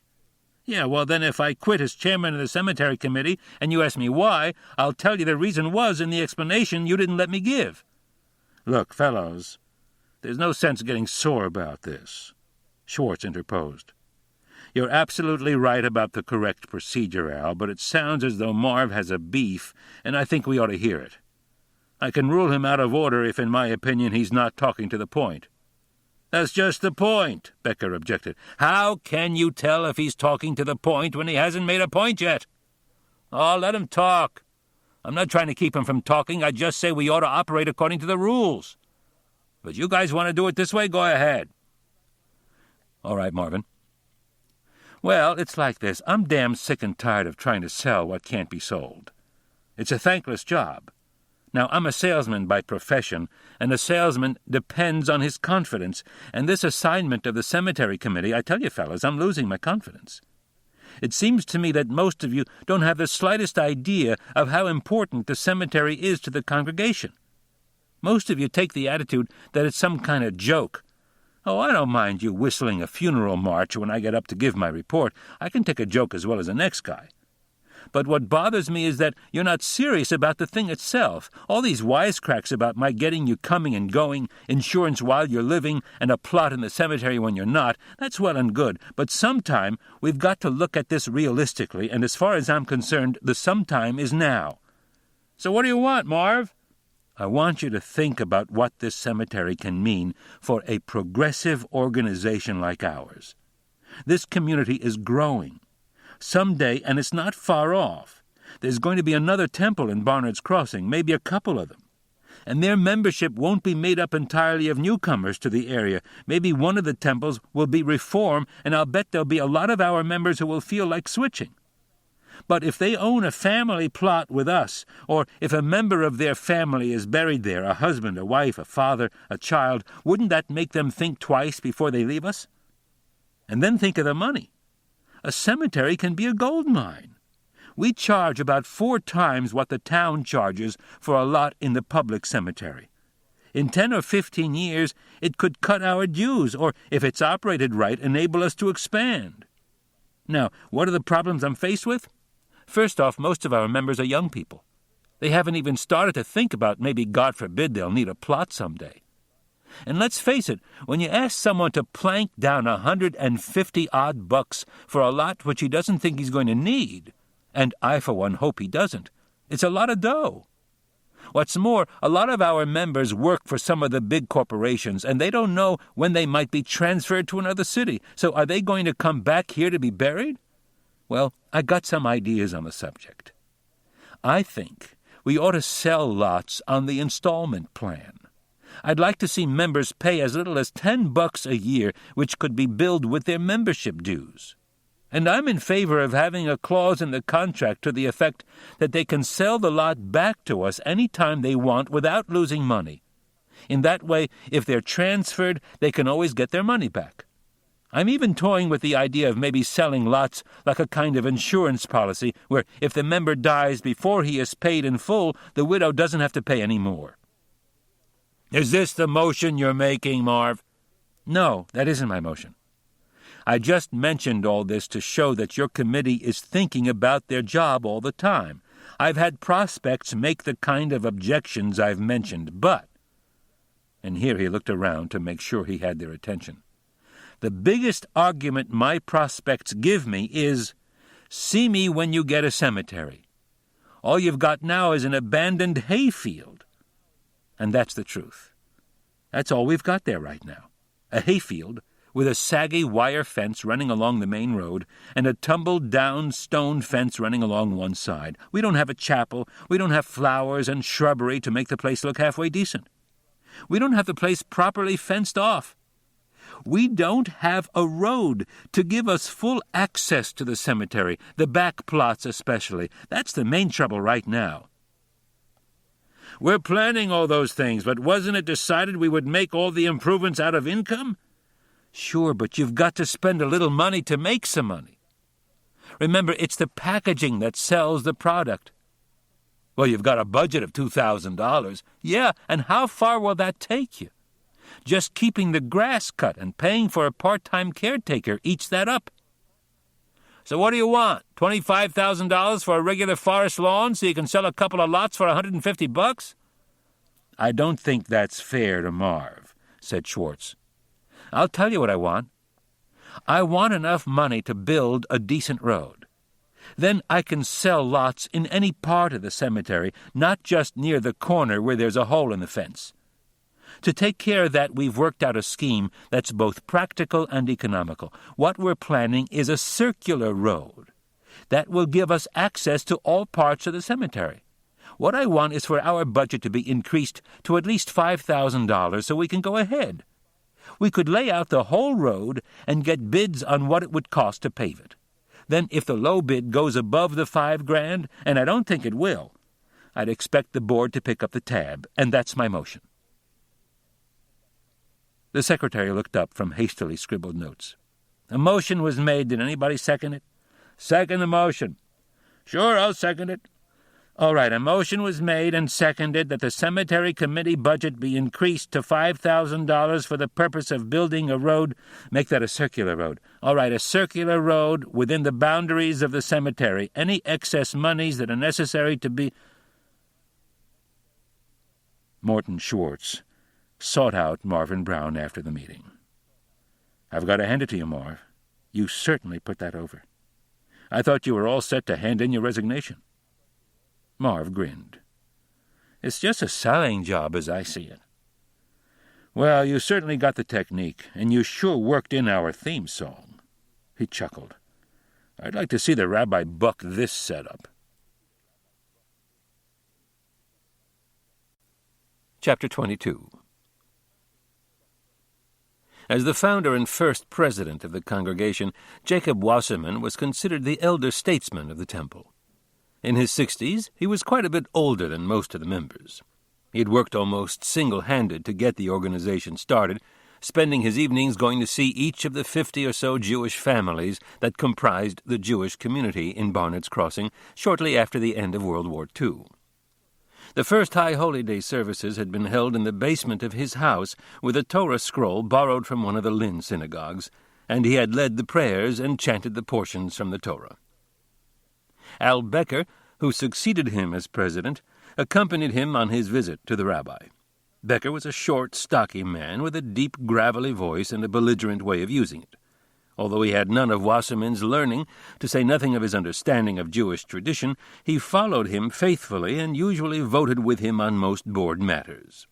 "Yeah, well, then if I quit as chairman of the cemetery committee and you ask me why, I'll tell you the reason was in the explanation you didn't let me give." "Look, fellows, there's no sense getting sore about this," Schwartz interposed. "You're absolutely right about the correct procedure, Al, but it sounds as though Marv has a beef, and I think we ought to hear it. I can rule him out of order if, in my opinion, he's not talking to the point." "That's just the point," Becker objected. "How can you tell if he's talking to the point when he hasn't made a point yet?" "Oh, let him talk," I'm not trying to keep him from talking. I just say we ought to operate according to the rules. But you guys want to do it this way? Go ahead. All right, Marvin. Well, it's like this. I'm damn sick and tired of trying to sell what can't be sold. It's a thankless job. Now, I'm a salesman by profession, and a salesman depends on his confidence, and this assignment of the cemetery committee, I tell you, fellas, I'm losing my confidence. It seems to me that most of you don't have the slightest idea of how important the cemetery is to the congregation. Most of you take the attitude that it's some kind of joke. Oh, I don't mind you whistling a funeral march when I get up to give my report. I can take a joke as well as the next guy. But what bothers me is that you're not serious about the thing itself. All these wisecracks about my getting you coming and going, insurance while you're living, and a plot in the cemetery when you're not, that's well and good. But sometime we've got to look at this realistically, and as far as I'm concerned, the sometime is now. So what do you want, Marv? I want you to think about what this cemetery can mean for a progressive organization like ours. This community is growing. Someday, and it's not far off, there's going to be another temple in Barnard's Crossing, maybe a couple of them. And their membership won't be made up entirely of newcomers to the area. Maybe one of the temples will be reform, and I'll bet there'll be a lot of our members who will feel like switching. But if they own a family plot with us, or if a member of their family is buried there, a husband, a wife, a father, a child, wouldn't that make them think twice before they leave us? And then think of the money. A cemetery can be a gold mine. We charge about 4 times what the town charges for a lot in the public cemetery. In 10 or 15 years, it could cut our dues, or, if it's operated right, enable us to expand. Now, what are the problems I'm faced with? First off, most of our members are young people. They haven't even started to think about maybe, God forbid, they'll need a plot someday. And let's face it, when you ask someone to plank down $150-odd bucks for a lot which he doesn't think he's going to need, and I for one hope he doesn't, it's a lot of dough. What's more, a lot of our members work for some of the big corporations, and they don't know when they might be transferred to another city. So are they going to come back here to be buried? Well, I got some ideas on the subject. I think we ought to sell lots on the installment plan. I'd like to see members pay as little as $10 a year, which could be billed with their membership dues. And I'm in favor of having a clause in the contract to the effect that they can sell the lot back to us any time they want without losing money. In that way, if they're transferred, they can always get their money back. I'm even toying with the idea of maybe selling lots like a kind of insurance policy, where if the member dies before he is paid in full, the widow doesn't have to pay any more. Is this the motion you're making, Marv? No, that isn't my motion. I just mentioned all this to show that your committee is thinking about their job all the time. I've had prospects make the kind of objections I've mentioned, but, and here he looked around to make sure he had their attention, the biggest argument my prospects give me is, see me when you get a cemetery. All you've got now is an abandoned hayfield. And that's the truth. That's all we've got there right now. A hayfield with a saggy wire fence running along the main road and a tumbled-down stone fence running along one side. We don't have a chapel. We don't have flowers and shrubbery to make the place look halfway decent. We don't have the place properly fenced off. We don't have a road to give us full access to the cemetery, the back plots especially. That's the main trouble right now. We're planning all those things, but wasn't it decided we would make all the improvements out of income? Sure, but you've got to spend a little money to make some money. Remember, it's the packaging that sells the product. Well, you've got a budget of $2,000. Yeah, and how far will that take you? Just keeping the grass cut and paying for a part-time caretaker eats that up. So what do you want? $25,000 for a regular forest lawn so you can sell a couple of lots for $150? I don't think that's fair to Marv, said Schwartz. I'll tell you what I want. I want enough money to build a decent road. Then I can sell lots in any part of the cemetery, not just near the corner where there's a hole in the fence. To take care of that, we've worked out a scheme that's both practical and economical. What we're planning is a circular road that will give us access to all parts of the cemetery. What I want is for our budget to be increased to at least $5,000 so we can go ahead. We could lay out the whole road and get bids on what it would cost to pave it. Then if the low bid goes above the $5,000, and I don't think it will, I'd expect the board to pick up the tab, and that's my motion." The secretary looked up from hastily scribbled notes. "A motion was made. Did anybody second it?" "Second the motion." "Sure, I'll second it." "All right, a motion was made and seconded that the cemetery committee budget be increased to $5,000 for the purpose of building a road. Make that a circular road. All right, a circular road within the boundaries of the cemetery. Any excess monies that are necessary to be—" Morton Schwartz sought out Marvin Brown after the meeting. "I've got to hand it to you, Marv. You certainly put that over. I thought you were all set to hand in your resignation." Marv grinned. "It's just a selling job as I see it." "Well, you certainly got the technique, and you sure worked in our theme song." He chuckled. "I'd like to see the Rabbi buck this setup." Chapter 22. As the founder and first president of the congregation, Jacob Wasserman was considered the elder statesman of the temple. In his 60s, he was quite a bit older than most of the members. He had worked almost single-handed to get the organization started, spending his evenings going to see each of the 50 or so Jewish families that comprised the Jewish community in Barnett's Crossing shortly after the end of World War II. The first High Holy Day services had been held in the basement of his house with a Torah scroll borrowed from one of the Lynn synagogues, and he had led the prayers and chanted the portions from the Torah. Al Becker, who succeeded him as president, accompanied him on his visit to the rabbi. Becker was a short, stocky man with a deep, gravelly voice and a belligerent way of using it. Although he had none of Wasserman's learning, to say nothing of his understanding of Jewish tradition, he followed him faithfully and usually voted with him on most board matters.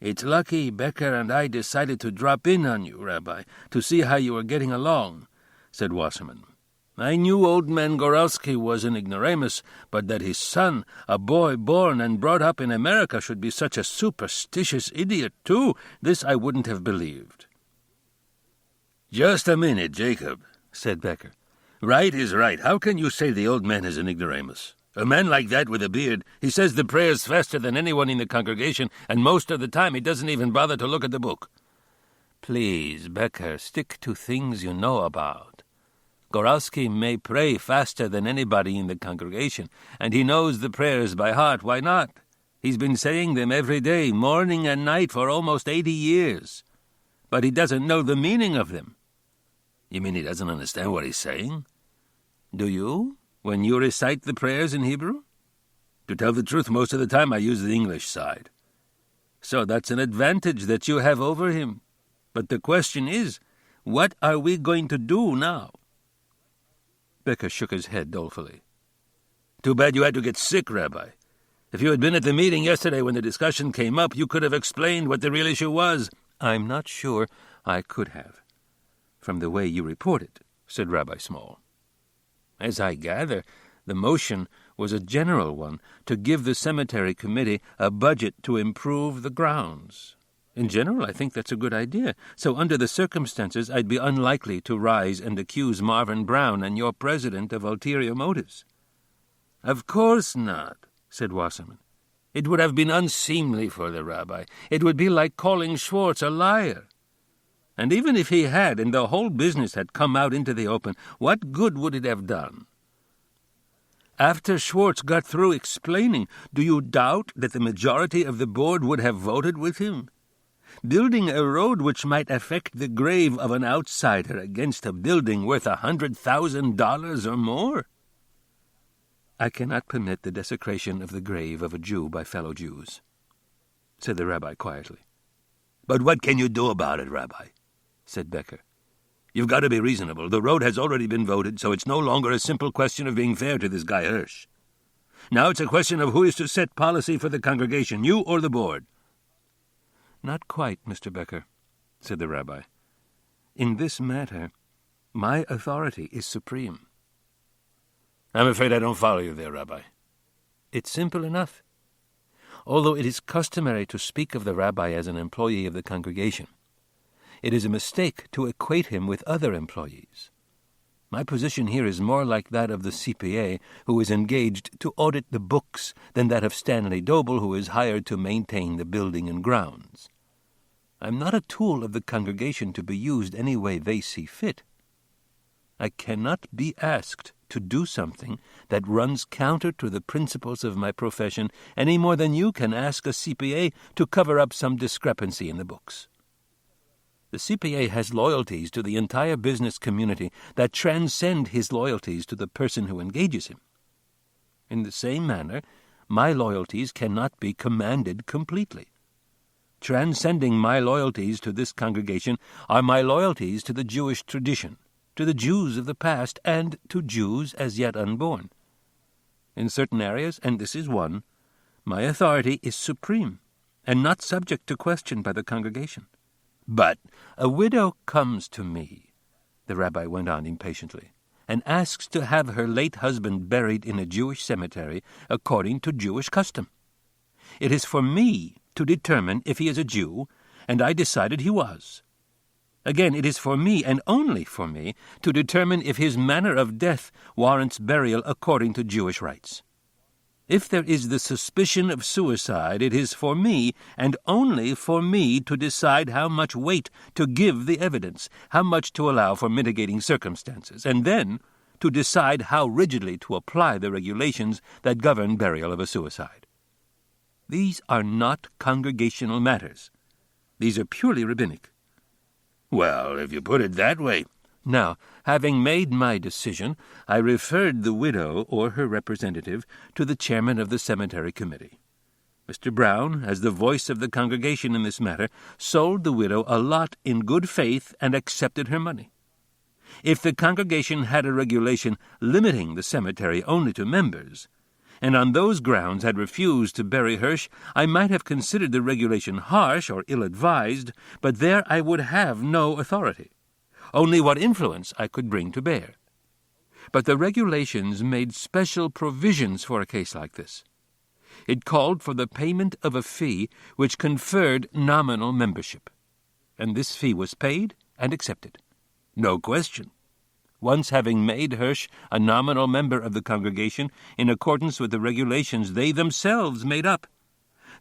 "It's lucky Becker and I decided to drop in on you, Rabbi, to see how you were getting along," said Wasserman. "I knew old man Goralski was an ignoramus, but that his son, a boy born and brought up in America, should be such a superstitious idiot, too, this I wouldn't have believed." "Just a minute, Jacob," said Becker. "Right is right. How can you say the old man is an ignoramus? A man like that with a beard, he says the prayers faster than anyone in the congregation, and most of the time he doesn't even bother to look at the book." "Please, Becker, stick to things you know about. Goralski may pray faster than anybody in the congregation, and he knows the prayers by heart. Why not? He's been saying them every day, morning and night, for almost 80 years. But he doesn't know the meaning of them." "You mean he doesn't understand what he's saying?" "Do you, when you recite the prayers in Hebrew?" "To tell the truth, most of the time I use the English side." "So that's an advantage that you have over him. But the question is, what are we going to do now?" Becker shook his head dolefully. "Too bad you had to get sick, Rabbi. If you had been at the meeting yesterday when the discussion came up, you could have explained what the real issue was." "I'm not sure I could have, from the way you report it," said Rabbi Small. "As I gather, the motion was a general one to give the cemetery committee a budget to improve the grounds. In general, I think that's a good idea. So under the circumstances, I'd be unlikely to rise and accuse Marvin Brown and your president of ulterior motives." "Of course not," said Wasserman. "It would have been unseemly for the rabbi. It would be like calling Schwartz a liar. And even if he had, and the whole business had come out into the open, what good would it have done? After Schwartz got through explaining, do you doubt that the majority of the board would have voted with him? Building a road which might affect the grave of an outsider against a building worth $100,000 or more? "I cannot permit the desecration of the grave of a Jew by fellow Jews," said the rabbi quietly. "But what can you do about it, Rabbi?" said Becker. "You've got to be reasonable. The road has already been voted, so it's no longer a simple question of being fair to this guy Hirsch. Now it's a question of who is to set policy for the congregation, you or the board." "Not quite, Mr. Becker," said the rabbi. "In this matter, my authority is supreme." "I'm afraid I don't follow you there, Rabbi." It's simple enough. Although it is customary to speak of the rabbi as an employee of the congregation, it is a mistake to equate him with other employees. My position here is more like that of the CPA who is engaged to audit the books than that of Stanley Doble who is hired to maintain the building and grounds. I'm not a tool of the congregation to be used any way they see fit. I cannot be asked to do something that runs counter to the principles of my profession any more than you can ask a CPA to cover up some discrepancy in the books. The CPA has loyalties to the entire business community that transcend his loyalties to the person who engages him. In the same manner, my loyalties cannot be commanded completely. Transcending my loyalties to this congregation are my loyalties to the Jewish tradition, to the Jews of the past, and to Jews as yet unborn. In certain areas, and this is one, my authority is supreme, and not subject to question by the congregation. But a widow comes to me, the rabbi went on impatiently, and asks to have her late husband buried in a Jewish cemetery according to Jewish custom. It is for me to determine if he is a Jew, and I decided he was. Again, it is for me, and only for me, to determine if his manner of death warrants burial according to Jewish rites. If there is the suspicion of suicide, it is for me, and only for me, to decide how much weight to give the evidence, how much to allow for mitigating circumstances, and then to decide how rigidly to apply the regulations that govern burial of a suicide. These are not congregational matters. These are purely rabbinic. Well, if you put it that way. Now, having made my decision, I referred the widow or her representative to the chairman of the cemetery committee. Mr. Brown, as the voice of the congregation in this matter, sold the widow a lot in good faith and accepted her money. If the congregation had a regulation limiting the cemetery only to members, and on those grounds had refused to bury Hirsch, I might have considered the regulation harsh or ill-advised, but there I would have no authority, only what influence I could bring to bear. But the regulations made special provisions for a case like this. It called for the payment of a fee which conferred nominal membership, and this fee was paid and accepted. No question. Once having made Hirsch a nominal member of the congregation in accordance with the regulations they themselves made up,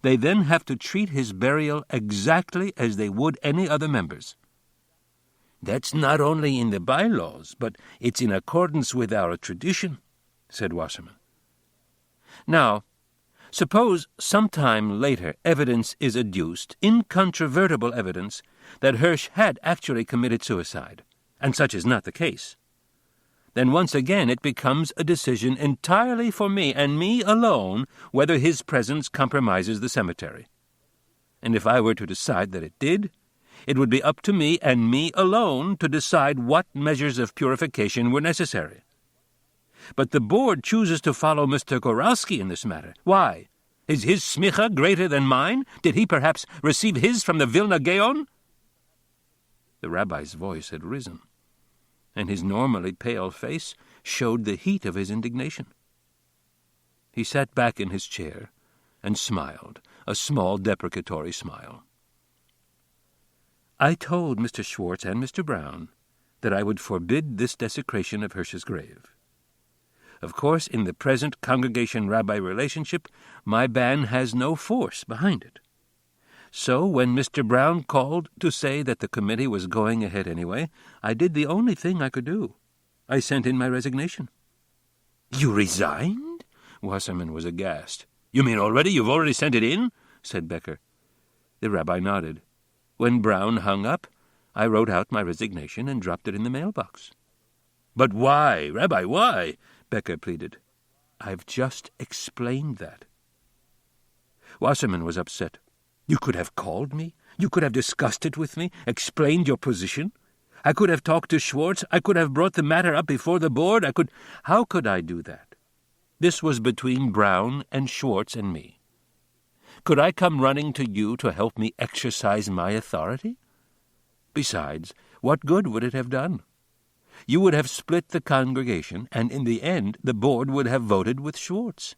they then have to treat his burial exactly as they would any other members. That's not only in the bylaws, but it's in accordance with our tradition, said Wasserman. Now, suppose sometime later evidence is adduced, incontrovertible evidence, that Hirsch had actually committed suicide, and such is not the case. Then once again it becomes a decision entirely for me, and me alone, whether his presence compromises the cemetery. And if I were to decide that it did, it would be up to me and me alone to decide what measures of purification were necessary. But the board chooses to follow Mr. Goralski in this matter. Why? Is his smicha greater than mine? Did he perhaps receive his from the Vilna Gaon? The rabbi's voice had risen, and his normally pale face showed the heat of his indignation. He sat back in his chair and smiled, a small deprecatory smile. I told Mr. Schwartz and Mr. Brown that I would forbid this desecration of Hirsch's grave. Of course, in the present congregation-rabbi relationship, my ban has no force behind it. So when Mr. Brown called to say that the committee was going ahead anyway, I did the only thing I could do. I sent in my resignation. You resigned? Wasserman was aghast. You mean you've already sent it in? Said Becker. The rabbi nodded. When Brown hung up, I wrote out my resignation and dropped it in the mailbox. But why, Rabbi, why? Becker pleaded. I've just explained that. Wasserman was upset. You could have called me. You could have discussed it with me, explained your position. I could have talked to Schwartz. I could have brought the matter up before the board. How could I do that? This was between Brown and Schwartz and me. Could I come running to you to help me exercise my authority? Besides, what good would it have done? You would have split the congregation, and in the end the board would have voted with Schwartz.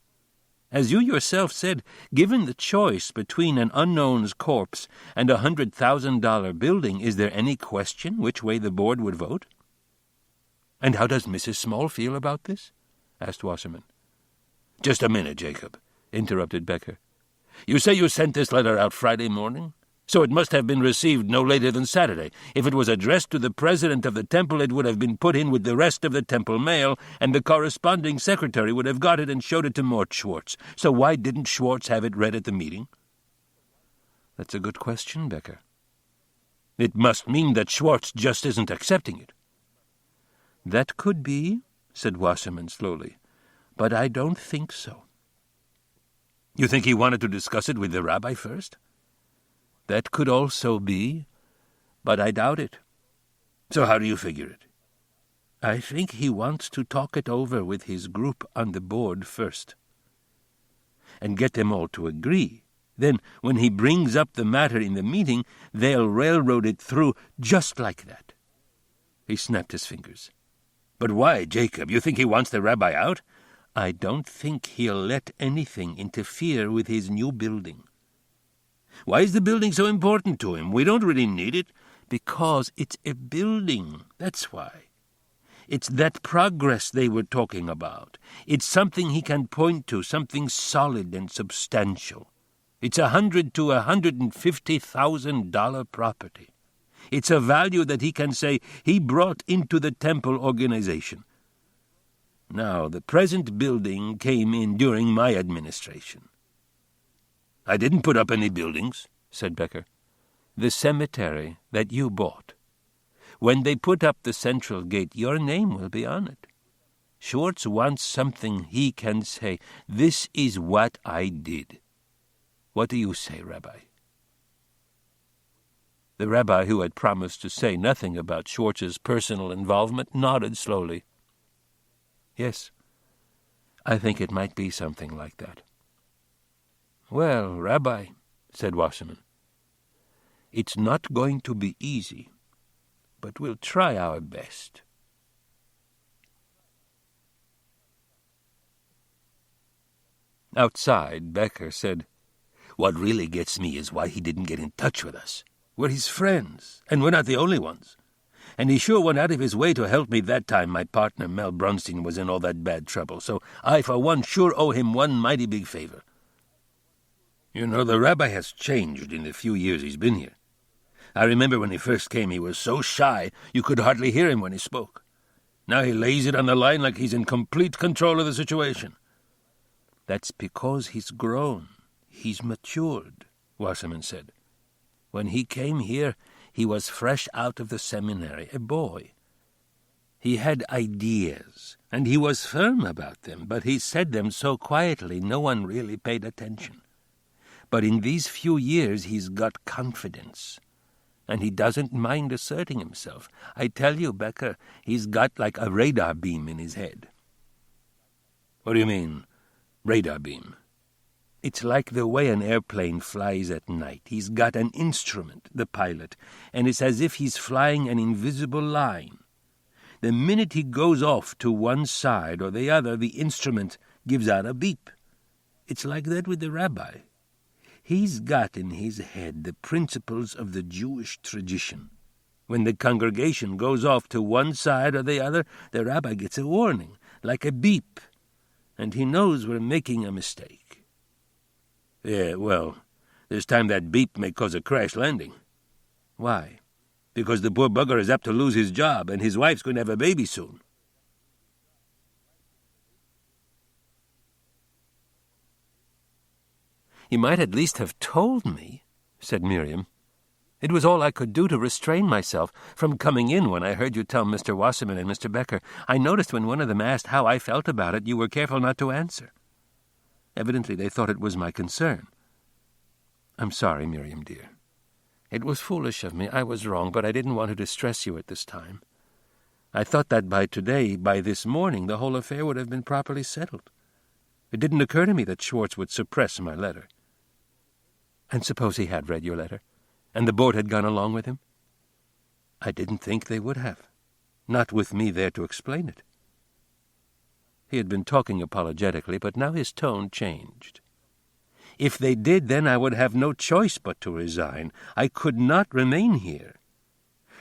As you yourself said, given the choice between an unknown's corpse and a $100,000 building, is there any question which way the board would vote? And how does Mrs. Small feel about this? Asked Wasserman. Just a minute, Jacob, interrupted Becker. You say you sent this letter out Friday morning? So it must have been received no later than Saturday. If it was addressed to the president of the temple, it would have been put in with the rest of the temple mail, and the corresponding secretary would have got it and showed it to Mort Schwartz. So why didn't Schwartz have it read at the meeting? That's a good question, Becker. It must mean that Schwartz just isn't accepting it. That could be, said Wasserman slowly, but I don't think so. You think he wanted to discuss it with the rabbi first? That could also be, but I doubt it. So how do you figure it? I think he wants to talk it over with his group on the board first, and get them all to agree. Then, when he brings up the matter in the meeting, they'll railroad it through just like that. He snapped his fingers. But why, Jacob? You think he wants the rabbi out? I don't think he'll let anything interfere with his new building. Why is the building so important to him? We don't really need it. Because it's a building, that's why. It's that progress they were talking about. It's something he can point to, something solid and substantial. It's $100,000 to $150,000 property. It's a value that he can say he brought into the temple organization. Now, the present building came in during my administration. I didn't put up any buildings, said Becker. The cemetery that you bought. When they put up the central gate, your name will be on it. Schwartz wants something he can say, this is what I did. What do you say, Rabbi? The rabbi, who had promised to say nothing about Schwartz's personal involvement, nodded slowly. Yes, I think it might be something like that. Well, Rabbi, said Wasserman, it's not going to be easy, but we'll try our best. Outside, Becker said, What really gets me is why he didn't get in touch with us. We're his friends, and we're not the only ones. And he sure went out of his way to help me that time my partner Mel Brunstein was in all that bad trouble, so I, for one, sure owe him one mighty big favor. You know, the rabbi has changed in the few years he's been here. I remember when he first came, he was so shy you could hardly hear him when he spoke. Now he lays it on the line like he's in complete control of the situation. That's because he's grown. He's matured, Wasserman said. When he came here, he was fresh out of the seminary, a boy. He had ideas, and he was firm about them, but he said them so quietly no one really paid attention. But in these few years he's got confidence, and he doesn't mind asserting himself. I tell you, Becker, he's got like a radar beam in his head. What do you mean, radar beam? It's like the way an airplane flies at night. He's got an instrument, the pilot, and it's as if he's flying an invisible line. The minute he goes off to one side or the other, the instrument gives out a beep. It's like that with the rabbi. He's got in his head the principles of the Jewish tradition. When the congregation goes off to one side or the other, the rabbi gets a warning, like a beep, and he knows we're making a mistake. Yeah, well, there's time that beep may cause a crash landing. Why? Because the poor bugger is apt to lose his job, and his wife's going to have a baby soon. "You might at least have told me," said Miriam. "It was all I could do to restrain myself from coming in when I heard you tell Mr. Wasserman and Mr. Becker. I noticed when one of them asked how I felt about it, you were careful not to answer. Evidently they thought it was my concern. I'm sorry, Miriam, dear. It was foolish of me. I was wrong, but I didn't want to distress you at this time. I thought that by this morning, the whole affair would have been properly settled. It didn't occur to me that Schwartz would suppress my letter." "And suppose he had read your letter, and the board had gone along with him?" "I didn't think they would have. Not with me there to explain it." He had been talking apologetically, but now his tone changed. If they did, then I would have no choice but to resign. I could not remain here.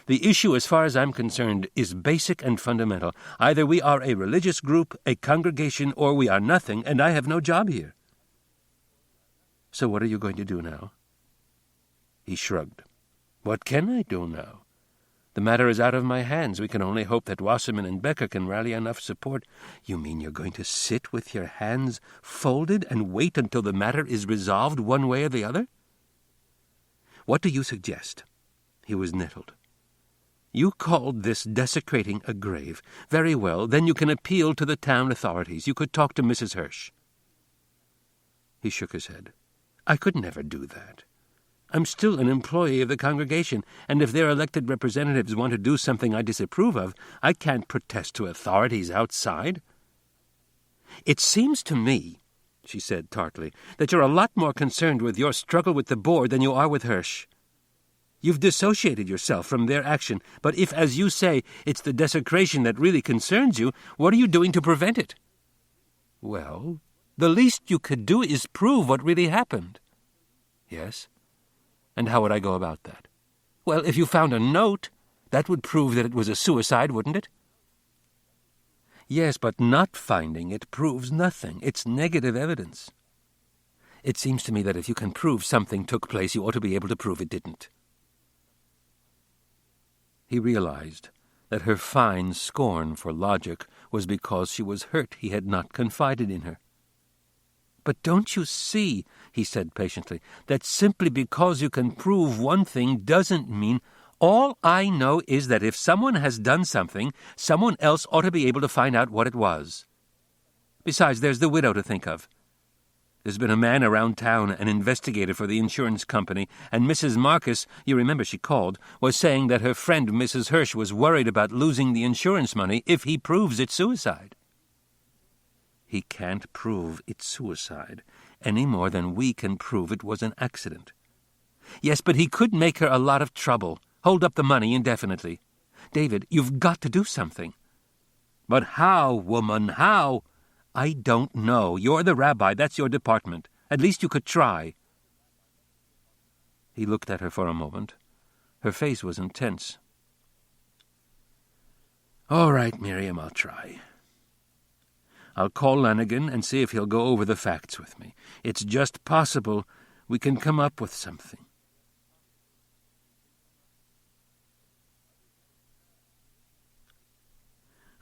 The issue, as far as I'm concerned, is basic and fundamental. Either we are a religious group, a congregation, or we are nothing, and I have no job here. So what are you going to do now? He shrugged. What can I do now? The matter is out of my hands. We can only hope that Wasserman and Becker can rally enough support. You mean you're going to sit with your hands folded and wait until the matter is resolved one way or the other? What do you suggest? He was nettled. You called this desecrating a grave. Very well, then you can appeal to the town authorities. You could talk to Mrs. Hirsch. He shook his head. I could never do that. I'm still an employee of the congregation, and if their elected representatives want to do something I disapprove of, I can't protest to authorities outside. It seems to me, she said tartly, that you're a lot more concerned with your struggle with the board than you are with Hirsch. You've dissociated yourself from their action, but if, as you say, it's the desecration that really concerns you, what are you doing to prevent it? Well, the least you could do is prove what really happened. Yes? And how would I go about that? Well, if you found a note, that would prove that it was a suicide, wouldn't it? Yes, but not finding it proves nothing. It's negative evidence. It seems to me that if you can prove something took place, you ought to be able to prove it didn't. He realized that her fine scorn for logic was because she was hurt he had not confided in her. But don't you see, he said patiently, that simply because you can prove one thing doesn't mean... All I know is that if someone has done something, someone else ought to be able to find out what it was. Besides, there's the widow to think of. There's been a man around town, an investigator for the insurance company, and Mrs. Marcus, you remember she called, was saying that her friend Mrs. Hirsch was worried about losing the insurance money if he proves it's suicide. He can't prove it's suicide, any more than we can prove it was an accident. Yes, but he could make her a lot of trouble, hold up the money indefinitely. David, you've got to do something. But how, woman, how? I don't know. You're the rabbi. That's your department. At least you could try. He looked at her for a moment. Her face was intense. All right, Miriam, I'll try. I'll call Lanigan and see if he'll go over the facts with me. It's just possible we can come up with something.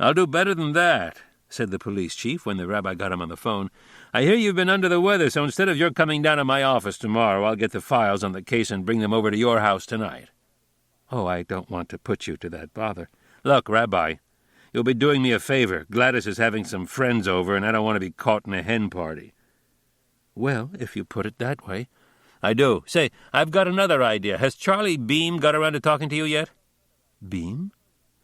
I'll do better than that, said the police chief when the rabbi got him on the phone. I hear you've been under the weather, so instead of your coming down to my office tomorrow, I'll get the files on the case and bring them over to your house tonight. Oh, I don't want to put you to that bother. Look, Rabbi, you'll be doing me a favor. Gladys is having some friends over, and I don't want to be caught in a hen party. Well, if you put it that way. I do. Say, I've got another idea. Has Charlie Beam got around to talking to you yet? Beam?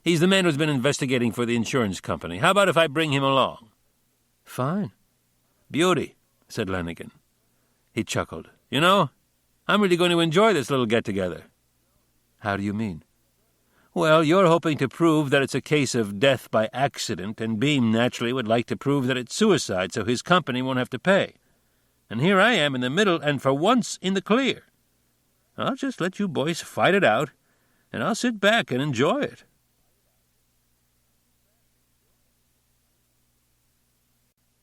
He's the man who's been investigating for the insurance company. How about if I bring him along? Fine. Beauty, said Lanigan. He chuckled. You know, I'm really going to enjoy this little get-together. How do you mean? Well, you're hoping to prove that it's a case of death by accident, and Beam naturally would like to prove that it's suicide so his company won't have to pay. And here I am in the middle, and for once in the clear. I'll just let you boys fight it out, and I'll sit back and enjoy it.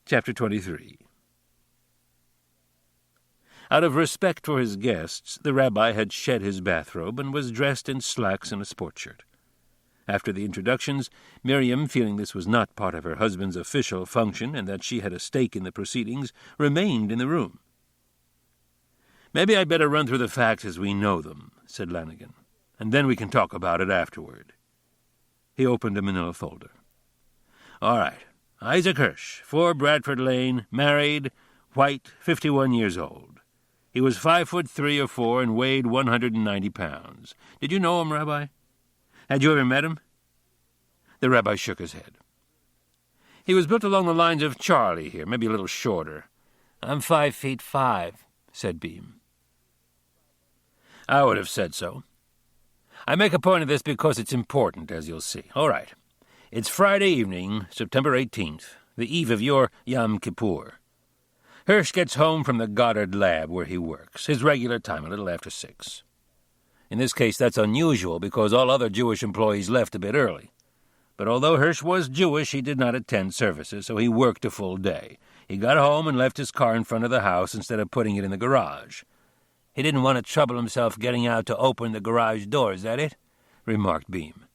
Chapter 23. Out of respect for his guests, the rabbi had shed his bathrobe and was dressed in slacks and a sport shirt. After the introductions, Miriam, feeling this was not part of her husband's official function and that she had a stake in the proceedings, remained in the room. Maybe I'd better run through the facts as we know them, said Lanigan, and then we can talk about it afterward. He opened a manila folder. All right. Isaac Hirsch, 4 Bradford Lane, married, white, 51 years old. He was 5'3" or 4" and weighed 190 pounds. Did you know him, Rabbi? Had you ever met him? The rabbi shook his head. He was built along the lines of Charlie here, maybe a little shorter. I'm 5'5", said Beam. I would have said so. I make a point of this because it's important, as you'll see. All right. It's Friday evening, September 18th, the eve of your Yom Kippur. Hirsch gets home from the Goddard lab where he works, his regular time, a little after 6. In this case, that's unusual because all other Jewish employees left a bit early. But although Hirsch was Jewish, he did not attend services, so he worked a full day. He got home and left his car in front of the house instead of putting it in the garage. "He didn't want to trouble himself getting out to open the garage door, is that it?" remarked Beam.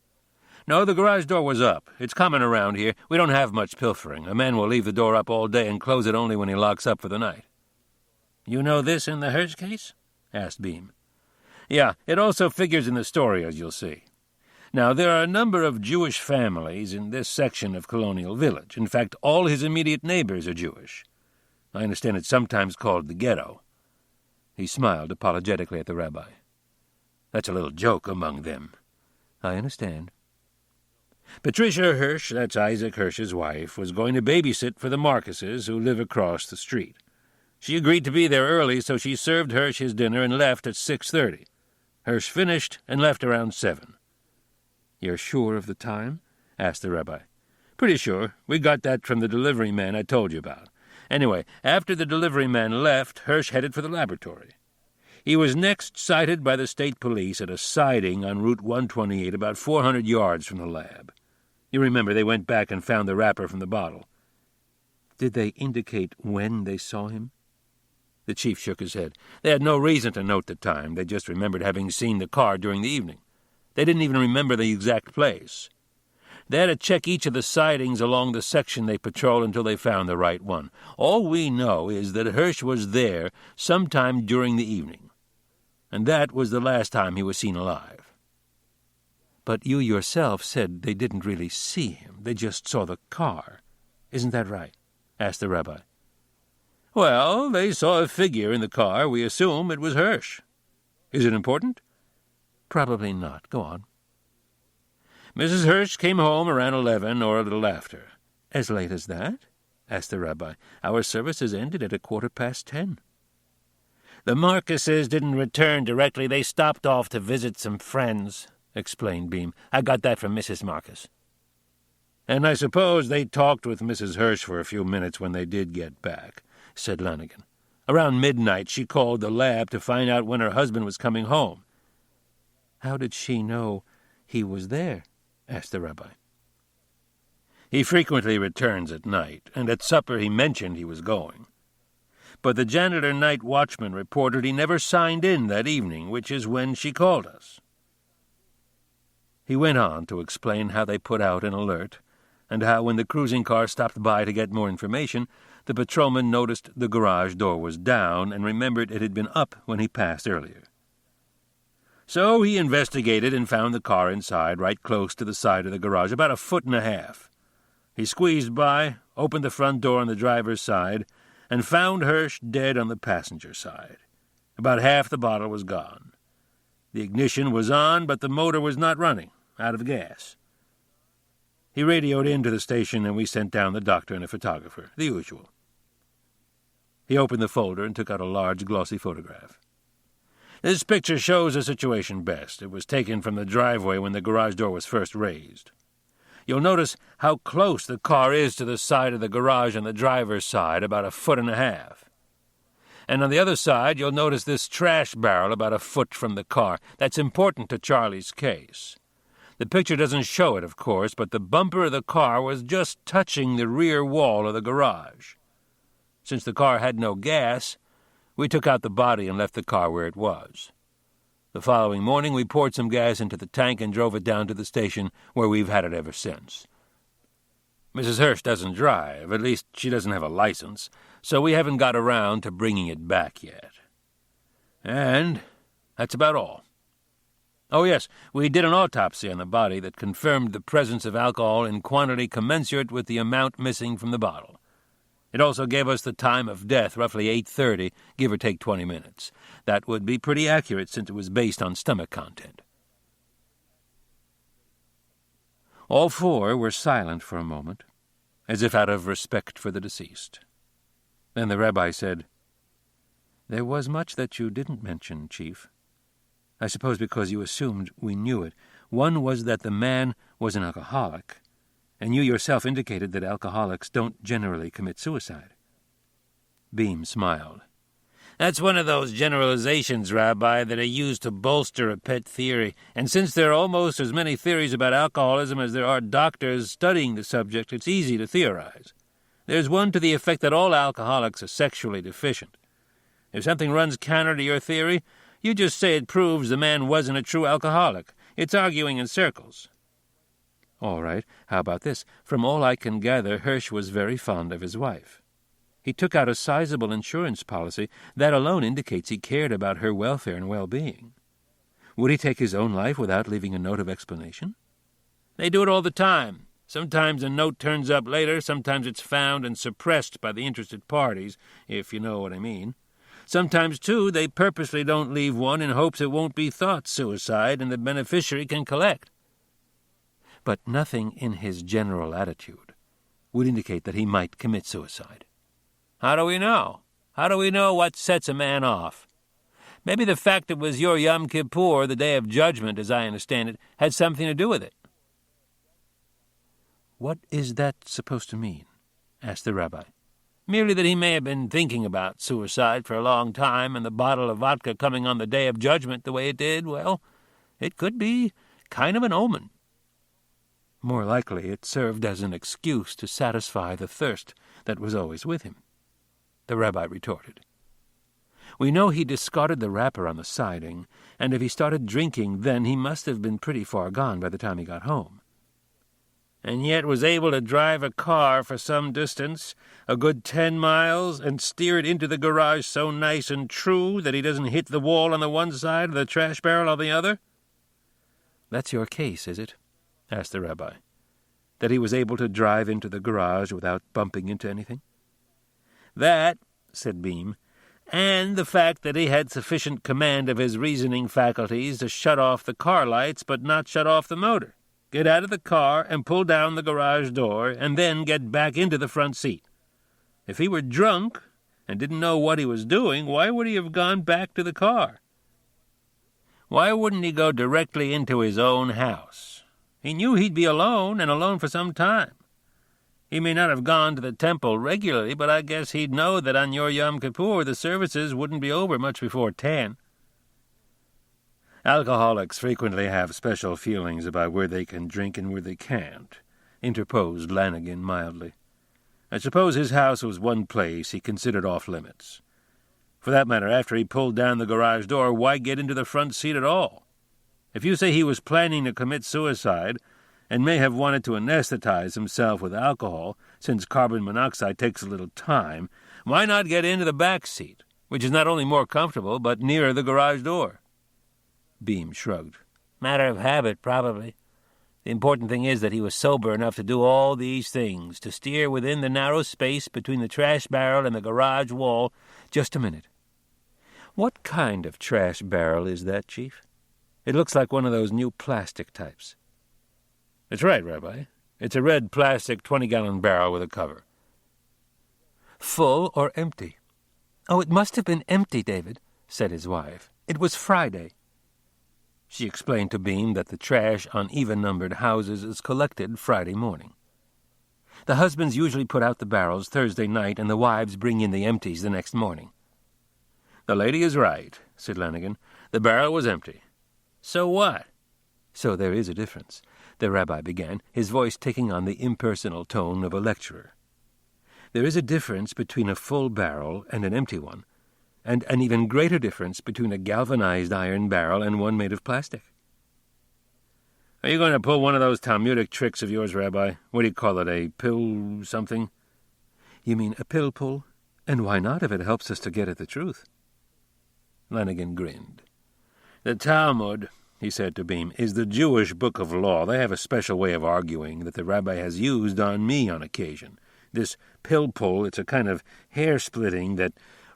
"No, the garage door was up. It's common around here. We don't have much pilfering. A man will leave the door up all day and close it only when he locks up for the night." "You know this in the Hirsch case?" asked Beam. "Yeah, it also figures in the story, as you'll see. Now, there are a number of Jewish families in this section of Colonial Village. In fact, all his immediate neighbors are Jewish. I understand it's sometimes called the ghetto." He smiled apologetically at the rabbi. "That's a little joke among them." "I understand." Patricia Hirsch, that's Isaac Hirsch's wife, was going to babysit for the Marcuses, who live across the street. She agreed to be there early, so she served Hirsch his dinner and left at 6:30. Hirsch finished and left around 7. "You're sure of the time?" asked the rabbi. "Pretty sure. We got that from the delivery man I told you about. Anyway, after the delivery man left, Hirsch headed for the laboratory. He was next sighted by the state police at a siding on Route 128 about 400 yards from the lab. You remember they went back and found the wrapper from the bottle. "Did they indicate when they saw him?" The chief shook his head. "They had no reason to note the time. They just remembered having seen the car during the evening. They didn't even remember the exact place. They had to check each of the sidings along the section they patrolled until they found the right one. All we know is that Hirsch was there sometime during the evening, and that was the last time he was seen alive." "But you yourself said they didn't really see him. They just saw the car. Isn't that right?" asked the rabbi. "Well, they saw a figure in the car. We assume it was Hirsch. Is it important?" "Probably not. Go on." "Mrs. Hirsch came home around 11 or a little after." "As late as that?" asked the rabbi. "Our services ended at 10:15. "The Marcuses didn't return directly. They stopped off to visit some friends," explained Beam. "I got that from Mrs. Marcus." "And I suppose they talked with Mrs. Hirsch for a few minutes when they did get back," said Lanigan. "Around midnight she called the lab to find out when her husband was coming home." "How did she know he was there?" asked the rabbi. "He frequently returns at night, and at supper he mentioned he was going. But the janitor night watchman reported he never signed in that evening, which is when she called us." He went on to explain how they put out an alert, and how when the cruising car stopped by to get more information, the patrolman noticed the garage door was down and remembered it had been up when he passed earlier. So he investigated and found the car inside, right close to the side of the garage, about 1.5 feet. He squeezed by, opened the front door on the driver's side, and found Hirsch dead on the passenger side. About half the bottle was gone. The ignition was on, but the motor was not running, out of gas. He radioed into the station, and we sent down the doctor and a photographer, the usual. He opened the folder and took out a large, glossy photograph. "This picture shows the situation best. It was taken from the driveway when the garage door was first raised. You'll notice how close the car is to the side of the garage on the driver's side, about 1.5 feet. And on the other side, you'll notice this trash barrel about 1 foot from the car. That's important to Charlie's case. The picture doesn't show it, of course, but the bumper of the car was just touching the rear wall of the garage. Since the car had no gas, we took out the body and left the car where it was. The following morning, we poured some gas into the tank and drove it down to the station, where we've had it ever since. Mrs. Hirsch doesn't drive, at least she doesn't have a license, so we haven't got around to bringing it back yet. And that's about all. Oh, yes, we did an autopsy on the body that confirmed the presence of alcohol in quantity commensurate with the amount missing from the bottle. It also gave us the time of death, roughly 8:30, give or take 20 minutes. That would be pretty accurate since it was based on stomach content. All four were silent for a moment, as if out of respect for the deceased. Then the rabbi said, "There was much that you didn't mention, Chief. I suppose because you assumed we knew it. One was that the man was an alcoholic, And you yourself indicated that alcoholics don't generally commit suicide. Beam smiled. That's one of those generalizations, Rabbi, that are used to bolster a pet theory. And since there are almost as many theories about alcoholism as there are doctors studying the subject, it's easy to theorize. There's one to the effect that all alcoholics are sexually deficient. If something runs counter to your theory, you just say it proves the man wasn't a true alcoholic. It's arguing in circles. All right, how about this? From all I can gather, Hirsch was very fond of his wife. He took out a sizable insurance policy. That alone indicates he cared about her welfare and well-being. Would he take his own life without leaving a note of explanation? They do it all the time. Sometimes a note turns up later, sometimes it's found and suppressed by the interested parties, if you know what I mean. Sometimes, too, they purposely don't leave one in hopes it won't be thought suicide and the beneficiary can collect. But nothing in his general attitude would indicate that he might commit suicide. How do we know? How do we know what sets a man off? Maybe the fact it was your Yom Kippur, the Day of Judgment, as I understand it, had something to do with it. What is that supposed to mean? Asked the rabbi. Merely that he may have been thinking about suicide for a long time, and the bottle of vodka coming on the Day of Judgment the way it did, well, it could be kind of an omen. More likely it served as an excuse to satisfy the thirst that was always with him, the rabbi retorted. We know he discarded the wrapper on the siding, and if he started drinking then, he must have been pretty far gone by the time he got home. And yet was able to drive a car for some distance, a good 10 miles, and steer it into the garage so nice and true that he doesn't hit the wall on the one side or the trash barrel on the other? That's your case, is it? Asked the rabbi. That he was able to drive into the garage without bumping into anything? That, said Beam, and the fact that he had sufficient command of his reasoning faculties to shut off the car lights but not shut off the motor, get out of the car and pull down the garage door, and then get back into the front seat. If he were drunk and didn't know what he was doing, why would he have gone back to the car? Why wouldn't he go directly into his own house? He knew he'd be alone, and alone for some time. He may not have gone to the temple regularly, but I guess he'd know that on your Yom Kippur the services wouldn't be over much before 10. Alcoholics frequently have special feelings about where they can drink and where they can't, interposed Lanigan mildly. I suppose his house was one place he considered off-limits. For that matter, after he pulled down the garage door, why get into the front seat at all? If you say he was planning to commit suicide and may have wanted to anesthetize himself with alcohol, since carbon monoxide takes a little time, why not get into the back seat, which is not only more comfortable, but nearer the garage door? Beam shrugged. Matter of habit, probably. The important thing is that he was sober enough to do all these things, to steer within the narrow space between the trash barrel and the garage wall. Just a minute. What kind of trash barrel is that, Chief? It looks like one of those new plastic types. That's right, Rabbi. It's a red plastic 20-gallon barrel with a cover. Full or empty? Oh, it must have been empty, David, said his wife. It was Friday. She explained to Beam that the trash on even-numbered houses is collected Friday morning. The husbands usually put out the barrels Thursday night, and the wives bring in the empties the next morning. The lady is right, said Lanigan. The barrel was empty. So what? So there is a difference, the rabbi began, his voice taking on the impersonal tone of a lecturer. There is a difference between a full barrel and an empty one, and an even greater difference between a galvanized iron barrel and one made of plastic. Are you going to pull one of those Talmudic tricks of yours, Rabbi? What do you call it, a pill something? You mean a pill pull? And why not, if it helps us to get at the truth? Lanigan grinned. The Talmud, he said to Beam, is the Jewish book of law. They have a special way of arguing that the rabbi has used on me on occasion. This pill pull, it's a kind of hair-splitting that...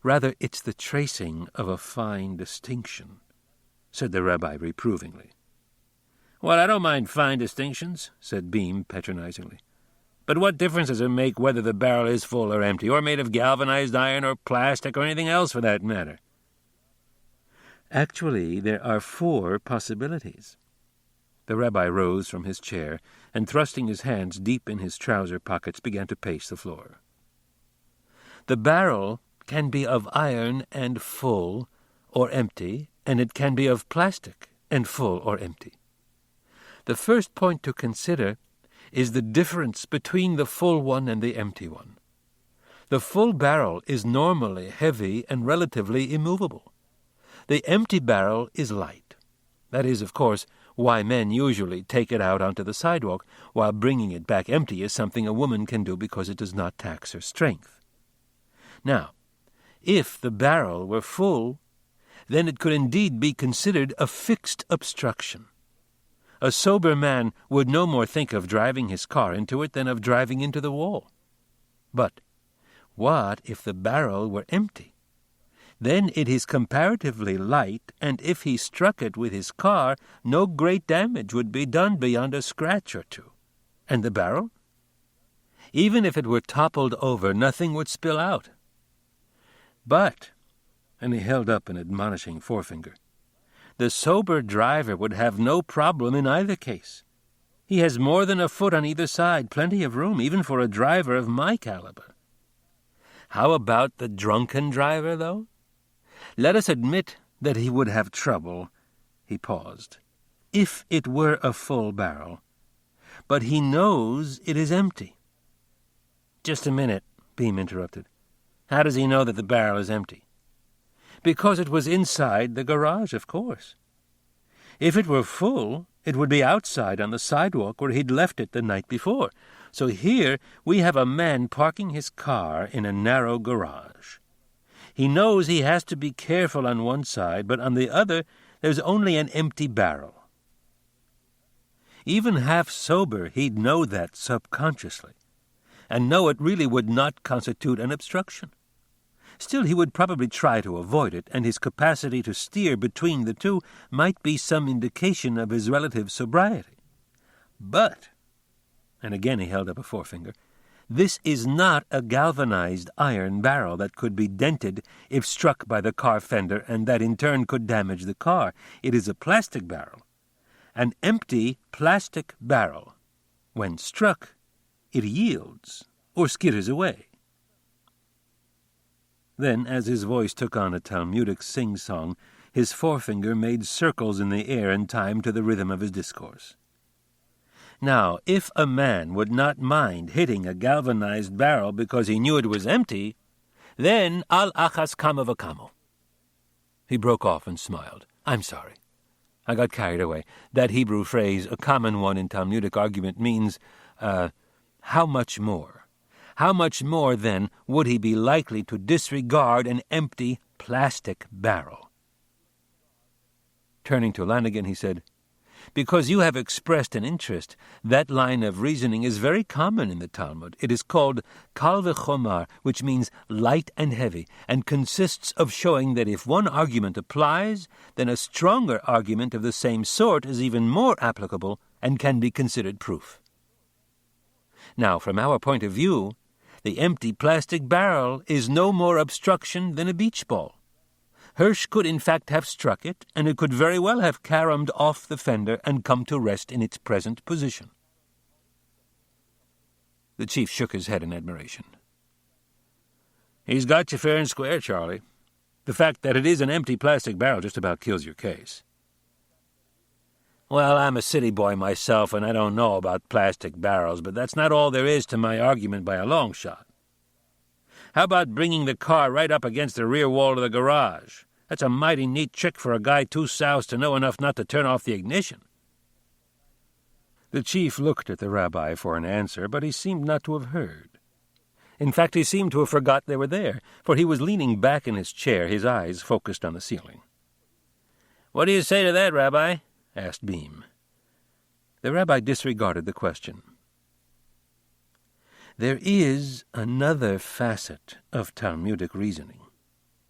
Rather, it's the tracing of a fine distinction, said the rabbi reprovingly. Well, I don't mind fine distinctions, said Beam patronizingly. But what difference does it make whether the barrel is full or empty, or made of galvanized iron or plastic or anything else for that matter? Actually, there are 4 possibilities. The rabbi rose from his chair, and thrusting his hands deep in his trouser pockets, began to pace the floor. The barrel can be of iron and full or empty, and it can be of plastic and full or empty. The first point to consider is the difference between the full one and the empty one. The full barrel is normally heavy and relatively immovable. The empty barrel is light. That is, of course, why men usually take it out onto the sidewalk, while bringing it back empty is something a woman can do because it does not tax her strength. Now, if the barrel were full, then it could indeed be considered a fixed obstruction. A sober man would no more think of driving his car into it than of driving into the wall. But what if the barrel were empty? Then it is comparatively light, and if he struck it with his car, no great damage would be done beyond a scratch or two. And the barrel? Even if it were toppled over, nothing would spill out. But, and he held up an admonishing forefinger, the sober driver would have no problem in either case. He has more than a foot on either side, plenty of room, even for a driver of my caliber. How about the drunken driver, though? Let us admit that he would have trouble, he paused, if it were a full barrel. But he knows it is empty. Just a minute, Beam interrupted. How does he know that the barrel is empty? Because it was inside the garage, of course. If it were full, it would be outside on the sidewalk where he'd left it the night before. So here we have a man parking his car in a narrow garage. He knows he has to be careful on one side, but on the other there's only an empty barrel. Even half sober, he'd know that subconsciously, and know it really would not constitute an obstruction. Still, he would probably try to avoid it, and his capacity to steer between the two might be some indication of his relative sobriety. But, and again he held up a forefinger, this is not a galvanized iron barrel that could be dented if struck by the car fender, and that in turn could damage the car. It is a plastic barrel. An empty plastic barrel. When struck, it yields or skitters away. Then, as his voice took on a Talmudic sing-song, his forefinger made circles in the air in time to the rhythm of his discourse. Now, if a man would not mind hitting a galvanized barrel because he knew it was empty, then al achas kama v'kamo. He broke off and smiled. I'm sorry. I got carried away. That Hebrew phrase, a common one in Talmudic argument, means, how much more? How much more, then, would he be likely to disregard an empty plastic barrel? Turning to Lanigan, he said, Because you have expressed an interest, that line of reasoning is very common in the Talmud. It is called kal v'chomar, which means light and heavy, and consists of showing that if one argument applies, then a stronger argument of the same sort is even more applicable and can be considered proof. Now, from our point of view, the empty plastic barrel is no more obstruction than a beach ball. Hirsch could in fact have struck it, and it could very well have caromed off the fender and come to rest in its present position. The chief shook his head in admiration. He's got you fair and square, Charlie. The fact that it is an empty plastic barrel just about kills your case. Well, I'm a city boy myself, and I don't know about plastic barrels, but that's not all there is to my argument by a long shot. How about bringing the car right up against the rear wall of the garage? That's a mighty neat trick for a guy too soused to know enough not to turn off the ignition. The chief looked at the rabbi for an answer, but he seemed not to have heard. In fact, he seemed to have forgot they were there, for he was leaning back in his chair, his eyes focused on the ceiling. What do you say to that, Rabbi? Asked Beam. The rabbi disregarded the question. There is another facet of Talmudic reasoning,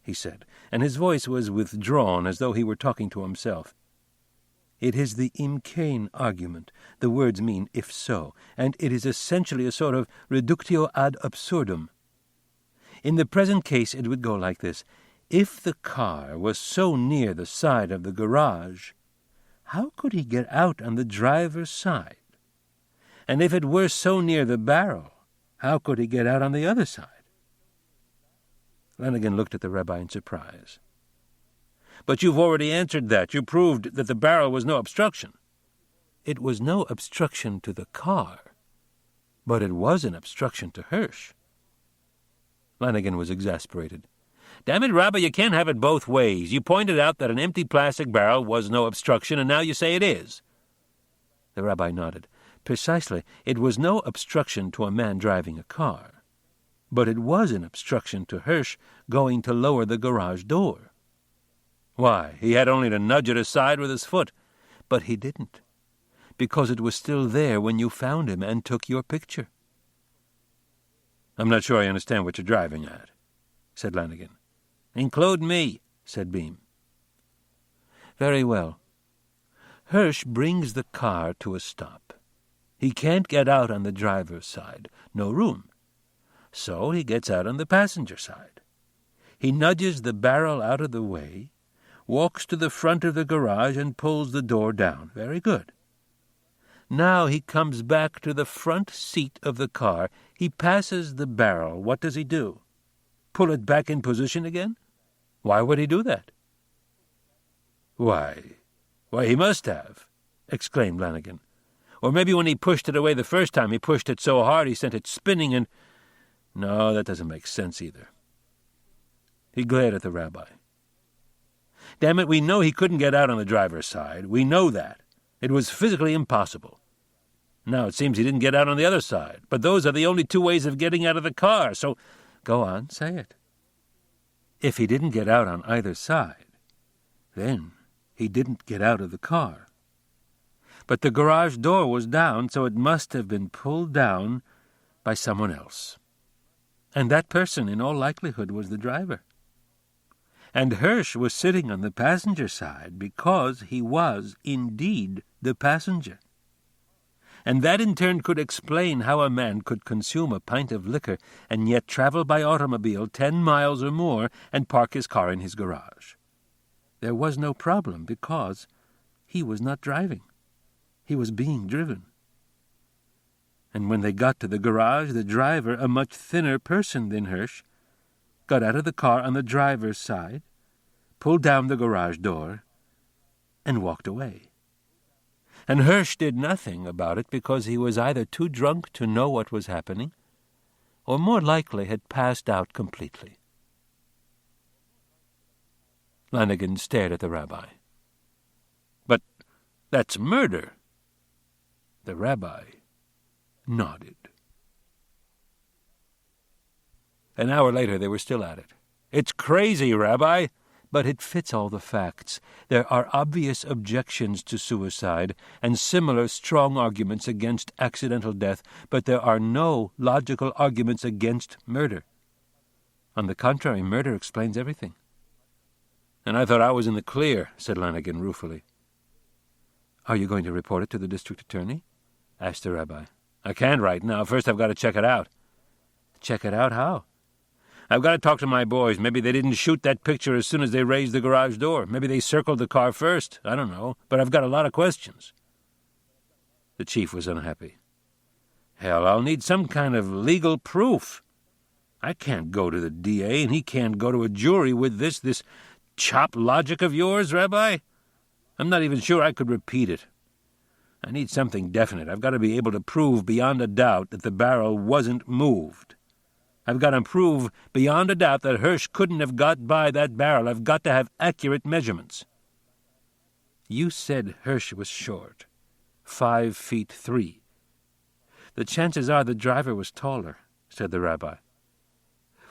he said, and his voice was withdrawn as though he were talking to himself. It is the imkain argument. The words mean if so, and it is essentially a sort of reductio ad absurdum. In the present case it would go like this. If the car was so near the side of the garage, how could he get out on the driver's side? And if it were so near the barrel, how could he get out on the other side? Flanagan looked at the rabbi in surprise. But you've already answered that. You proved that the barrel was no obstruction. It was no obstruction to the car, but it was an obstruction to Hirsch. Flanagan was exasperated. Damn it, Rabbi, you can't have it both ways. You pointed out that an empty plastic barrel was no obstruction, and now you say it is. The rabbi nodded. Precisely, it was no obstruction to a man driving a car, but it was an obstruction to Hirsch going to lower the garage door. Why, he had only to nudge it aside with his foot, but he didn't, because it was still there when you found him and took your picture. I'm not sure I understand what you're driving at, said Flanagan. Include me, said Beam. Very well. Hirsch brings the car to a stop. He can't get out on the driver's side, no room. So he gets out on the passenger side. He nudges the barrel out of the way, walks to the front of the garage and pulls the door down. Very good. Now he comes back to the front seat of the car. He passes the barrel. What does he do? Pull it back in position again? Why would he do that? Why, he must have, exclaimed Flanagan. Or maybe when he pushed it away the first time, he pushed it so hard he sent it spinning and... No, that doesn't make sense either. He glared at the rabbi. Damn it, we know he couldn't get out on the driver's side. We know that. It was physically impossible. Now it seems he didn't get out on the other side. But those are the only two ways of getting out of the car, so... Go on, say it. If he didn't get out on either side, then he didn't get out of the car. But the garage door was down, so it must have been pulled down by someone else. And that person, in all likelihood, was the driver. And Hirsch was sitting on the passenger side because he was, indeed, the passenger. And that in turn could explain how a man could consume a pint of liquor and yet travel by automobile 10 miles or more and park his car in his garage. There was no problem because he was not driving. He was being driven. And when they got to the garage, the driver, a much thinner person than Hirsch, got out of the car on the driver's side, pulled down the garage door, and walked away. And Hirsch did nothing about it because he was either too drunk to know what was happening, or more likely had passed out completely. Flanagan stared at the rabbi. But that's murder. The rabbi nodded. An hour later they were still at it. It's crazy, Rabbi, but it fits all the facts. There are obvious objections to suicide and similar strong arguments against accidental death, but there are no logical arguments against murder. On the contrary, murder explains everything. And I thought I was in the clear, said Flanagan ruefully. Are you going to report it to the district attorney? Asked the rabbi. I can't right now. First I've got to check it out. Check it out how? I've got to talk to my boys. Maybe they didn't shoot that picture as soon as they raised the garage door. Maybe they circled the car first. I don't know. But I've got a lot of questions. The chief was unhappy. Hell, I'll need some kind of legal proof. I can't go to the DA, and he can't go to a jury with this chop logic of yours, Rabbi. I'm not even sure I could repeat it. I need something definite. I've got to be able to prove beyond a doubt that the barrel wasn't moved. I've got to prove beyond a doubt that Hirsch couldn't have got by that barrel. I've got to have accurate measurements. You said Hirsch was short, 5'3". The chances are the driver was taller, said the rabbi.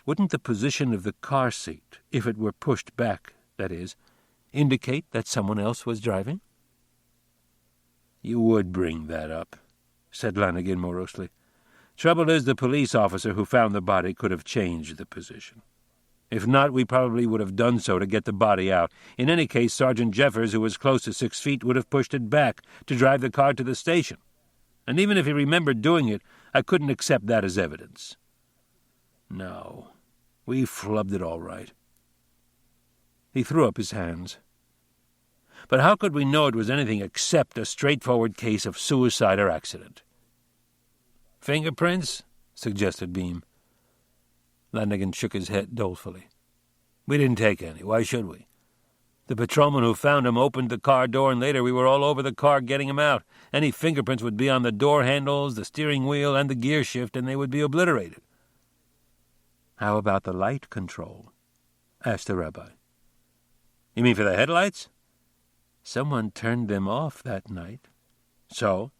Wouldn't the position of the car seat, if it were pushed back, that is, indicate that someone else was driving? You would bring that up, said Flanagan morosely. Trouble is, the police officer who found the body could have changed the position. If not, we probably would have done so to get the body out. In any case, Sergeant Jeffers, who was close to 6 feet, would have pushed it back to drive the car to the station. And even if he remembered doing it, I couldn't accept that as evidence. No, we flubbed it all right. He threw up his hands. But how could we know it was anything except a straightforward case of suicide or accident? Fingerprints? Suggested Beam. Lanigan shook his head dolefully. We didn't take any. Why should we? The patrolman who found him opened the car door, and later we were all over the car getting him out. Any fingerprints would be on the door handles, the steering wheel, and the gear shift, and they would be obliterated. How about the light control? Asked the rabbi. You mean for the headlights? Someone turned them off that night. So?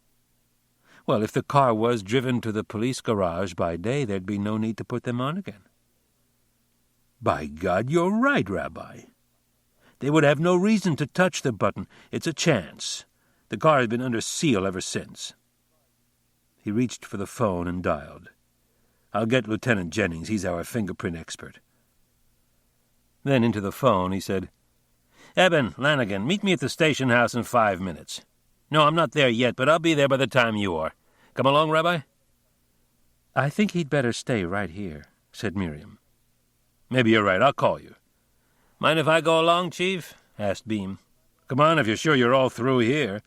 Well, if the car was driven to the police garage by day, there'd be no need to put them on again. By God, you're right, Rabbi. They would have no reason to touch the button. It's a chance. The car has been under seal ever since. He reached for the phone and dialed. I'll get Lieutenant Jennings. He's our fingerprint expert. Then into the phone he said, Eben, Lanigan, meet me at the station house in 5 minutes. No, I'm not there yet, but I'll be there by the time you are. Come along, Rabbi? I think he'd better stay right here, said Miriam. Maybe you're right. I'll call you. Mind if I go along, Chief? Asked Beam. Come on, if you're sure you're all through here.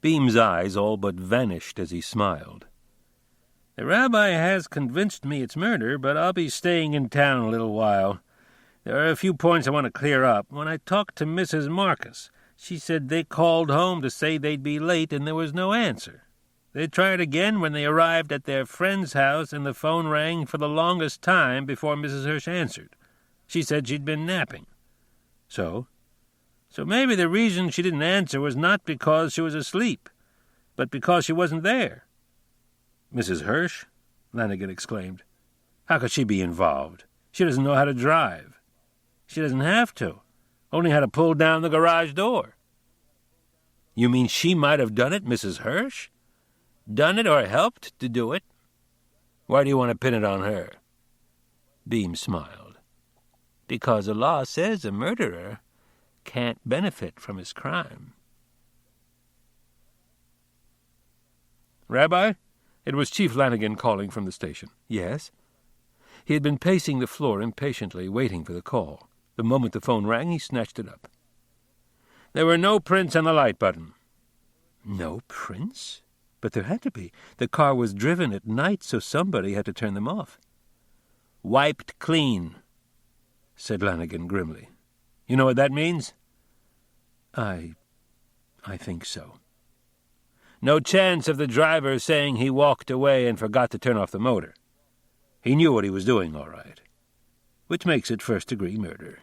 Beam's eyes all but vanished as he smiled. The rabbi has convinced me it's murder, but I'll be staying in town a little while. There are a few points I want to clear up. When I talked to Mrs. Marcus, she said they called home to say they'd be late and there was no answer. They tried again when they arrived at their friend's house, and the phone rang for the longest time before Mrs. Hirsch answered. She said she'd been napping. So maybe the reason she didn't answer was not because she was asleep, but because she wasn't there. Mrs. Hirsch? Lanigan exclaimed. How could she be involved? She doesn't know how to drive. She doesn't have to. Only how to pull down the garage door. You mean she might have done it, Mrs. Hirsch? Done it or helped to do it? Why do you want to pin it on her? Beam smiled. Because the law says a murderer can't benefit from his crime. Rabbi? It was Chief Lanigan calling from the station. Yes? He had been pacing the floor impatiently, waiting for the call. The moment the phone rang, he snatched it up. There were no prints on the light button. No prints? But there had to be. The car was driven at night, so somebody had to turn them off. Wiped clean, said Lanigan grimly. You know what that means? I think so. No chance of the driver saying he walked away and forgot to turn off the motor. He knew what he was doing, all right. Which makes it first-degree murder.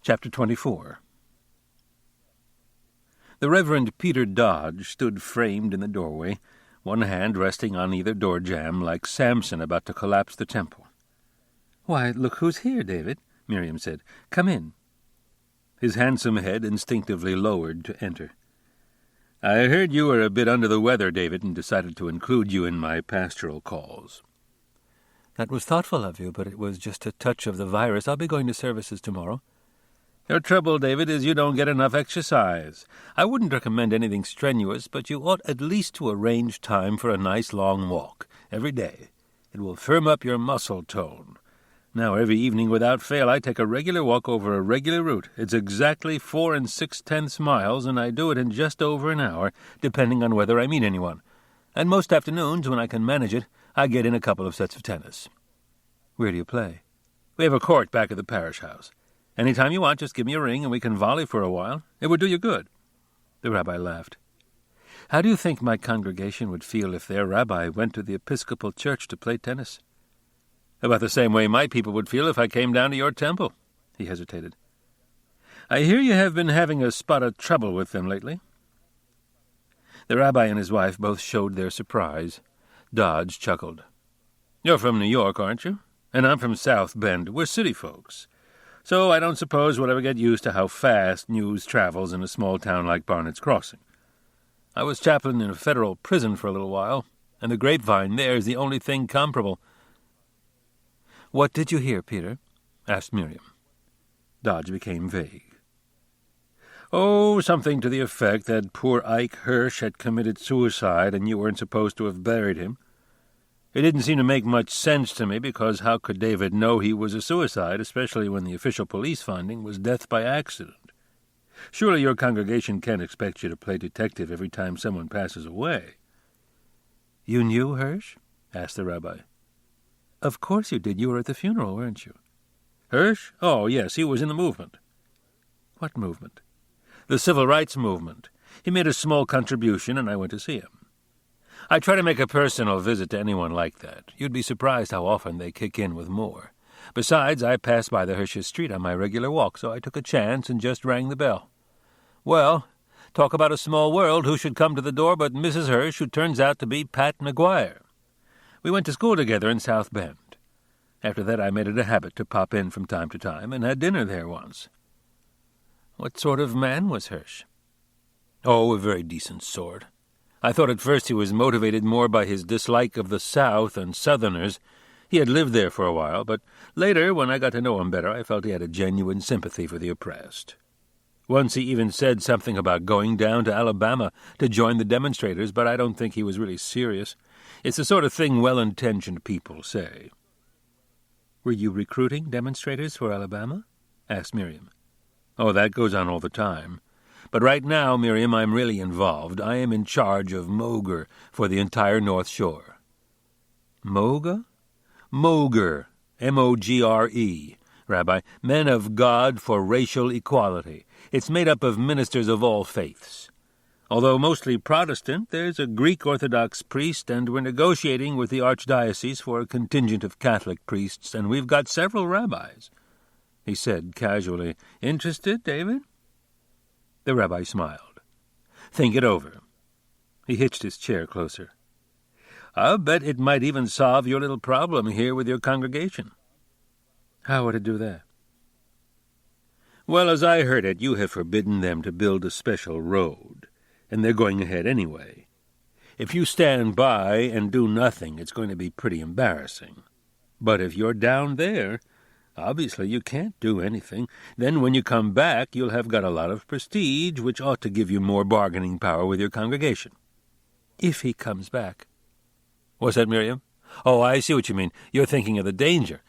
Chapter 24. The Reverend Peter Dodge stood framed in the doorway, one hand resting on either door jamb like Samson about to collapse the temple. "Why, look who's here, David," Miriam said. "Come in." His handsome head instinctively lowered to enter. "I heard you were a bit under the weather, David, and decided to include you in my pastoral calls." "That was thoughtful of you, but it was just a touch of the virus. I'll be going to services tomorrow." "Your trouble, David, is you don't get enough exercise. I wouldn't recommend anything strenuous, but you ought at least to arrange time for a nice long walk every day. It will firm up your muscle tone. Now, every evening without fail, I take a regular walk over a regular route. It's exactly 4 6/10 miles, and I do it in just over an hour, depending on whether I meet anyone. And most afternoons, when I can manage it, I get in a couple of sets of tennis." "Where do you play?" "We have a court back at the parish house. Any time you want, just give me a ring, and we can volley for a while. It would do you good." The rabbi laughed. "How do you think my congregation would feel if their rabbi went to the Episcopal Church to play tennis?" "About the same way my people would feel if I came down to your temple." He hesitated. "I hear you have been having a spot of trouble with them lately." The rabbi and his wife both showed their surprise. Dodge chuckled. "You're from New York, aren't you? And I'm from South Bend. We're city folks. So I don't suppose we'll ever get used to how fast news travels in a small town like Barnett's Crossing. I was chaplain in a federal prison for a little while, and the grapevine there is the only thing comparable." "What did you hear, Peter?" asked Miriam. Dodge became vague. "Oh, something to the effect that poor Ike Hirsch had committed suicide and you weren't supposed to have buried him. It didn't seem to make much sense to me, because how could David know he was a suicide, especially when the official police finding was death by accident?" Surely your congregation can't expect you to play detective every time someone passes away." "You knew Hirsch?" asked the rabbi. "Of course you did. You were at the funeral, weren't you?" "Hirsch? Oh, yes, he was in the movement." "What movement?" "The civil rights movement. He made a small contribution, and I went to see him. I try to make a personal visit to anyone like that. You'd be surprised how often they kick in with more. Besides, I pass by the Hirsch's street on my regular walk, so I took a chance and just rang the bell. Well, talk about a small world. Who should come to the door but Mrs. Hirsch, who turns out to be Pat McGuire. We went to school together in South Bend. After that I made it a habit to pop in from time to time, and had dinner there once." "What sort of man was Hirsch?" "Oh, a very decent sort. I thought at first he was motivated more by his dislike of the South and Southerners. He had lived there for a while, but later, when I got to know him better, I felt he had a genuine sympathy for the oppressed. Once he even said something about going down to Alabama to join the demonstrators, but I don't think he was really serious. It's the sort of thing well-intentioned people say." "Were you recruiting demonstrators for Alabama?" asked Miriam. "Oh, that goes on all the time. But right now, Miriam, I'm really involved. I am in charge of Moger for the entire North Shore." "Moga?" Moger, M-O-G-R-E, Rabbi, Men of God for Racial Equality. It's made up of ministers of all faiths. Although mostly Protestant, there's a Greek Orthodox priest, and we're negotiating with the Archdiocese for a contingent of Catholic priests, and we've got several rabbis." He said casually, "Interested, David?" The rabbi smiled. "Think it over." He hitched his chair closer. "I'll bet it might even solve your little problem here with your congregation." "How would it do that?" "Well, as I heard it, you have forbidden them to build a special road, and they're going ahead anyway. If you stand by and do nothing, it's going to be pretty embarrassing. But if you're down there, obviously you can't do anything. Then when you come back, you'll have got a lot of prestige, which ought to give you more bargaining power with your congregation." "If he comes back." "What's that, Miriam? Oh, I see what you mean. You're thinking of the danger.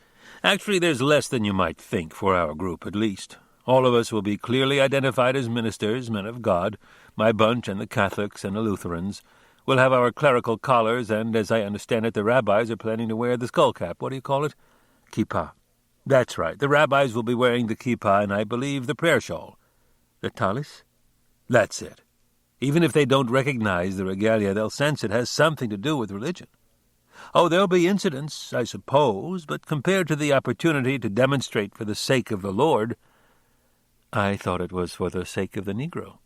Actually, there's less than you might think, for our group at least. All of us will be clearly identified as ministers, men of God, my bunch and the Catholics and the Lutherans. We'll have our clerical collars, and, as I understand it, the rabbis are planning to wear the skull cap. What do you call it? Kippah. That's right. The rabbis will be wearing the kippah, and I believe the prayer shawl." "The talis?" "That's it. Even if they don't recognize the regalia, they'll sense it has something to do with religion. Oh, there'll be incidents, I suppose, but compared to the opportunity to demonstrate for the sake of the Lord—" "I thought it was for the sake of the Negro."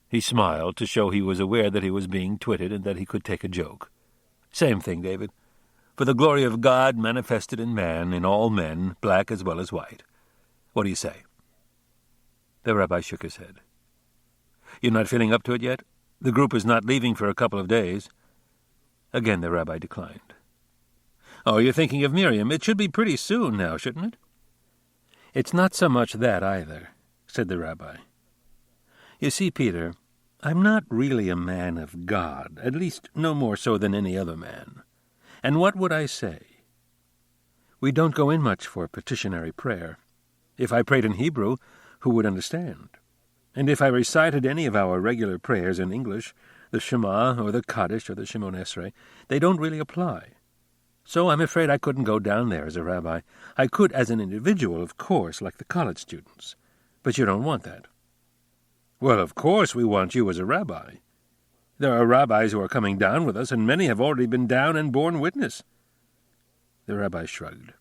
He smiled to show he was aware that he was being twitted and that he could take a joke. "Same thing, David. For the glory of God manifested in man, in all men, black as well as white. What do you say?" The rabbi shook his head. "You're not feeling up to it yet? The group is not leaving for a couple of days." Again the rabbi declined. "Oh, you're thinking of Miriam. It should be pretty soon now, shouldn't it?" "It's not so much that either," said the rabbi. "You see, Peter, I'm not really a man of God, at least no more so than any other man. And what would I say? We don't go in much for petitionary prayer. If I prayed in Hebrew, who would understand? And if I recited any of our regular prayers in English, the Shema or the Kaddish or the Shemon Esrei, they don't really apply. So I'm afraid I couldn't go down there as a rabbi. I could as an individual, of course, like the college students. But you don't want that." "Well, of course we want you as a rabbi. There are rabbis who are coming down with us, and many have already been down and borne witness." The rabbi shrugged.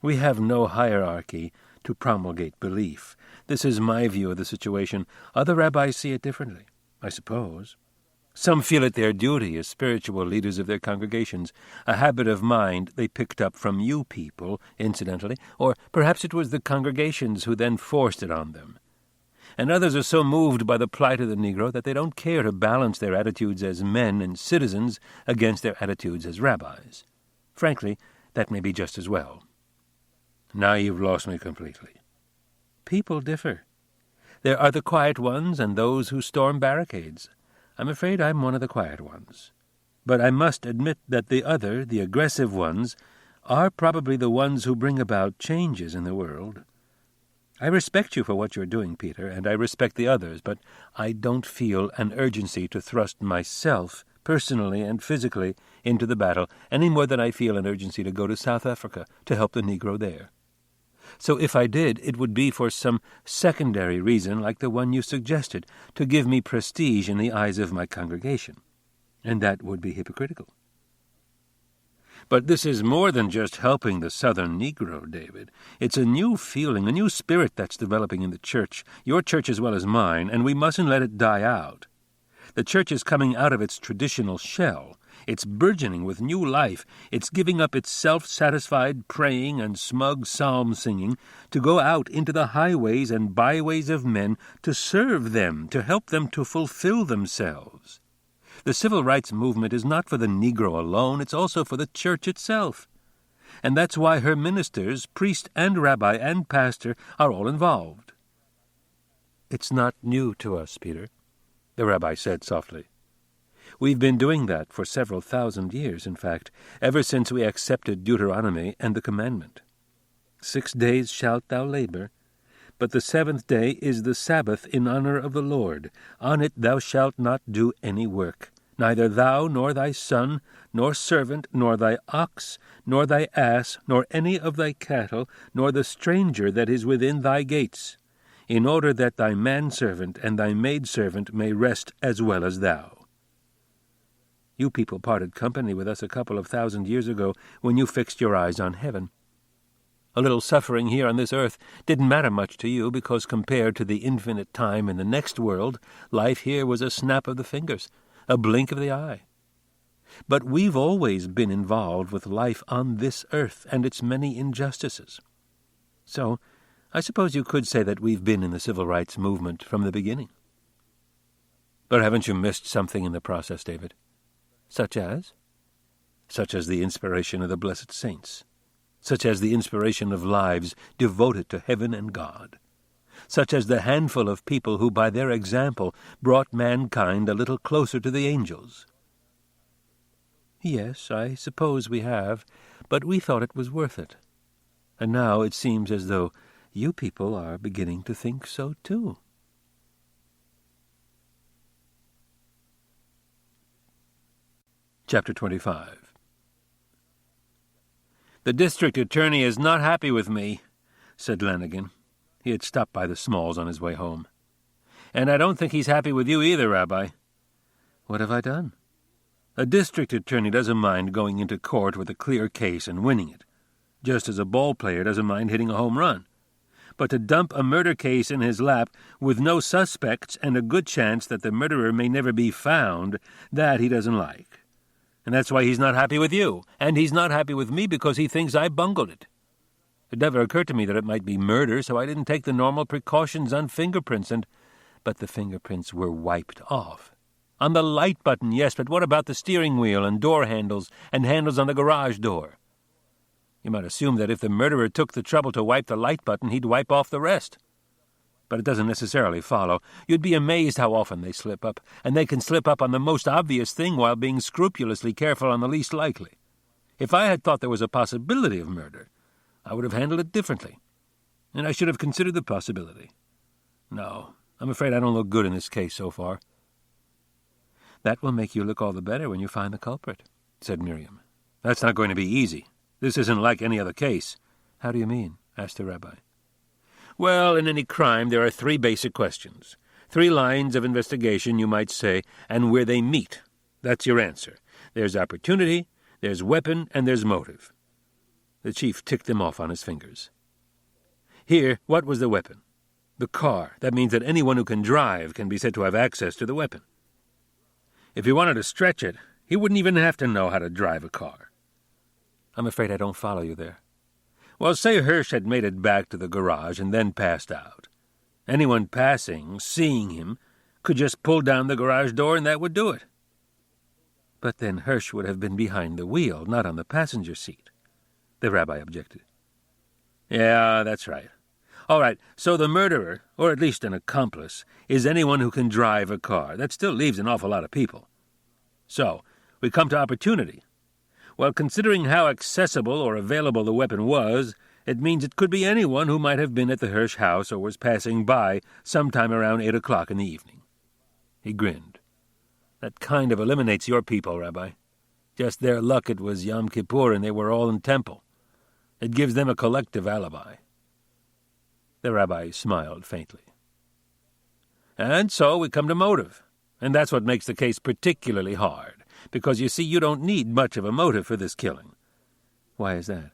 "We have no hierarchy to promulgate belief. This is my view of the situation. Other rabbis see it differently, I suppose. Some feel it their duty as spiritual leaders of their congregations, a habit of mind they picked up from you people, incidentally, or perhaps it was the congregations who then forced it on them. And others are so moved by the plight of the Negro that they don't care to balance their attitudes as men and citizens against their attitudes as rabbis. Frankly, that may be just as well." "Now you've lost me completely." "People differ. There are the quiet ones and those who storm barricades. I'm afraid I'm one of the quiet ones. But I must admit that the other, the aggressive ones, are probably the ones who bring about changes in the world." I respect you for what you're doing, Peter, and I respect the others, but I don't feel an urgency to thrust myself, personally and physically, into the battle, any more than I feel an urgency to go to South Africa to help the Negro there. So if I did, it would be for some secondary reason like the one you suggested, to give me prestige in the eyes of my congregation. And that would be hypocritical. But this is more than just helping the Southern Negro, David. It's a new feeling, a new spirit that's developing in the church, your church as well as mine, and we mustn't let it die out. The church is coming out of its traditional shell. It's burgeoning with new life. It's giving up its self-satisfied praying and smug psalm singing to go out into the highways and byways of men to serve them, to help them to fulfill themselves. The civil rights movement is not for the Negro alone, it's also for the church itself. And that's why her ministers, priest and rabbi and pastor, are all involved. It's not new to us, Peter, the rabbi said softly. We've been doing that for several thousand years, in fact, ever since we accepted Deuteronomy and the commandment. 6 days shalt thou labor, but the 7th day is the Sabbath in honor of the Lord. On it thou shalt not do any work, neither thou, nor thy son, nor servant, nor thy ox, nor thy ass, nor any of thy cattle, nor the stranger that is within thy gates, in order that thy manservant and thy maidservant may rest as well as thou. You people parted company with us a couple of thousand years ago when you fixed your eyes on heaven. A little suffering here on this earth didn't matter much to you because compared to the infinite time in the next world, life here was a snap of the fingers, a blink of the eye. But we've always been involved with life on this earth and its many injustices. So, I suppose you could say that we've been in the civil rights movement from the beginning. But haven't you missed something in the process, David? Such as? Such as the inspiration of the blessed saints. Such as the inspiration of lives devoted to heaven and God. Such as the handful of people who by their example brought mankind a little closer to the angels. Yes, I suppose we have, but we thought it was worth it. And now it seems as though you people are beginning to think so too. Chapter 25. The district attorney is not happy with me, said Lanigan. He had stopped by the Smalls on his way home. And I don't think he's happy with you either, Rabbi. What have I done? A district attorney doesn't mind going into court with a clear case and winning it, just as a ball player doesn't mind hitting a home run. But to dump a murder case in his lap with no suspects and a good chance that the murderer may never be found, that he doesn't like. And that's why he's not happy with you, and he's not happy with me because he thinks I bungled it. It never occurred to me that it might be murder, so I didn't take the normal precautions on fingerprints, but the fingerprints were wiped off. On the light button, yes, but what about the steering wheel and door handles and handles on the garage door? You might assume that if the murderer took the trouble to wipe the light button, he'd wipe off the rest. But it doesn't necessarily follow. You'd be amazed how often they slip up, and they can slip up on the most obvious thing while being scrupulously careful on the least likely. If I had thought there was a possibility of murder, I would have handled it differently, and I should have considered the possibility. No, I'm afraid I don't look good in this case so far. That will make you look all the better when you find the culprit, said Miriam. That's not going to be easy. This isn't like any other case. How do you mean? Asked the rabbi. Well, in any crime there are 3 basic questions. 3 lines of investigation, you might say, and where they meet. That's your answer. There's opportunity, there's weapon, and there's motive. The chief ticked them off on his fingers. Here, what was the weapon? The car. That means that anyone who can drive can be said to have access to the weapon. If he wanted to stretch it, he wouldn't even have to know how to drive a car. I'm afraid I don't follow you there. Well, say Hirsch had made it back to the garage and then passed out. Anyone passing, seeing him, could just pull down the garage door and that would do it. But then Hirsch would have been behind the wheel, not on the passenger seat, the rabbi objected. Yeah, that's right. All right, so the murderer, or at least an accomplice, is anyone who can drive a car. That still leaves an awful lot of people. So, we come to opportunity. Well, considering how accessible or available the weapon was, It means it could be anyone who might have been at the Hirsch house or was passing by sometime around 8 o'clock in the evening. He grinned. That kind of eliminates your people, Rabbi. Just their luck it was Yom Kippur and they were all in temple. It gives them a collective alibi. The rabbi smiled faintly. And so we come to motive, and that's what makes the case particularly hard, because you see you don't need much of a motive for this killing. Why is that?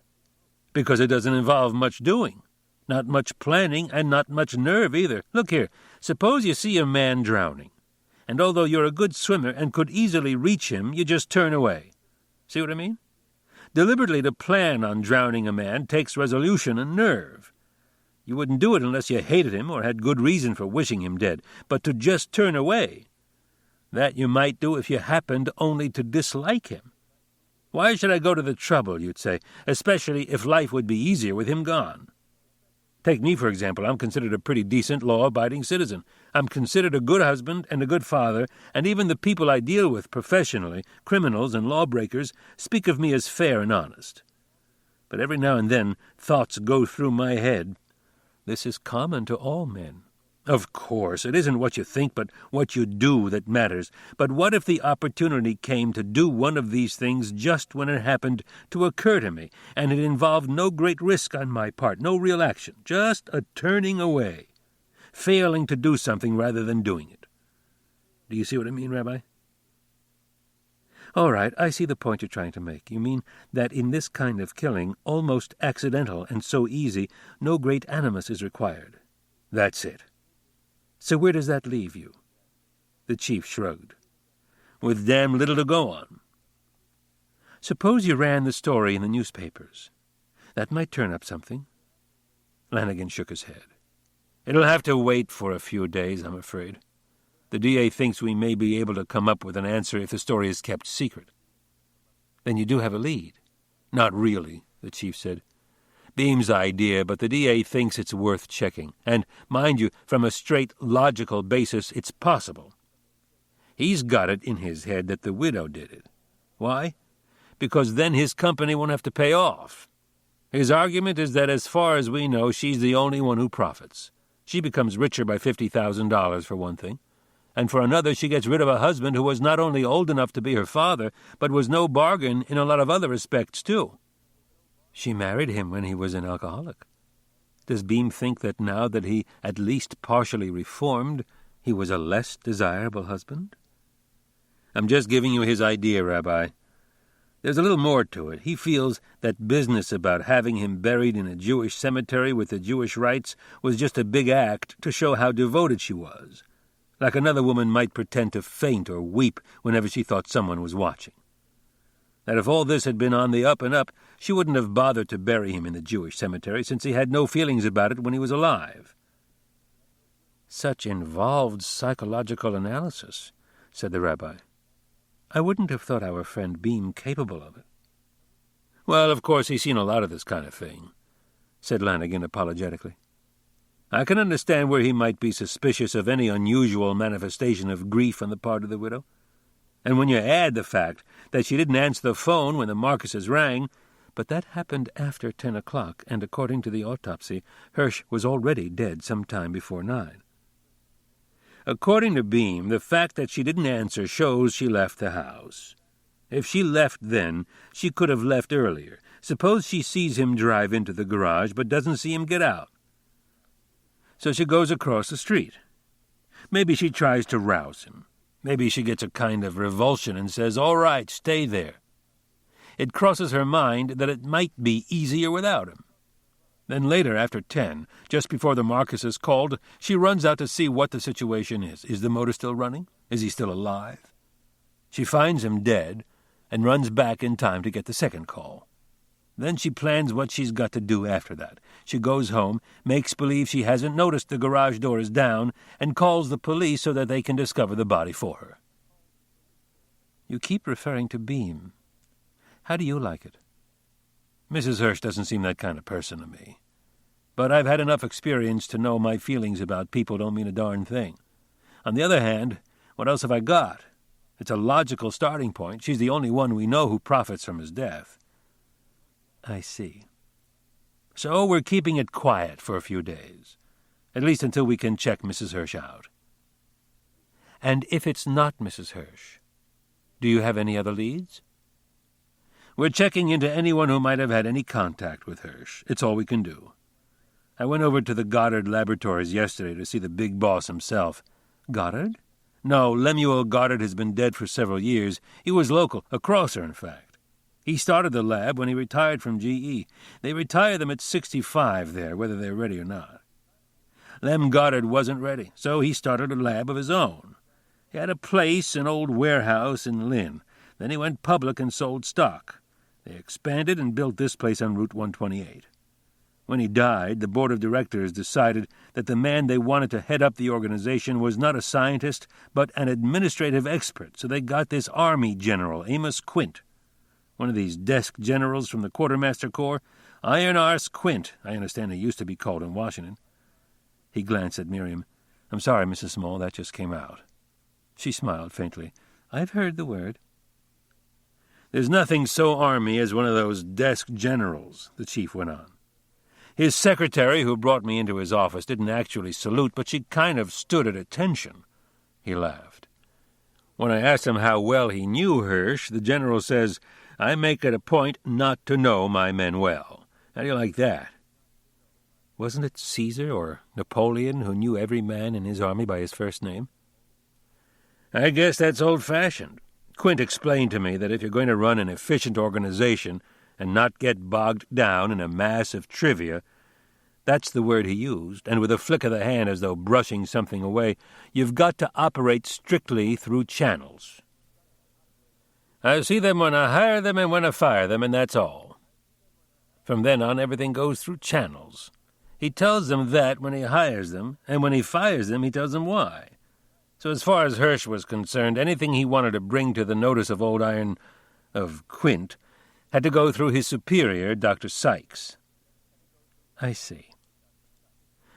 Because it doesn't involve much doing, not much planning, and not much nerve either. Look here, suppose you see a man drowning, and although you're a good swimmer and could easily reach him, you just turn away. See what I mean? Deliberately to plan on drowning a man takes resolution and nerve. You wouldn't do it unless you hated him or had good reason for wishing him dead, but to just turn away, that you might do if you happened only to dislike him. Why should I go to the trouble, you'd say, especially if life would be easier with him gone? Take me, for example. I'm considered a pretty decent, law-abiding citizen. I'm considered a good husband and a good father, and even the people I deal with professionally, criminals and lawbreakers, speak of me as fair and honest. But every now and then thoughts go through my head. This is common to all men. Of course, it isn't what you think, but what you do that matters. But what if the opportunity came to do one of these things just when it happened to occur to me, and it involved no great risk on my part, no real action, just a turning away, failing to do something rather than doing it? Do you see what I mean, Rabbi? All right, I see the point you're trying to make. You mean that in this kind of killing, almost accidental and so easy, no great animus is required. That's it. So where does that leave you? The chief shrugged. With damn little to go on. Suppose you ran the story in the newspapers. That might turn up something. Lanigan shook his head. It'll have to wait for a few days, I'm afraid. The DA thinks we may be able to come up with an answer if the story is kept secret. Then you do have a lead. Not really, the chief said. Beam's idea, but the DA thinks it's worth checking. And, mind you, from a straight logical basis, it's possible. He's got it in his head that the widow did it. Why? Because then his company won't have to pay off. His argument is that as far as we know, she's the only one who profits. She becomes richer by $50,000 for one thing. And for another, she gets rid of a husband who was not only old enough to be her father, but was no bargain in a lot of other respects, too. She married him when he was an alcoholic. Does Beam think that now that he at least partially reformed, he was a less desirable husband? I'm just giving you his idea, Rabbi. There's a little more to it. He feels that business about having him buried in a Jewish cemetery with the Jewish rites was just a big act to show how devoted she was, like another woman might pretend to faint or weep whenever she thought someone was watching. That if all this had been on the up and up, she wouldn't have bothered to bury him in the Jewish cemetery, since he had no feelings about it when he was alive. Such involved psychological analysis, said the rabbi. I wouldn't have thought our friend Beam capable of it. Well, of course, he's seen a lot of this kind of thing, said Lanigan apologetically. I can understand where he might be suspicious of any unusual manifestation of grief on the part of the widow. And when you add the fact that she didn't answer the phone when the Marcuses rang, but that happened after 10 o'clock, and according to the autopsy, Hirsch was already dead some time before 9. According to Beam, the fact that she didn't answer shows she left the house. If she left then, she could have left earlier. Suppose she sees him drive into the garage but doesn't see him get out. So she goes across the street. Maybe she tries to rouse him. Maybe she gets a kind of revulsion and says, all right, stay there. It crosses her mind that it might be easier without him. Then later, after 10, just before the Marcuses called, she runs out to see what the situation is. Is the motor still running? Is he still alive? She finds him dead and runs back in time to get the second call. Then she plans what she's got to do after that. She goes home, makes believe she hasn't noticed the garage door is down, and calls the police so that they can discover the body for her. You keep referring to Beam. How do you like it? Mrs. Hirsch doesn't seem that kind of person to me. But I've had enough experience to know my feelings about people don't mean a darn thing. On the other hand, what else have I got? It's a logical starting point. She's the only one we know who profits from his death. I see. So we're keeping it quiet for a few days, at least until we can check Mrs. Hirsch out. And if it's not Mrs. Hirsch, do you have any other leads? We're checking into anyone who might have had any contact with Hirsch. It's all we can do. I went over to the Goddard Laboratories yesterday to see the big boss himself. Goddard? No, Lemuel Goddard has been dead for several years. He was local, a crosser, in fact. He started the lab when he retired from GE. They retire them at 65 there, whether they're ready or not. Lem Goddard wasn't ready, so he started a lab of his own. He had a place, an old warehouse in Lynn. Then he went public and sold stock. They expanded and built this place on Route 128. When he died, the board of directors decided that the man they wanted to head up the organization was not a scientist, but an administrative expert, so they got this Army general, Amos Quint. One of these desk generals from the Quartermaster Corps. Iron Arse Quint, I understand he used to be called in Washington. He glanced at Miriam. I'm sorry, Mrs. Small, that just came out. She smiled faintly. I've heard the word. There's nothing so Army as one of those desk generals, the chief went on. His secretary, who brought me into his office, didn't actually salute, but she kind of stood at attention. He laughed. When I asked him how well he knew Hirsch, the general says, I make it a point not to know my men well. How do you like that? Wasn't it Caesar or Napoleon who knew every man in his army by his first name? I guess that's old-fashioned. Quint explained to me that if you're going to run an efficient organization and not get bogged down in a mass of trivia, that's the word he used, and with a flick of the hand as though brushing something away, you've got to operate strictly through channels. I see them when I hire them and when I fire them, and that's all. From then on, everything goes through channels. He tells them that when he hires them, and when he fires them, he tells them why. So as far as Hirsch was concerned, anything he wanted to bring to the notice of Quint, had to go through his superior, Dr. Sykes. I see.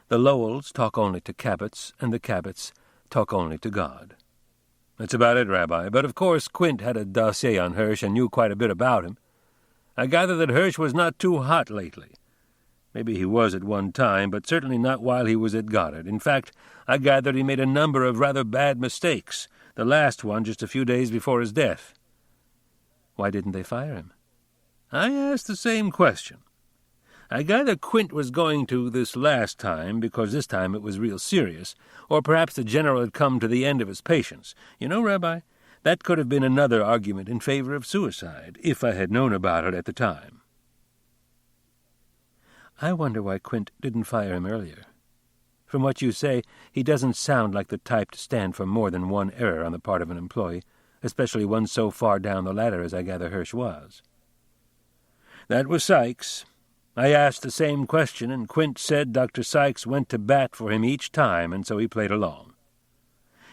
The Lowells talk only to Cabots, and the Cabots talk only to God. That's about it, Rabbi. But of course Quint had a dossier on Hirsch and knew quite a bit about him. I gather that Hirsch was not too hot lately. Maybe he was at one time, but certainly not while he was at Goddard. In fact, I gathered he made a number of rather bad mistakes, the last one just a few days before his death. Why didn't they fire him? I asked the same question. I gather Quint was going to this last time because this time it was real serious, or perhaps the general had come to the end of his patience. You know, Rabbi, that could have been another argument in favor of suicide, if I had known about it at the time. I wonder why Quint didn't fire him earlier. From what you say, he doesn't sound like the type to stand for more than one error on the part of an employee, especially one so far down the ladder as I gather Hirsch was. That was Sykes. I asked the same question, and Quint said Dr. Sykes went to bat for him each time, and so he played along.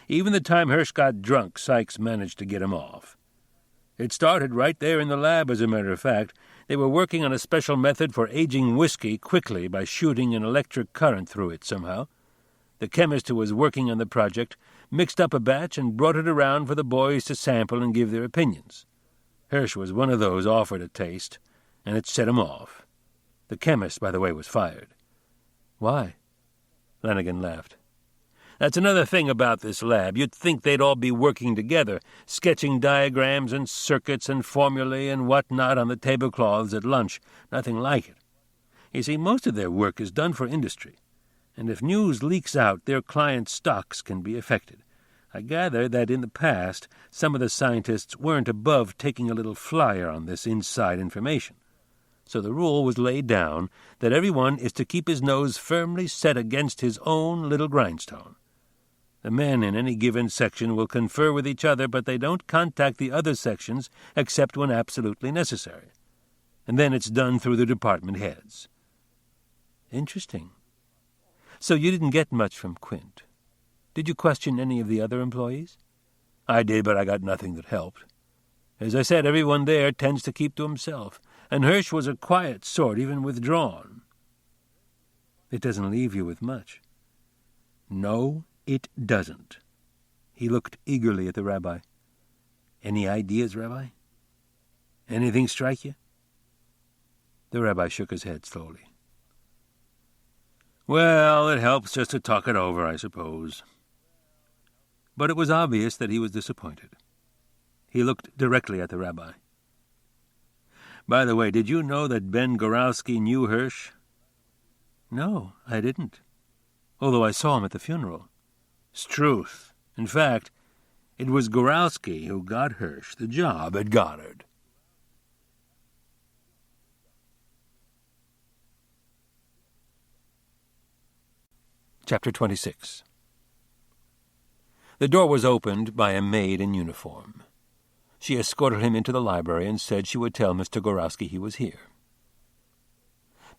Even the time Hirsch got drunk, Sykes managed to get him off. It started right there in the lab, as a matter of fact. They were working on a special method for aging whiskey quickly by shooting an electric current through it somehow. The chemist who was working on the project mixed up a batch and brought it around for the boys to sample and give their opinions. Hirsch was one of those offered a taste, and it set him off. The chemist, by the way, was fired. Why? Flanagan laughed. That's another thing about this lab. You'd think they'd all be working together, sketching diagrams and circuits and formulae and what-not on the tablecloths at lunch. Nothing like it. You see, most of their work is done for industry, and if news leaks out, their clients' stocks can be affected. I gather that in the past, some of the scientists weren't above taking a little flyer on this inside information. So the rule was laid down that everyone is to keep his nose firmly set against his own little grindstone. The men in any given section will confer with each other, but they don't contact the other sections except when absolutely necessary. And then it's done through the department heads. Interesting. So you didn't get much from Quint. Did you question any of the other employees? I did, but I got nothing that helped. As I said, everyone there tends to keep to himself, and Hirsch was a quiet sort, even withdrawn. It doesn't leave you with much. No, it doesn't. He looked eagerly at the rabbi. Any ideas, Rabbi? Anything strike you? The rabbi shook his head slowly. Well, it helps just to talk it over, I suppose. But it was obvious that he was disappointed. He looked directly at the rabbi. By the way, did you know that Ben Goralski knew Hirsch? No, I didn't, although I saw him at the funeral. 'Struth. In fact, it was Goralski who got Hirsch the job at Goddard. Chapter 26. The door was opened by a maid in uniform. She escorted him into the library and said she would tell Mr. Goralski he was here.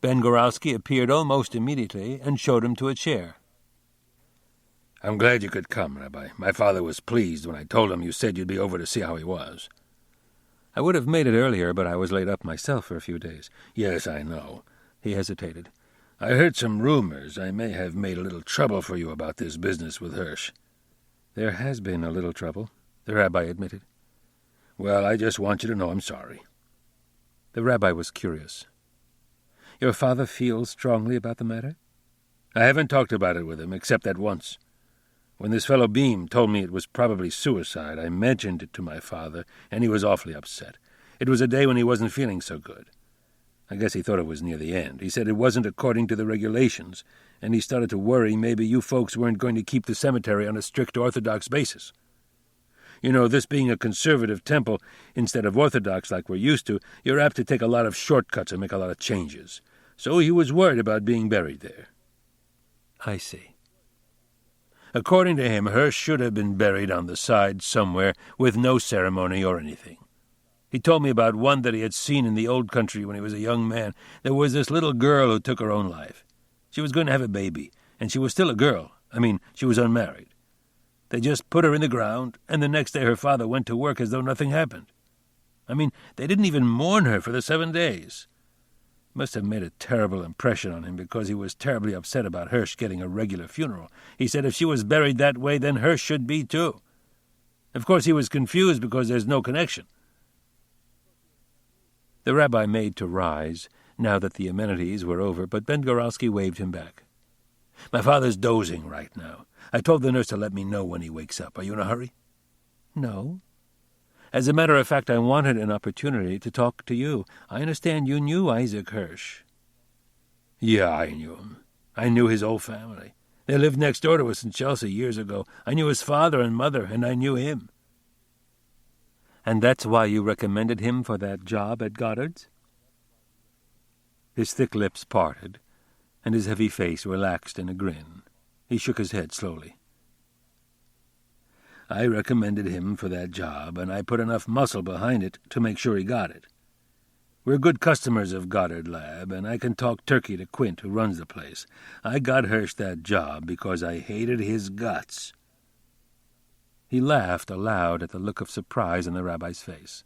Ben Goralski appeared almost immediately and showed him to a chair. I'm glad you could come, Rabbi. My father was pleased when I told him you said you'd be over to see how he was. I would have made it earlier, but I was laid up myself for a few days. Yes, I know. He hesitated. I heard some rumors. I may have made a little trouble for you about this business with Hirsch. There has been a little trouble, the rabbi admitted. Well, I just want you to know I'm sorry. The rabbi was curious. Your father feels strongly about the matter? I haven't talked about it with him, except that once. When this fellow Beam told me it was probably suicide, I mentioned it to my father, and he was awfully upset. It was a day when he wasn't feeling so good. I guess he thought it was near the end. He said it wasn't according to the regulations, and he started to worry maybe you folks weren't going to keep the cemetery on a strict Orthodox basis. You know, this being a conservative temple, instead of Orthodox like we're used to, you're apt to take a lot of shortcuts and make a lot of changes. So he was worried about being buried there. I see. According to him, Hirsch should have been buried on the side somewhere with no ceremony or anything. He told me about one that he had seen in the old country when he was a young man. There was this little girl who took her own life. She was going to have a baby, and she was still a girl. She was unmarried. They just put her in the ground, and the next day her father went to work as though nothing happened. They didn't even mourn her for the 7 days. It must have made a terrible impression on him because he was terribly upset about Hirsch getting a regular funeral. He said if she was buried that way, then Hirsch should be too. Of course, he was confused because there's no connection. The rabbi made to rise, now that the amenities were over, but Ben Goralski waved him back. My father's dozing right now. I told the nurse to let me know when he wakes up. Are you in a hurry? No. As a matter of fact, I wanted an opportunity to talk to you. I understand you knew Isaac Hirsch. Yeah, I knew him. I knew his whole family. They lived next door to us in Chelsea years ago. I knew his father and mother, and I knew him. And that's why you recommended him for that job at Goddard's? His thick lips parted, and his heavy face relaxed in a grin. He shook his head slowly. I recommended him for that job, and I put enough muscle behind it to make sure he got it. We're good customers of Goddard Lab, and I can talk turkey to Quint, who runs the place. I got Hirsch that job because I hated his guts. He laughed aloud at the look of surprise in the rabbi's face.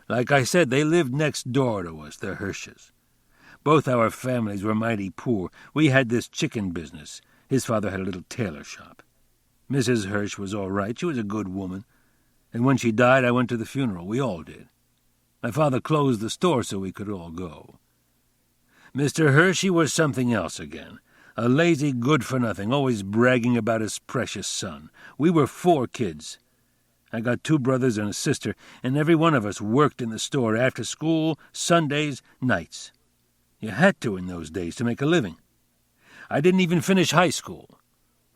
Like I said, they lived next door to us, the Hirsches. Both our families were mighty poor. We had this chicken business. His father had a little tailor shop. Mrs. Hirsch was all right. She was a good woman. And when she died, I went to the funeral. We all did. My father closed the store so we could all go. Mr. Hirsch, he was something else again. A lazy good-for-nothing, always bragging about his precious son. We were 4 kids. I got 2 brothers and a sister, and every one of us worked in the store after school, Sundays, nights. You had to in those days to make a living. I didn't even finish high school.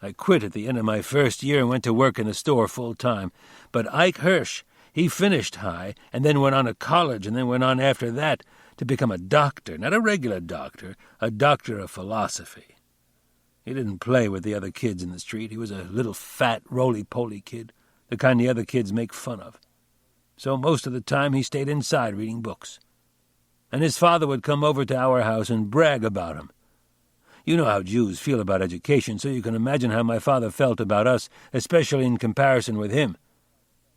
I quit at the end of my first year and went to work in the store full-time. But Ike Hirsch, he finished high and then went on to college and then went on after that to become a doctor, not a regular doctor, a doctor of philosophy. He didn't play with the other kids in the street. He was a little fat, roly-poly kid, the kind the other kids make fun of. So most of the time he stayed inside reading books. And his father would come over to our house and brag about him. You know how Jews feel about education, so you can imagine how my father felt about us, especially in comparison with him.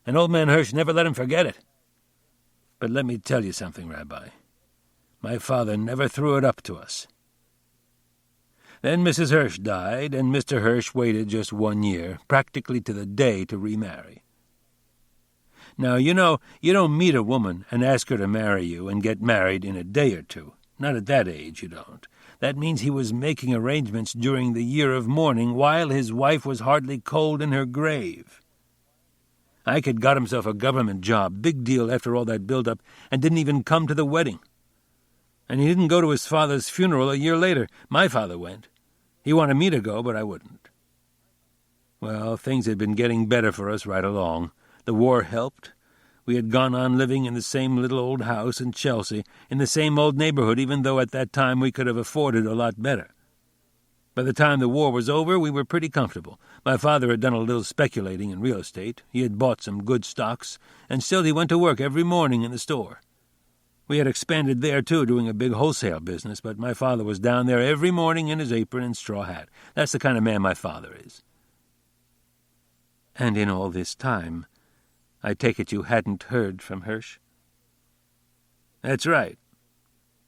And old man Hirsch never let him forget it. But let me tell you something, Rabbi. My father never threw it up to us. Then Mrs. Hirsch died, and Mr. Hirsch waited just 1 year, practically to the day, to remarry. Now, you know, you don't meet a woman and ask her to marry you and get married in a day or two. Not at that age, you don't. That means he was making arrangements during the year of mourning while his wife was hardly cold in her grave. Ike had got himself a government job, big deal after all that build-up, and didn't even come to the wedding. And he didn't go to his father's funeral a year later. My father went. He wanted me to go, but I wouldn't. Well, things had been getting better for us right along. The war helped. We had gone on living in the same little old house in Chelsea, in the same old neighborhood, even though at that time we could have afforded a lot better. By the time the war was over, we were pretty comfortable. My father had done a little speculating in real estate. He had bought some good stocks, and still he went to work every morning in the store. We had expanded there, too, doing a big wholesale business, but my father was down there every morning in his apron and straw hat. That's the kind of man my father is. And in all this time, I take it you hadn't heard from Hirsch? That's right.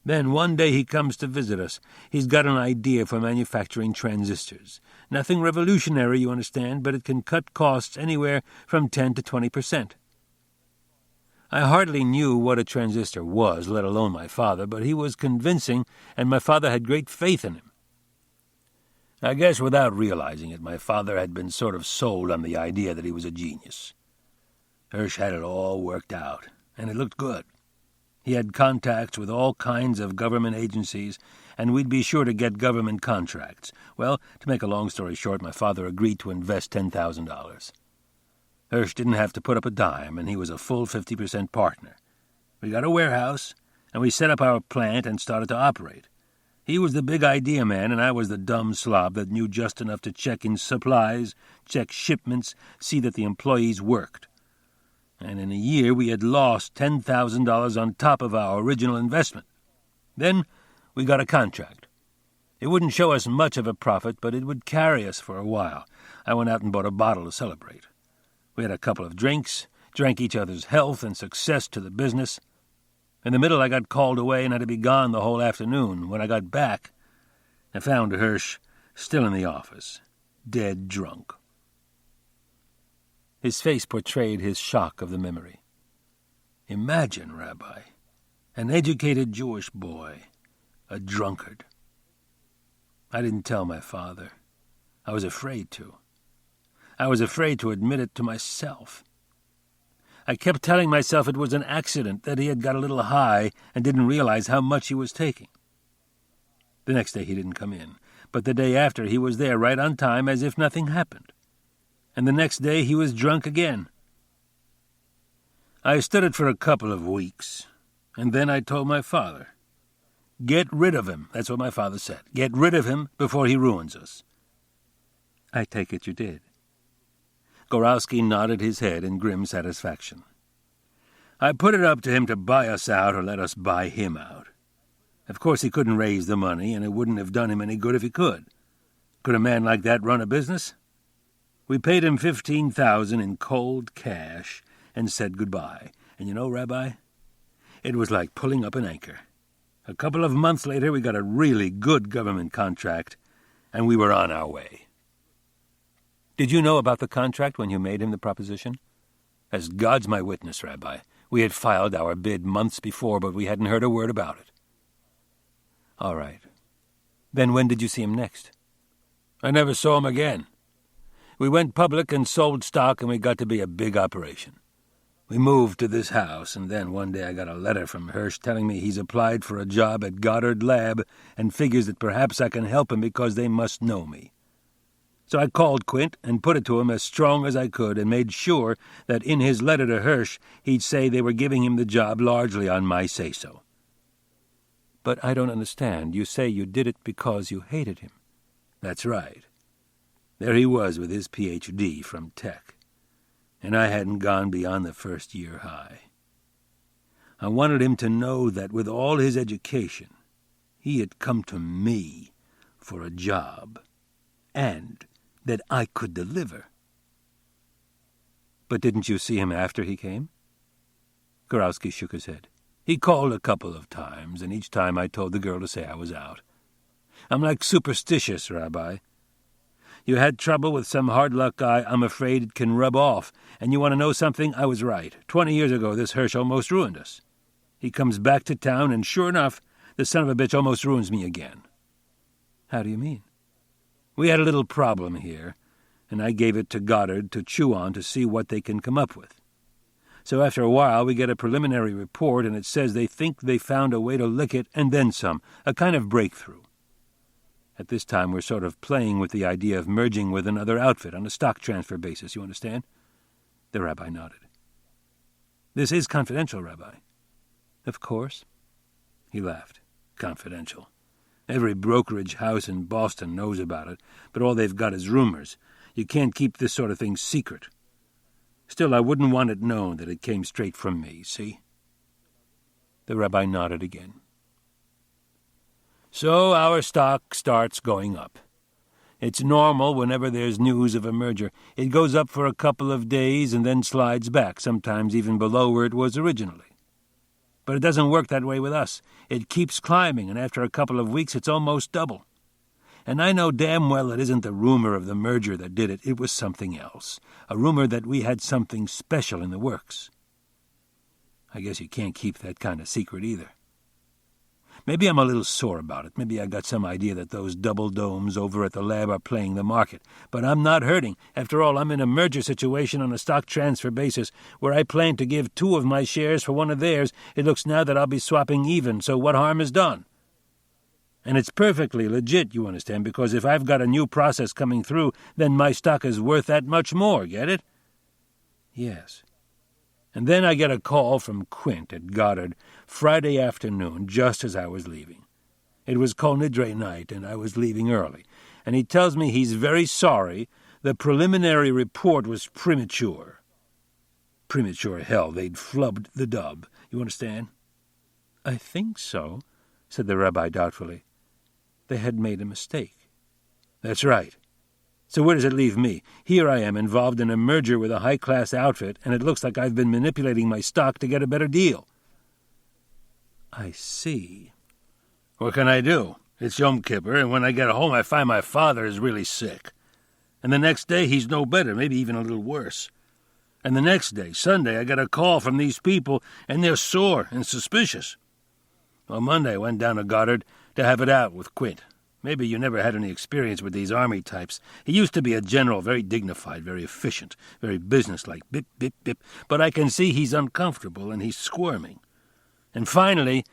Then one day he comes to visit us. He's got an idea for manufacturing transistors. Nothing revolutionary, you understand, but it can cut costs anywhere from 10 to 20%. I hardly knew what a transistor was, let alone my father, but he was convincing, and my father had great faith in him. I guess without realizing it, my father had been sort of sold on the idea that he was a genius. Hirsch had it all worked out, and it looked good. He had contacts with all kinds of government agencies, and we'd be sure to get government contracts. Well, to make a long story short, my father agreed to invest $10,000. Hirsch didn't have to put up a dime, and he was a full 50% partner. We got a warehouse, and we set up our plant and started to operate. He was the big idea man, and I was the dumb slob that knew just enough to check in supplies, check shipments, see that the employees worked. And in a year we had lost $10,000 on top of our original investment. Then we got a contract. It wouldn't show us much of a profit, but it would carry us for a while. I went out and bought a bottle to celebrate. We had a couple of drinks, drank each other's health and success to the business. In the middle I got called away and had to be gone the whole afternoon. When I got back, I found Hirsch still in the office, dead drunk. His face portrayed his shock of the memory. Imagine, Rabbi, an educated Jewish boy, a drunkard. I didn't tell my father. I was afraid to. I was afraid to admit it to myself. I kept telling myself it was an accident, that he had got a little high and didn't realize how much he was taking. The next day he didn't come in, but the day after he was there right on time as if nothing happened. And the next day he was drunk again. I stood it for a couple of weeks, and then I told my father, "Get rid of him," that's what my father said. "Get rid of him before he ruins us." I take it you did. Gorowski nodded his head in grim satisfaction. I put it up to him to buy us out or let us buy him out. Of course he couldn't raise the money, and it wouldn't have done him any good if he could. Could a man like that run a business? We paid him $15,000 in cold cash and said goodbye. And you know, Rabbi, it was like pulling up an anchor. A couple of months later we got a really good government contract, and we were on our way. Did you know about the contract when you made him the proposition? As God's my witness, Rabbi, we had filed our bid months before, but we hadn't heard a word about it. All right. Then when did you see him next? I never saw him again. We went public and sold stock, and we got to be a big operation. We moved to this house, and then one day I got a letter from Hirsch telling me he's applied for a job at Goddard Lab and figures that perhaps I can help him because they must know me. So I called Quint and put it to him as strong as I could and made sure that in his letter to Hirsch he'd say they were giving him the job largely on my say-so. But I don't understand. You say you did it because you hated him. That's right. There he was with his Ph.D. from Tech, and I hadn't gone beyond the first year high. I wanted him to know that with all his education, he had come to me for a job, and that I could deliver. But didn't you see him after he came? Gorowski shook his head. He called a couple of times, and each time I told the girl to say I was out. I'm like superstitious, Rabbi. You had trouble with some hard-luck guy, I'm afraid it can rub off. And you want to know something? I was right. 20 years ago, this Hirsch almost ruined us. He comes back to town, and sure enough, the son of a bitch almost ruins me again. How do you mean? We had a little problem here, and I gave it to Goddard to chew on to see what they can come up with. So after a while we get a preliminary report, and it says they think they found a way to lick it and then some, a kind of breakthrough. At this time we're sort of playing with the idea of merging with another outfit on a stock transfer basis, you understand? The rabbi nodded. This is confidential, Rabbi. Of course. He laughed. Confidential. Every brokerage house in Boston knows about it, but all they've got is rumors. You can't keep this sort of thing secret. Still, I wouldn't want it known that it came straight from me, see? The rabbi nodded again. So our stock starts going up. It's normal whenever there's news of a merger. It goes up for a couple of days and then slides back, sometimes even below where it was originally. But it doesn't work that way with us. It keeps climbing, and after a couple of weeks it's almost double. And I know damn well it isn't the rumor of the merger that did it. It was something else. A rumor that we had something special in the works. I guess you can't keep that kind of secret either. Maybe I'm a little sore about it. Maybe I got some idea that those double domes over at the lab are playing the market. But I'm not hurting. After all, I'm in a merger situation on a stock transfer basis where I plan to give 2 of my shares for one of theirs. It looks now that I'll be swapping even, so what harm is done? And it's perfectly legit, you understand, because if I've got a new process coming through, then my stock is worth that much more, get it? Yes. And then I get a call from Quint at Goddard Friday afternoon, just as I was leaving. It was Kol Nidre night, and I was leaving early. And he tells me he's very sorry. The preliminary report was premature. Premature, hell, they'd flubbed the dub. You understand? I think so, said the rabbi doubtfully. They had made a mistake. That's right. So where does it leave me? Here I am involved in a merger with a high-class outfit, and it looks like I've been manipulating my stock to get a better deal. I see. What can I do? It's Yom Kippur, and when I get home I find my father is really sick. And the next day he's no better, maybe even a little worse. And the next day, Sunday, I get a call from these people, and they're sore and suspicious. On Monday I went down to Goddard to have it out with Quint. Maybe you never had any experience with these army types. He used to be a general, very dignified, very efficient, very businesslike, bip, bip, bip. But I can see he's uncomfortable and he's squirming. And finally,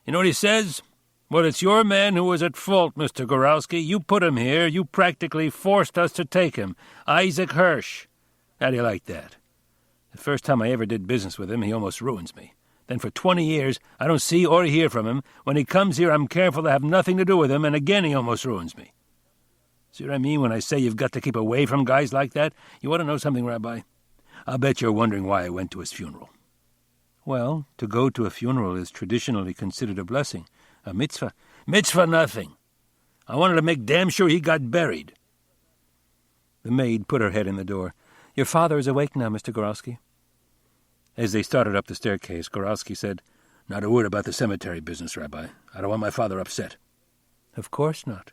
you know what he says? Well, it's your man who was at fault, Mr. Goralski. You put him here. You practically forced us to take him. Isaac Hirsch. How do you like that? The first time I ever did business with him, he almost ruins me. Then for 20 years, I don't see or hear from him. When he comes here, I'm careful to have nothing to do with him, and again he almost ruins me. See what I mean when I say you've got to keep away from guys like that? You want to know something, Rabbi? I'll bet you're wondering why I went to his funeral. Well, to go to a funeral is traditionally considered a blessing, a mitzvah. Mitzvah nothing. I wanted to make damn sure he got buried. The maid put her head in the door. Your father is awake now, Mr. Goralski. As they started up the staircase, Goralski said, Not a word about the cemetery business, Rabbi. I don't want my father upset. Of course not.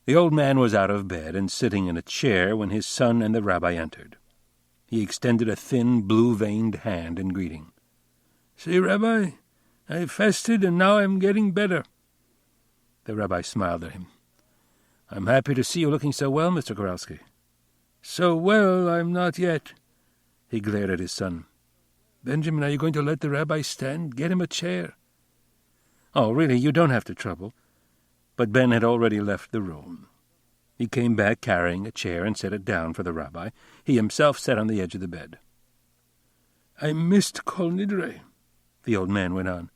The old man was out of bed and sitting in a chair when his son and the rabbi entered. He extended a thin, blue-veined hand in greeting. See, Rabbi, I fasted and now I'm getting better. The rabbi smiled at him. I'm happy to see you looking so well, Mr. Goralski. So well I'm not yet. He glared at his son. Benjamin, are you going to let the rabbi stand? Get him a chair. Oh, really, you don't have to trouble. But Ben had already left the room. He came back carrying a chair and set it down for the rabbi. He himself sat on the edge of the bed. I missed Kol Nidre, the old man went on,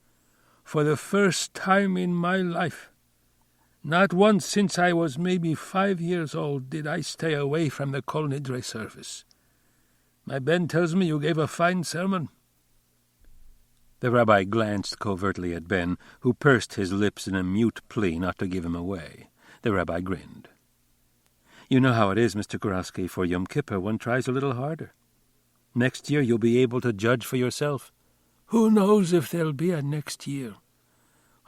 for the first time in my life. Not once since I was maybe 5 years old did I stay away from the Kol Nidre service. My Ben tells me you gave a fine sermon. The rabbi glanced covertly at Ben, who pursed his lips in a mute plea not to give him away. The rabbi grinned. You know how it is, Mr. Goralski. For Yom Kippur one tries a little harder. Next year you'll be able to judge for yourself. Who knows if there'll be a next year?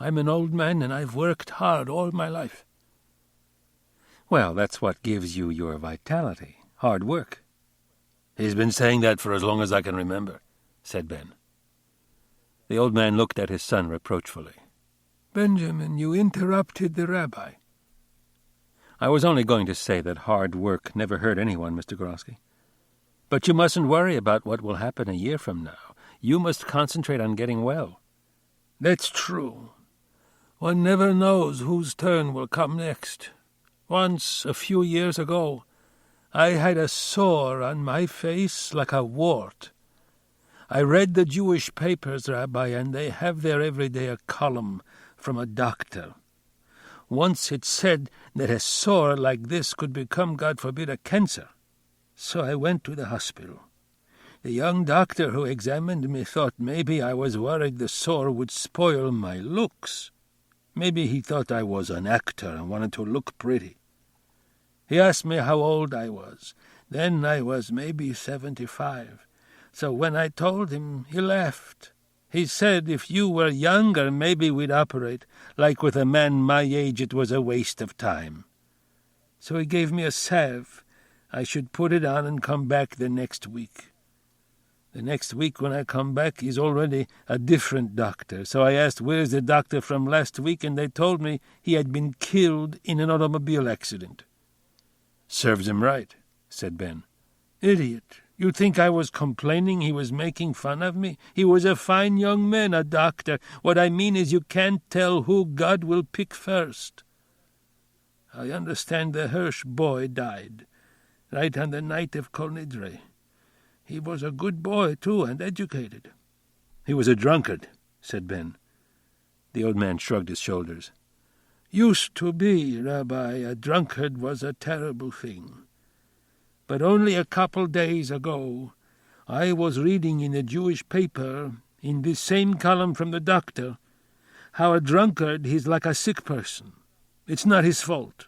I'm an old man and I've worked hard all my life. Well, that's what gives you your vitality. Hard work. He's been saying that for as long as I can remember, said Ben. The old man looked at his son reproachfully. Benjamin, you interrupted the rabbi. I was only going to say that hard work never hurt anyone, Mr. Gorosky. But you mustn't worry about what will happen a year from now. You must concentrate on getting well. That's true. One never knows whose turn will come next. Once, a few years ago, I had a sore on my face like a wart. I read the Jewish papers, Rabbi, and they have there every day a column from a doctor. Once it said that a sore like this could become, God forbid, a cancer. So I went to the hospital. The young doctor who examined me thought maybe I was worried the sore would spoil my looks. Maybe he thought I was an actor and wanted to look pretty. He asked me how old I was. Then I was maybe 75. So when I told him, he laughed. He said if you were younger, maybe we'd operate. Like with a man my age, it was a waste of time. So he gave me a salve. I should put it on and come back the next week. The next week when I come back, he's already a different doctor. So I asked, where's the doctor from last week? And they told me he had been killed in an automobile accident. Serves him right, said Ben. Idiot. You think I was complaining he was making fun of me? He was a fine young man, a doctor. What I mean is you can't tell who God will pick first. I understand the Hirsch boy died, right on the night of Kol Nidre. He was a good boy, too, and educated. He was a drunkard, said Ben. The old man shrugged his shoulders. Used to be, Rabbi, a drunkard was a terrible thing. But only a couple days ago, I was reading in a Jewish paper, in this same column from the doctor, how a drunkard is like a sick person. It's not his fault.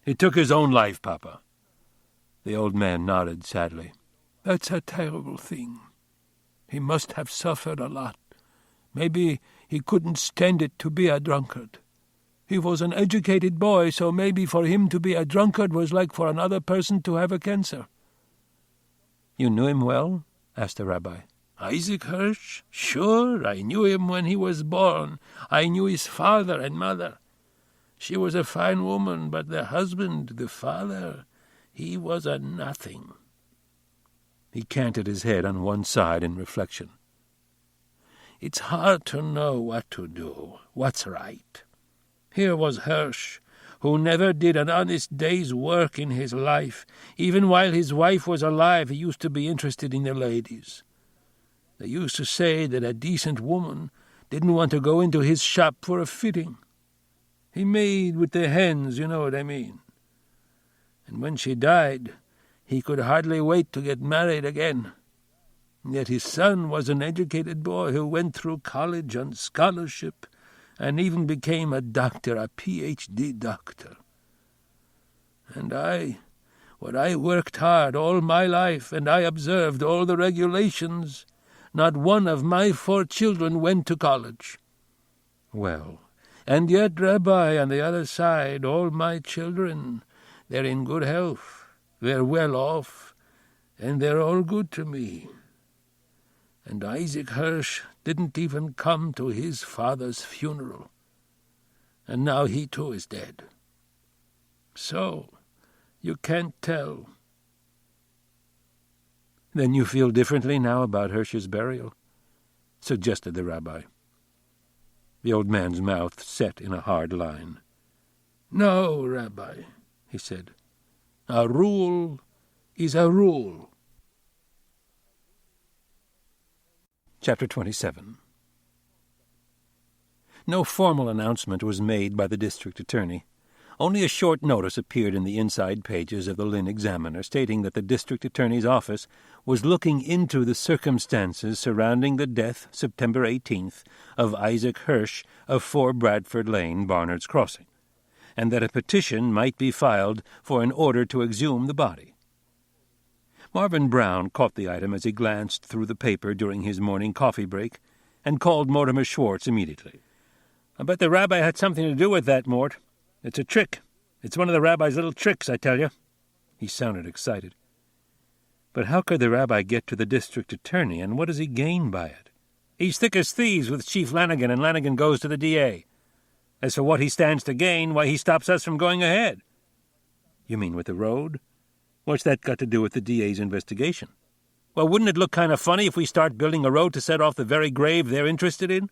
He took his own life, Papa. The old man nodded sadly. That's a terrible thing. He must have suffered a lot. Maybe he couldn't stand it to be a drunkard. He was an educated boy, so maybe for him to be a drunkard was like for another person to have a cancer. You knew him well? Asked the rabbi. Isaac Hirsch? Sure, I knew him when he was born. I knew his father and mother. She was a fine woman, but the husband, the father, he was a nothing. He canted his head on one side in reflection. It's hard to know what to do, what's right. Here was Hirsch, who never did an honest day's work in his life. Even while his wife was alive, he used to be interested in the ladies. They used to say that a decent woman didn't want to go into his shop for a fitting. He made with the hands, you know what I mean. And when she died, he could hardly wait to get married again. Yet his son was an educated boy who went through college on scholarship and even became a doctor, a Ph.D. doctor. And I worked hard all my life, and I observed all the regulations. Not one of my 4 children went to college. Well, and yet, Rabbi, on the other side, all my children, they're in good health, they're well off, and they're all good to me. And Isaac Hirsch didn't even come to his father's funeral. And now he too is dead. So, you can't tell. Then you feel differently now about Hirsch's burial? Suggested the rabbi. The old man's mouth set in a hard line. No, Rabbi, he said. A rule is a rule. Chapter 27. No formal announcement was made by the district attorney. Only a short notice appeared in the inside pages of the Lynn Examiner stating that the district attorney's office was looking into the circumstances surrounding the death, September 18th, of Isaac Hirsch of 4 Bradford Lane, Barnard's Crossing, and that a petition might be filed for an order to exhume the body. Marvin Brown caught the item as he glanced through the paper during his morning coffee break and called Mortimer Schwartz immediately. I bet the rabbi had something to do with that, Mort. It's a trick. It's one of the rabbi's little tricks, I tell you. He sounded excited. But how could the rabbi get to the district attorney, and what does he gain by it? He's thick as thieves with Chief Lanigan, and Lanigan goes to the DA. As for what he stands to gain, why, he stops us from going ahead." "You mean with the road? What's that got to do with the DA's investigation?" "Well, wouldn't it look kind of funny if we start building a road to set off the very grave they're interested in?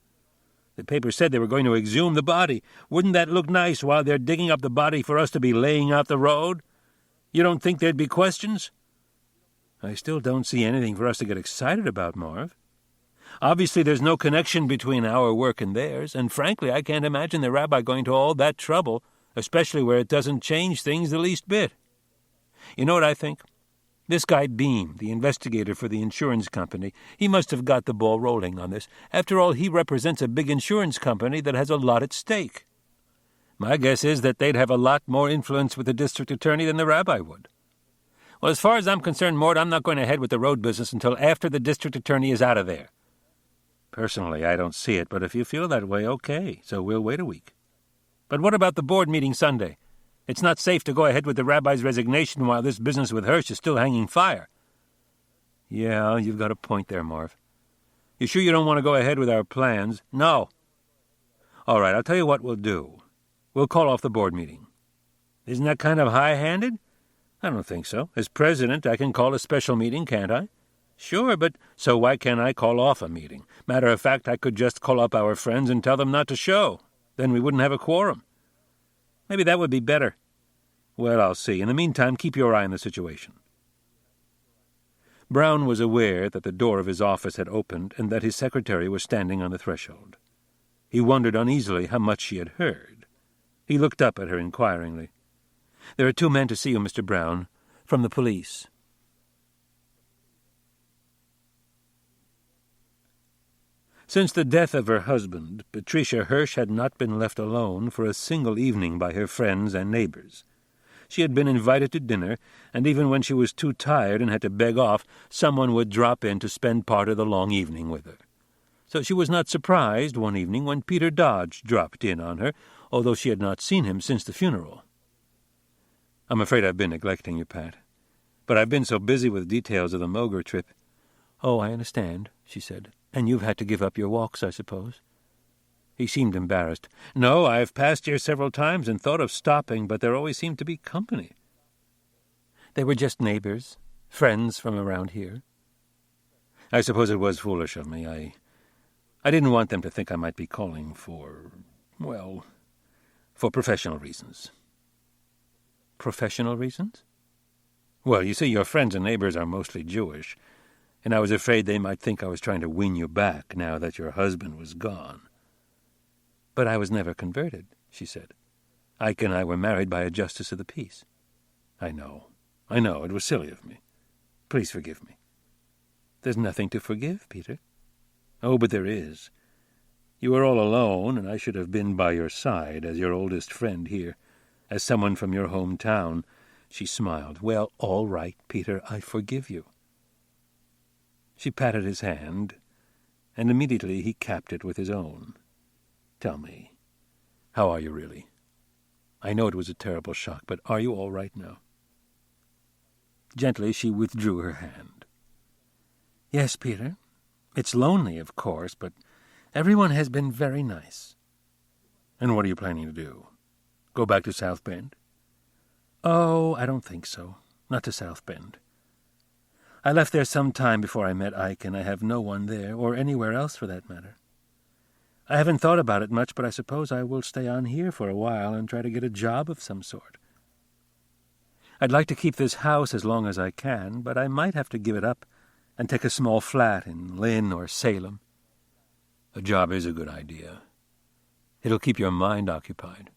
The paper said they were going to exhume the body. Wouldn't that look nice while they're digging up the body for us to be laying out the road? You don't think there'd be questions?" "I still don't see anything for us to get excited about, Marv. Obviously there's no connection between our work and theirs, and frankly I can't imagine the rabbi going to all that trouble, especially where it doesn't change things the least bit. You know what I think? This guy Beam, the investigator for the insurance company, he must have got the ball rolling on this. After all, he represents a big insurance company that has a lot at stake. My guess is that they'd have a lot more influence with the district attorney than the rabbi would. Well, as far as I'm concerned, Mort, I'm not going ahead with the road business until after the district attorney is out of there." "Personally, I don't see it, but if you feel that way, okay, so we'll wait a week." "But what about the board meeting Sunday? It's not safe to go ahead with the rabbi's resignation while this business with Hirsch is still hanging fire." "Yeah, you've got a point there, Marv. You sure you don't want to go ahead with our plans?" "No." "All right, I'll tell you what we'll do. We'll call off the board meeting." "Isn't that kind of high-handed?" "I don't think so. As president, I can call a special meeting, can't I?" "Sure, but so why can't I call off a meeting? Matter of fact, I could just call up our friends and tell them not to show. Then we wouldn't have a quorum." "Maybe that would be better." "Well, I'll see. In the meantime, keep your eye on the situation." Brown was aware that the door of his office had opened and that his secretary was standing on the threshold. He wondered uneasily how much she had heard. He looked up at her inquiringly. "There are 2 men to see you, Mr. Brown, from the police." Since the death of her husband, Patricia Hirsch had not been left alone for a single evening by her friends and neighbors. She had been invited to dinner, and even when she was too tired and had to beg off, someone would drop in to spend part of the long evening with her. So she was not surprised one evening when Peter Dodge dropped in on her, although she had not seen him since the funeral. "I'm afraid I've been neglecting you, Pat. But I've been so busy with details of the Moger trip." "Oh, I understand," she said. "And you've had to give up your walks, I suppose?" He seemed embarrassed. "No, I've passed here several times and thought of stopping, but there always seemed to be company." "They were just neighbors, friends from around here." "I suppose it was foolish of me. I didn't want them to think I might be calling for professional reasons." "Professional reasons?" "Well, you see, your friends and neighbors are mostly Jewish, and I was afraid they might think I was trying to win you back now that your husband was gone." "But I was never converted," she said. "Ike and I were married by a justice of the peace." I know. It was silly of me. Please forgive me." "There's nothing to forgive, Peter." "Oh, but there is. You were all alone, and I should have been by your side as your oldest friend here, as someone from your hometown." She smiled. "Well, all right, Peter, I forgive you." She patted his hand, and immediately he capped it with his own. "Tell me, how are you really? I know it was a terrible shock, but are you all right now?" Gently she withdrew her hand. "Yes, Peter. It's lonely, of course, but everyone has been very nice." "And what are you planning to do? Go back to South Bend?" "Oh, I don't think so. Not to South Bend. I left there some time before I met Ike, and I have no one there, or anywhere else for that matter. I haven't thought about it much, but I suppose I will stay on here for a while and try to get a job of some sort. I'd like to keep this house as long as I can, but I might have to give it up and take a small flat in Lynn or Salem." "A job is a good idea. It'll keep your mind occupied."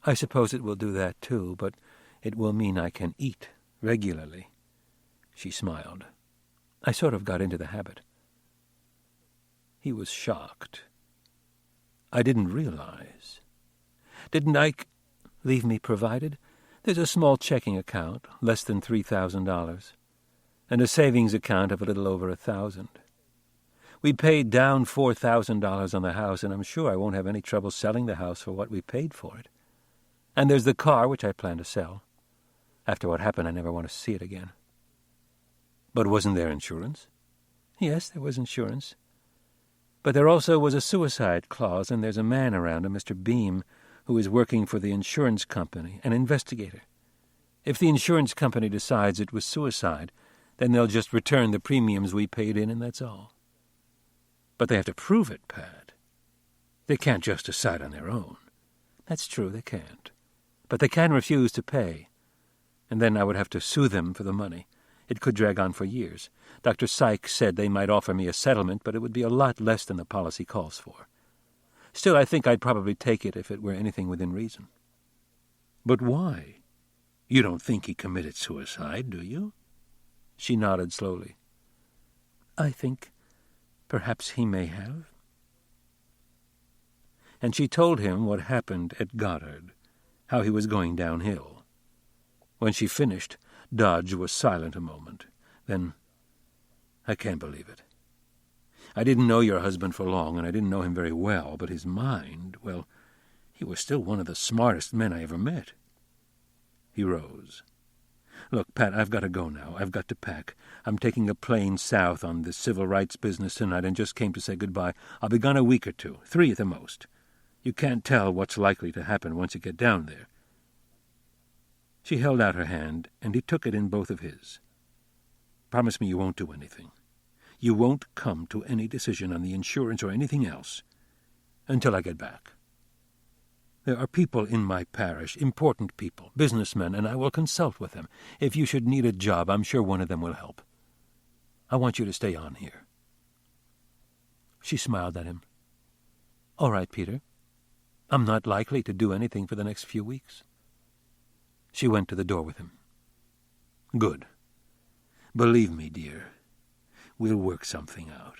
"I suppose it will do that too, but it will mean I can eat regularly." She smiled. "I sort of got into the habit." He was shocked. "I didn't realize. Didn't Ike leave me provided? There's a small checking account, less than $3,000, and a savings account of a little over $1,000. We paid down $4,000 on the house, and I'm sure I won't have any trouble selling the house for what we paid for it. And there's the car, which I plan to sell. After what happened, I never want to see it again." "But wasn't there insurance?" "Yes, there was insurance. But there also was a suicide clause, and there's a man around, a Mr. Beam, who is working for the insurance company, an investigator. If the insurance company decides it was suicide, then they'll just return the premiums we paid in, and that's all. But they have to prove it, Pat. They can't just decide on their own. That's true, they can't. But they can refuse to pay. And then I would have to sue them for the money. It could drag on for years. Dr. Sykes said they might offer me a settlement, but it would be a lot less than the policy calls for. Still, I think I'd probably take it if it were anything within reason. But why? You don't think he committed suicide, do you? She nodded slowly. I think perhaps he may have. And she told him what happened at Goddard, how he was going downhill. When she finished, Dodge was silent a moment. Then, I can't believe it. I didn't know your husband for long, and I didn't know him very well, but his mind, well, he was still one of the smartest men I ever met. He rose. Look, Pat, I've got to go now. I've got to pack. I'm taking a plane south on this civil rights business tonight and just came to say goodbye. I'll be gone a week or two, 3 at the most. You can't tell what's likely to happen once you get down there. She held out her hand, and he took it in both of his. Promise me you won't do anything. You won't come to any decision on the insurance or anything else until I get back. There are people in my parish, important people, businessmen, and I will consult with them. If you should need a job, I'm sure one of them will help. I want you to stay on here. She smiled at him. All right, Peter. I'm not likely to do anything for the next few weeks. She went to the door with him. Good. Believe me, dear, we'll work something out.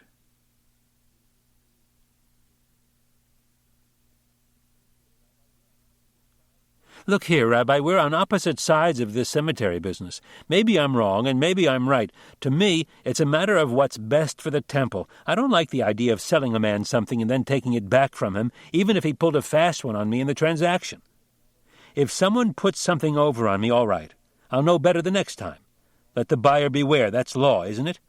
Look here, Rabbi, we're on opposite sides of this cemetery business. Maybe I'm wrong, and maybe I'm right. To me, it's a matter of what's best for the temple. I don't like the idea of selling a man something and then taking it back from him, even if he pulled a fast one on me in the transaction. If someone puts something over on me, all right. I'll know better the next time. Let the buyer beware. That's law, isn't it?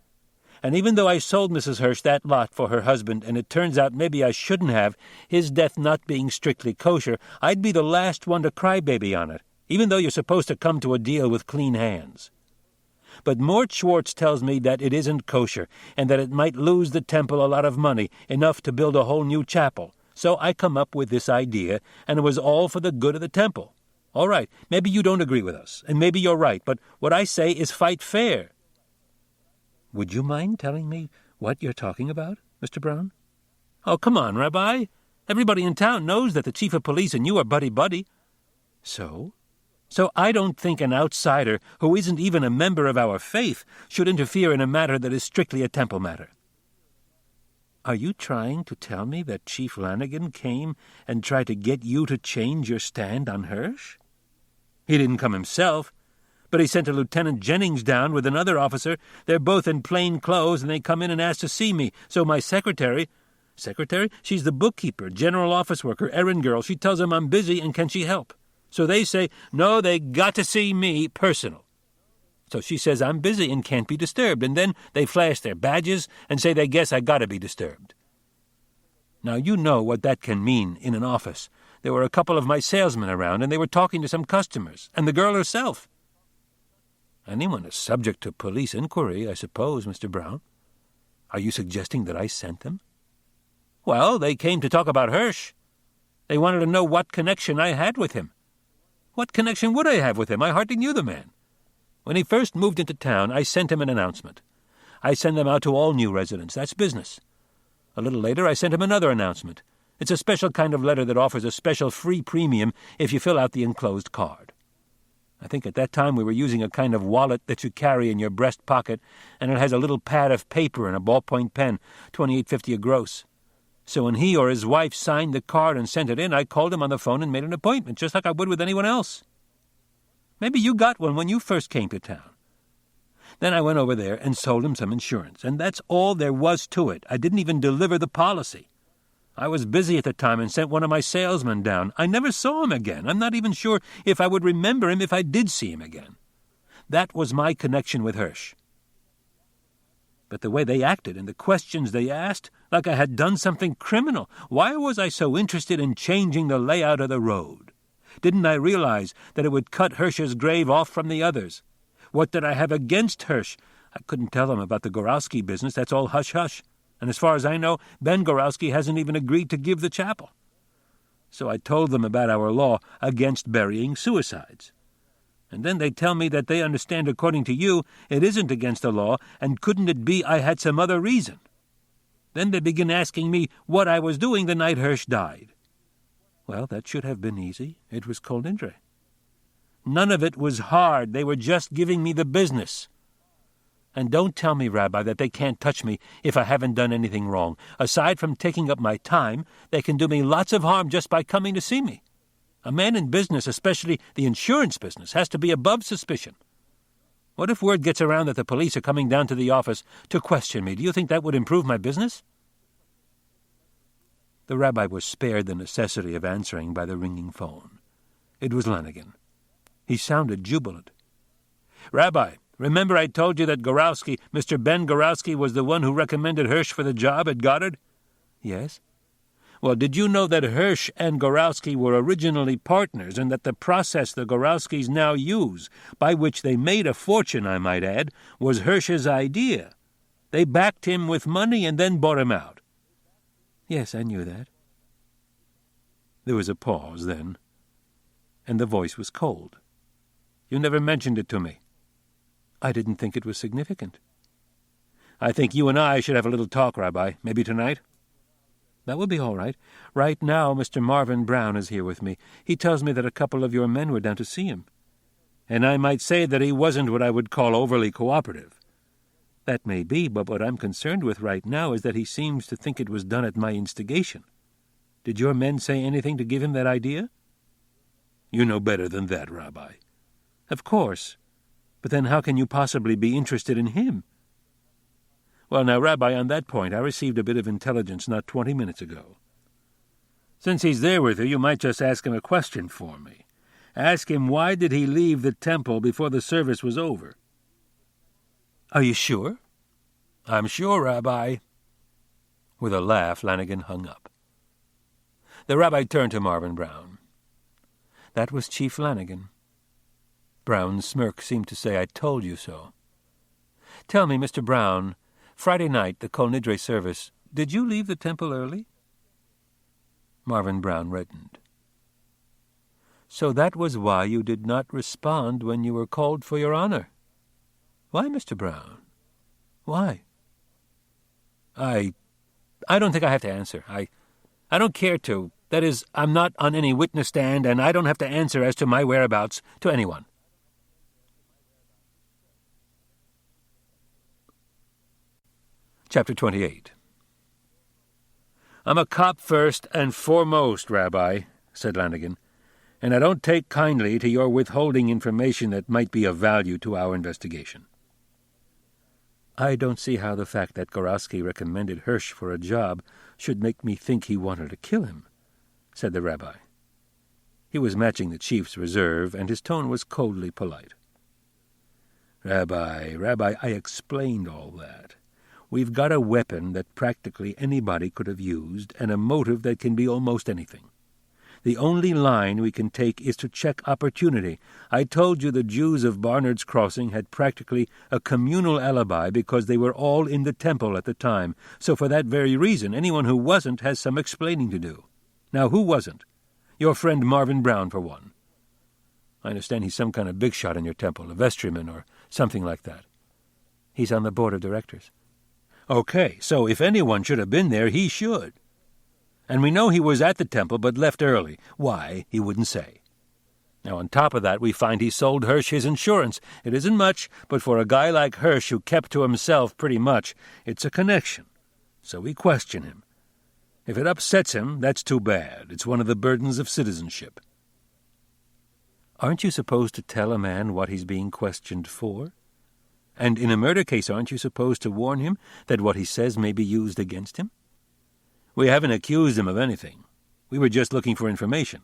And even though I sold Mrs. Hirsch that lot for her husband, and it turns out maybe I shouldn't have, his death not being strictly kosher, I'd be the last one to cry baby on it, even though you're supposed to come to a deal with clean hands. But Mort Schwartz tells me that it isn't kosher, and that it might lose the temple a lot of money, enough to build a whole new chapel. So I come up with this idea, and it was all for the good of the temple. All right, maybe you don't agree with us, and maybe you're right, but what I say is fight fair. Would you mind telling me what you're talking about, Mr. Brown? Oh, come on, Rabbi. Everybody in town knows that the chief of police and you are buddy-buddy. So? So I don't think an outsider who isn't even a member of our faith should interfere in a matter that is strictly a temple matter. Are you trying to tell me that Chief Lanigan came and tried to get you to change your stand on Hirsch? He didn't come himself, but he sent a Lieutenant Jennings down with another officer. They're both in plain clothes, and they come in and ask to see me. So my secretary? She's the bookkeeper, general office worker, errand girl. She tells them I'm busy and can she help? So they say, no, they got to see me, personal. So she says I'm busy and can't be disturbed, and then they flash their badges and say they guess I gotta be disturbed. Now you know what that can mean in an office. There were a couple of my salesmen around, and they were talking to some customers, and the girl herself. Anyone is subject to police inquiry, I suppose, Mr. Brown. Are you suggesting that I sent them? Well, they came to talk about Hirsch. They wanted to know what connection I had with him. What connection would I have with him? I hardly knew the man. When he first moved into town, I sent him an announcement. I send them out to all new residents. That's business. A little later, I sent him another announcement. It's a special kind of letter that offers a special free premium if you fill out the enclosed card. I think at that time we were using a kind of wallet that you carry in your breast pocket, and it has a little pad of paper and a ballpoint pen, $28.50 a gross. So when he or his wife signed the card and sent it in, I called him on the phone and made an appointment, just like I would with anyone else. Maybe you got one when you first came to town. Then I went over there and sold him some insurance, and that's all there was to it. I didn't even deliver the policy. I was busy at the time and sent one of my salesmen down. I never saw him again. I'm not even sure if I would remember him if I did see him again. That was my connection with Hirsch. But the way they acted and the questions they asked, like I had done something criminal. Why was I so interested in changing the layout of the road? Didn't I realize that it would cut Hirsch's grave off from the others? What did I have against Hirsch? I couldn't tell them about the Gorowski business. That's all hush-hush. And as far as I know, Ben Gorowski hasn't even agreed to give the chapel. So I told them about our law against burying suicides. And then they tell me that they understand, according to you, it isn't against the law, and couldn't it be I had some other reason? Then they begin asking me what I was doing the night Hirsch died. Well, that should have been easy. It was Kol Nidre. None of it was hard. They were just giving me the business. And don't tell me, Rabbi, that they can't touch me if I haven't done anything wrong. Aside from taking up my time, they can do me lots of harm just by coming to see me. A man in business, especially the insurance business, has to be above suspicion. What if word gets around that the police are coming down to the office to question me? Do you think that would improve my business? The rabbi was spared the necessity of answering by the ringing phone. It was Lanigan. He sounded jubilant. Rabbi, remember I told you that Gorowski, Mr. Ben Gorowski, was the one who recommended Hirsch for the job at Goddard? Yes. Well, did you know that Hirsch and Gorowski were originally partners, and that the process the Gorowskis now use, by which they made a fortune, I might add, was Hirsch's idea? They backed him with money and then bought him out. Yes, I knew that. There was a pause then, and the voice was cold. You never mentioned it to me. I didn't think it was significant. I think you and I should have a little talk, Rabbi. Maybe tonight? That would be all right. Right now, Mr. Marvin Brown is here with me. He tells me that a couple of your men were down to see him. And I might say that he wasn't what I would call overly cooperative. That may be, but what I'm concerned with right now is that he seems to think it was done at my instigation. Did your men say anything to give him that idea? You know better than that, Rabbi. Of course. But then how can you possibly be interested in him? Well, now, Rabbi, on that point, I received a bit of intelligence not 20 minutes ago. Since he's there with you, you might just ask him a question for me. Ask him why did he leave the temple before the service was over. Are you sure? I'm sure, Rabbi. With a laugh, Lanigan hung up. The rabbi turned to Marvin Brown. That was Chief Lanigan. Brown's smirk seemed to say, I told you so. Tell me, Mr. Brown, Friday night, the Kol Nidre service, did you leave the temple early? Marvin Brown reddened. So that was why you did not respond when you were called for your honor. Why, Mr. Brown? Why? I don't think I have to answer. I don't care to. That is, I'm not on any witness stand, and I don't have to answer as to my whereabouts to anyone. Chapter 28. I'm a cop first and foremost, Rabbi, said Lanigan, and I don't take kindly to your withholding information that might be of value to our investigation. I don't see how the fact that Gorowski recommended Hirsch for a job should make me think he wanted to kill him, said the rabbi. He was matching the chief's reserve, and his tone was coldly polite. Rabbi, I explained all that. We've got a weapon that practically anybody could have used, and a motive that can be almost anything. The only line we can take is to check opportunity. I told you the Jews of Barnard's Crossing had practically a communal alibi because they were all in the temple at the time, so for that very reason anyone who wasn't has some explaining to do. Now, who wasn't? Your friend Marvin Brown, for one. I understand he's some kind of big shot in your temple, a vestryman or something like that. He's on the board of directors. Okay, so if anyone should have been there, he should. And we know he was at the temple but left early. Why, he wouldn't say. Now, on top of that, we find he sold Hirsch his insurance. It isn't much, but for a guy like Hirsch who kept to himself pretty much, it's a connection. So we question him. If it upsets him, that's too bad. It's one of the burdens of citizenship. Aren't you supposed to tell a man what he's being questioned for? And in a murder case, aren't you supposed to warn him that what he says may be used against him? We haven't accused him of anything. We were just looking for information.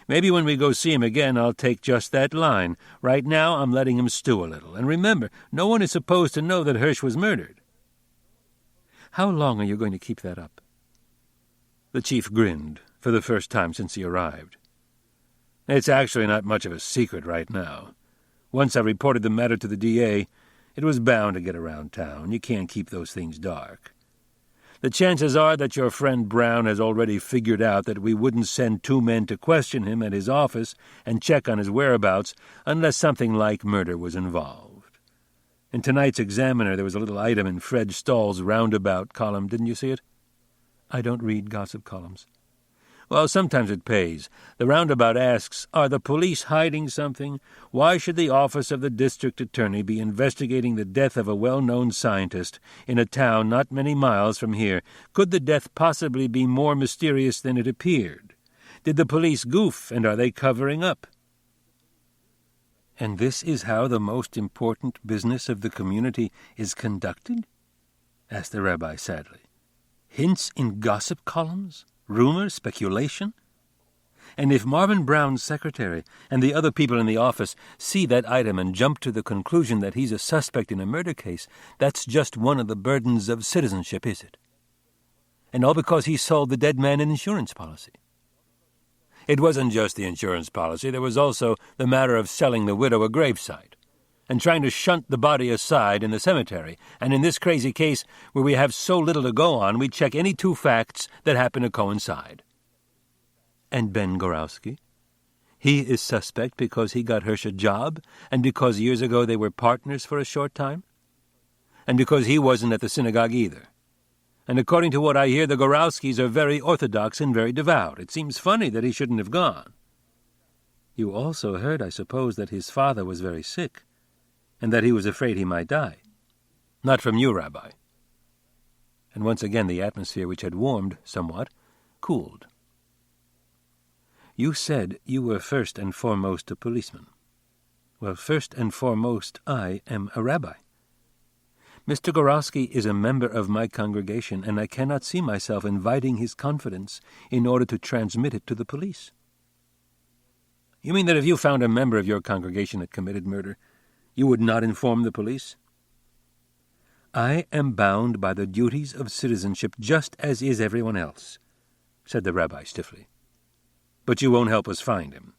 Maybe when we go see him again, I'll take just that line. Right now, I'm letting him stew a little. And remember, no one is supposed to know that Hirsch was murdered. How long are you going to keep that up? The chief grinned, for the first time since he arrived. It's actually not much of a secret right now. Once I reported the matter to the DA, it was bound to get around town. You can't keep those things dark. The chances are that your friend Brown has already figured out that we wouldn't send 2 men to question him at his office and check on his whereabouts unless something like murder was involved. In tonight's Examiner, there was a little item in Fred Stahl's roundabout column. Didn't you see it? I don't read gossip columns. Well, sometimes it pays. The roundabout asks, are the police hiding something? Why should the office of the district attorney be investigating the death of a well-known scientist in a town not many miles from here? Could the death possibly be more mysterious than it appeared? Did the police goof, and are they covering up? And this is how the most important business of the community is conducted? Asked the rabbi sadly. Hints in gossip columns? Rumor, speculation? And if Marvin Brown's secretary and the other people in the office see that item and jump to the conclusion that he's a suspect in a murder case, that's just one of the burdens of citizenship, is it? And all because he sold the dead man an insurance policy. It wasn't just the insurance policy. There was also the matter of selling the widow a gravesite and trying to shunt the body aside in the cemetery. And in this crazy case, where we have so little to go on, we check any 2 facts that happen to coincide. And Ben Gorowski? He is suspect because he got Hirsch a job, and because years ago they were partners for a short time? And because he wasn't at the synagogue either. And according to what I hear, the Gorowskis are very orthodox and very devout. It seems funny that he shouldn't have gone. You also heard, I suppose, that his father was very sick, and that he was afraid he might die. Not from you, Rabbi. And once again the atmosphere, which had warmed somewhat, cooled. You said you were first and foremost a policeman. Well, first and foremost, I am a rabbi. Mr. Gorowski is a member of my congregation, and I cannot see myself inviting his confidence in order to transmit it to the police. You mean that if you found a member of your congregation had committed murder, you would not inform the police? I am bound by the duties of citizenship just as is everyone else, said the rabbi stiffly. But you won't help us find him.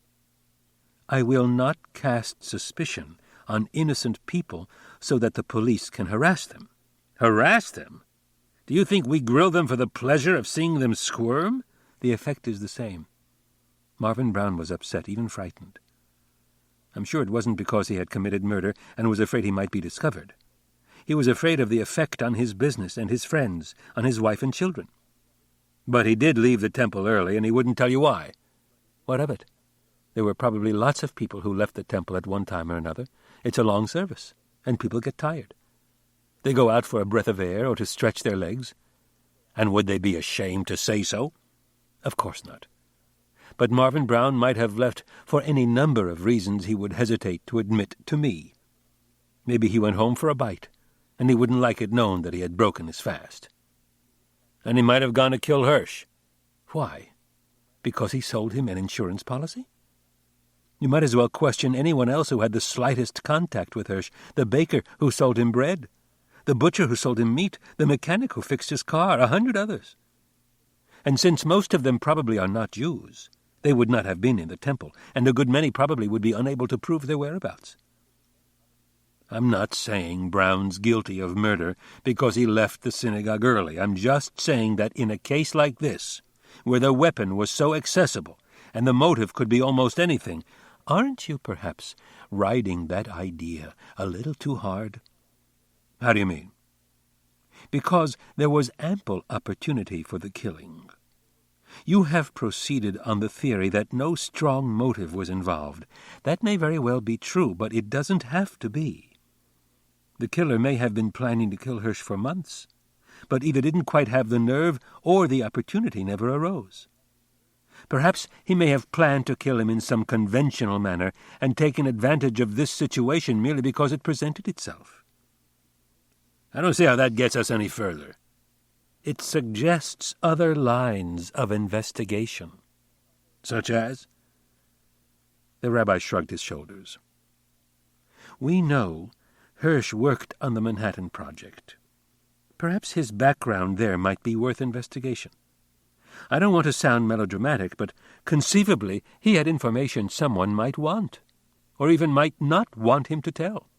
I will not cast suspicion on innocent people so that the police can harass them. Harass them? Do you think we grill them for the pleasure of seeing them squirm? The effect is the same. Marvin Brown was upset, even frightened. I'm sure it wasn't because he had committed murder and was afraid he might be discovered. He was afraid of the effect on his business and his friends, on his wife and children. But he did leave the temple early, and he wouldn't tell you why. What of it? There were probably lots of people who left the temple at one time or another. It's a long service, and people get tired. They go out for a breath of air or to stretch their legs. And would they be ashamed to say so? Of course not. But Marvin Brown might have left for any number of reasons he would hesitate to admit to me. Maybe he went home for a bite, and he wouldn't like it known that he had broken his fast. And he might have gone to kill Hirsch. Why? Because he sold him an insurance policy? You might as well question anyone else who had the slightest contact with Hirsch, the baker who sold him bread, the butcher who sold him meat, the mechanic who fixed his car, 100 others. And since most of them probably are not Jews, they would not have been in the temple, and a good many probably would be unable to prove their whereabouts. I'm not saying Brown's guilty of murder because he left the synagogue early. I'm just saying that in a case like this, where the weapon was so accessible and the motive could be almost anything, aren't you perhaps riding that idea a little too hard? How do you mean? Because there was ample opportunity for the killing. You have proceeded on the theory that no strong motive was involved. That may very well be true, but it doesn't have to be. The killer may have been planning to kill Hirsch for months, but either didn't quite have the nerve or the opportunity never arose. Perhaps he may have planned to kill him in some conventional manner and taken advantage of this situation merely because it presented itself. I don't see how that gets us any further. It suggests other lines of investigation. Such as? The rabbi shrugged his shoulders. We know Hirsch worked on the Manhattan Project. Perhaps his background there might be worth investigation. I don't want to sound melodramatic, but conceivably he had information someone might want, or even might not want him to tell.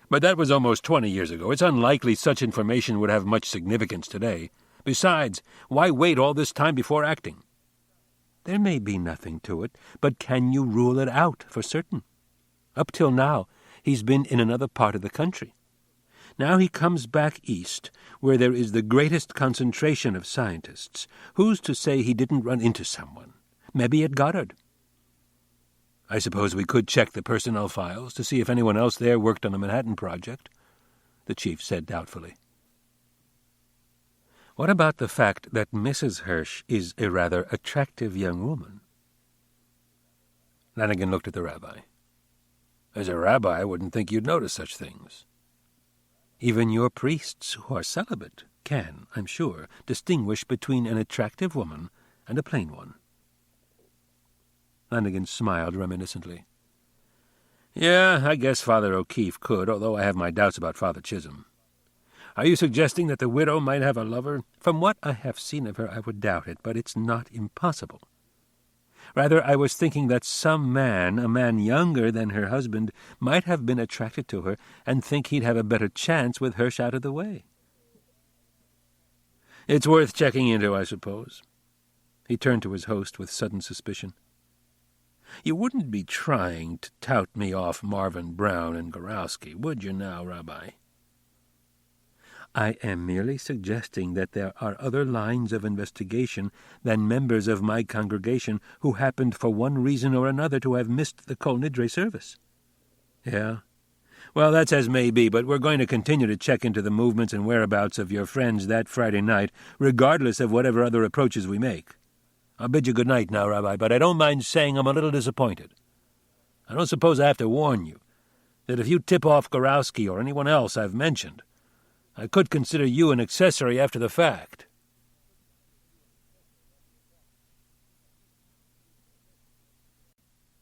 But that was almost 20 years ago. It's unlikely such information would have much significance today. Besides, why wait all this time before acting? There may be nothing to it, but can you rule it out for certain? Up till now, he's been in another part of the country. Now he comes back east, where there is the greatest concentration of scientists. Who's to say he didn't run into someone? Maybe at Goddard. I suppose we could check the personnel files to see if anyone else there worked on the Manhattan Project, the chief said doubtfully. What about the fact that Mrs. Hirsch is a rather attractive young woman? Lanigan looked at the rabbi. As a rabbi, I wouldn't think you'd notice such things. Even your priests who are celibate can, I'm sure, distinguish between an attractive woman and a plain one. Lanigan smiled reminiscently. Yeah, I guess Father O'Keefe could, although I have my doubts about Father Chisholm. Are you suggesting that the widow might have a lover? From what I have seen of her, I would doubt it, but it's not impossible. Rather, I was thinking that some man, a man younger than her husband, might have been attracted to her and think he'd have a better chance with Hirsch out of the way. It's worth checking into, I suppose. He turned to his host with sudden suspicion. You wouldn't be trying to tout me off Marvin Brown and Gorowski, would you now, Rabbi? I am merely suggesting that there are other lines of investigation than members of my congregation who happened for one reason or another to have missed the Kol Nidre service. Yeah. Well, that's as may be, but we're going to continue to check into the movements and whereabouts of your friends that Friday night, regardless of whatever other approaches we make. I'll bid you good night now, Rabbi, but I don't mind saying I'm a little disappointed. I don't suppose I have to warn you that if you tip off Gorowski or anyone else I've mentioned, I could consider you an accessory after the fact.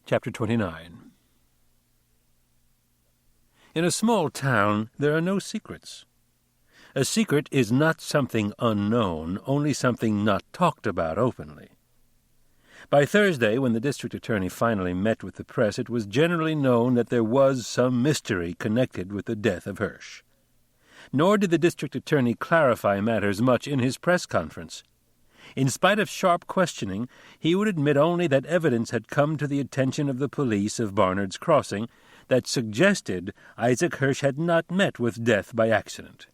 Chapter 29. In a small town, there are no secrets. A secret is not something unknown, only something not talked about openly. By Thursday, when the district attorney finally met with the press, it was generally known that there was some mystery connected with the death of Hirsch. Nor did the district attorney clarify matters much in his press conference. In spite of sharp questioning, he would admit only that evidence had come to the attention of the police of Barnard's Crossing that suggested Isaac Hirsch had not met with death by accident.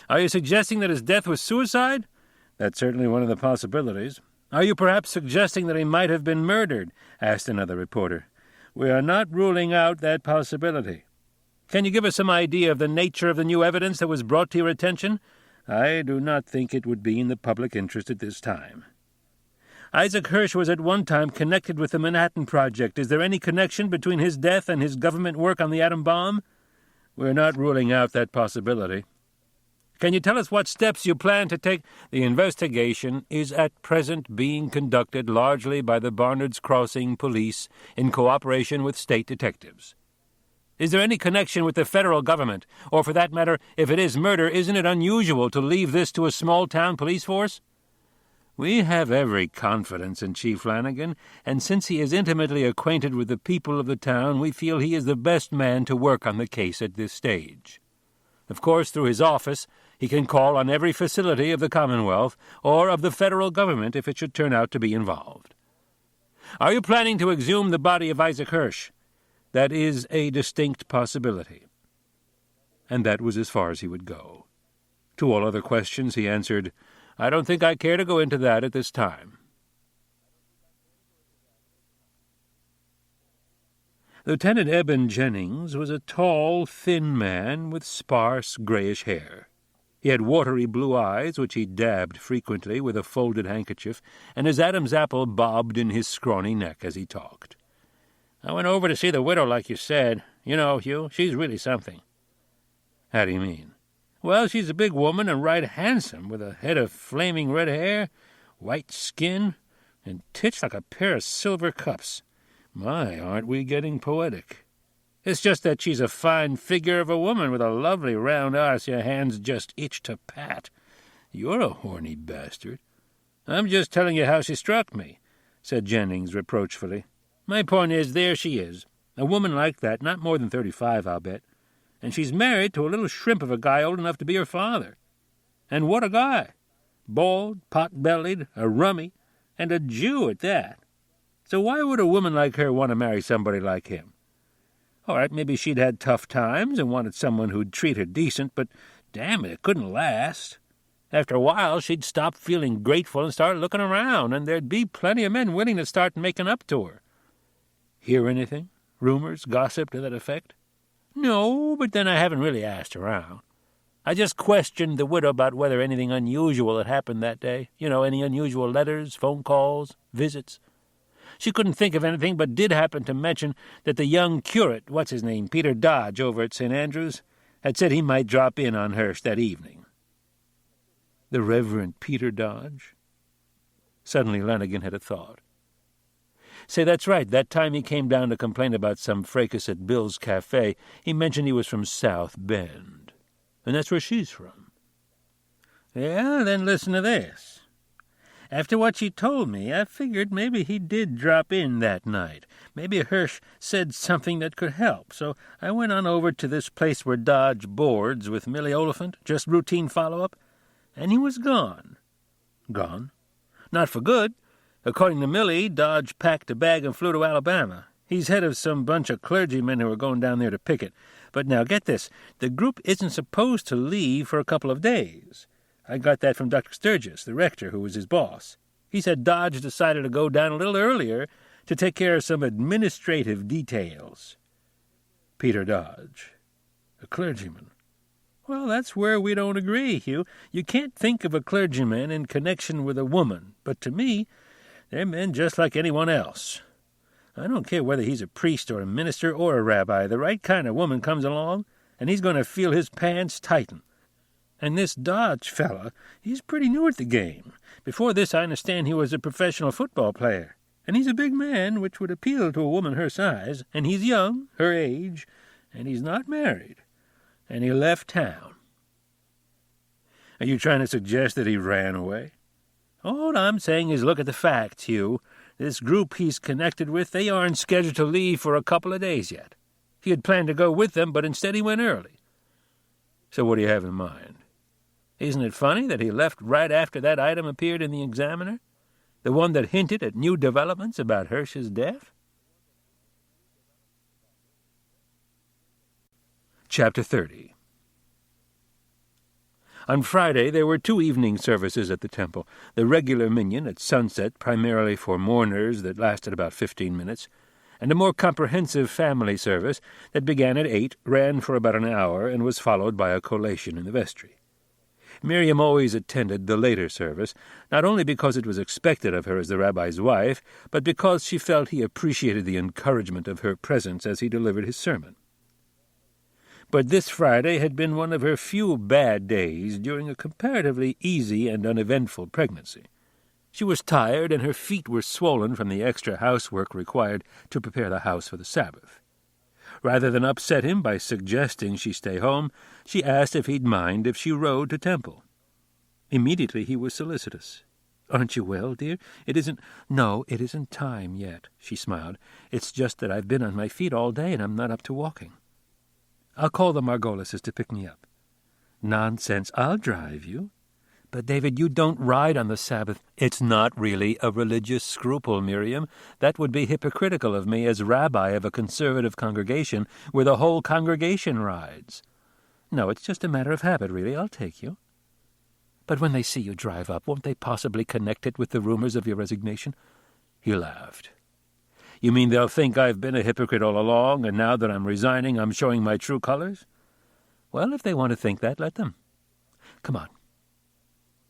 Are you suggesting that his death was suicide? That's certainly one of the possibilities. Are you perhaps suggesting that he might have been murdered? Asked another reporter. We are not ruling out that possibility. Can you give us some idea of the nature of the new evidence that was brought to your attention? I do not think it would be in the public interest at this time. Isaac Hirsch was at one time connected with the Manhattan Project. Is there any connection between his death and his government work on the atom bomb? We're not ruling out that possibility. Can you tell us what steps you plan to take? The investigation is at present being conducted largely by the Barnard's Crossing police in cooperation with state detectives. Is there any connection with the federal government? Or for that matter, if it is murder, isn't it unusual to leave this to a small-town police force? We have every confidence in Chief Lanigan, and since he is intimately acquainted with the people of the town, we feel he is the best man to work on the case at this stage. Of course, through his office, he can call on every facility of the Commonwealth or of the federal government if it should turn out to be involved. Are you planning to exhume the body of Isaac Hirsch? That is a distinct possibility. And that was as far as he would go. To all other questions he answered, I don't think I care to go into that at this time. Lieutenant Eben Jennings was a tall, thin man with sparse, grayish hair. He had watery blue eyes, which he dabbed frequently with a folded handkerchief, and his Adam's apple bobbed in his scrawny neck as he talked. I went over to see the widow, like you said. You know, Hugh, she's really something. How do you mean? Well, she's a big woman and right handsome, with a head of flaming red hair, white skin, and tits like a pair of silver cups. My, aren't we getting poetic? It's just that she's a fine figure of a woman with a lovely round arse your hands just itch to pat. You're a horny bastard. I'm just telling you how she struck me, said Jennings reproachfully. My point is, there she is. A woman like that, not more than 35, I'll bet. And she's married to a little shrimp of a guy old enough to be her father. And what a guy! Bald, pot-bellied, a rummy, and a Jew at that. So why would a woman like her want to marry somebody like him? All right, maybe she'd had tough times and wanted someone who'd treat her decent, but damn it couldn't last. After a while, she'd stop feeling grateful and start looking around, and there'd be plenty of men willing to start making up to her. Hear anything? Rumors, gossip to that effect? No, but then I haven't really asked around. I just questioned the widow about whether anything unusual had happened that day. Any unusual letters, phone calls, visits. She couldn't think of anything, but did happen to mention that the young curate, Peter Dodge, over at St. Andrews, had said he might drop in on Hurst that evening. The Reverend Peter Dodge? Suddenly Lanigan had a thought. Say, that's right. That time he came down to complain about some fracas at Bill's Cafe, he mentioned he was from South Bend. And that's where she's from. Yeah, then listen to this. After what she told me, I figured maybe he did drop in that night. Maybe Hirsch said something that could help, so I went on over to this place where Dodge boards with Millie Oliphant, just routine follow-up, and he was gone. Gone? Not for good. According to Millie, Dodge packed a bag and flew to Alabama. He's head of some bunch of clergymen who are going down there to picket. But now get this, the group isn't supposed to leave for a couple of days. I got that from Dr. Sturgis, the rector, who was his boss. He said Dodge decided to go down a little earlier to take care of some administrative details. Peter Dodge, a clergyman. Well, that's where we don't agree, Hugh. You can't think of a clergyman in connection with a woman, but to me, they're men just like anyone else. I don't care whether he's a priest or a minister or a rabbi. The right kind of woman comes along, and he's going to feel his pants tighten. And this Dodge fella, he's pretty new at the game. Before this, I understand he was a professional football player. And he's a big man, which would appeal to a woman her size. And he's young, her age, and he's not married. And he left town. Are you trying to suggest that he ran away? All I'm saying is look at the facts, Hugh. This group he's connected with, they aren't scheduled to leave for a couple of days yet. He had planned to go with them, but instead he went early. So what do you have in mind? Isn't it funny that he left right after that item appeared in the Examiner? The one that hinted at new developments about Hirsch's death? Chapter 30. On Friday there were 2 evening services at the temple, the regular minyan at sunset, primarily for mourners, that lasted about 15 minutes, and a more comprehensive family service that began at 8, ran for about an hour, and was followed by a collation in the vestry. Miriam always attended the later service, not only because it was expected of her as the rabbi's wife, but because she felt he appreciated the encouragement of her presence as he delivered his sermon. But this Friday had been one of her few bad days during a comparatively easy and uneventful pregnancy. She was tired, and her feet were swollen from the extra housework required to prepare the house for the Sabbath. Rather than upset him by suggesting she stay home, she asked if he'd mind if she rode to temple. Immediately he was solicitous. "Aren't you well, dear? No, it isn't time yet," she smiled. "It's just that I've been on my feet all day, and I'm not up to walking. I'll call the Margolises to pick me up." "Nonsense, I'll drive you." "But, David, you don't ride on the Sabbath." "It's not really a religious scruple, Miriam. That would be hypocritical of me as rabbi of a conservative congregation where the whole congregation rides." "No, it's just a matter of habit, really. I'll take you." "But when they see you drive up, won't they possibly connect it with the rumors of your resignation?" He laughed. "You mean they'll think I've been a hypocrite all along, and now that I'm resigning I'm showing my true colors?" "Well, if they want to think that, let them. Come on."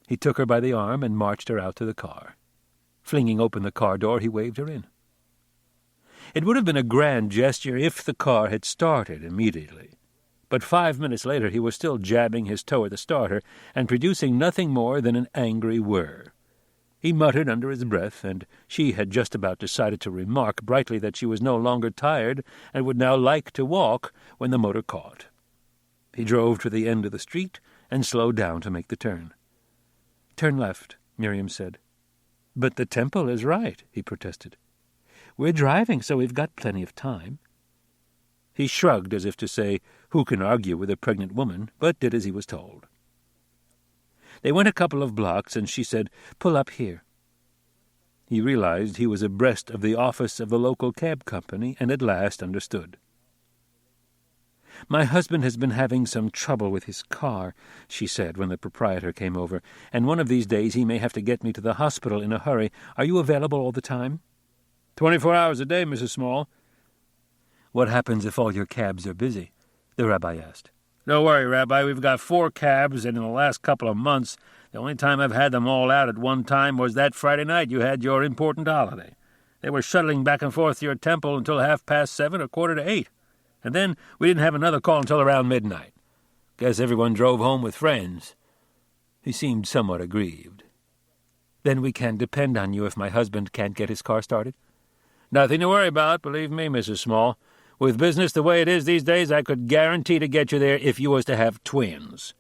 He took her by the arm and marched her out to the car. Flinging open the car door, he waved her in. It would have been a grand gesture if the car had started immediately. But 5 minutes later he was still jabbing his toe at the starter and producing nothing more than an angry whir. He muttered under his breath, and she had just about decided to remark brightly that she was no longer tired and would now like to walk when the motor caught. He drove to the end of the street and slowed down to make the turn. "Turn left," Miriam said. "But the temple is right," he protested. "We're driving, so we've got plenty of time." He shrugged as if to say, who can argue with a pregnant woman, but did as he was told. They went a couple of blocks, and she said, "Pull up here." He realized he was abreast of the office of the local cab company, and at last understood. "My husband has been having some trouble with his car," she said when the proprietor came over, "and one of these days he may have to get me to the hospital in a hurry. Are you available all the time?" 24 hours a day, Mrs. Small." "What happens if all your cabs are busy?" the rabbi asked. "Don't worry, Rabbi. We've got 4 cabs, and in the last couple of months, the only time I've had them all out at one time was that Friday night you had your important holiday. They were shuttling back and forth to your temple until 7:30 or 7:45, and then we didn't have another call until around midnight. Guess everyone drove home with friends." He seemed somewhat aggrieved. "Then we can depend on you if my husband can't get his car started?" "Nothing to worry about, believe me, Mrs. Small. With business the way it is these days, I could guarantee to get you there if you was to have twins."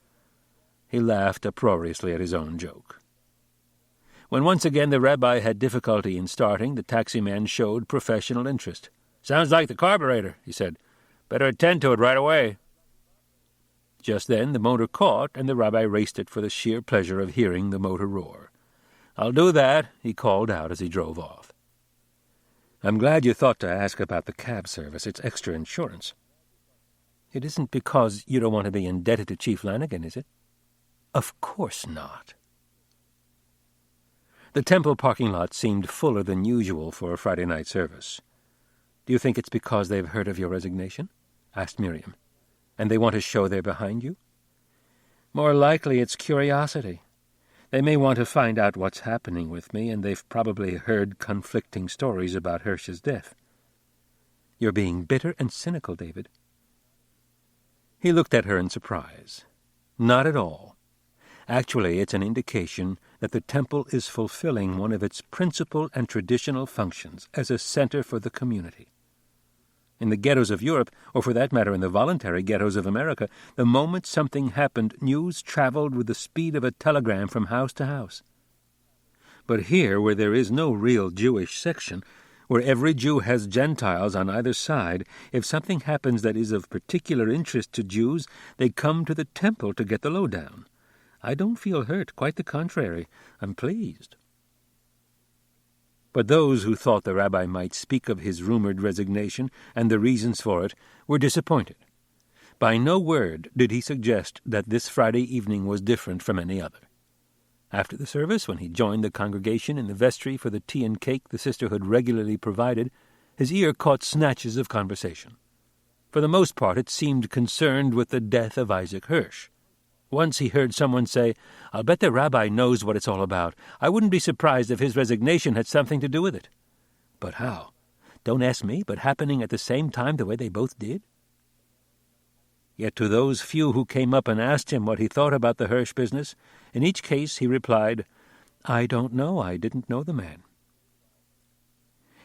He laughed uproariously at his own joke. When once again the rabbi had difficulty in starting, the taximan showed professional interest. "Sounds like the carburetor," he said. "Better attend to it right away." Just then the motor caught, and the rabbi raced it for the sheer pleasure of hearing the motor roar. "I'll do that," he called out as he drove off. "I'm glad you thought to ask about the cab service. It's extra insurance." "It isn't because you don't want to be indebted to Chief Lanigan, is it?" "Of course not." The temple parking lot seemed fuller than usual for a Friday night service. "Do you think it's because they've heard of your resignation?" asked Miriam. "And they want to show they're behind you?" "More likely it's curiosity. They may want to find out what's happening with me, and they've probably heard conflicting stories about Hirsch's death." "You're being bitter and cynical, David." He looked at her in surprise. "Not at all. Actually, it's an indication that the temple is fulfilling one of its principal and traditional functions as a center for the community. In the ghettos of Europe, or for that matter in the voluntary ghettos of America, the moment something happened, news traveled with the speed of a telegram from house to house. But here, where there is no real Jewish section, where every Jew has Gentiles on either side, if something happens that is of particular interest to Jews, they come to the temple to get the lowdown. I don't feel hurt, quite the contrary. I'm pleased." But those who thought the rabbi might speak of his rumored resignation and the reasons for it were disappointed. By no word did he suggest that this Friday evening was different from any other. After the service, when he joined the congregation in the vestry for the tea and cake the sisterhood regularly provided, his ear caught snatches of conversation. For the most part it seemed concerned with the death of Isaac Hirsch. Once he heard someone say, "I'll bet the rabbi knows what it's all about. I wouldn't be surprised if his resignation had something to do with it." But how? Don't ask me, but happening at the same time the way they both did? Yet to those few who came up and asked him what he thought about the Hirsch business, in each case he replied, "I don't know. I didn't know the man."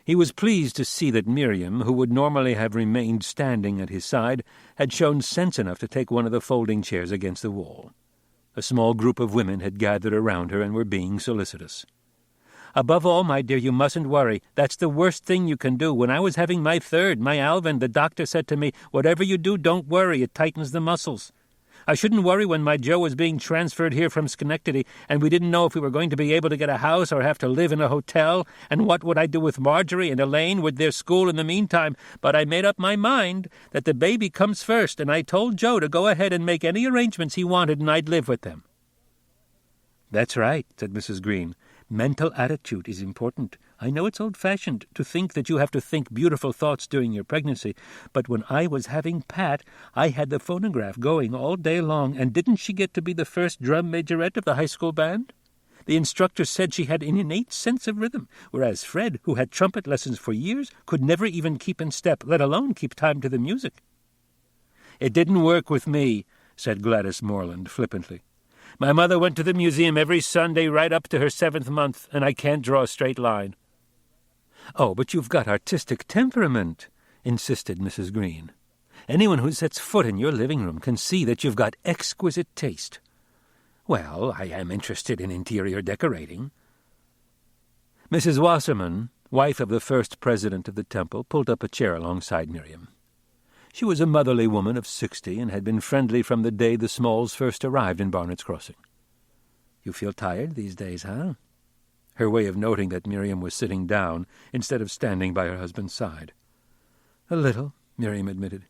He was pleased to see that Miriam, who would normally have remained standing at his side, had shown sense enough to take one of the folding chairs against the wall. A small group of women had gathered around her and were being solicitous. "Above all, my dear, you mustn't worry. That's the worst thing you can do. When I was having my third, my Alvin, the doctor said to me, 'Whatever you do, don't worry. It tightens the muscles.' I shouldn't worry when my Joe was being transferred here from Schenectady, and we didn't know if we were going to be able to get a house or have to live in a hotel, and what would I do with Marjorie and Elaine with their school in the meantime. But I made up my mind that the baby comes first, and I told Joe to go ahead and make any arrangements he wanted, and I'd live with them." "That's right," said Mrs. Green. "Mental attitude is important. I know it's old-fashioned to think that you have to think beautiful thoughts during your pregnancy, but when I was having Pat, I had the phonograph going all day long, and didn't she get to be the first drum majorette of the high school band? The instructor said she had an innate sense of rhythm, whereas Fred, who had trumpet lessons for years, could never even keep in step, let alone keep time to the music." "It didn't work with me," said Gladys Morland flippantly. My mother went to the museum every Sunday right up to her 7th month, and I can't draw a straight line." "Oh, but you've got artistic temperament," insisted Mrs. Green. "Anyone who sets foot in your living room can see that you've got exquisite taste." "Well, I am interested in interior decorating." Mrs. Wasserman, wife of the first president of the temple, pulled up a chair alongside Miriam. She was a motherly woman of 60 and had been friendly from the day the Smalls first arrived in Barnett's Crossing. "You feel tired these days, huh?" Her way of noting that Miriam was sitting down instead of standing by her husband's side. "A little," Miriam admitted.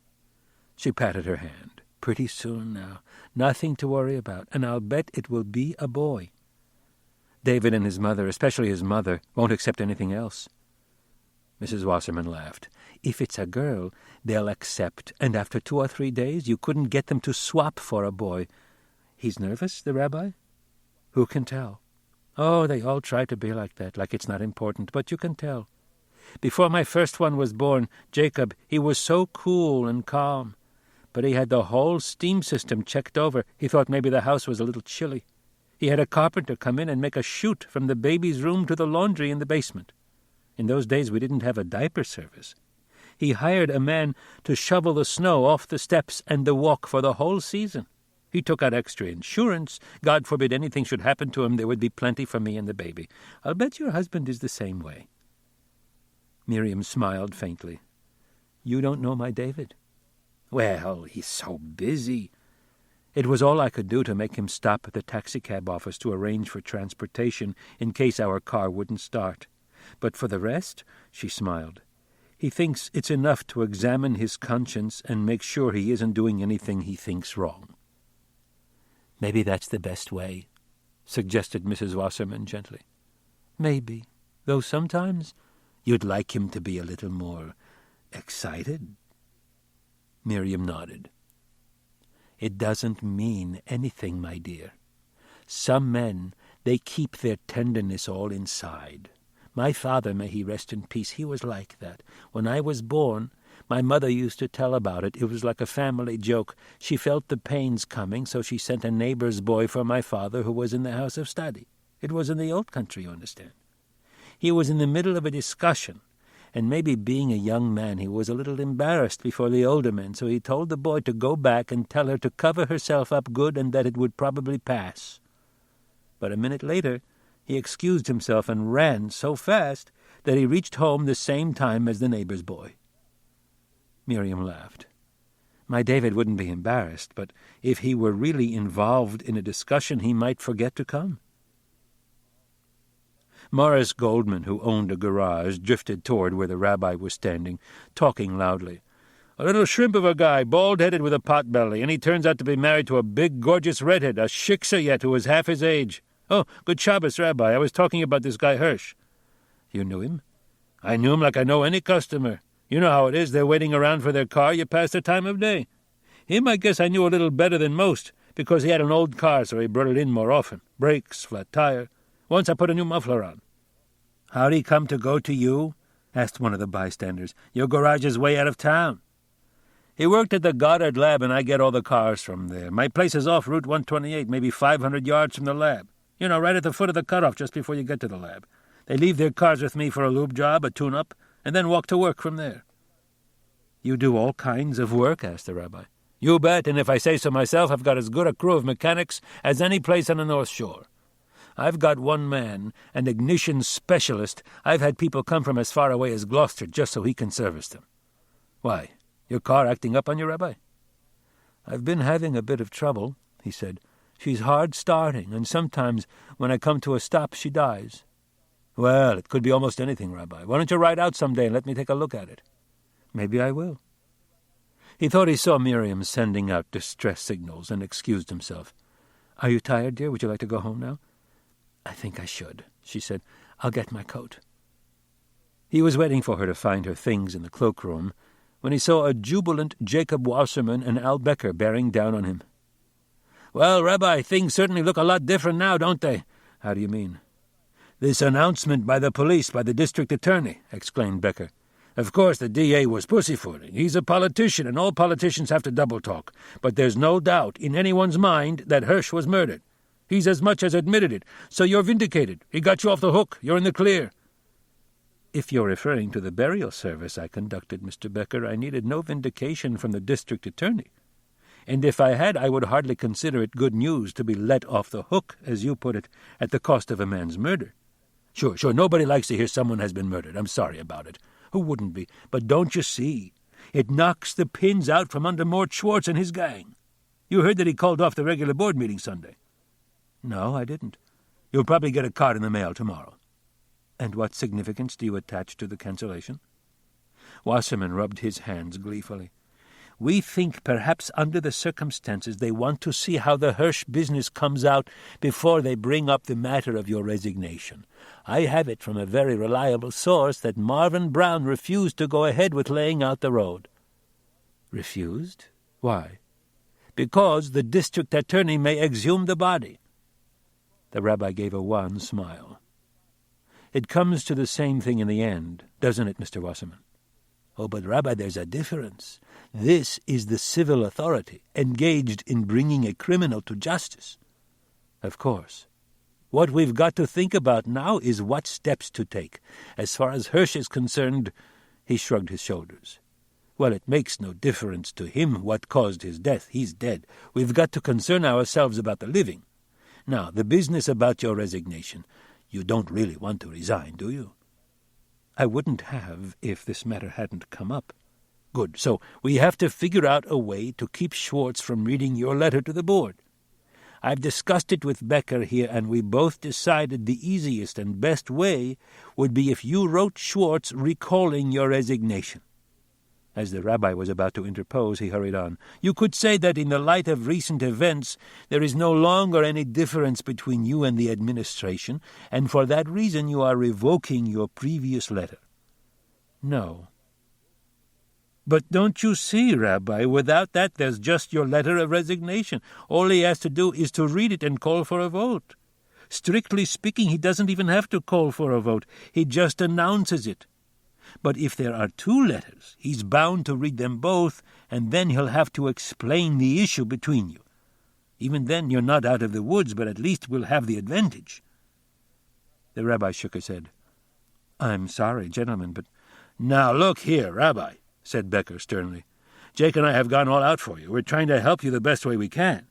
She patted her hand. "Pretty soon now. Nothing to worry about, and I'll bet it will be a boy. David and his mother, especially his mother, won't accept anything else." Mrs. Wasserman laughed. "If it's a girl, they'll accept, and after 2 or 3 days you couldn't get them to swap for a boy." "He's nervous, the rabbi?" "Who can tell? Oh, they all try to be like that, like it's not important, but you can tell. Before my first one was born, Jacob, he was so cool and calm. But he had the whole steam system checked over. He thought maybe the house was a little chilly. He had a carpenter come in and make a chute from the baby's room to the laundry in the basement. In those days we didn't have a diaper service. He hired a man to shovel the snow off the steps and the walk for the whole season. He took out extra insurance. God forbid anything should happen to him, there would be plenty for me and the baby. I'll bet your husband is the same way." Miriam smiled faintly. "You don't know my David?" "Well, he's so busy." It was all I could do to make him stop at the taxicab office to arrange for transportation in case our car wouldn't start. But for the rest, she smiled, he thinks it's enough to examine his conscience and make sure he isn't doing anything he thinks wrong. "Maybe that's the best way," suggested Mrs. Wasserman gently. "Maybe, though sometimes you'd like him to be a little more excited." Miriam nodded. "It doesn't mean anything, my dear. Some men, they keep their tenderness all inside. My father, may he rest in peace, he was like that. When I was born, my mother used to tell about it. It was like a family joke. She felt the pains coming, so she sent a neighbor's boy for my father who was in the house of study. It was in the old country, you understand. He was in the middle of a discussion, and maybe being a young man he was a little embarrassed before the older men, so he told the boy to go back and tell her to cover herself up good and that it would probably pass. But a minute later he excused himself and ran so fast that he reached home the same time as the neighbor's boy." Miriam laughed. "My David wouldn't be embarrassed, but if he were really involved in a discussion he might forget to come." Morris Goldman, who owned a garage, drifted toward where the rabbi was standing, talking loudly. "A little shrimp of a guy, bald-headed with a pot-belly, and he turns out to be married to a big, gorgeous redhead, a shiksa yet who is half his age. Oh, good Shabbos, Rabbi. I was talking about this guy Hirsch." "You knew him?" "I knew him like I know any customer. You know how it is. They're waiting around for their car. You pass their time of day. Him I guess I knew a little better than most, because he had an old car, so he brought it in more often. Brakes, flat tire. Once I put a new muffler on." "How'd he come to go to you?" asked one of the bystanders. "Your garage is way out of town." "He worked at the Goddard lab, and I get all the cars from there. My place is off Route 128, maybe 500 yards from the lab. You know, right at the foot of the cutoff just before you get to the lab. They leave their cars with me for a lube job, a tune-up, and then walk to work from there." "You do all kinds of work?" asked the rabbi. "You bet, and if I say so myself, I've got as good a crew of mechanics as any place on the North Shore. I've got one man, an ignition specialist. I've had people come from as far away as Gloucester just so he can service them." "Why, your car acting up on you, Rabbi?" "I've been having a bit of trouble," he said. "She's hard starting, and sometimes when I come to a stop she dies." "Well, it could be almost anything, Rabbi. Why don't you ride out some day and let me take a look at it?" "Maybe I will." He thought he saw Miriam sending out distress signals and excused himself. "Are you tired, dear? Would you like to go home now?" "I think I should," she said. "I'll get my coat." He was waiting for her to find her things in the cloakroom when he saw a jubilant Jacob Wasserman and Al Becker bearing down on him. "Well, Rabbi, things certainly look a lot different now, don't they?" "How do you mean?" "This announcement by the police, by the district attorney," exclaimed Becker. "Of course, the DA was pussyfooting. He's a politician, and all politicians have to double-talk. But there's no doubt in anyone's mind that Hirsch was murdered. He's as much as admitted it, so you're vindicated. He got you off the hook. You're in the clear." "If you're referring to the burial service I conducted, Mr. Becker, I needed no vindication from the district attorney. And if I had, I would hardly consider it good news to be let off the hook, as you put it, at the cost of a man's murder. Sure, nobody likes to hear someone has been murdered. I'm sorry about it. Who wouldn't be? But don't you see? It knocks the pins out from under Mort Schwartz and his gang. You heard that he called off the regular board meeting Sunday?" "No, I didn't." "You'll probably get a card in the mail tomorrow." "And what significance do you attach to the cancellation?" Wasserman rubbed his hands gleefully. "We think perhaps under the circumstances they want to see how the Hirsch business comes out before they bring up the matter of your resignation. I have it from a very reliable source that Marvin Brown refused to go ahead with laying out the road." "Refused? Why?" "Because the district attorney may exhume the body." The rabbi gave a wan smile. "It comes to the same thing in the end, doesn't it, Mr. Wasserman?" "Oh, but, Rabbi, there's a difference. This is the civil authority, engaged in bringing a criminal to justice." "Of course. What we've got to think about now is what steps to take. As far as Hirsch is concerned," he shrugged his shoulders, "well, it makes no difference to him what caused his death. He's dead. We've got to concern ourselves about the living. Now, the business about your resignation. You don't really want to resign, do you?" "I wouldn't have if this matter hadn't come up." "Good. So we have to figure out a way to keep Schwartz from reading your letter to the board. I've discussed it with Becker here, and we both decided the easiest and best way would be if you wrote Schwartz recalling your resignation." As the rabbi was about to interpose, he hurried on. "You could say that in the light of recent events there is no longer any difference between you and the administration, and for that reason you are revoking your previous letter." "No." "But don't you see, Rabbi, without that there's just your letter of resignation. All he has to do is to read it and call for a vote. Strictly speaking, he doesn't even have to call for a vote. He just announces it. But if there are two letters, he's bound to read them both, and then he'll have to explain the issue between you. Even then you're not out of the woods, but at least we'll have the advantage." The rabbi shook his head. "I'm sorry, gentlemen, but—" "Now look here, Rabbi," said Becker sternly. "Jake and I have gone all out for you. We're trying to help you the best way we can.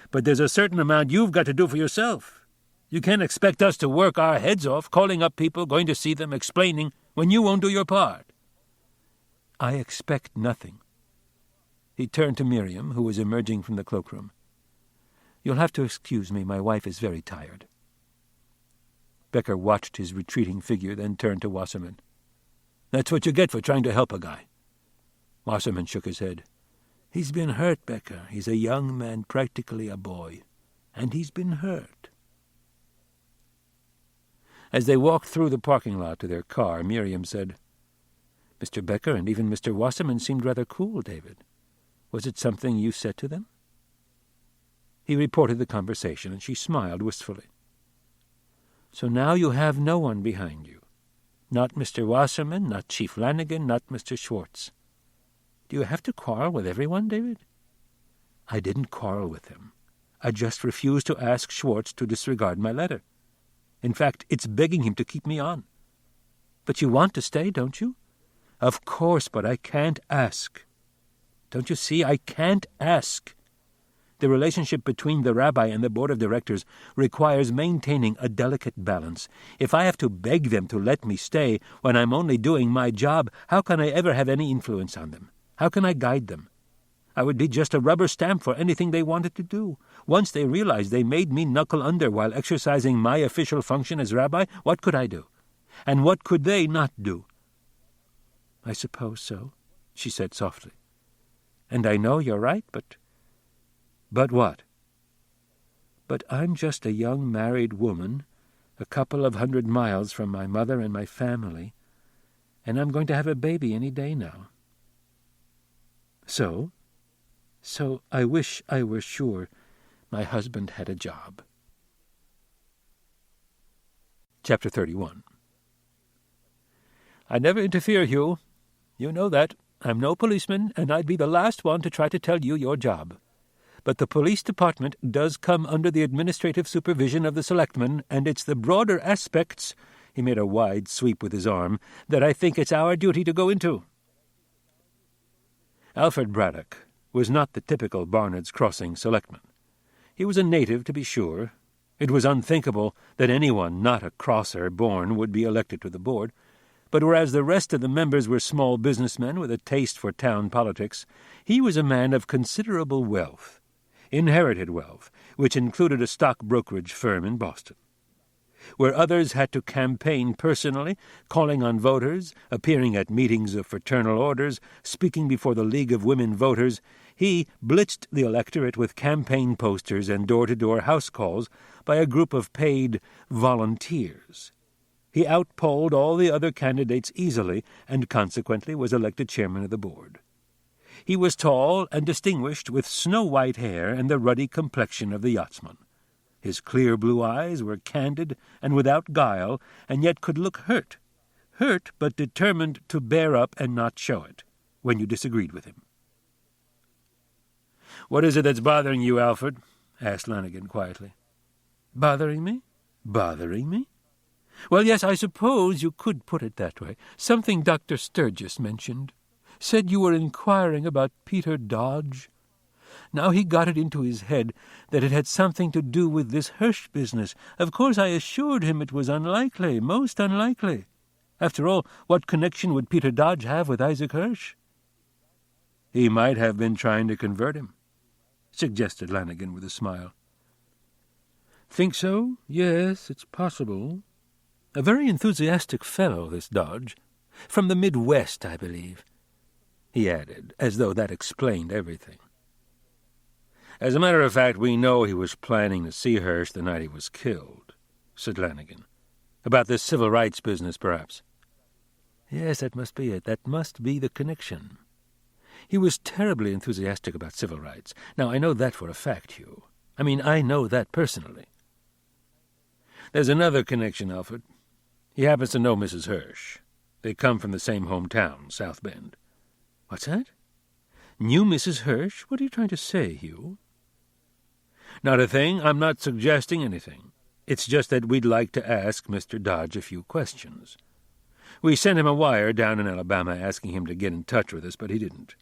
But there's a certain amount you've got to do for yourself. You can't expect us to work our heads off, calling up people, going to see them, explaining, when you won't do your part." "I expect nothing." He turned to Miriam, who was emerging from the cloakroom. "You'll have to excuse me. My wife is very tired." Becker watched his retreating figure, then turned to Wasserman. "That's what you get for trying to help a guy." Wasserman shook his head. "He's been hurt, Becker. He's a young man, practically a boy. And he's been hurt." As they walked through the parking lot to their car, Miriam said, "Mr. Becker and even Mr. Wasserman seemed rather cool, David. Was it something you said to them?" He reported the conversation, and she smiled wistfully. "So now you have no one behind you. Not Mr. Wasserman, not Chief Lanigan, not Mr. Schwartz. Do you have to quarrel with everyone, David?" "I didn't quarrel with him. I just refused to ask Schwartz to disregard my letter. In fact, it's begging him to keep me on." "But you want to stay, don't you?" "Of course, but I can't ask. Don't you see? I can't ask. The relationship between the rabbi and the board of directors requires maintaining a delicate balance. If I have to beg them to let me stay when I'm only doing my job, how can I ever have any influence on them? How can I guide them? I would be just a rubber stamp for anything they wanted to do. Once they realized they made me knuckle under while exercising my official function as rabbi, what could I do? And what could they not do?" "I suppose so," she said softly. "And I know you're right, but—" "But what?" "But I'm just a young married woman, a couple of 100 miles from my mother and my family, and I'm going to have a baby any day now. So I wish I were sure my husband had a job." Chapter 31. "I never interfere, Hugh. You know that. I'm no policeman, and I'd be the last one to try to tell you your job. but the police department does come under the administrative supervision of the selectmen, and it's the broader aspects," he made a wide sweep with his arm, "that I think it's our duty to go into." Alfred Braddock was not the typical Barnard's Crossing selectman. He was a native, to be sure. It was unthinkable that anyone not a crosser born would be elected to the board, but whereas the rest of the members were small businessmen with a taste for town politics, he was a man of considerable wealth, inherited wealth, which included a stock brokerage firm in Boston. Where others had to campaign personally, calling on voters, appearing at meetings of fraternal orders, speaking before the League of Women Voters, he blitzed the electorate with campaign posters and door-to-door house calls by a group of paid volunteers. He outpolled all the other candidates easily, and consequently was elected chairman of the board. He was tall and distinguished, with snow-white hair and the ruddy complexion of the yachtsman. His clear blue eyes were candid and without guile, and yet could look hurt but determined to bear up and not show it, when you disagreed with him. "What is it that's bothering you, Alfred?" asked Lanigan quietly. "Bothering me? Bothering me? Well, yes, I suppose you could put it that way. Something Dr. Sturgis mentioned. Said you were inquiring about Peter Dodge. Now he got it into his head that it had something to do with this Hirsch business. Of course I assured him it was unlikely, most unlikely. After all, what connection would Peter Dodge have with Isaac Hirsch?" "He might have been trying to convert him," suggested Lanigan with a smile. "Think so? Yes, it's possible. A very enthusiastic fellow, this Dodge. From the Midwest, I believe," he added, as though that explained everything. "As a matter of fact, we know he was planning to see Hirsch the night he was killed," said Lanigan. "About this civil rights business, perhaps." "Yes, that must be it. That must be the connection. He was terribly enthusiastic about civil rights. Now, I know that for a fact, Hugh. I know that personally." "There's another connection, Alfred. He happens to know Mrs. Hirsch. They come from the same hometown, South Bend." "What's that? Knew Mrs. Hirsch? What are you trying to say, Hugh?" "Not a thing. I'm not suggesting anything. It's just that we'd like to ask Mr. Dodge a few questions. We sent him a wire down in Alabama asking him to get in touch with us, but he didn't.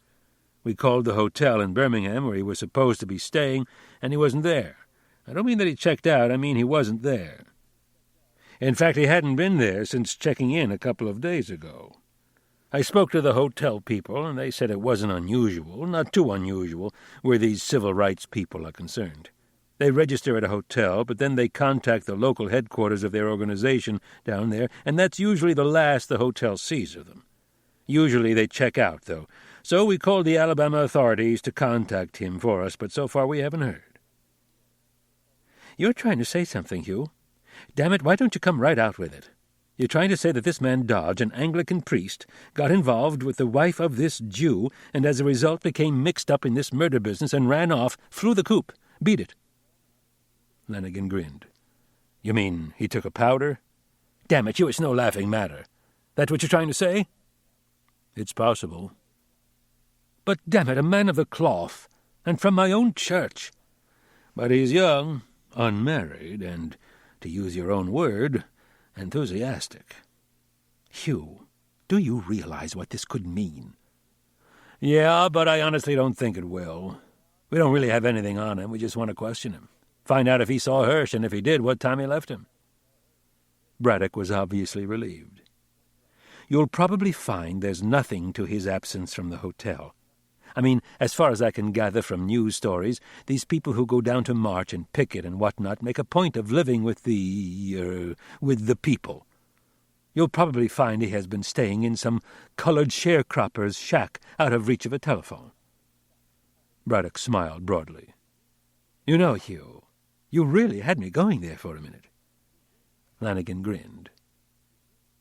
We called the hotel in Birmingham where he was supposed to be staying, and he wasn't there. I don't mean that he checked out. I mean he wasn't there. In fact, he hadn't been there since checking in a couple of days ago. I spoke to the hotel people, and they said it wasn't unusual, not too unusual, where these civil rights people are concerned. They register at a hotel, but then they contact the local headquarters of their organization down there, and that's usually the last the hotel sees of them. Usually they check out, though. So we called the Alabama authorities to contact him for us, but so far we haven't heard." "You're trying to say something, Hugh. Damn it, why don't you come right out with it? You're trying to say that this man Dodge, an Anglican priest, got involved with the wife of this Jew, and as a result became mixed up in this murder business and ran off, flew the coop. Beat it." Lanigan grinned. "You mean he took a powder?" "Damn it, Hugh, it's no laughing matter. That what you're trying to say?" "It's possible." "But damn it, a man of the cloth, and from my own church." "But he's young, unmarried, and, to use your own word, enthusiastic." "Hugh, do you realize what this could mean?" "Yeah, but I honestly don't think it will. We don't really have anything on him. We just want to question him. Find out if he saw Hirsch, and if he did, what time he left him." Braddock was obviously relieved. "You'll probably find there's nothing to his absence from the hotel. As far as I can gather from news stories, these people who go down to march and picket and whatnot make a point of living with the people. You'll probably find he has been staying in some colored sharecropper's shack out of reach of a telephone." Braddock smiled broadly. "You know, Hugh, you really had me going there for a minute." Lanigan grinned.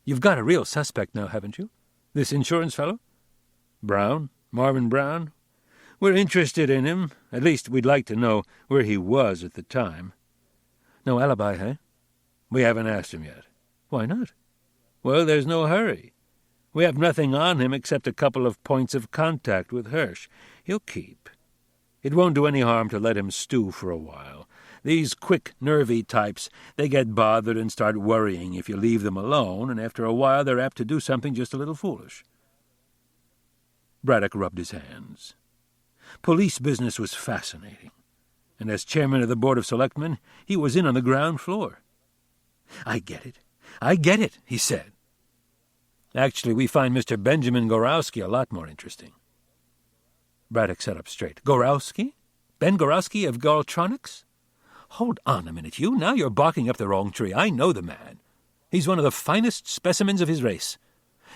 "You've got a real suspect now, haven't you? This insurance fellow? Brown? Marvin Brown? We're interested in him. At least we'd like to know where he was at the time." "No alibi, eh?" "We haven't asked him yet." "Why not?" "Well, there's no hurry. We have nothing on him except a couple of points of contact with Hirsch. He'll keep. It won't do any harm to let him stew for a while. These quick, nervy types, they get bothered and start worrying if you leave them alone, and after a while they're apt to do something just a little foolish. Braddock rubbed his hands. Police business was fascinating, and as chairman of the Board of Selectmen, he was in on the ground floor. I get it, he said. Actually, we find Mr. Benjamin Gorowski a lot more interesting. Braddock sat up straight. Gorowski? Ben Gorowski of Galtronics? Hold on a minute, you. Now you're barking up the wrong tree. I know the man. He's one of the finest specimens of his race.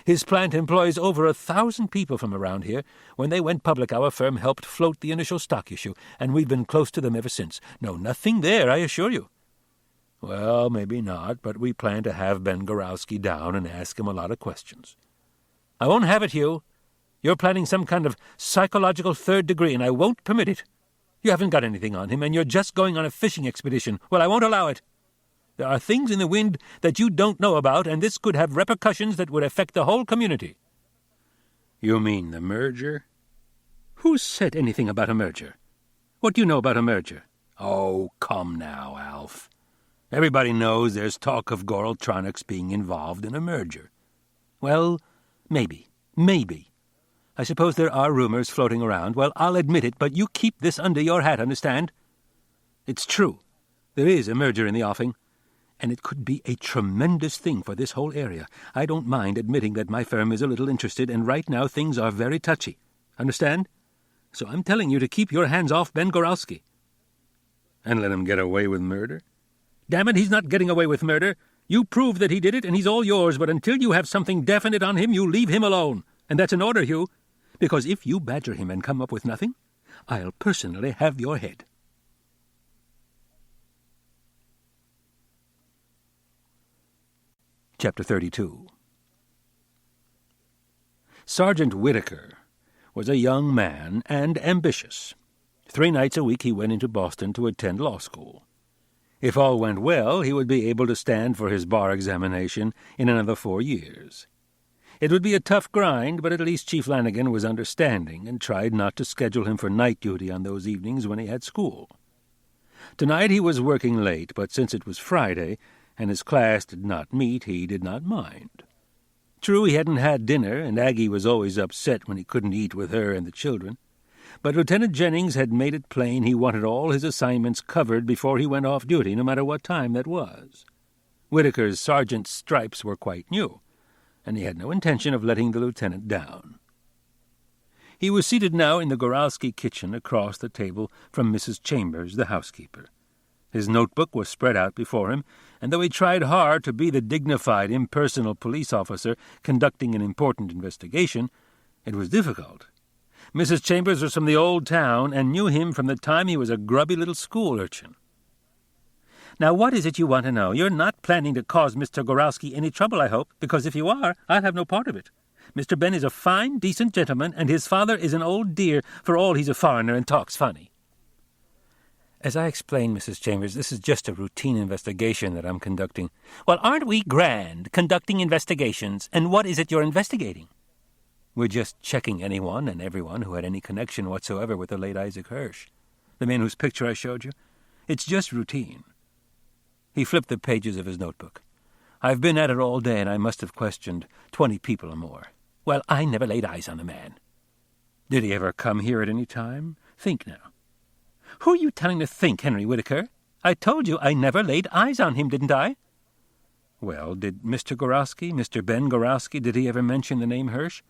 His plant employs over 1,000 people from around here. When they went public, our firm helped float the initial stock issue, and we've been close to them ever since. No, nothing there, I assure you. Well, maybe not, but we plan to have Ben Gorowski down and ask him a lot of questions. I won't have it, Hugh. You're planning some kind of psychological third degree, and I won't permit it. You haven't got anything on him, and you're just going on a fishing expedition. Well, I won't allow it. There are things in the wind that you don't know about, and this could have repercussions that would affect the whole community. You mean the merger? Who said anything about a merger? What do you know about a merger? Oh, come now, Alf. Everybody knows there's talk of Goraltronics being involved in a merger. Well, maybe. I suppose there are rumors floating around. Well, I'll admit it, but you keep this under your hat, understand? It's true. There is a merger in the offing, and it could be a tremendous thing for this whole area. I don't mind admitting that my firm is a little interested, and right now things are very touchy. Understand? So I'm telling you to keep your hands off Ben Gorowski. And let him get away with murder? Damn it, he's not getting away with murder. You prove that he did it, and he's all yours, but until you have something definite on him, you leave him alone. And that's an order, Hugh, because if you badger him and come up with nothing, I'll personally have your head. Chapter 32. Sergeant Whitaker was a young man and ambitious. 3 nights a week he went into Boston to attend law school. If all went well, he would be able to stand for his bar examination in another 4 years. It would be a tough grind, but at least Chief Lanigan was understanding and tried not to schedule him for night duty on those evenings when he had school. Tonight he was working late, but since it was Friday and his class did not meet, he did not mind. True, he hadn't had dinner, and Aggie was always upset when he couldn't eat with her and the children, but Lieutenant Jennings had made it plain he wanted all his assignments covered before he went off duty, no matter what time that was. Whitaker's sergeant's stripes were quite new, and he had no intention of letting the lieutenant down. He was seated now in the Gorowski kitchen across the table from Mrs. Chambers, the housekeeper. His notebook was spread out before him, and though he tried hard to be the dignified, impersonal police officer conducting an important investigation, it was difficult. Mrs. Chambers was from the old town and knew him from the time he was a grubby little school urchin. Now, what is it you want to know? You're not planning to cause Mr. Gorowski any trouble, I hope, because if you are, I'll have no part of it. Mr. Ben is a fine, decent gentleman, and his father is an old dear, for all he's a foreigner and talks funny. As I explained, Mrs. Chambers, this is just a routine investigation that I'm conducting. Well, aren't we grand, conducting investigations, and what is it you're investigating? We're just checking anyone and everyone who had any connection whatsoever with the late Isaac Hirsch, the man whose picture I showed you. It's just routine. He flipped the pages of his notebook. I've been at it all day, and I must have questioned 20 people or more. Well, I never laid eyes on the man. Did he ever come here at any time? Think now. Who are you telling to think, Henry Whitaker? I told you I never laid eyes on him, didn't I? Well, did Mr. Gorowski, Mr. Ben Gorowski, did he ever mention the name Hirsch?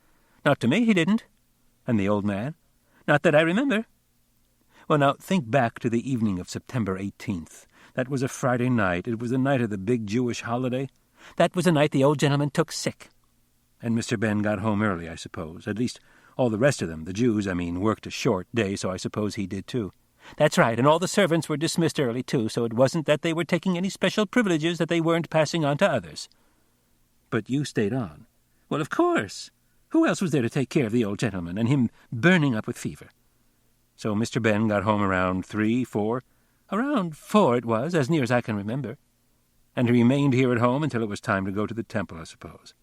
Not to me, he didn't. And the old man? Not that I remember. Well, now, think back to the evening of September 18th. That was a Friday night. It was the night of the big Jewish holiday. That was the night the old gentleman took sick. And Mr. Ben got home early, I suppose. At least all the rest of them, the Jews, worked a short day, so I suppose he did too. That's right, and all the servants were dismissed early too, so it wasn't that they were taking any special privileges that they weren't passing on to others. But you stayed on. Well, of course. Who else was there to take care of the old gentleman, and him burning up with fever? So Mr. Ben got home around 3, 4... Around 4 it was, as near as I can remember. And he remained here at home until it was time to go to the temple, I suppose.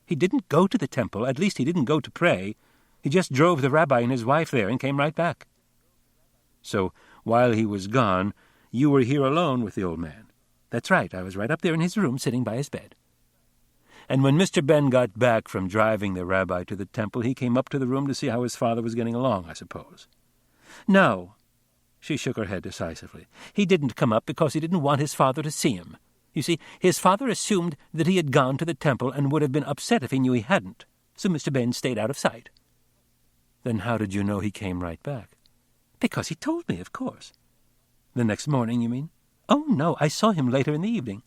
He didn't go to the temple, at least he didn't go to pray. He just drove the rabbi and his wife there and came right back. So while he was gone, you were here alone with the old man. That's right, I was right up there in his room sitting by his bed. And when Mr. Ben got back from driving the rabbi to the temple, he came up to the room to see how his father was getting along, I suppose. No. She shook her head decisively. He didn't come up because he didn't want his father to see him. You see, his father assumed that he had gone to the temple and would have been upset if he knew he hadn't, so Mr. Ben stayed out of sight. Then how did you know he came right back? Because he told me, of course. The next morning, you mean? Oh, no, I saw him later in the evening.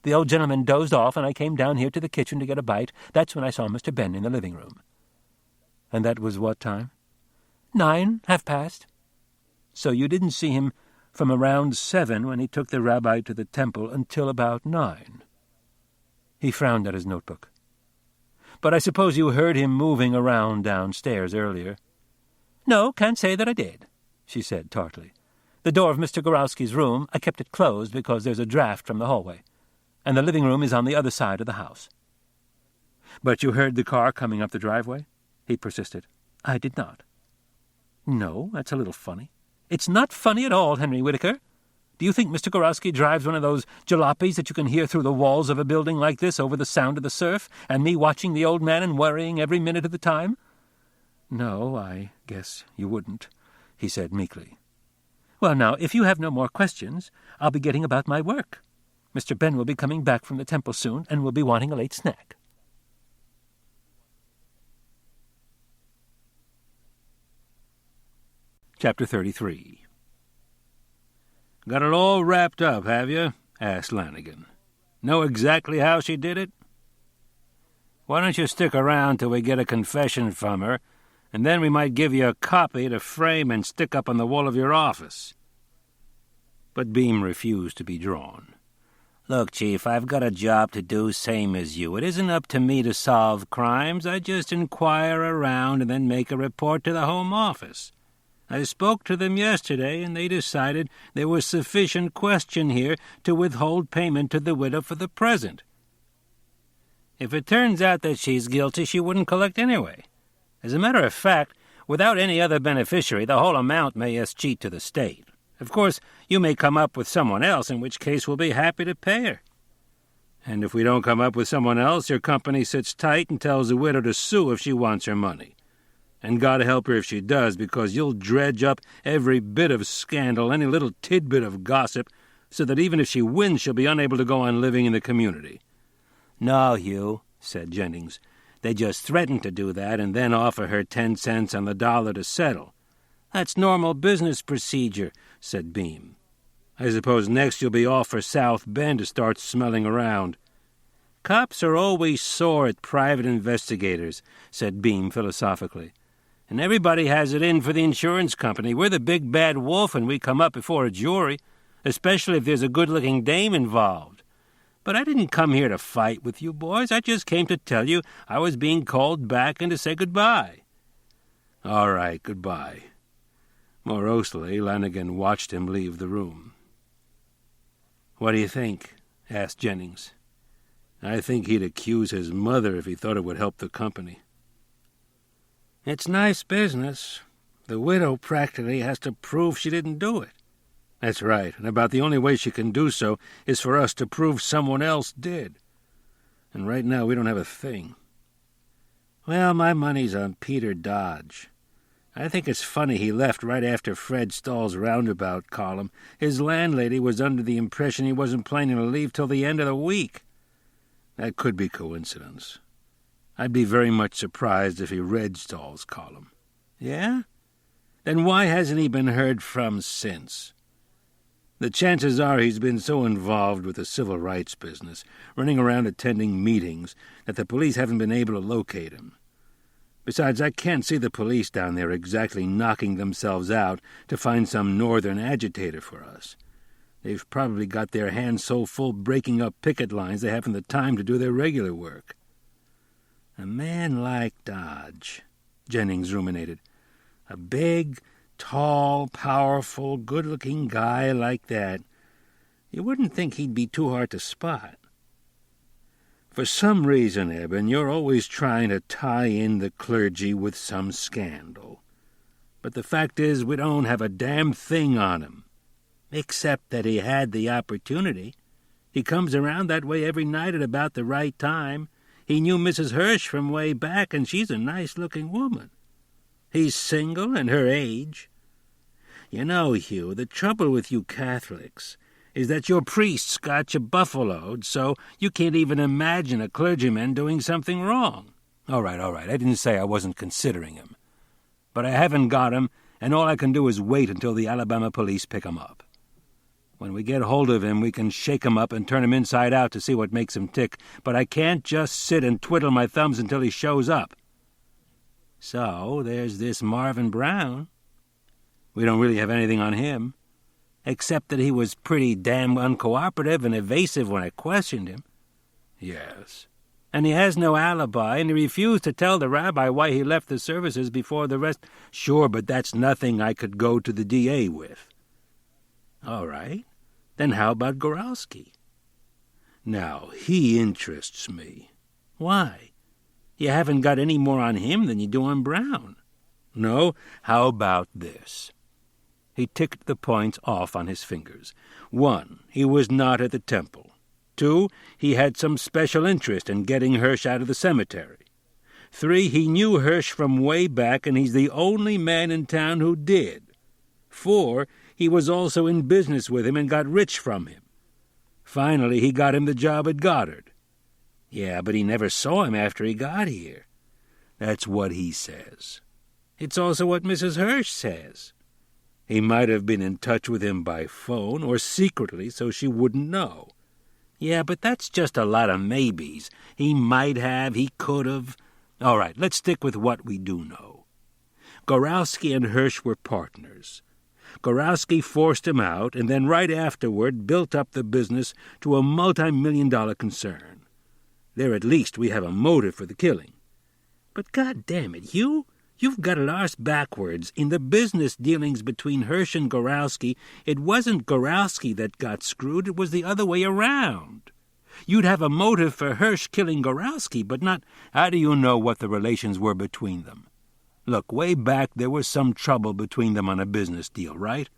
The old gentleman dozed off, and I came down here to the kitchen to get a bite. That's when I saw Mr. Ben in the living room. And that was what time? 9, past. So you didn't see him from around 7 when he took the rabbi to the temple until about 9. He frowned at his notebook. But I suppose you heard him moving around downstairs earlier. No, can't say that I did, she said tartly. The door of Mr. Gorowski's room, I kept it closed because there's a draft from the hallway, and the living room is on the other side of the house. But you heard the car coming up the driveway? He persisted. I did not. No, that's a little funny. It's not funny at all, Henry Whittaker. Do you think Mr. Gorowski drives one of those jalopies that you can hear through the walls of a building like this over the sound of the surf, and me watching the old man and worrying every minute of the time? No, I guess you wouldn't, he said meekly. Well, now, if you have no more questions, I'll be getting about my work. Mr. Ben will be coming back from the temple soon, and will be wanting a late snack. Chapter 33. Got it all wrapped up, have you? Asked Lanigan. Know exactly how she did it? Why don't you stick around till we get a confession from her, and then we might give you a copy to frame and stick up on the wall of your office. But Beam refused to be drawn. Look, Chief, I've got a job to do, same as you. It isn't up to me to solve crimes. I just inquire around and then make a report to the Home Office. I spoke to them yesterday, and they decided there was sufficient question here to withhold payment to the widow for the present. If it turns out that she's guilty, she wouldn't collect anyway. As a matter of fact, without any other beneficiary, the whole amount may escheat to the state. Of course, you may come up with someone else, in which case we'll be happy to pay her. And if we don't come up with someone else, your company sits tight and tells the widow to sue if she wants her money. And God help her if she does, because you'll dredge up every bit of scandal, any little tidbit of gossip, so that even if she wins, she'll be unable to go on living in the community. No, Hugh, said Jennings. They just threaten to do that and then offer her 10 cents on the dollar to settle. That's normal business procedure, said Beam. I suppose next you'll be off for South Bend to start smelling around. Cops are always sore at private investigators, said Beam philosophically. And everybody has it in for the insurance company. We're the big bad wolf and we come up before a jury, especially if there's a good-looking dame involved. But I didn't come here to fight with you boys. I just came to tell you I was being called back and to say goodbye. All right, goodbye. Morosely, Lanigan watched him leave the room. What do you think? Asked Jennings. I think he'd accuse his mother if he thought it would help the company. It's nice business. The widow practically has to prove she didn't do it. That's right, and about the only way she can do so is for us to prove someone else did. And right now we don't have a thing. Well, my money's on Peter Dodge. I think it's funny he left right after Fred Stahl's roundabout column. His landlady was under the impression he wasn't planning to leave till the end of the week. That could be coincidence. I'd be very much surprised if he read Stahl's column. Yeah? Then why hasn't he been heard from since? The chances are he's been so involved with the civil rights business, running around attending meetings, that the police haven't been able to locate him. Besides, I can't see the police down there exactly knocking themselves out to find some northern agitator for us. They've probably got their hands so full breaking up picket lines they haven't the time to do their regular work. A man like Dodge, Jennings ruminated. A big, tall, powerful, good-looking guy like that. You wouldn't think he'd be too hard to spot. For some reason, Eben, you're always trying to tie in the clergy with some scandal. But the fact is we don't have a damn thing on him. Except that he had the opportunity. He comes around that way every night at about the right time. He knew Mrs. Hirsch from way back, and she's a nice-looking woman. He's single and her age. You know, Hugh, the trouble with you Catholics is that your priests got you buffaloed, so you can't even imagine a clergyman doing something wrong. All right, I didn't say I wasn't considering him. But I haven't got him, and all I can do is wait until the Alabama police pick him up. When we get hold of him, we can shake him up and turn him inside out to see what makes him tick, but I can't just sit and twiddle my thumbs until he shows up. So there's this Marvin Brown. We don't really have anything on him, except that he was pretty damn uncooperative and evasive when I questioned him. Yes. And he has no alibi, and he refused to tell the rabbi why he left the services before the rest. Sure, but that's nothing I could go to the DA with. All right. Then how about Goralski? Now, he interests me. Why? You haven't got any more on him than you do on Brown. No, how about this? He ticked the points off on his fingers. 1, he was not at the temple. 2, he had some special interest in getting Hirsch out of the cemetery. 3, he knew Hirsch from way back, and he's the only man in town who did. 4, he was also in business with him and got rich from him. Finally, he got him the job at Goddard. Yeah, but he never saw him after he got here. That's what he says. It's also what Mrs. Hirsch says. He might have been in touch with him by phone or secretly so she wouldn't know. Yeah, but that's just a lot of maybes. He might have, he could have. All right, let's stick with what we do know. Goralski and Hirsch were partners. Goralski forced him out, and then right afterward built up the business to a multi-million-dollar concern. There at least we have a motive for the killing. But God damn it, Hugh, you've got it arse backwards. In the business dealings between Hirsch and Goralski, it wasn't Goralski that got screwed, it was the other way around. You'd have a motive for Hirsch killing Goralski, but not... How do you know what the relations were between them? Look, way back there was some trouble between them on a business deal, right?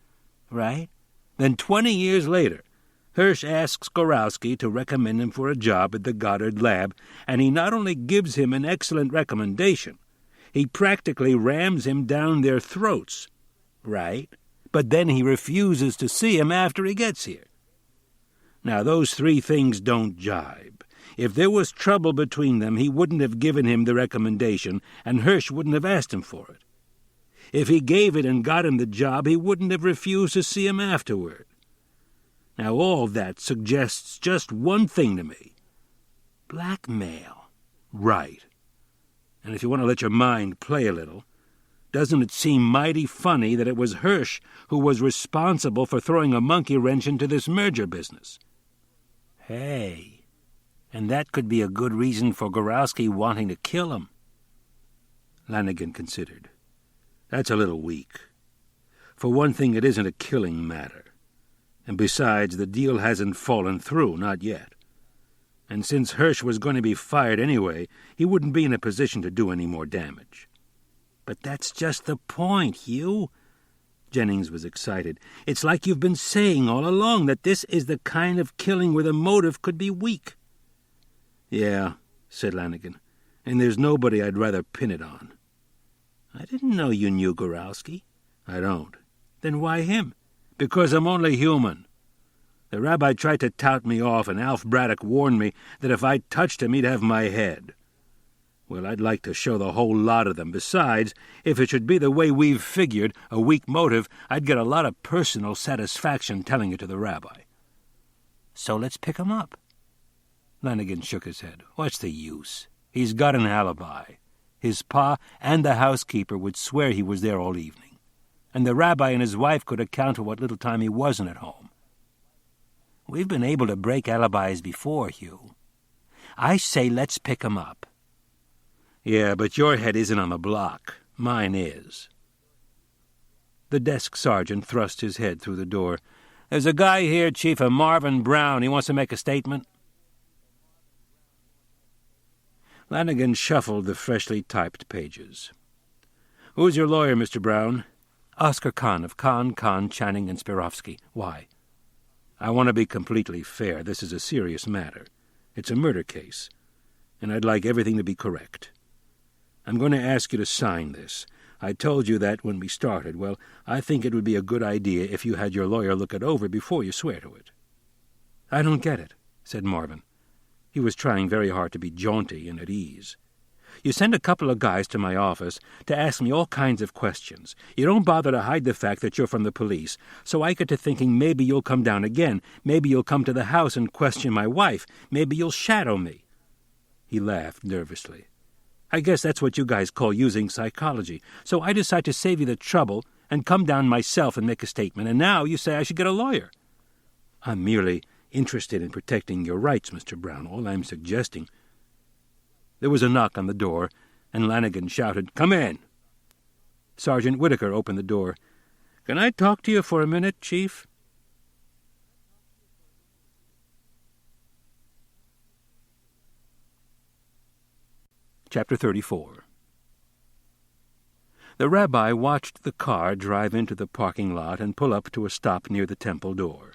Right. Then 20 years later, Hirsch asks Goralski to recommend him for a job at the Goddard lab, and he not only gives him an excellent recommendation, he practically rams him down their throats. Right. But then he refuses to see him after he gets here. Now, those 3 things don't jibe. If there was trouble between them, he wouldn't have given him the recommendation, and Hirsch wouldn't have asked him for it. If he gave it and got him the job, he wouldn't have refused to see him afterward. Now, all that suggests just one thing to me. Blackmail. Right. And if you want to let your mind play a little, doesn't it seem mighty funny that it was Hirsch who was responsible for throwing a monkey wrench into this merger business? Hey... And that could be a good reason for Goralski wanting to kill him. Lanigan considered. That's a little weak. For one thing, it isn't a killing matter. And besides, the deal hasn't fallen through, not yet. And since Hirsch was going to be fired anyway, he wouldn't be in a position to do any more damage. But that's just the point, Hugh. Jennings was excited. It's like you've been saying all along, that this is the kind of killing where the motive could be weak. Yeah, said Lanigan, and there's nobody I'd rather pin it on. I didn't know you knew Goralski. I don't. Then why him? Because I'm only human. The rabbi tried to tout me off, and Alf Braddock warned me that if I touched him, he'd have my head. Well, I'd like to show the whole lot of them. Besides, if it should be the way we've figured, a weak motive, I'd get a lot of personal satisfaction telling it to the rabbi. So let's pick him up. Lanigan shook his head. What's the use? He's got an alibi. His pa and the housekeeper would swear he was there all evening. And the rabbi and his wife could account for what little time he wasn't at home. We've been able to break alibis before, Hugh. I say let's pick him up. Yeah, but your head isn't on the block. Mine is. The desk sergeant thrust his head through the door. There's a guy here, Chief, a Marvin Brown. He wants to make a statement. Lanigan shuffled the freshly typed pages. Who's your lawyer, Mr. Brown? Oscar Kahn of Kahn, Channing, and Spirovsky. Why? I want to be completely fair. This is a serious matter. It's a murder case, and I'd like everything to be correct. I'm going to ask you to sign this. I told you that when we started. Well, I think it would be a good idea if you had your lawyer look it over before you swear to it. I don't get it, said Marvin. He was trying very hard to be jaunty and at ease. You send a couple of guys to my office to ask me all kinds of questions. You don't bother to hide the fact that you're from the police, so I get to thinking maybe you'll come down again. Maybe you'll come to the house and question my wife. Maybe you'll shadow me. He laughed nervously. I guess that's what you guys call using psychology. So I decide to save you the trouble and come down myself and make a statement, and now you say I should get a lawyer. I'm merely interested in protecting your rights, Mr. Brown. All I'm suggesting... There was a knock on the door, and Lanigan shouted, "Come in!" Sergeant Whitaker opened the door. "Can I talk to you for a minute, Chief?" Chapter 34. The rabbi watched the car drive into the parking lot and pull up to a stop near the temple door.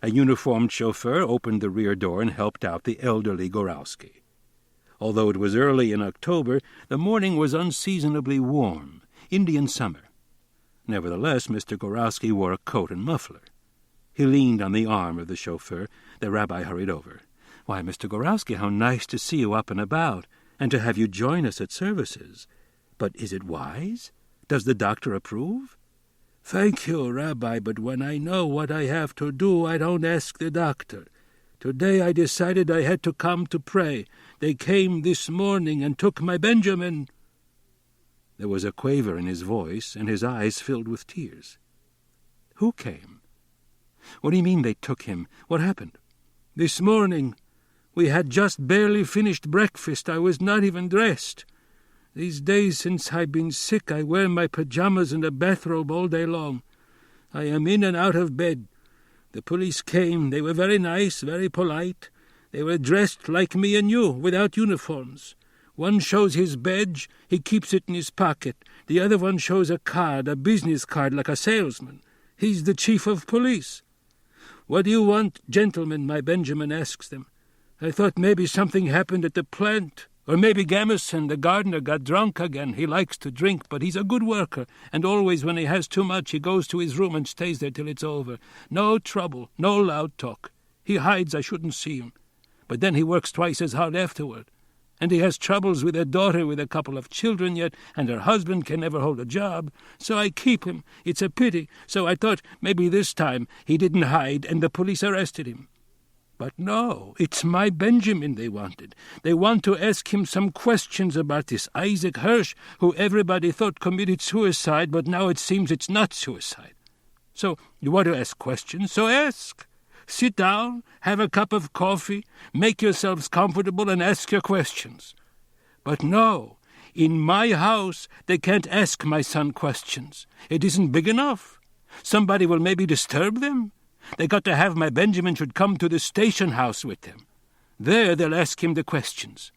A uniformed chauffeur opened the rear door and helped out the elderly Gorowski. Although it was early in October, the morning was unseasonably warm, Indian summer. Nevertheless, Mr. Gorowski wore a coat and muffler. He leaned on the arm of the chauffeur. The rabbi hurried over. "Why, Mr. Gorowski, how nice to see you up and about, and to have you join us at services. But is it wise? Does the doctor approve?" "Thank you, Rabbi, but when I know what I have to do, I don't ask the doctor. Today I decided I had to come to pray. They came this morning and took my Benjamin." There was a quaver in his voice, and his eyes filled with tears. "Who came? What do you mean they took him? What happened?" "This morning. We had just barely finished breakfast. I was not even dressed. These days since I've been sick, I wear my pajamas and a bathrobe all day long. I am in and out of bed. The police came. They were very nice, very polite. They were dressed like me and you, without uniforms. One shows his badge, he keeps it in his pocket. The other one shows a card, a business card, like a salesman. He's the chief of police. "What do you want, gentlemen?" my Benjamin asks them. I thought maybe something happened at the plant. Or maybe Gamison, the gardener, got drunk again. He likes to drink, but he's a good worker, and always when he has too much, he goes to his room and stays there till it's over. No trouble, no loud talk. He hides I shouldn't see him. But then he works twice as hard afterward. And he has troubles with a daughter with a couple of children yet, and her husband can never hold a job. So I keep him. It's a pity. So I thought maybe this time he didn't hide and the police arrested him. But no, it's my Benjamin they wanted. They want to ask him some questions about this Isaac Hirsch, who everybody thought committed suicide, but now it seems it's not suicide. So you want to ask questions, so ask. Sit down, have a cup of coffee, make yourselves comfortable and ask your questions. But no, in my house they can't ask my son questions. It isn't big enough. Somebody will maybe disturb them. They got to have my Benjamin should come to the station house with them. There they'll ask him the questions.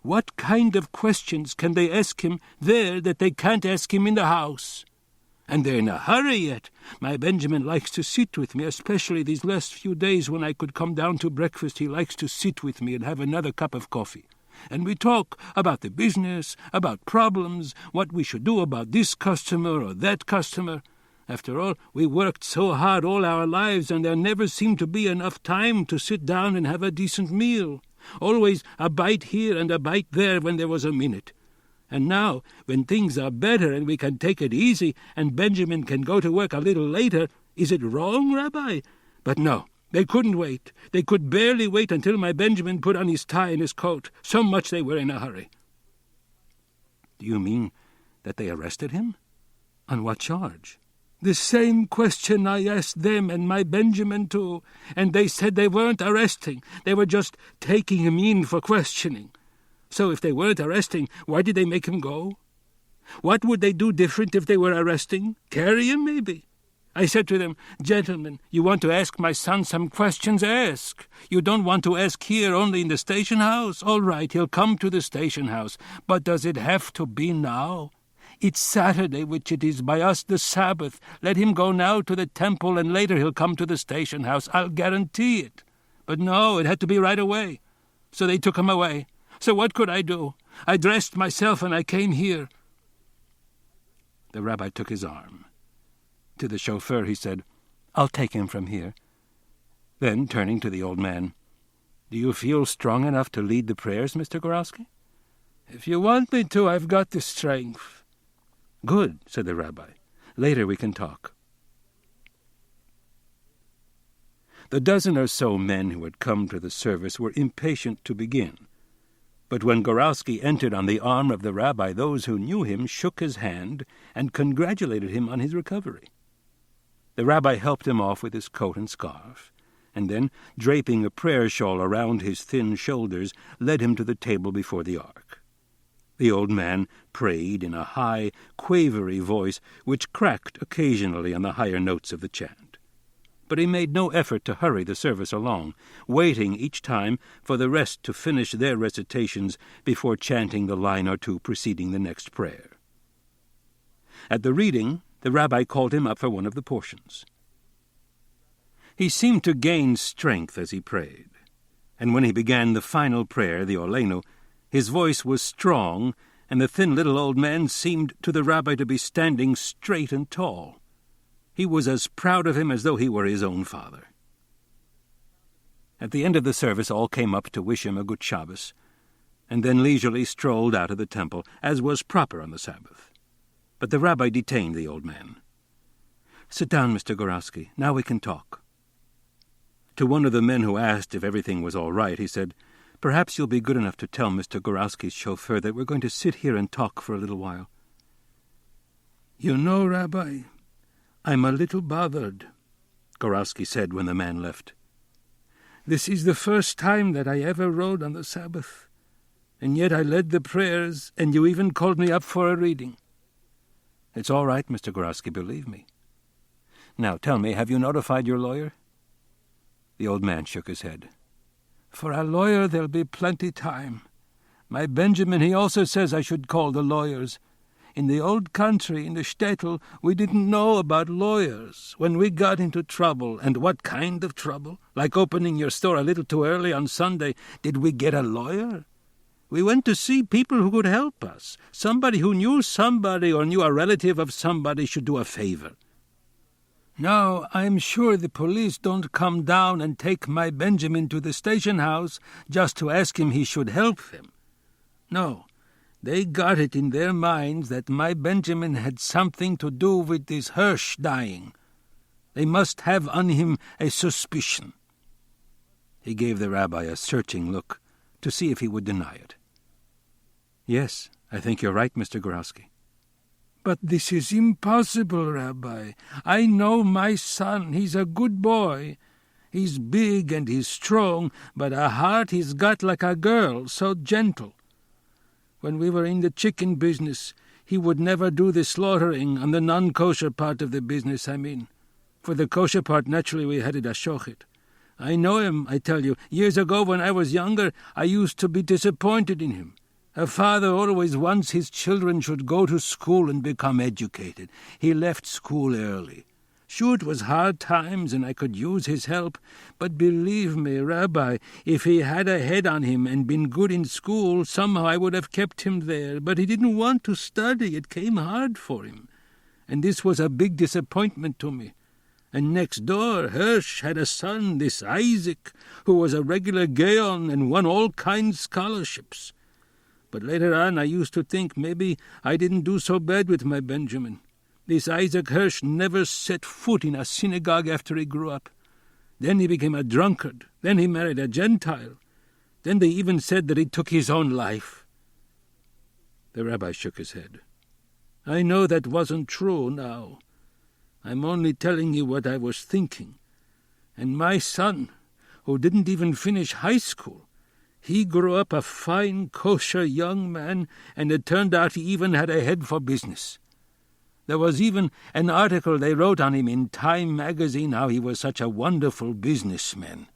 What kind of questions can they ask him there that they can't ask him in the house? And they're in a hurry yet. My Benjamin likes to sit with me, especially these last few days when I could come down to breakfast. He likes to sit with me and have another cup of coffee. And we talk about the business, about problems, what we should do about this customer or that customer. After all, we worked so hard all our lives, and there never seemed to be enough time to sit down and have a decent meal. Always a bite here and a bite there when there was a minute. And now, when things are better and we can take it easy and Benjamin can go to work a little later, is it wrong, Rabbi? But no, they couldn't wait. They could barely wait until my Benjamin put on his tie and his coat. So much they were in a hurry. Do you mean that they arrested him? On what charge? The same question I asked them and my Benjamin too, and they said they weren't arresting. They were just taking him in for questioning. So if they weren't arresting, why did they make him go? What would they do different if they were arresting? Carry him, maybe. I said to them, "Gentlemen, you want to ask my son some questions? Ask. You don't want to ask here only in the station house? All right, he'll come to the station house. But does it have to be now? It's Saturday, which it is by us the Sabbath. Let him go now to the temple, and later he'll come to the station house. I'll guarantee it. But no, it had to be right away. So they took him away. So what could I do? I dressed myself and I came here." The rabbi took his arm. To the chauffeur he said, "I'll take him from here." Then, turning to the old man, "Do you feel strong enough to lead the prayers, Mr. Gorowski?" "If you want me to, I've got the strength." "Good," said the rabbi. "Later we can talk." The dozen or so men who had come to the service were impatient to begin. But when Gorowski entered on the arm of the rabbi, those who knew him shook his hand and congratulated him on his recovery. The rabbi helped him off with his coat and scarf, and then, draping a prayer shawl around his thin shoulders, led him to the table before the ark. The old man prayed in a high, quavery voice which cracked occasionally on the higher notes of the chant. But he made no effort to hurry the service along, waiting each time for the rest to finish their recitations before chanting the line or two preceding the next prayer. At the reading, the rabbi called him up for one of the portions. He seemed to gain strength as he prayed, and when he began the final prayer, the Olenu, his voice was strong, and the thin little old man seemed to the rabbi to be standing straight and tall. He was as proud of him as though he were his own father. At the end of the service all came up to wish him a good Shabbos, and then leisurely strolled out of the temple, as was proper on the Sabbath. But the rabbi detained the old man. "Sit down, Mr. Gorowski. Now we can talk." To one of the men who asked if everything was all right, he said, "Perhaps you'll be good enough to tell Mr. Gorowski's chauffeur that we're going to sit here and talk for a little while." "You know, Rabbi, I'm a little bothered," Gorowski said when the man left. "This is the first time that I ever rode on the Sabbath, and yet I led the prayers, and you even called me up for a reading." "It's all right, Mr. Gorowski, believe me. Now tell me, have you notified your lawyer?" The old man shook his head. "For a lawyer there'll be plenty time. My Benjamin, he also says I should call the lawyers. In the old country, in the shtetl, we didn't know about lawyers. When we got into trouble, and what kind of trouble, like opening your store a little too early on Sunday, did we get a lawyer? We went to see people who could help us. Somebody who knew somebody or knew a relative of somebody should do a favor. Now, I'm sure the police don't come down and take my Benjamin to the station house just to ask him he should help them. No, they got it in their minds that my Benjamin had something to do with this Hirsch dying. They must have on him a suspicion." He gave the rabbi a searching look to see if he would deny it. "Yes, I think you're right, Mr. Gorowski." "But this is impossible, Rabbi. I know my son. He's a good boy. He's big and he's strong, but a heart he's got like a girl, so gentle. When we were in the chicken business, he would never do the slaughtering on the non-kosher part of the business, I mean. For the kosher part, naturally, we had it a shochet. I know him, I tell you. Years ago, when I was younger, I used to be disappointed in him. A father always wants his children should go to school and become educated. He left school early. Sure, it was hard times, and I could use his help, but believe me, Rabbi, if he had a head on him and been good in school, somehow I would have kept him there. But he didn't want to study. It came hard for him. And this was a big disappointment to me. And next door, Hirsch had a son, this Isaac, who was a regular Gaon and won all kinds scholarships. But later on I used to think maybe I didn't do so bad with my Benjamin. This Isaac Hirsch never set foot in a synagogue after he grew up. Then he became a drunkard. Then he married a Gentile. Then they even said that he took his own life." The rabbi shook his head. "I know that wasn't true now. I'm only telling you what I was thinking. And my son, who didn't even finish high school, he grew up a fine, kosher young man, and it turned out he even had a head for business. There was even an article they wrote on him in Time magazine, how he was such a wonderful businessman.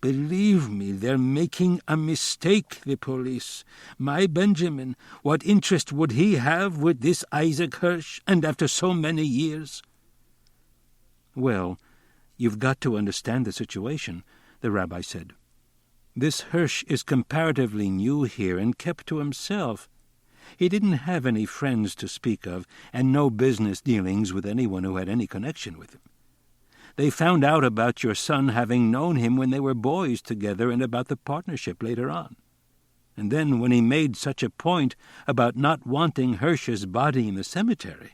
Believe me, they're making a mistake, the police. My Benjamin, what interest would he have with this Isaac Hirsch, and after so many years? Well, you've got to understand the situation, the rabbi said. This Hirsch is comparatively new here and kept to himself. He didn't have any friends to speak of, and no business dealings with anyone who had any connection with him. They found out about your son having known him when they were boys together and about the partnership later on. And then when he made such a point about not wanting Hirsch's body in the cemetery.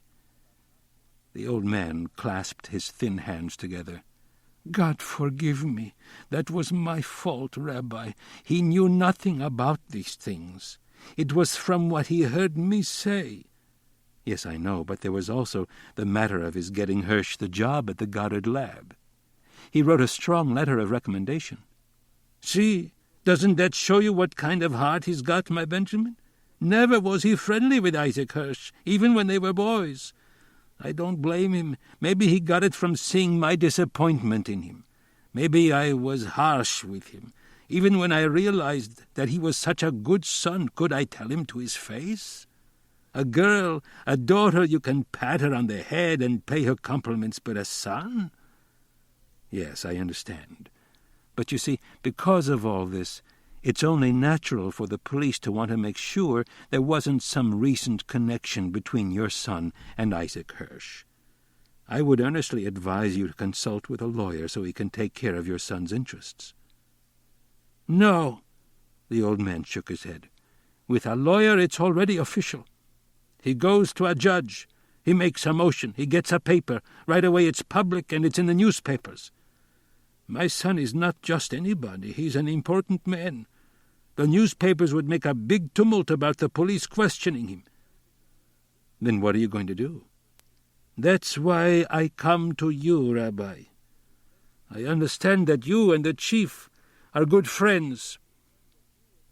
The old man clasped his thin hands together. God forgive me. That was my fault, Rabbi. He knew nothing about these things. It was from what he heard me say. Yes, I know, but there was also the matter of his getting Hirsch the job at the Goddard lab. He wrote a strong letter of recommendation. See, doesn't that show you what kind of heart he's got, my Benjamin? Never was he friendly with Isaac Hirsch, even when they were boys. I don't blame him. Maybe he got it from seeing my disappointment in him. Maybe I was harsh with him. Even when I realized that he was such a good son, could I tell him to his face? A girl, a daughter, you can pat her on the head and pay her compliments, but a son? Yes, I understand. But you see, because of all this, it's only natural for the police to want to make sure there wasn't some recent connection between your son and Isaac Hirsch. I would earnestly advise you to consult with a lawyer so he can take care of your son's interests. No, the old man shook his head. With a lawyer, it's already official. He goes to a judge. He makes a motion. He gets a paper. Right away it's public and it's in the newspapers. My son is not just anybody. He's an important man. The newspapers would make a big tumult about the police questioning him. Then what are you going to do? That's why I come to you, Rabbi. I understand that you and the chief are good friends.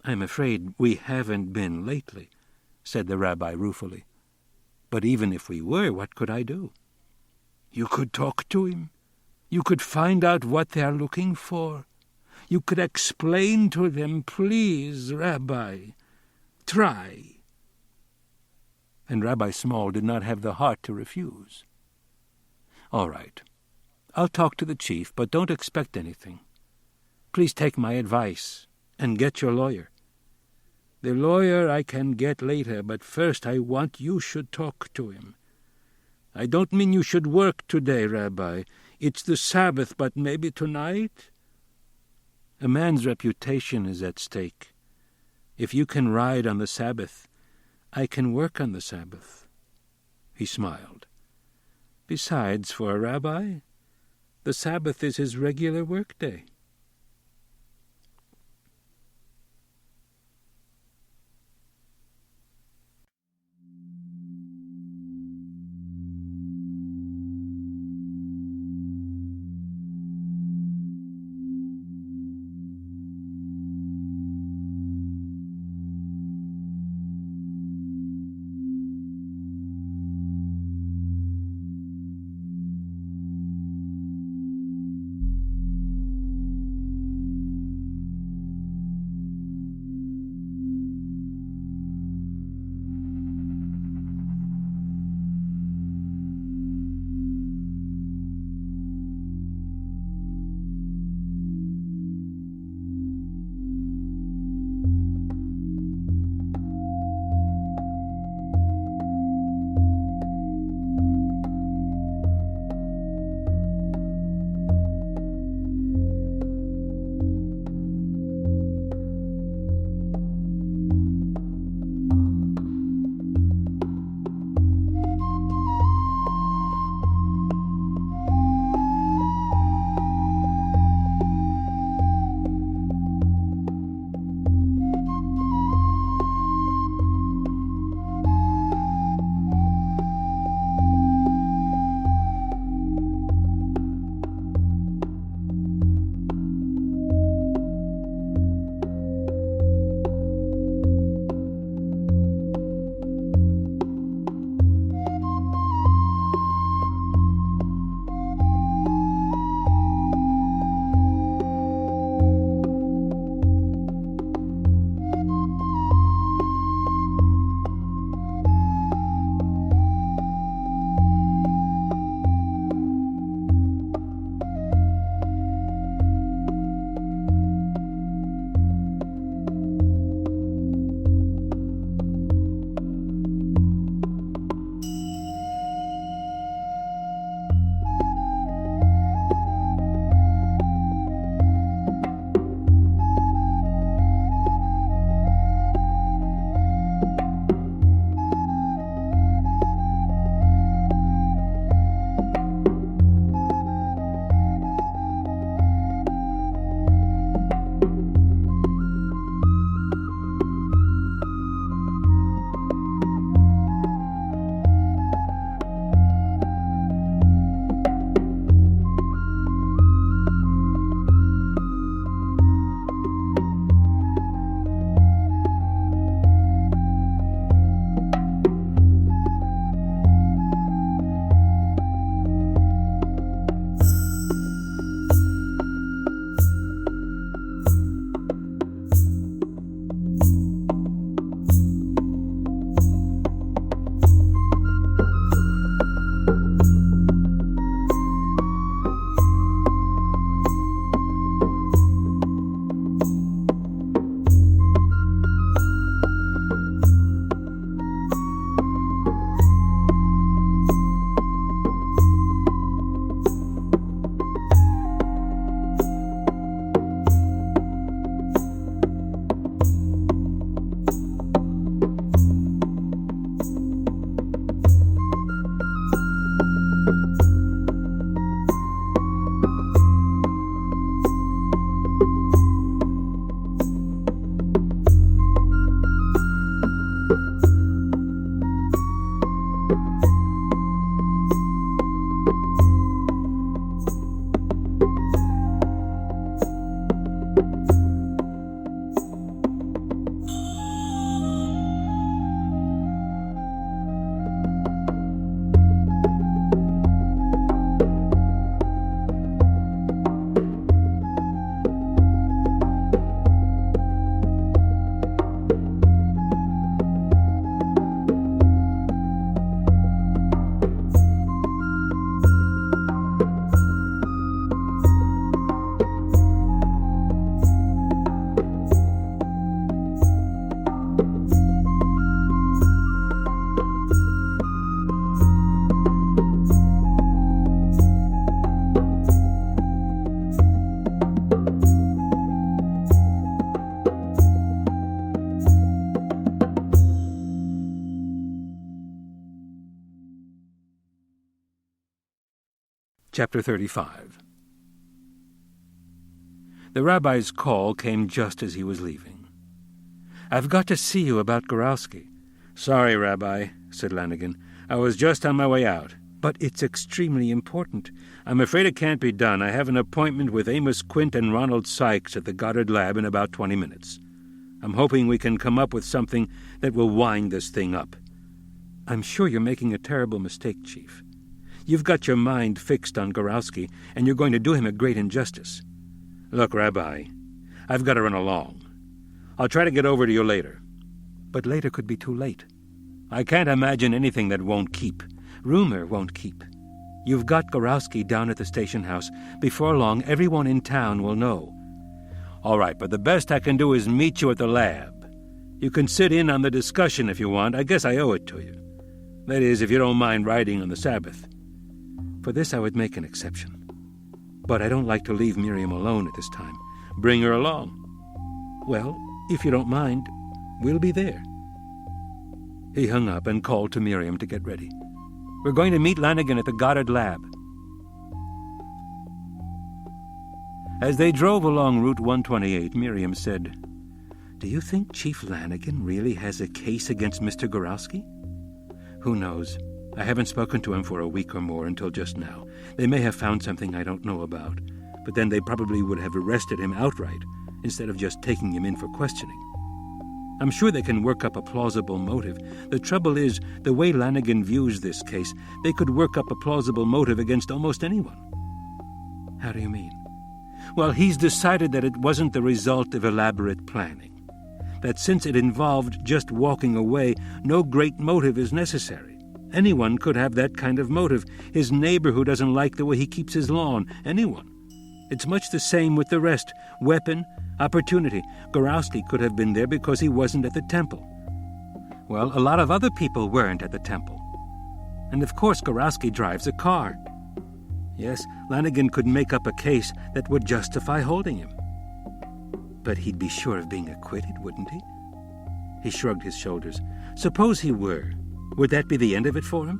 I'm afraid we haven't been lately, said the rabbi ruefully. But even if we were, what could I do? You could talk to him. You could find out what they are looking for. You could explain to them, please, Rabbi. Try. And Rabbi Small did not have the heart to refuse. All right. I'll talk to the chief, but don't expect anything. Please take my advice and get your lawyer. The lawyer I can get later, but first I want you should talk to him. I don't mean you should work today, Rabbi. It's the Sabbath, but maybe tonight? A man's reputation is at stake. If you can ride on the Sabbath, I can work on the Sabbath. He smiled. Besides, for a rabbi, the Sabbath is his regular workday. Chapter 35. The rabbi's call came just as he was leaving. "I've got to see you about Gorowski." "Sorry, Rabbi," said Lanigan. "I was just on my way out." "But it's extremely important." "I'm afraid it can't be done. I have an appointment with Amos Quint and Ronald Sykes at the Goddard Lab in about 20 minutes. I'm hoping we can come up with something that will wind this thing up." "I'm sure you're making a terrible mistake, Chief. You've got your mind fixed on Gorowski, and you're going to do him a great injustice." "Look, Rabbi, I've got to run along. I'll try to get over to you later." "But later could be too late." "I can't imagine anything that won't keep." "Rumor won't keep. You've got Gorowski down at the station house. Before long, everyone in town will know." "All right, but the best I can do is meet you at the lab. You can sit in on the discussion if you want. I guess I owe it to you. That is, if you don't mind riding on the Sabbath." "For this I would make an exception. But I don't like to leave Miriam alone at this time." "Bring her along." "Well, if you don't mind, we'll be there." He hung up and called to Miriam to get ready. "We're going to meet Lanigan at the Goddard Lab." As they drove along Route 128, Miriam said, "Do you think Chief Lanigan really has a case against Mr. Gorowski?" "Who knows? I haven't spoken to him for a week or more until just now. They may have found something I don't know about, but then they probably would have arrested him outright instead of just taking him in for questioning. I'm sure they can work up a plausible motive. The trouble is, the way Lanigan views this case, they could work up a plausible motive against almost anyone." "How do you mean?" "Well, he's decided that it wasn't the result of elaborate planning. That since it involved just walking away, no great motive is necessary. Anyone could have that kind of motive. His neighbor who doesn't like the way he keeps his lawn. Anyone. It's much the same with the rest. Weapon, opportunity. Gorowski could have been there because he wasn't at the temple. Well, a lot of other people weren't at the temple. And of course Gorowski drives a car. Yes, Lanigan could make up a case that would justify holding him. But he'd be sure of being acquitted, wouldn't he?" He shrugged his shoulders. "Suppose he were. Would that be the end of it for him?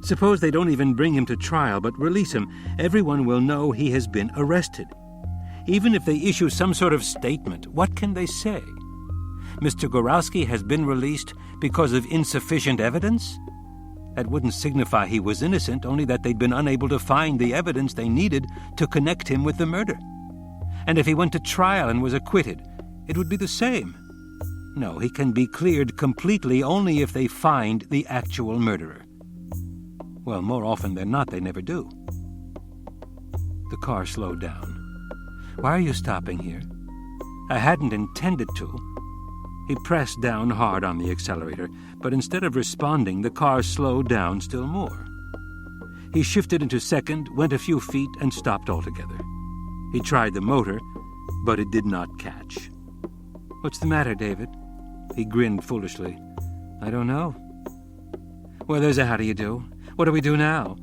Suppose they don't even bring him to trial but release him. Everyone will know he has been arrested. Even if they issue some sort of statement, what can they say? Mr. Gorowski has been released because of insufficient evidence? That wouldn't signify he was innocent, only that they'd been unable to find the evidence they needed to connect him with the murder. And if he went to trial and was acquitted, it would be the same. No, he can be cleared completely only if they find the actual murderer. Well, more often than not, they never do." The car slowed down. "Why are you stopping here?" "I hadn't intended to." He pressed down hard on the accelerator, but instead of responding, the car slowed down still more. He shifted into second, went a few feet, and stopped altogether. He tried the motor, but it did not catch. "What's the matter, David?" He grinned foolishly. "I don't know." "Well, there's a how do you do. What do we do now?"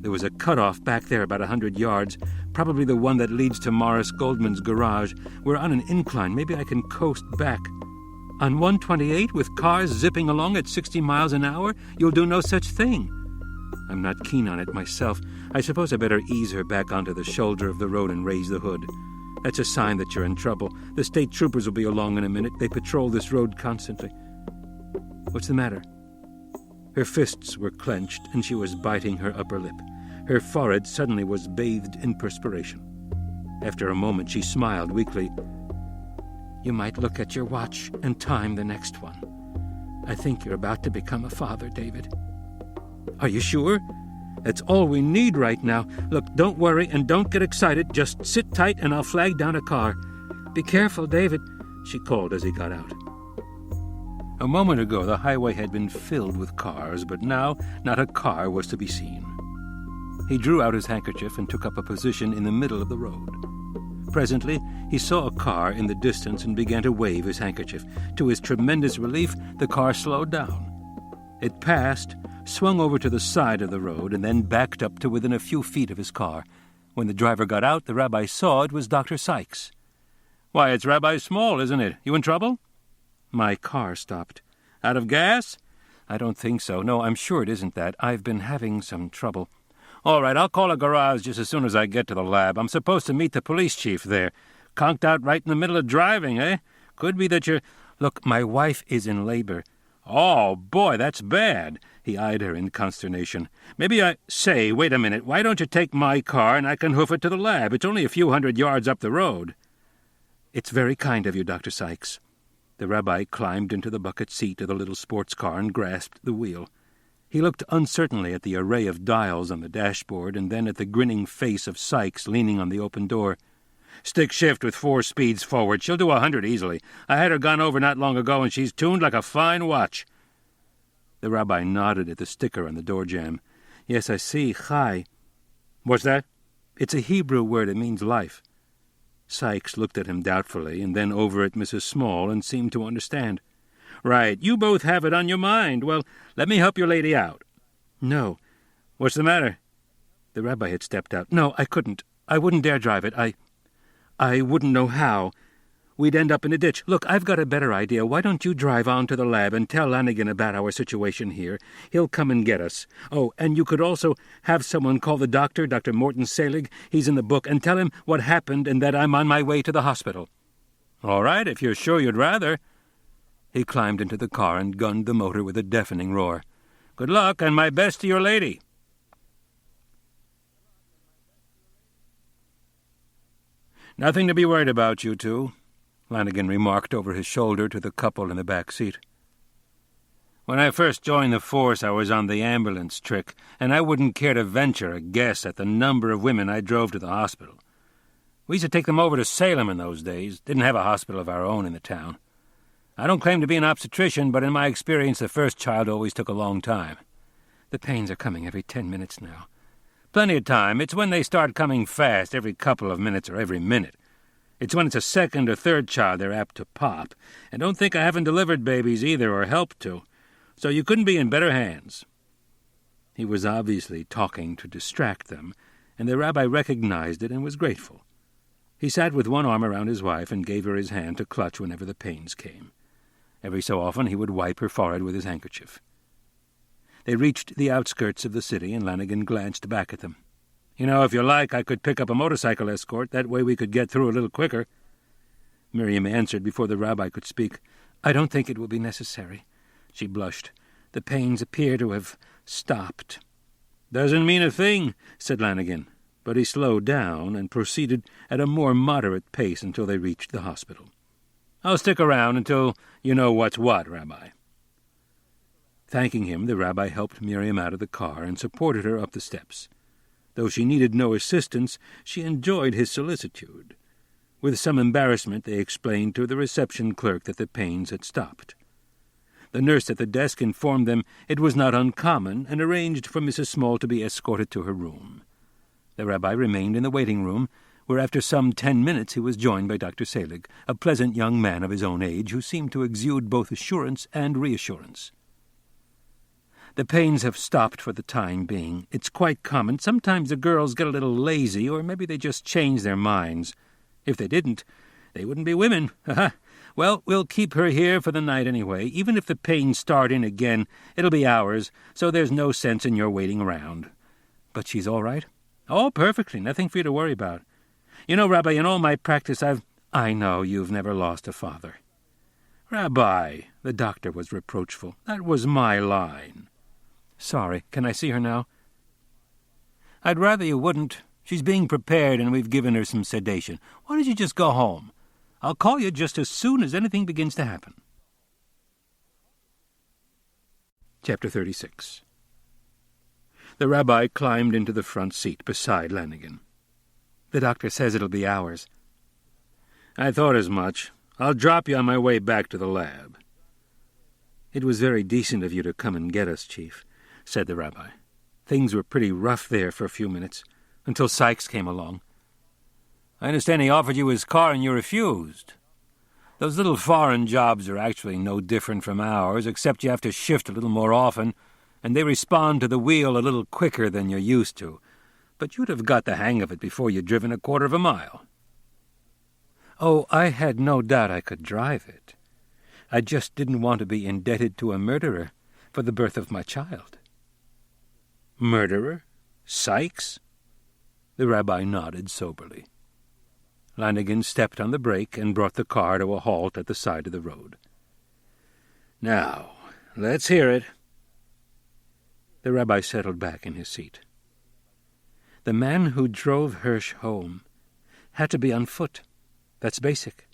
There was a cutoff back there about 100 yards, probably the one that leads to Morris Goldman's garage. We're on an incline. Maybe I can coast back. On 128 with cars zipping along at 60 miles an hour? You'll do no such thing. I'm not keen on it myself. I suppose I better ease her back onto the shoulder of the road and raise the hood. That's a sign that you're in trouble. The state troopers will be along in a minute. They patrol this road constantly. What's the matter? Her fists were clenched, and she was biting her upper lip. Her forehead suddenly was bathed in perspiration. After a moment, she smiled weakly. "You might look at your watch and time the next one. I think you're about to become a father, David." "Are you sure? That's all we need right now. Look, don't worry and don't get excited. Just sit tight and I'll flag down a car." "Be careful, David," she called as he got out. A moment ago, the highway had been filled with cars, but now not a car was to be seen. He drew out his handkerchief and took up a position in the middle of the road. Presently, he saw a car in the distance and began to wave his handkerchief. To his tremendous relief, the car slowed down. It passed, swung over to the side of the road, and then backed up to within a few feet of his car. When the driver got out, the rabbi saw it was Dr. Sykes. "Why, it's Rabbi Small, isn't it? You in trouble?" "My car stopped." "Out of gas?" "I don't think so. No, I'm sure it isn't that. I've been having some trouble." All right, I'll call a garage just as soon as I get to the lab. I'm supposed to meet the police chief there. Conked out right in the middle of driving, eh? Could be that you're... Look, my wife is in labor. Oh, boy, that's bad. He eyed her in consternation. Say, wait a minute. Why don't you take my car and I can hoof it to the lab? It's only a few hundred yards up the road. It's very kind of you, Dr. Sykes. The rabbi climbed into the bucket seat of the little sports car and grasped the wheel. He looked uncertainly at the array of dials on the dashboard and then at the grinning face of Sykes leaning on the open door. Stick shift with 4 speeds forward. She'll do 100 easily. I had her gone over not long ago, and she's tuned like a fine watch. The rabbi nodded at the sticker on the door jamb. Yes, I see. Chai. What's that? It's a Hebrew word. It means life. Sykes looked at him doubtfully, and then over at Mrs. Small, and seemed to understand. Right, you both have it on your mind. Well, let me help your lady out. No. What's the matter? The rabbi had stepped out. No, I couldn't. I wouldn't dare drive it. I wouldn't know how. We'd end up in a ditch. Look, I've got a better idea. Why don't you drive on to the lab and tell Lanigan about our situation here? He'll come and get us. Oh, and you could also have someone call the doctor, Dr. Morton Selig. He's in the book, and tell him what happened and that I'm on my way to the hospital. All right, if you're sure you'd rather. He climbed into the car and gunned the motor with a deafening roar. Good luck, and my best to your lady. Nothing to be worried about, you two, Lanigan remarked over his shoulder to the couple in the back seat. When I first joined the force, I was on the ambulance trick, and I wouldn't care to venture a guess at the number of women I drove to the hospital. We used to take them over to Salem in those days. Didn't have a hospital of our own in the town. I don't claim to be an obstetrician, but in my experience the first child always took a long time. The pains are coming every 10 minutes now. Plenty of time. It's when they start coming fast, every couple of minutes or every minute. It's when it's a second or third child they're apt to pop. And don't think I haven't delivered babies either, or helped to. So you couldn't be in better hands. He was obviously talking to distract them, and the rabbi recognized it and was grateful. He sat with one arm around his wife and gave her his hand to clutch whenever the pains came. Every so often he would wipe her forehead with his handkerchief. They reached the outskirts of the city, and Lanigan glanced back at them. You know, if you like, I could pick up a motorcycle escort. That way we could get through a little quicker. Miriam answered before the rabbi could speak. I don't think it will be necessary. She blushed. The pains appear to have stopped. Doesn't mean a thing, said Lanigan, but he slowed down and proceeded at a more moderate pace until they reached the hospital. I'll stick around until you know what's what, Rabbi. Thanking him, the rabbi helped Miriam out of the car and supported her up the steps. Though she needed no assistance, she enjoyed his solicitude. With some embarrassment, they explained to the reception clerk that the pains had stopped. The nurse at the desk informed them it was not uncommon and arranged for Mrs. Small to be escorted to her room. The rabbi remained in the waiting room, where after some 10 minutes he was joined by Dr. Selig, a pleasant young man of his own age who seemed to exude both assurance and reassurance. The pains have stopped for the time being. It's quite common. Sometimes the girls get a little lazy, or maybe they just change their minds. If they didn't, they wouldn't be women. Well, we'll keep her here for the night anyway. Even if the pains start in again, it'll be ours, so there's no sense in your waiting around. But she's all right? Oh, perfectly. Nothing for you to worry about. You know, Rabbi, in all my practice I know you've never lost a father. Rabbi, the doctor was reproachful. That was my line. Sorry, can I see her now? I'd rather you wouldn't. She's being prepared, and we've given her some sedation. Why don't you just go home? I'll call you just as soon as anything begins to happen. Chapter 36. The rabbi climbed into the front seat beside Lanigan. The doctor says it'll be ours. I thought as much. I'll drop you on my way back to the lab. It was very decent of you to come and get us, Chief, said the rabbi. Things were pretty rough there for a few minutes, until Sykes came along. I understand he offered you his car and you refused. Those little foreign jobs are actually no different from ours, except you have to shift a little more often, and they respond to the wheel a little quicker than you're used to. But you'd have got the hang of it before you'd driven a quarter of a mile. Oh, I had no doubt I could drive it. I just didn't want to be indebted to a murderer for the birth of my child. Murderer? Sykes? The rabbi nodded soberly. Lanigan stepped on the brake and brought the car to a halt at the side of the road. "Now, let's hear it." The rabbi settled back in his seat. "The man who drove Hirsch home had to be on foot. That's basic.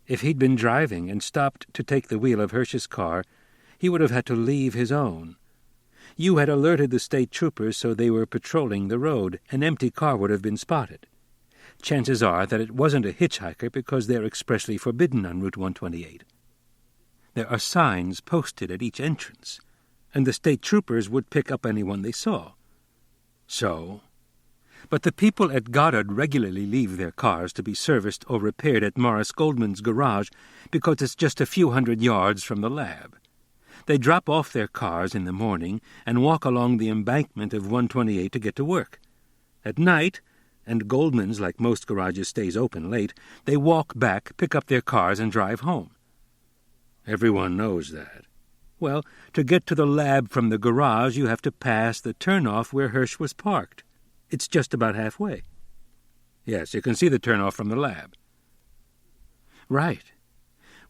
If he'd been driving and stopped to take the wheel of Hirsch's car, he would have had to leave his own. You had alerted the state troopers, so they were patrolling the road. An empty car would have been spotted. Chances are that it wasn't a hitchhiker because they're expressly forbidden on Route 128. There are signs posted at each entrance, and the state troopers would pick up anyone they saw. So? But the people at Goddard regularly leave their cars to be serviced or repaired at Morris Goldman's garage because it's just a few hundred yards from the lab. They drop off their cars in the morning and walk along the embankment of 128 to get to work. At night, and Goldman's, like most garages, stays open late, they walk back, pick up their cars, and drive home. Everyone knows that. Well, to get to the lab from the garage, you have to pass the turnoff where Hirsch was parked. It's just about halfway. Yes, you can see the turnoff from the lab. Right.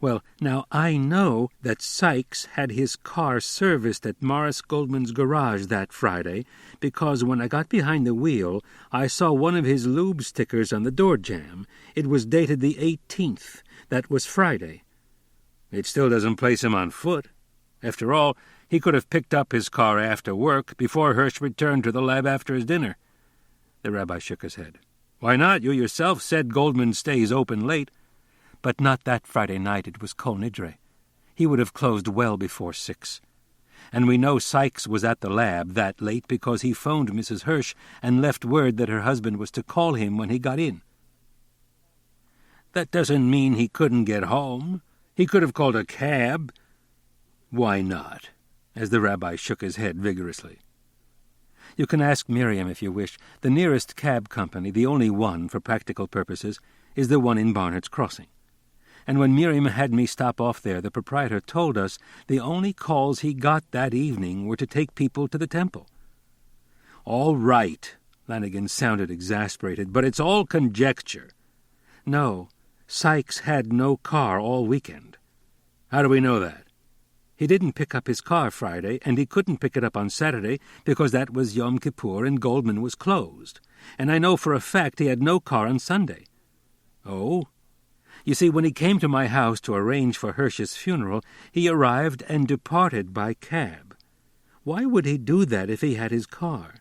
Well, now I know that Sykes had his car serviced at Morris Goldman's garage that Friday because when I got behind the wheel, I saw one of his lube stickers on the door jamb. It was dated the 18th. That was Friday. It still doesn't place him on foot. After all, he could have picked up his car after work before Hirsch returned to the lab after his dinner. The rabbi shook his head. Why not? You yourself said Goldman stays open late. But not that Friday night. It was Kol Nidre. He would have closed well before 6. And we know Sykes was at the lab that late because he phoned Mrs. Hirsch and left word that her husband was to call him when he got in. That doesn't mean he couldn't get home. He could have called a cab. Why not? As the rabbi shook his head vigorously. You can ask Miriam if you wish. The nearest cab company, the only one for practical purposes, is the one in Barnard's Crossing. And when Miriam had me stop off there, the proprietor told us the only calls he got that evening were to take people to the temple. All right, Lanigan sounded exasperated, but it's all conjecture. No, Sykes had no car all weekend. How do we know that? He didn't pick up his car Friday, and he couldn't pick it up on Saturday because that was Yom Kippur and Goldman was closed. And I know for a fact he had no car on Sunday. Oh? You see, when he came to my house to arrange for Hirsch's funeral, he arrived and departed by cab. Why would he do that if he had his car?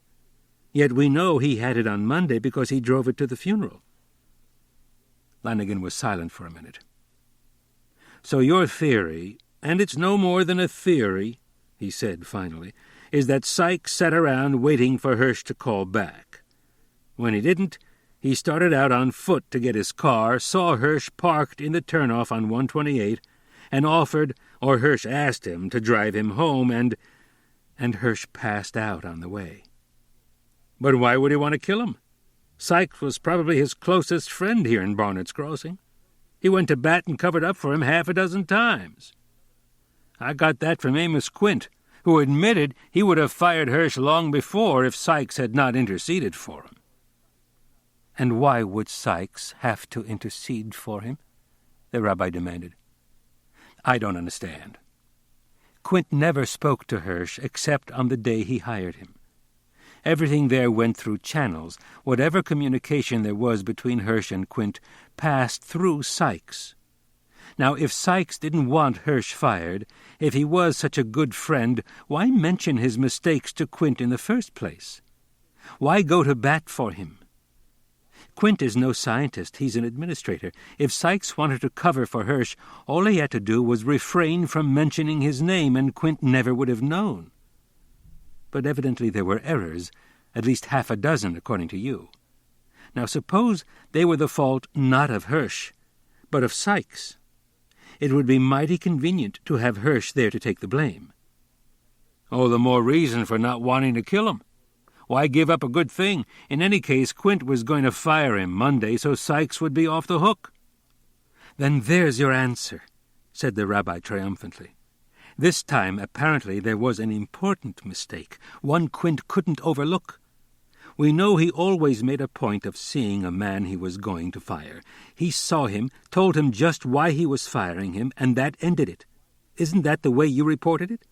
Yet we know he had it on Monday because he drove it to the funeral. Lanigan was silent for a minute. So your theory, and it's no more than a theory, he said finally, is that Sykes sat around waiting for Hirsch to call back. When he didn't, he started out on foot to get his car, saw Hirsch parked in the turnoff on 128, and offered, or Hirsch asked him, to drive him home, and Hirsch passed out on the way. But why would he want to kill him? Sykes was probably his closest friend here in Barnard's Crossing. He went to bat and covered up for him 6 times. I got that from Amos Quint, who admitted he would have fired Hirsch long before if Sykes had not interceded for him. And why would Sykes have to intercede for him? The rabbi demanded. I don't understand. Quint never spoke to Hirsch except on the day he hired him. Everything there went through channels. Whatever communication there was between Hirsch and Quint passed through Sykes. Now, if Sykes didn't want Hirsch fired, if he was such a good friend, why mention his mistakes to Quint in the first place? Why go to bat for him? Quint is no scientist, he's an administrator. If Sykes wanted to cover for Hirsch, all he had to do was refrain from mentioning his name, and Quint never would have known. But evidently there were errors, at least 6 according to you. Now suppose they were the fault not of Hirsch, but of Sykes. It would be mighty convenient to have Hirsch there to take the blame. Oh, the more reason for not wanting to kill him. Why give up a good thing? In any case, Quint was going to fire him Monday, so Sykes would be off the hook. Then there's your answer, said the rabbi triumphantly. This time, apparently, there was an important mistake, one Quint couldn't overlook. We know he always made a point of seeing a man he was going to fire. He saw him, told him just why he was firing him, and that ended it. Isn't that the way you reported it?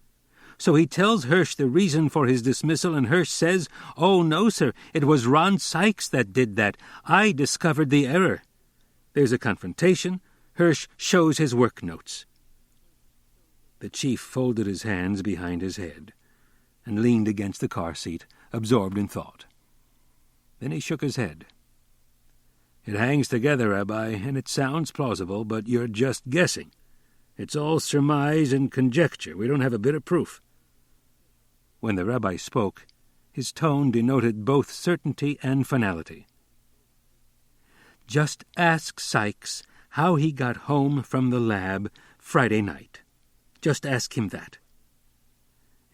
So he tells Hirsch the reason for his dismissal, and Hirsch says, "Oh, no, sir, it was Ron Sykes that did that. I discovered the error." There's a confrontation. Hirsch shows his work notes. The chief folded his hands behind his head and leaned against the car seat, absorbed in thought. Then he shook his head. "It hangs together, Rabbi, and it sounds plausible, but you're just guessing. It's all surmise and conjecture. We don't have a bit of proof." When the rabbi spoke, his tone denoted both certainty and finality. "Just ask Sykes how he got home from the lab Friday night. Just ask him that."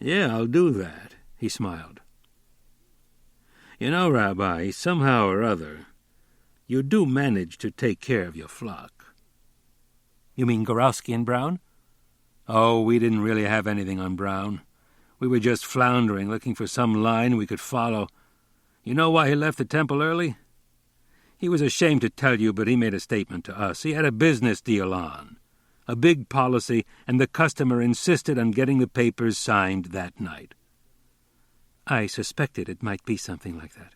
"Yeah, I'll do that," he smiled. "You know, Rabbi, somehow or other, you do manage to take care of your flock." "You mean Gorowski and Brown?" "Oh, we didn't really have anything on Brown. We were just floundering, looking for some line we could follow. You know why he left the temple early? He was ashamed to tell you, but he made a statement to us. He had a business deal on, a big policy, and the customer insisted on getting the papers signed that night." "I suspected it might be something like that."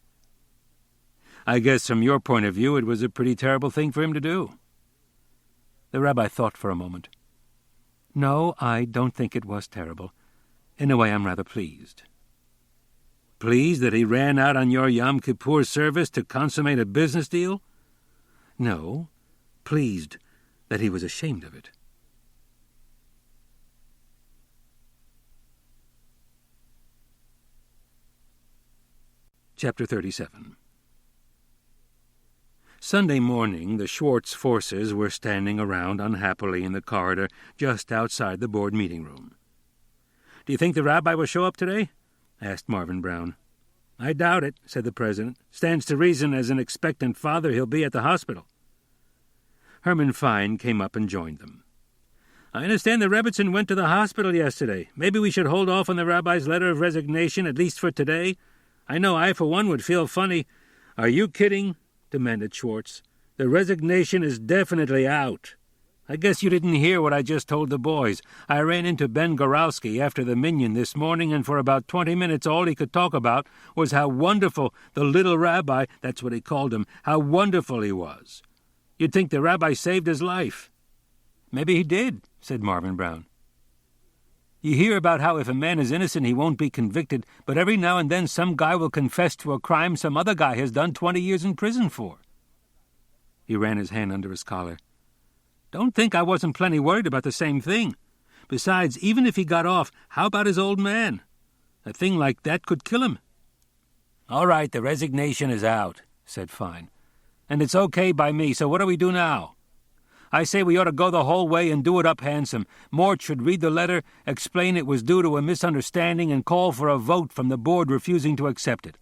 "I guess from your point of view it was a pretty terrible thing for him to do." The rabbi thought for a moment. "No, I don't think it was terrible. In a way, I'm rather pleased." "Pleased that he ran out on your Yom Kippur service to consummate a business deal?" "No, pleased that he was ashamed of it." Chapter 37. Sunday morning, the Schwartz forces were standing around unhappily in the corridor just outside the board meeting room. "Do you think the rabbi will show up today?" asked Marvin Brown. "I doubt it," said the president. "Stands to reason as an expectant father he'll be at the hospital." Herman Fine came up and joined them. "I understand the Rebbitzin went to the hospital yesterday. Maybe we should hold off on the rabbi's letter of resignation, at least for today. I know I, for one, would feel funny." "Are you kidding?" demanded Schwartz. "The resignation is definitely out. I guess you didn't hear what I just told the boys. I ran into Ben Gorowski after the minyan this morning, and for about 20 minutes all he could talk about was how wonderful the little rabbi, that's what he called him, how wonderful he was. You'd think the rabbi saved his life." "Maybe he did," said Marvin Brown. "You hear about how if a man is innocent he won't be convicted, but every now and then some guy will confess to a crime some other guy has done 20 years in prison for." He ran his hand under his collar. "Don't think I wasn't plenty worried about the same thing. Besides, even if he got off, how about his old man? A thing like that could kill him." "All right, the resignation is out," said Fine. "And it's okay by me, so what do we do now? I say we ought to go the whole way and do it up handsome. Mort should read the letter, explain it was due to a misunderstanding, and call for a vote from the board refusing to accept it."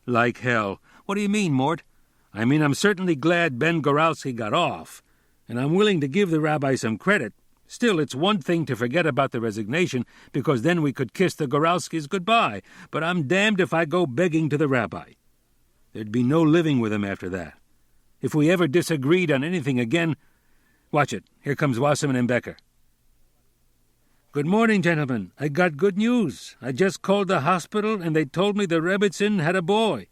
"Like hell. What do you mean, Mort?" "I mean, I'm certainly glad Ben Gorowski got off, and I'm willing to give the rabbi some credit. Still, it's one thing to forget about the resignation, because then we could kiss the Gorowskis goodbye, but I'm damned if I go begging to the rabbi. There'd be no living with him after that. If we ever disagreed on anything again... Watch it. Here comes Wasserman and Becker. "Good morning, gentlemen. I got good news. I just called the hospital, and they told me the Rebbitzin had a boy."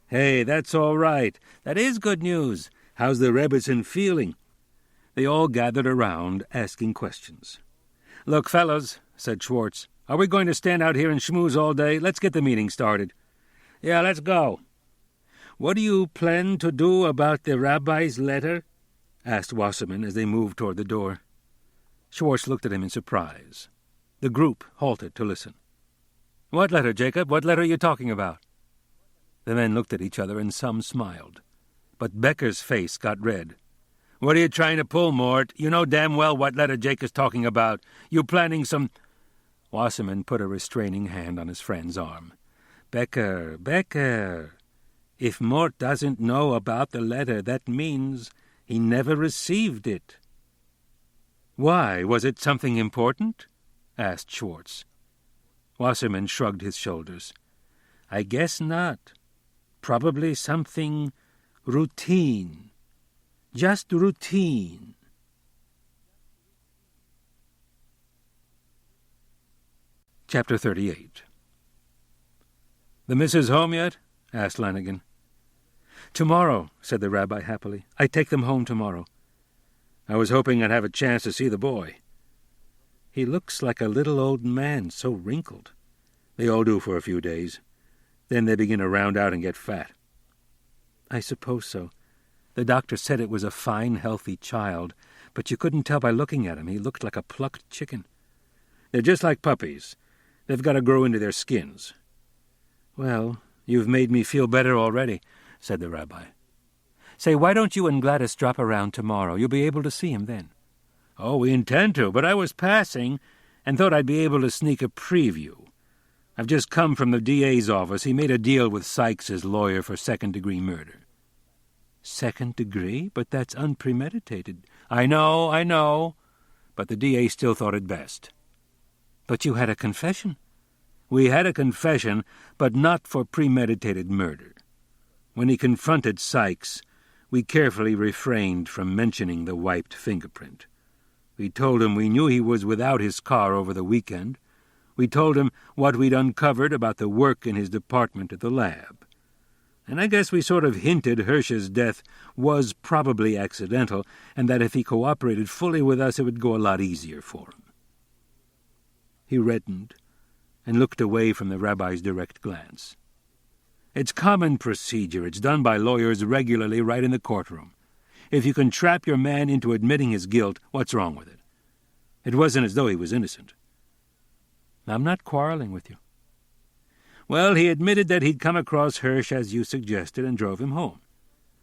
"Hey, that's all right. That is good news. How's the Rebbitzin feeling?" They all gathered around, asking questions. "Look, fellows," said Schwartz, "are we going to stand out here and schmooze all day? Let's get the meeting started." "Yeah, let's go." "What do you plan to do about the rabbi's letter?" asked Wasserman as they moved toward the door. Schwartz looked at him in surprise. The group halted to listen. "What letter, Jacob? What letter are you talking about?" The men looked at each other, and some smiled. But Becker's face got red. "What are you trying to pull, Mort? You know damn well what letter Jake is talking about. You planning some—" Wasserman put a restraining hand on his friend's arm. Becker, if Mort doesn't know about the letter, that means he never received it." "Why? Was it something important?" asked Schwartz. Wasserman shrugged his shoulders. "I guess not. Probably something routine. Just routine. Chapter 38. "The missus home yet?" asked Lanigan. "Tomorrow," said the rabbi happily. "I take them home tomorrow." "I was hoping I'd have a chance to see the boy." "He looks like a little old man, so wrinkled." "They all do for a few days. Then they begin to round out and get fat." "I suppose so. The doctor said it was a fine, healthy child, but you couldn't tell by looking at him. He looked like a plucked chicken." "They're just like puppies. They've got to grow into their skins." "Well, you've made me feel better already," said the rabbi. "Say, why don't you and Gladys drop around tomorrow? You'll be able to see him then." "Oh, we intend to, but I was passing and thought I'd be able to sneak a preview. I've just come from the DA's office. He made a deal with Sykes' lawyer for second-degree murder." "Second degree? But that's unpremeditated." I know, but the DA still thought it best." "But you had a confession." "We had a confession, but not for premeditated murder. When he confronted Sykes, we carefully refrained from mentioning the wiped fingerprint. We told him we knew he was without his car over the weekend. We told him what we'd uncovered about the work in his department at the lab. And I guess we sort of hinted Hirsch's death was probably accidental, and that if he cooperated fully with us, it would go a lot easier for him." He reddened and looked away from the rabbi's direct glance. "It's common procedure. It's done by lawyers regularly right in the courtroom. If you can trap your man into admitting his guilt, what's wrong with it? It wasn't as though he was innocent." "I'm not quarreling with you." "Well, he admitted that he'd come across Hirsch as you suggested and drove him home.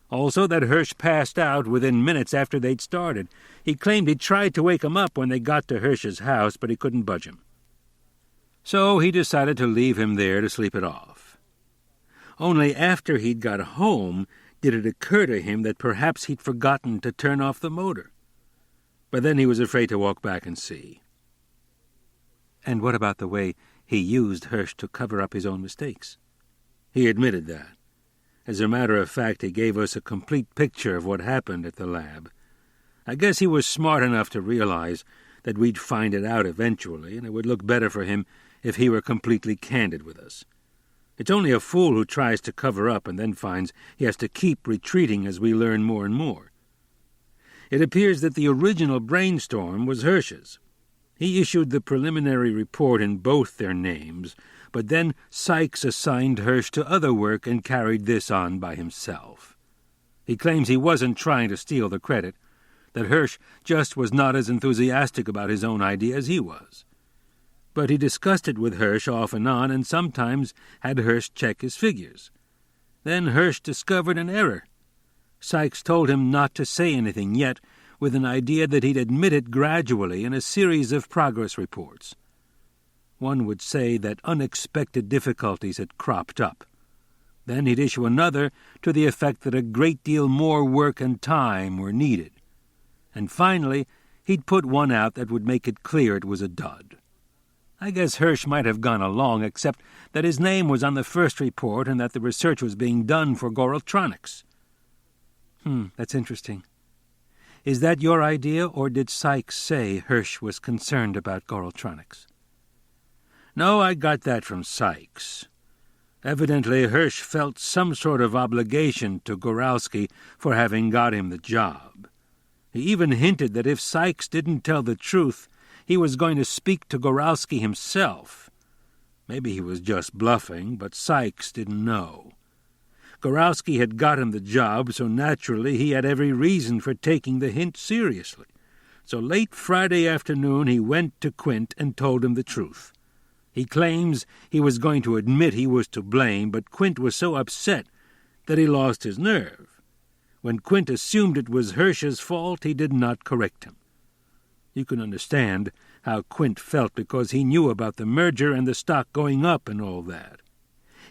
Also that Hirsch passed out within minutes after they'd started. He claimed he tried to wake him up when they got to Hirsch's house, but he couldn't budge him. So he decided to leave him there to sleep it off. Only after he'd got home did it occur to him that perhaps he'd forgotten to turn off the motor. But then he was afraid to walk back and see." "And what about the way he used Hirsch to cover up his own mistakes?" "He admitted that. As a matter of fact, he gave us a complete picture of what happened at the lab. I guess he was smart enough to realize that we'd find it out eventually, and it would look better for him if he were completely candid with us. It's only a fool who tries to cover up and then finds he has to keep retreating as we learn more and more. It appears that the original brainstorm was Hirsch's. He issued the preliminary report in both their names, but then Sykes assigned Hirsch to other work and carried this on by himself. He claims he wasn't trying to steal the credit, that Hirsch just was not as enthusiastic about his own idea as he was. But he discussed it with Hirsch off and on, and sometimes had Hirsch check his figures. Then Hirsch discovered an error. Sykes told him not to say anything yet, with an idea that he'd admit it gradually in a series of progress reports. One would say that unexpected difficulties had cropped up. Then he'd issue another to the effect that a great deal more work and time were needed. And finally, he'd put one out that would make it clear it was a dud. I guess Hirsch might have gone along, except that his name was on the first report and that the research was being done for Goraltronics. That's interesting. Is that your idea, or did Sykes say Hirsch was concerned about Goraltronics? No, I got that from Sykes. Evidently, Hirsch felt some sort of obligation to Goralski for having got him the job. He even hinted that if Sykes didn't tell the truth, he was going to speak to Goralski himself. Maybe he was just bluffing, but Sykes didn't know. Goralski had got him the job, so naturally he had every reason for taking the hint seriously. So late Friday afternoon he went to Quint and told him the truth. He claims he was going to admit he was to blame, but Quint was so upset that he lost his nerve. When Quint assumed it was Hirsch's fault, he did not correct him. You can understand how Quint felt, because he knew about the merger and the stock going up and all that.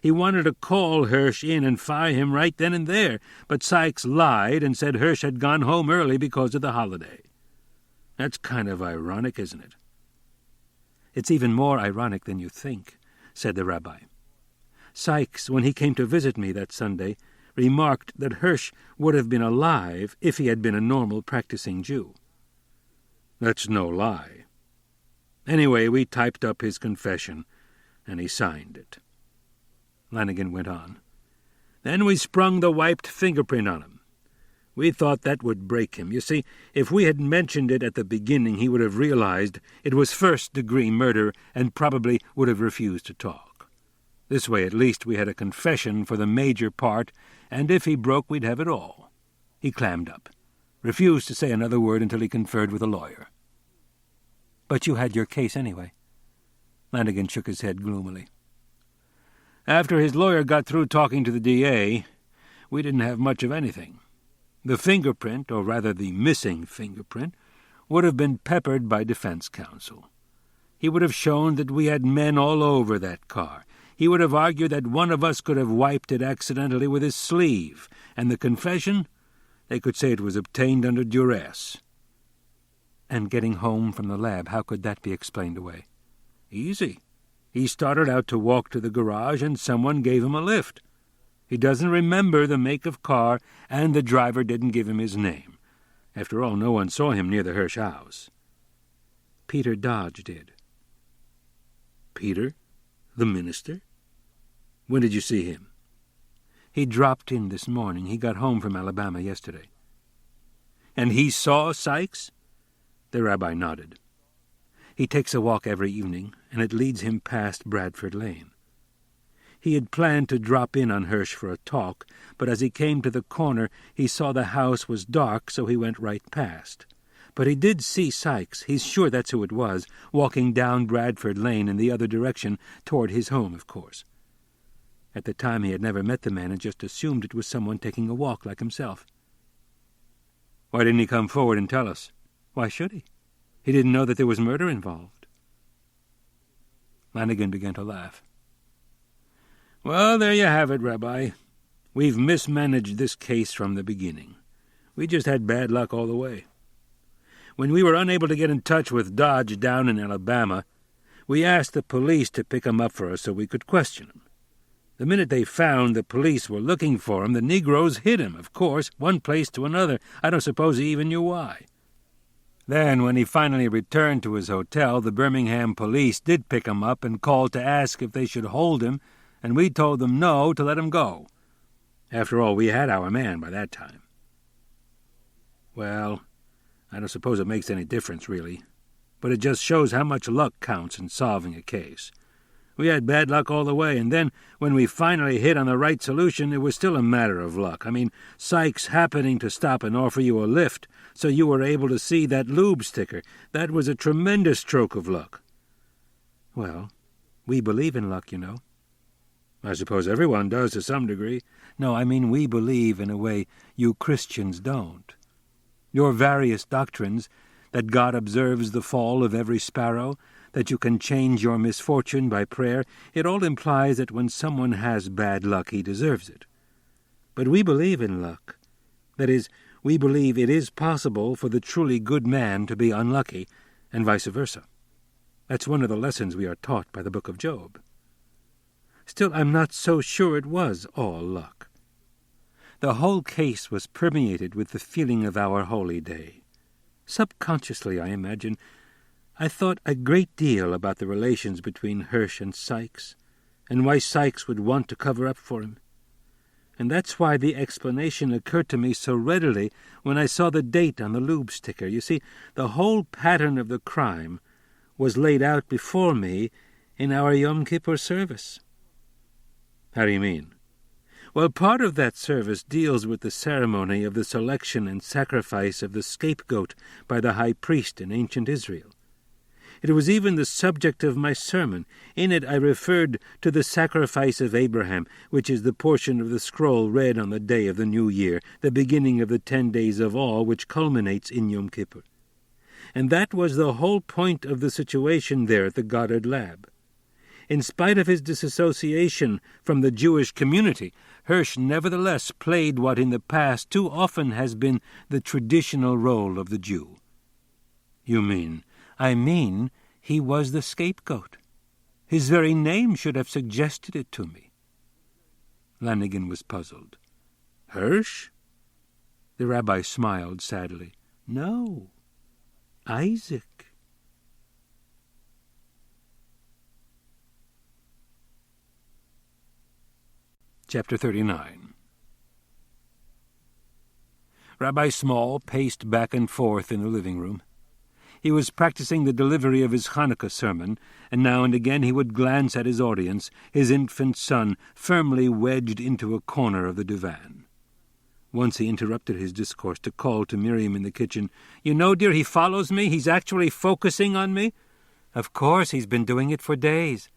He wanted to call Hirsch in and fire him right then and there, but Sykes lied and said Hirsch had gone home early because of the holiday. That's kind of ironic, isn't it? It's even more ironic than you think, said the rabbi. Sykes, when he came to visit me that Sunday, remarked that Hirsch would have been alive if he had been a normal practicing Jew. That's no lie. Anyway, we typed up his confession, and he signed it. Lanigan went on. Then we sprung the wiped fingerprint on him. We thought that would break him. You see, if we had mentioned it at the beginning, he would have realized it was first-degree murder and probably would have refused to talk. This way, at least, we had a confession for the major part, and if he broke, we'd have it all. He clammed up, refused to say another word until he conferred with a lawyer. But you had your case anyway. Lanigan shook his head gloomily. After his lawyer got through talking to the DA, we didn't have much of anything. The fingerprint, or rather the missing fingerprint, would have been peppered by defense counsel. He would have shown that we had men all over that car. He would have argued that one of us could have wiped it accidentally with his sleeve, and the confession, they could say it was obtained under duress. And getting home from the lab, how could that be explained away? Easy. He started out to walk to the garage, and someone gave him a lift. He doesn't remember the make of car, and the driver didn't give him his name. After all, no one saw him near the Hirsch house. Peter Dodge did. Peter? The minister? When did you see him? He dropped in this morning. He got home from Alabama yesterday. And he saw Sykes? The rabbi nodded. He takes a walk every evening, and it leads him past Bradford Lane. He had planned to drop in on Hirsch for a talk, but as he came to the corner, he saw the house was dark, so he went right past. But he did see Sykes, he's sure that's who it was, walking down Bradford Lane in the other direction, toward his home, of course. At the time he had never met the man and just assumed it was someone taking a walk like himself. Why didn't he come forward and tell us? Why should he? He didn't know that there was murder involved. Lanigan began to laugh. Well, there you have it, Rabbi. We've mismanaged this case from the beginning. We just had bad luck all the way. When we were unable to get in touch with Dodge down in Alabama, we asked the police to pick him up for us so we could question him. The minute they found the police were looking for him, the Negroes hid him, of course, one place to another. I don't suppose he even knew why. Then, when he finally returned to his hotel, the Birmingham police did pick him up and called to ask if they should hold him, and we told them no, to let him go. After all, we had our man by that time. Well, I don't suppose it makes any difference, really, but it just shows how much luck counts in solving a case. We had bad luck all the way, and then, when we finally hit on the right solution, it was still a matter of luck. I mean, Sykes happening to stop and offer you a lift, so you were able to see that lube sticker. That was a tremendous stroke of luck. Well, we believe in luck, you know. I suppose everyone does to some degree. No, I mean we believe in a way you Christians don't. Your various doctrines, that God observes the fall of every sparrow, that you can change your misfortune by prayer, it all implies that when someone has bad luck, he deserves it. But we believe in luck. That is, we believe it is possible for the truly good man to be unlucky, and vice versa. That's one of the lessons we are taught by the book of Job. Still, I'm not so sure it was all luck. The whole case was permeated with the feeling of our holy day. Subconsciously, I imagine, I thought a great deal about the relations between Hirsch and Sykes, and why Sykes would want to cover up for him. And that's why the explanation occurred to me so readily when I saw the date on the lube sticker. You see, the whole pattern of the crime was laid out before me in our Yom Kippur service. How do you mean? Well, part of that service deals with the ceremony of the selection and sacrifice of the scapegoat by the high priest in ancient Israel. It was even the subject of my sermon. In it I referred to the sacrifice of Abraham, which is the portion of the scroll read on the day of the new year, the beginning of the 10 days of awe, which culminates in Yom Kippur. And that was the whole point of the situation there at the Goddard Lab. In spite of his disassociation from the Jewish community, Hirsch nevertheless played what in the past too often has been the traditional role of the Jew. You mean? I mean, he was the scapegoat. His very name should have suggested it to me. Lanigan was puzzled. Hirsch? The rabbi smiled sadly. No, Isaac. Chapter 39. Rabbi Small paced back and forth in the living room. He was practicing the delivery of his Hanukkah sermon, and now and again he would glance at his audience, his infant son firmly wedged into a corner of the divan. Once he interrupted his discourse to call to Miriam in the kitchen, "You know, dear, he follows me. He's actually focusing on me." "Of course, he's been doing it for days."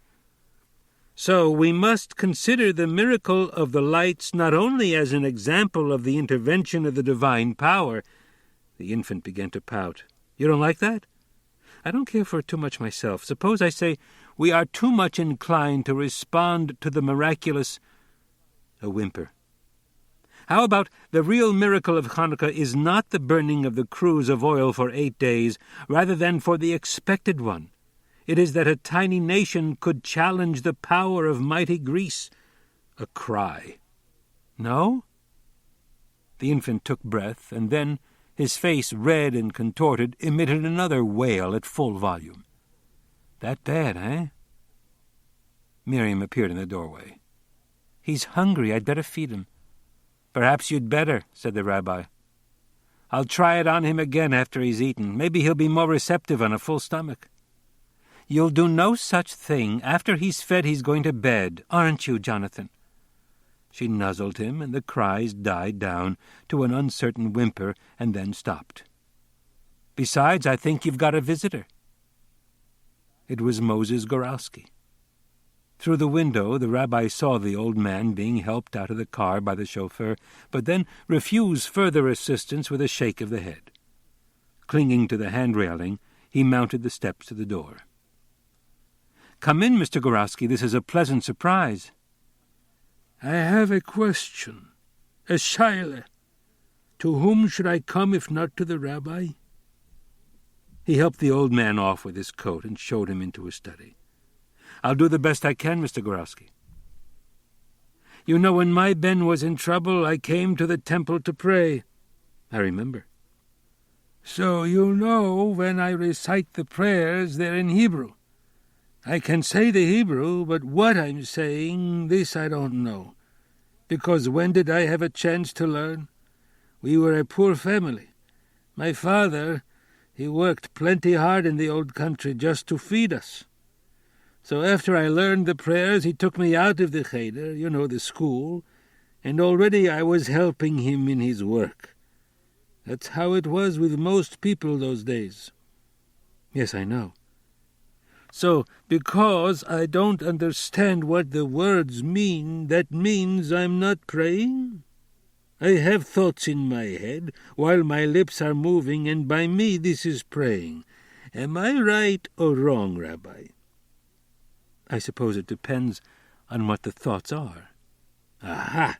"So we must consider the miracle of the lights not only as an example of the intervention of the divine power." The infant began to pout. "You don't like that?" "I don't care for it too much myself. Suppose I say we are too much inclined to respond to the miraculous—" A whimper. "How about the real miracle of Hanukkah is not the burning of the cruse of oil for 8 days, rather than for the expected one. It is that a tiny nation could challenge the power of mighty Greece." A cry. "No?" The infant took breath, and then, his face red and contorted, emitted another wail at full volume. "That bad, eh?" Miriam appeared in the doorway. "He's hungry. I'd better feed him." "Perhaps you'd better," said the rabbi. "I'll try it on him again after he's eaten. Maybe he'll be more receptive on a full stomach." "You'll do no such thing. After he's fed, he's going to bed. Aren't you, Jonathan?" She nuzzled him, and the cries died down to an uncertain whimper and then stopped. "Besides, I think you've got a visitor." It was Moses Gorowski. Through the window the rabbi saw the old man being helped out of the car by the chauffeur, but then refused further assistance with a shake of the head. Clinging to the hand-railing, he mounted the steps to the door. "Come in, Mr. Gorowski. This is a pleasant surprise." "I have a question, a shaila. To whom should I come if not to the rabbi?" He helped the old man off with his coat and showed him into his study. "I'll do the best I can, Mr. Gorowski." "You know, when my Ben was in trouble, I came to the temple to pray." "I remember." "So you know when I recite the prayers, they're in Hebrew. I can say the Hebrew, but what I'm saying, this I don't know. Because when did I have a chance to learn? We were a poor family. My father, he worked plenty hard in the old country just to feed us. So after I learned the prayers, he took me out of the cheder, you know, the school, and already I was helping him in his work. That's how it was with most people those days." "Yes, I know." "So, because I don't understand what the words mean, that means I'm not praying? I have thoughts in my head while my lips are moving, and by me this is praying. Am I right or wrong, Rabbi?" "I suppose it depends on what the thoughts are." "Aha!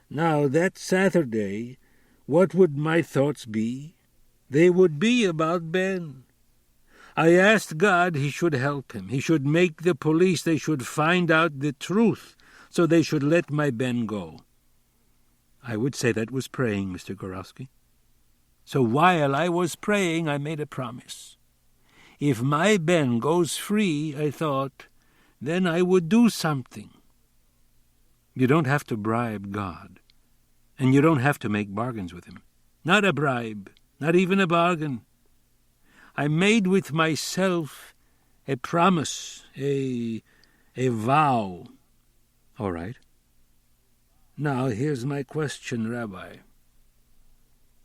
Now that Saturday, what would my thoughts be? They would be about Ben. I asked God he should help him. He should make the police. They should find out the truth, so they should let my Ben go." "I would say that was praying, Mr. Gorowski." "So while I was praying, I made a promise. If my Ben goes free, I thought, then I would do something." "You don't have to bribe God, and you don't have to make bargains with him." "Not a bribe, not even a bargain. I made with myself a promise, a vow." "All right." "Now here's my question, Rabbi.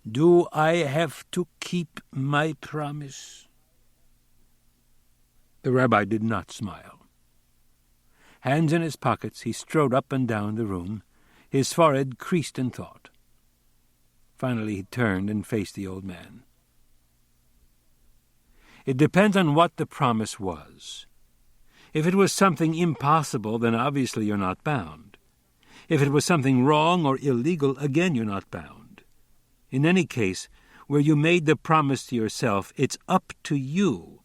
Do I have to keep my promise?" The rabbi did not smile. Hands in his pockets, he strode up and down the room, his forehead creased in thought. Finally he turned and faced the old man. "It depends on what the promise was. If it was something impossible, then obviously you're not bound. If it was something wrong or illegal, again you're not bound. In any case, where you made the promise to yourself, it's up to you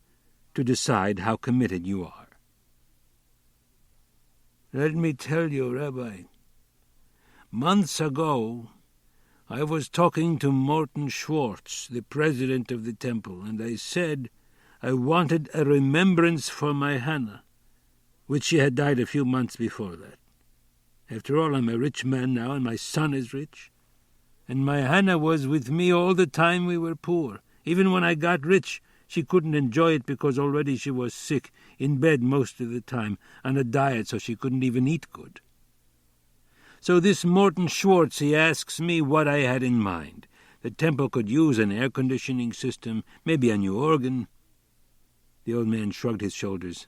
to decide how committed you are." "Let me tell you, Rabbi, Months ago, I was talking to Morton Schwartz, the president of the temple, and I said I wanted a remembrance for my Hannah, which she had died a few months before that. After all, I'm a rich man now, and my son is rich. And my Hannah was with me all the time we were poor. Even when I got rich, she couldn't enjoy it because already she was sick, in bed most of the time, on a diet so she couldn't even eat good. So this Morton Schwartz, he asks me what I had in mind. The temple could use an air conditioning system, maybe a new organ. The old man shrugged his shoulders.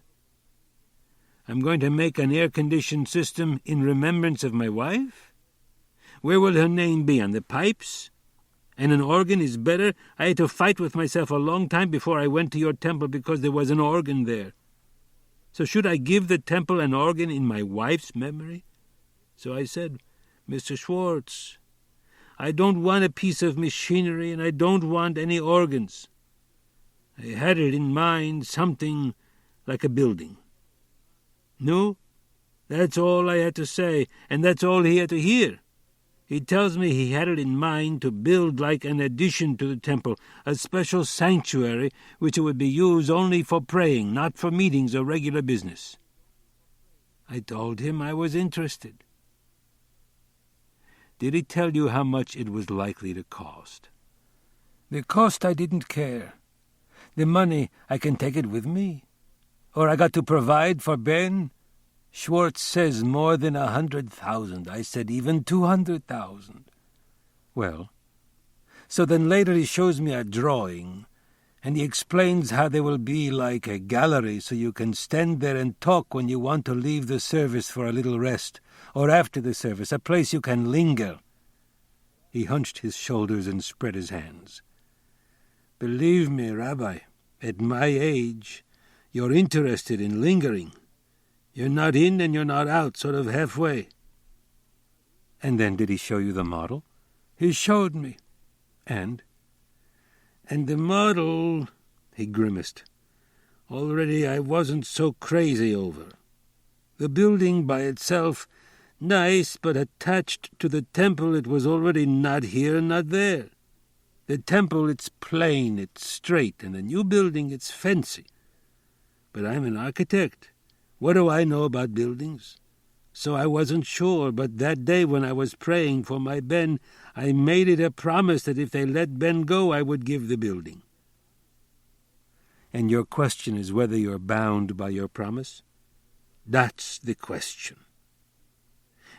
I'm going to make an air-conditioned system in remembrance of my wife? Where will her name be, on the pipes? And an organ is better? I had to fight with myself a long time before I went to your temple because there was an organ there. So should I give the temple an organ in my wife's memory? So I said, Mr. Schwartz, I don't want a piece of machinery and I don't want any organs. I had it in mind, something like a building. No, that's all I had to say, and that's all he had to hear. He tells me he had it in mind to build like an addition to the temple, a special sanctuary which it would be used only for praying, not for meetings or regular business. I told him I was interested. Did he tell you how much it was likely to cost? The cost I didn't care. The money, I can take it with me. Or I got to provide for Ben. Schwartz says more than 100,000. I said even 200,000. Well, so then later he shows me a drawing, and he explains how there will be like a gallery so you can stand there and talk when you want to leave the service for a little rest, or after the service, a place you can linger. He hunched his shoulders and spread his hands. Believe me, Rabbi, at my age, you're interested in lingering. You're not in and you're not out, sort of halfway. And then did he show you the model? He showed me. And the model, he grimaced, already I wasn't so crazy over. The building by itself, nice, but attached to the temple it was already not here, not there. The temple, it's plain, it's straight, and the new building, it's fancy. But I'm an architect. What do I know about buildings? So I wasn't sure, but that day when I was praying for my Ben, I made it a promise that if they let Ben go, I would give the building. And your question is whether you're bound by your promise? That's the question.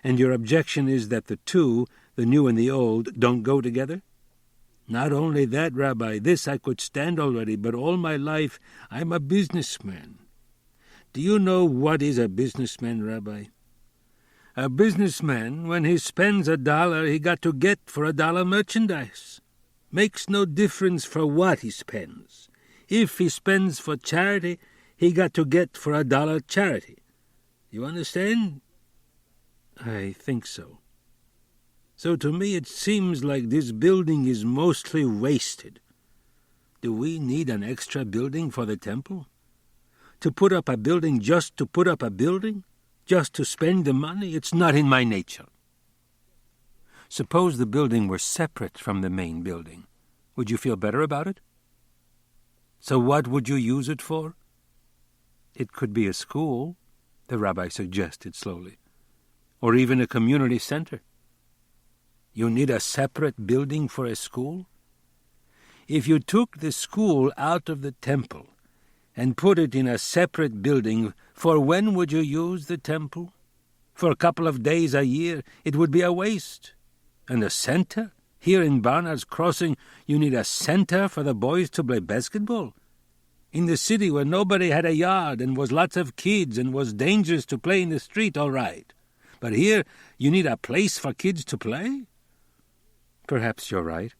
And your objection is that the two, the new and the old, don't go together? Not only that, Rabbi, this I could stand already, but all my life I'm a businessman. Do you know what is a businessman, Rabbi? A businessman, when he spends $1, he got to get for $1 merchandise. Makes no difference for what he spends. If he spends for charity, he got to get for $1 charity. You understand? I think so. So to me it seems like this building is mostly wasted. Do we need an extra building for the temple? To put up a building just to put up a building? Just to spend the money? It's not in my nature. Suppose the building were separate from the main building. Would you feel better about it? So what would you use it for? It could be a school, the rabbi suggested slowly, or even a community center. You need a separate building for a school? If you took the school out of the temple and put it in a separate building, for when would you use the temple? For a couple of days a year, it would be a waste. And a center? Here in Barnard's Crossing, you need a center for the boys to play basketball. In the city where nobody had a yard and was lots of kids and was dangerous to play in the street, all right. But here, you need a place for kids to play? Perhaps you're right.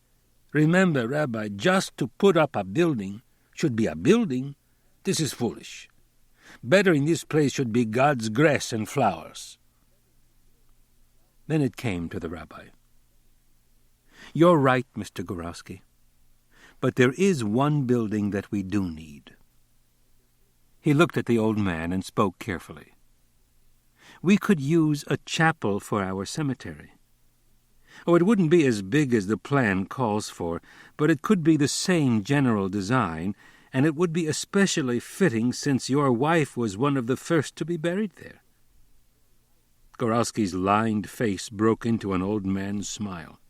Remember, Rabbi, just to put up a building should be a building. This is foolish. Better in this place should be God's grass and flowers. Then it came to the rabbi. You're right, Mr. Gorowski. But there is one building that we do need. He looked at the old man and spoke carefully. We could use a chapel for our cemetery. Oh, it wouldn't be as big as the plan calls for, but it could be the same general design, and it would be especially fitting since your wife was one of the first to be buried there." Goralski's lined face broke into an old man's smile.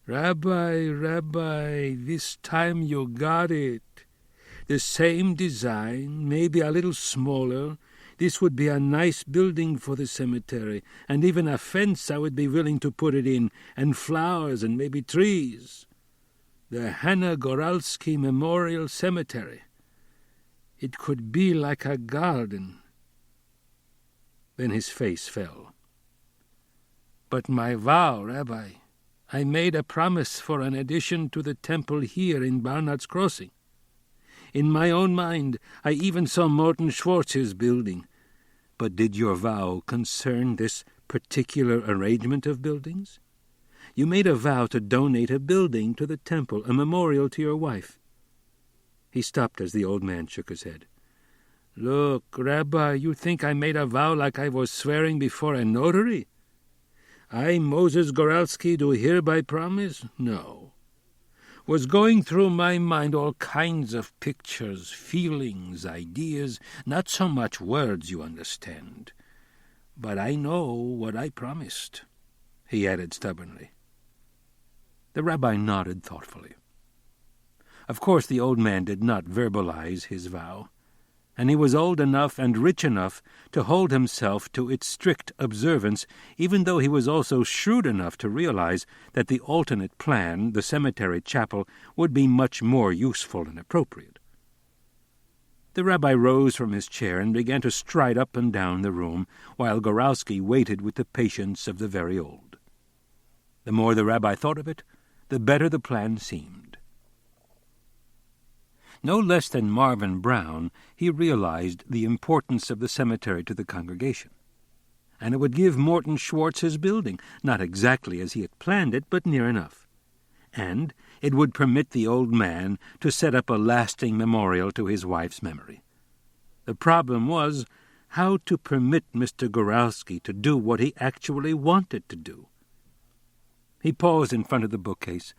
Rabbi, this time you got it. The same design, maybe a little smaller. This would be a nice building for the cemetery, and even a fence I would be willing to put it in, and flowers and maybe trees. The Hannah Goralski Memorial Cemetery. It could be like a garden. Then his face fell. "But my vow, Rabbi, I made a promise for an addition to the temple here in Barnard's Crossing. In my own mind, I even saw Morton Schwartz's building. But did your vow concern this particular arrangement of buildings? You made a vow to donate a building to the temple, a memorial to your wife." He stopped as the old man shook his head. "Look, Rabbi, you think I made a vow like I was swearing before a notary? I, Moses Goralski, do hereby promise? No. Was going through my mind all kinds of pictures, feelings, ideas, not so much words, you understand. But I know what I promised," he added stubbornly. The rabbi nodded thoughtfully. Of course the old man did not verbalize his vow, and he was old enough and rich enough to hold himself to its strict observance, even though he was also shrewd enough to realize that the alternate plan, the cemetery chapel, would be much more useful and appropriate. The rabbi rose from his chair and began to stride up and down the room, while Goralski waited with the patience of the very old. The more the rabbi thought of it, the better the plan seemed. No less than Marvin Brown, he realized the importance of the cemetery to the congregation. And it would give Morton Schwartz his building, not exactly as he had planned it, but near enough. And it would permit the old man to set up a lasting memorial to his wife's memory. The problem was how to permit Mr. Goralski to do what he actually wanted to do. He paused in front of the bookcase,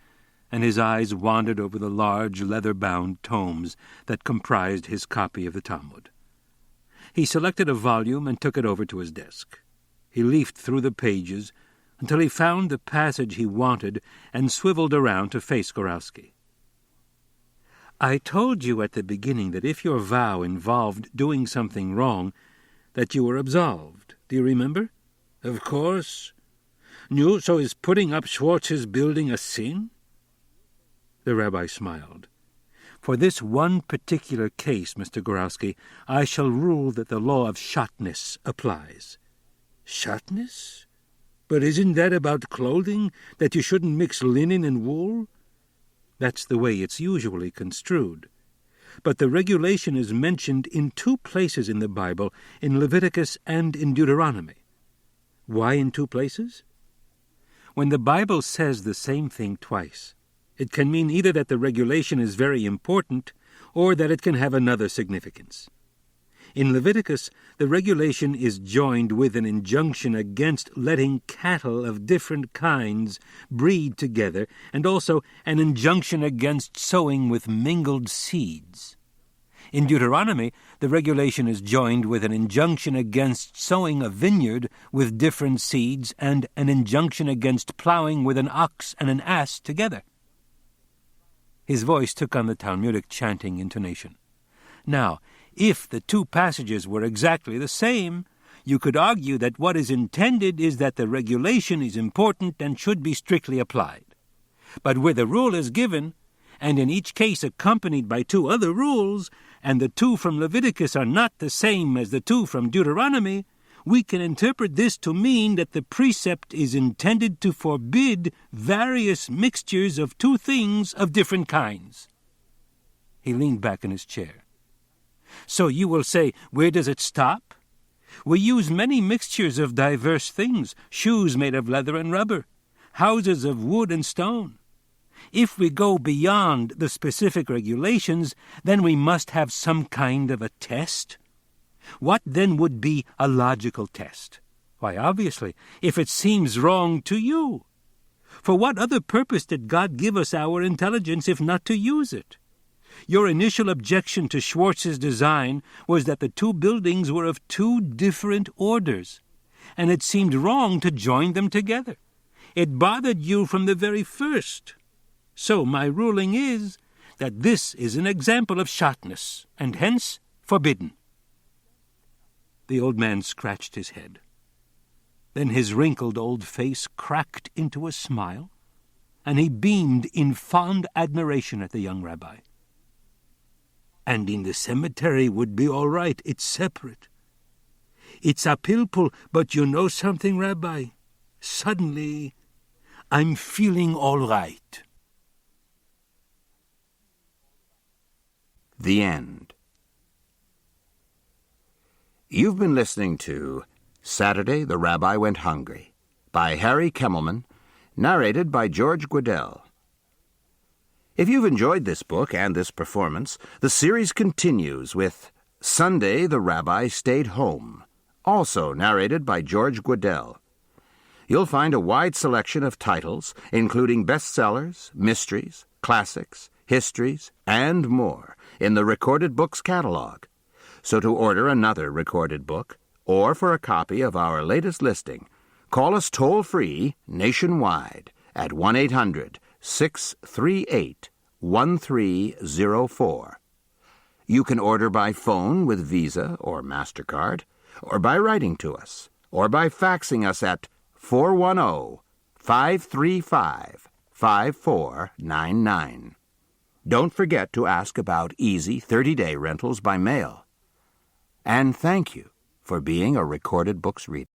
and his eyes wandered over the large leather-bound tomes that comprised his copy of the Talmud. He selected a volume and took it over to his desk. He leafed through the pages until he found the passage he wanted and swiveled around to face Goralski. "I told you at the beginning that if your vow involved doing something wrong, that you were absolved. Do you remember?" "Of course." "So is putting up Schwartz's building a sin?" The rabbi smiled. "For this one particular case, Mr. Goralski, I shall rule that the law of shotness applies." "Shotness? But isn't that about clothing, that you shouldn't mix linen and wool?" "That's the way it's usually construed. But the regulation is mentioned in 2 places in the Bible, in Leviticus and in Deuteronomy." "Why in 2 places?" "When the Bible says the same thing twice, it can mean either that the regulation is very important or that it can have another significance. In Leviticus, the regulation is joined with an injunction against letting cattle of different kinds breed together, and also an injunction against sowing with mingled seeds. In Deuteronomy, the regulation is joined with an injunction against sowing a vineyard with different seeds and an injunction against plowing with an ox and an ass together." His voice took on the Talmudic chanting intonation. "Now, if the 2 passages were exactly the same, you could argue that what is intended is that the regulation is important and should be strictly applied. But where the rule is given, and in each case accompanied by 2 other rules, and the 2 from Leviticus are not the same as the 2 from Deuteronomy, we can interpret this to mean that the precept is intended to forbid various mixtures of 2 things of different kinds." He leaned back in his chair. "So you will say, where does it stop? We use many mixtures of diverse things, shoes made of leather and rubber, houses of wood and stone. If we go beyond the specific regulations, then we must have some kind of a test. What then would be a logical test? Why, obviously, if it seems wrong to you. For what other purpose did God give us our intelligence if not to use it? Your initial objection to Schwartz's design was that the two buildings were of two different orders, and it seemed wrong to join them together. It bothered you from the very first. So my ruling is that this is an example of shotness, and hence forbidden." The old man scratched his head. Then his wrinkled old face cracked into a smile, and he beamed in fond admiration at the young rabbi. "And in the cemetery would be all right. It's separate. It's a pilpul, but you know something, Rabbi? Suddenly, I'm feeling all right." The end. You've been listening to Saturday the Rabbi Went Hungry by Harry Kemelman, narrated by George Guidell. If you've enjoyed this book and this performance, the series continues with Sunday the Rabbi Stayed Home, also narrated by George Guidell. You'll find a wide selection of titles, including bestsellers, mysteries, classics, histories, and more, in the Recorded Books catalog. So to order another recorded book, or for a copy of our latest listing, call us toll-free nationwide at 1-800-638-1304. You can order by phone with Visa or MasterCard, or by writing to us, or by faxing us at 410-535-5499. Don't forget to ask about easy 30-day rentals by mail. And thank you for being a Recorded Books reader.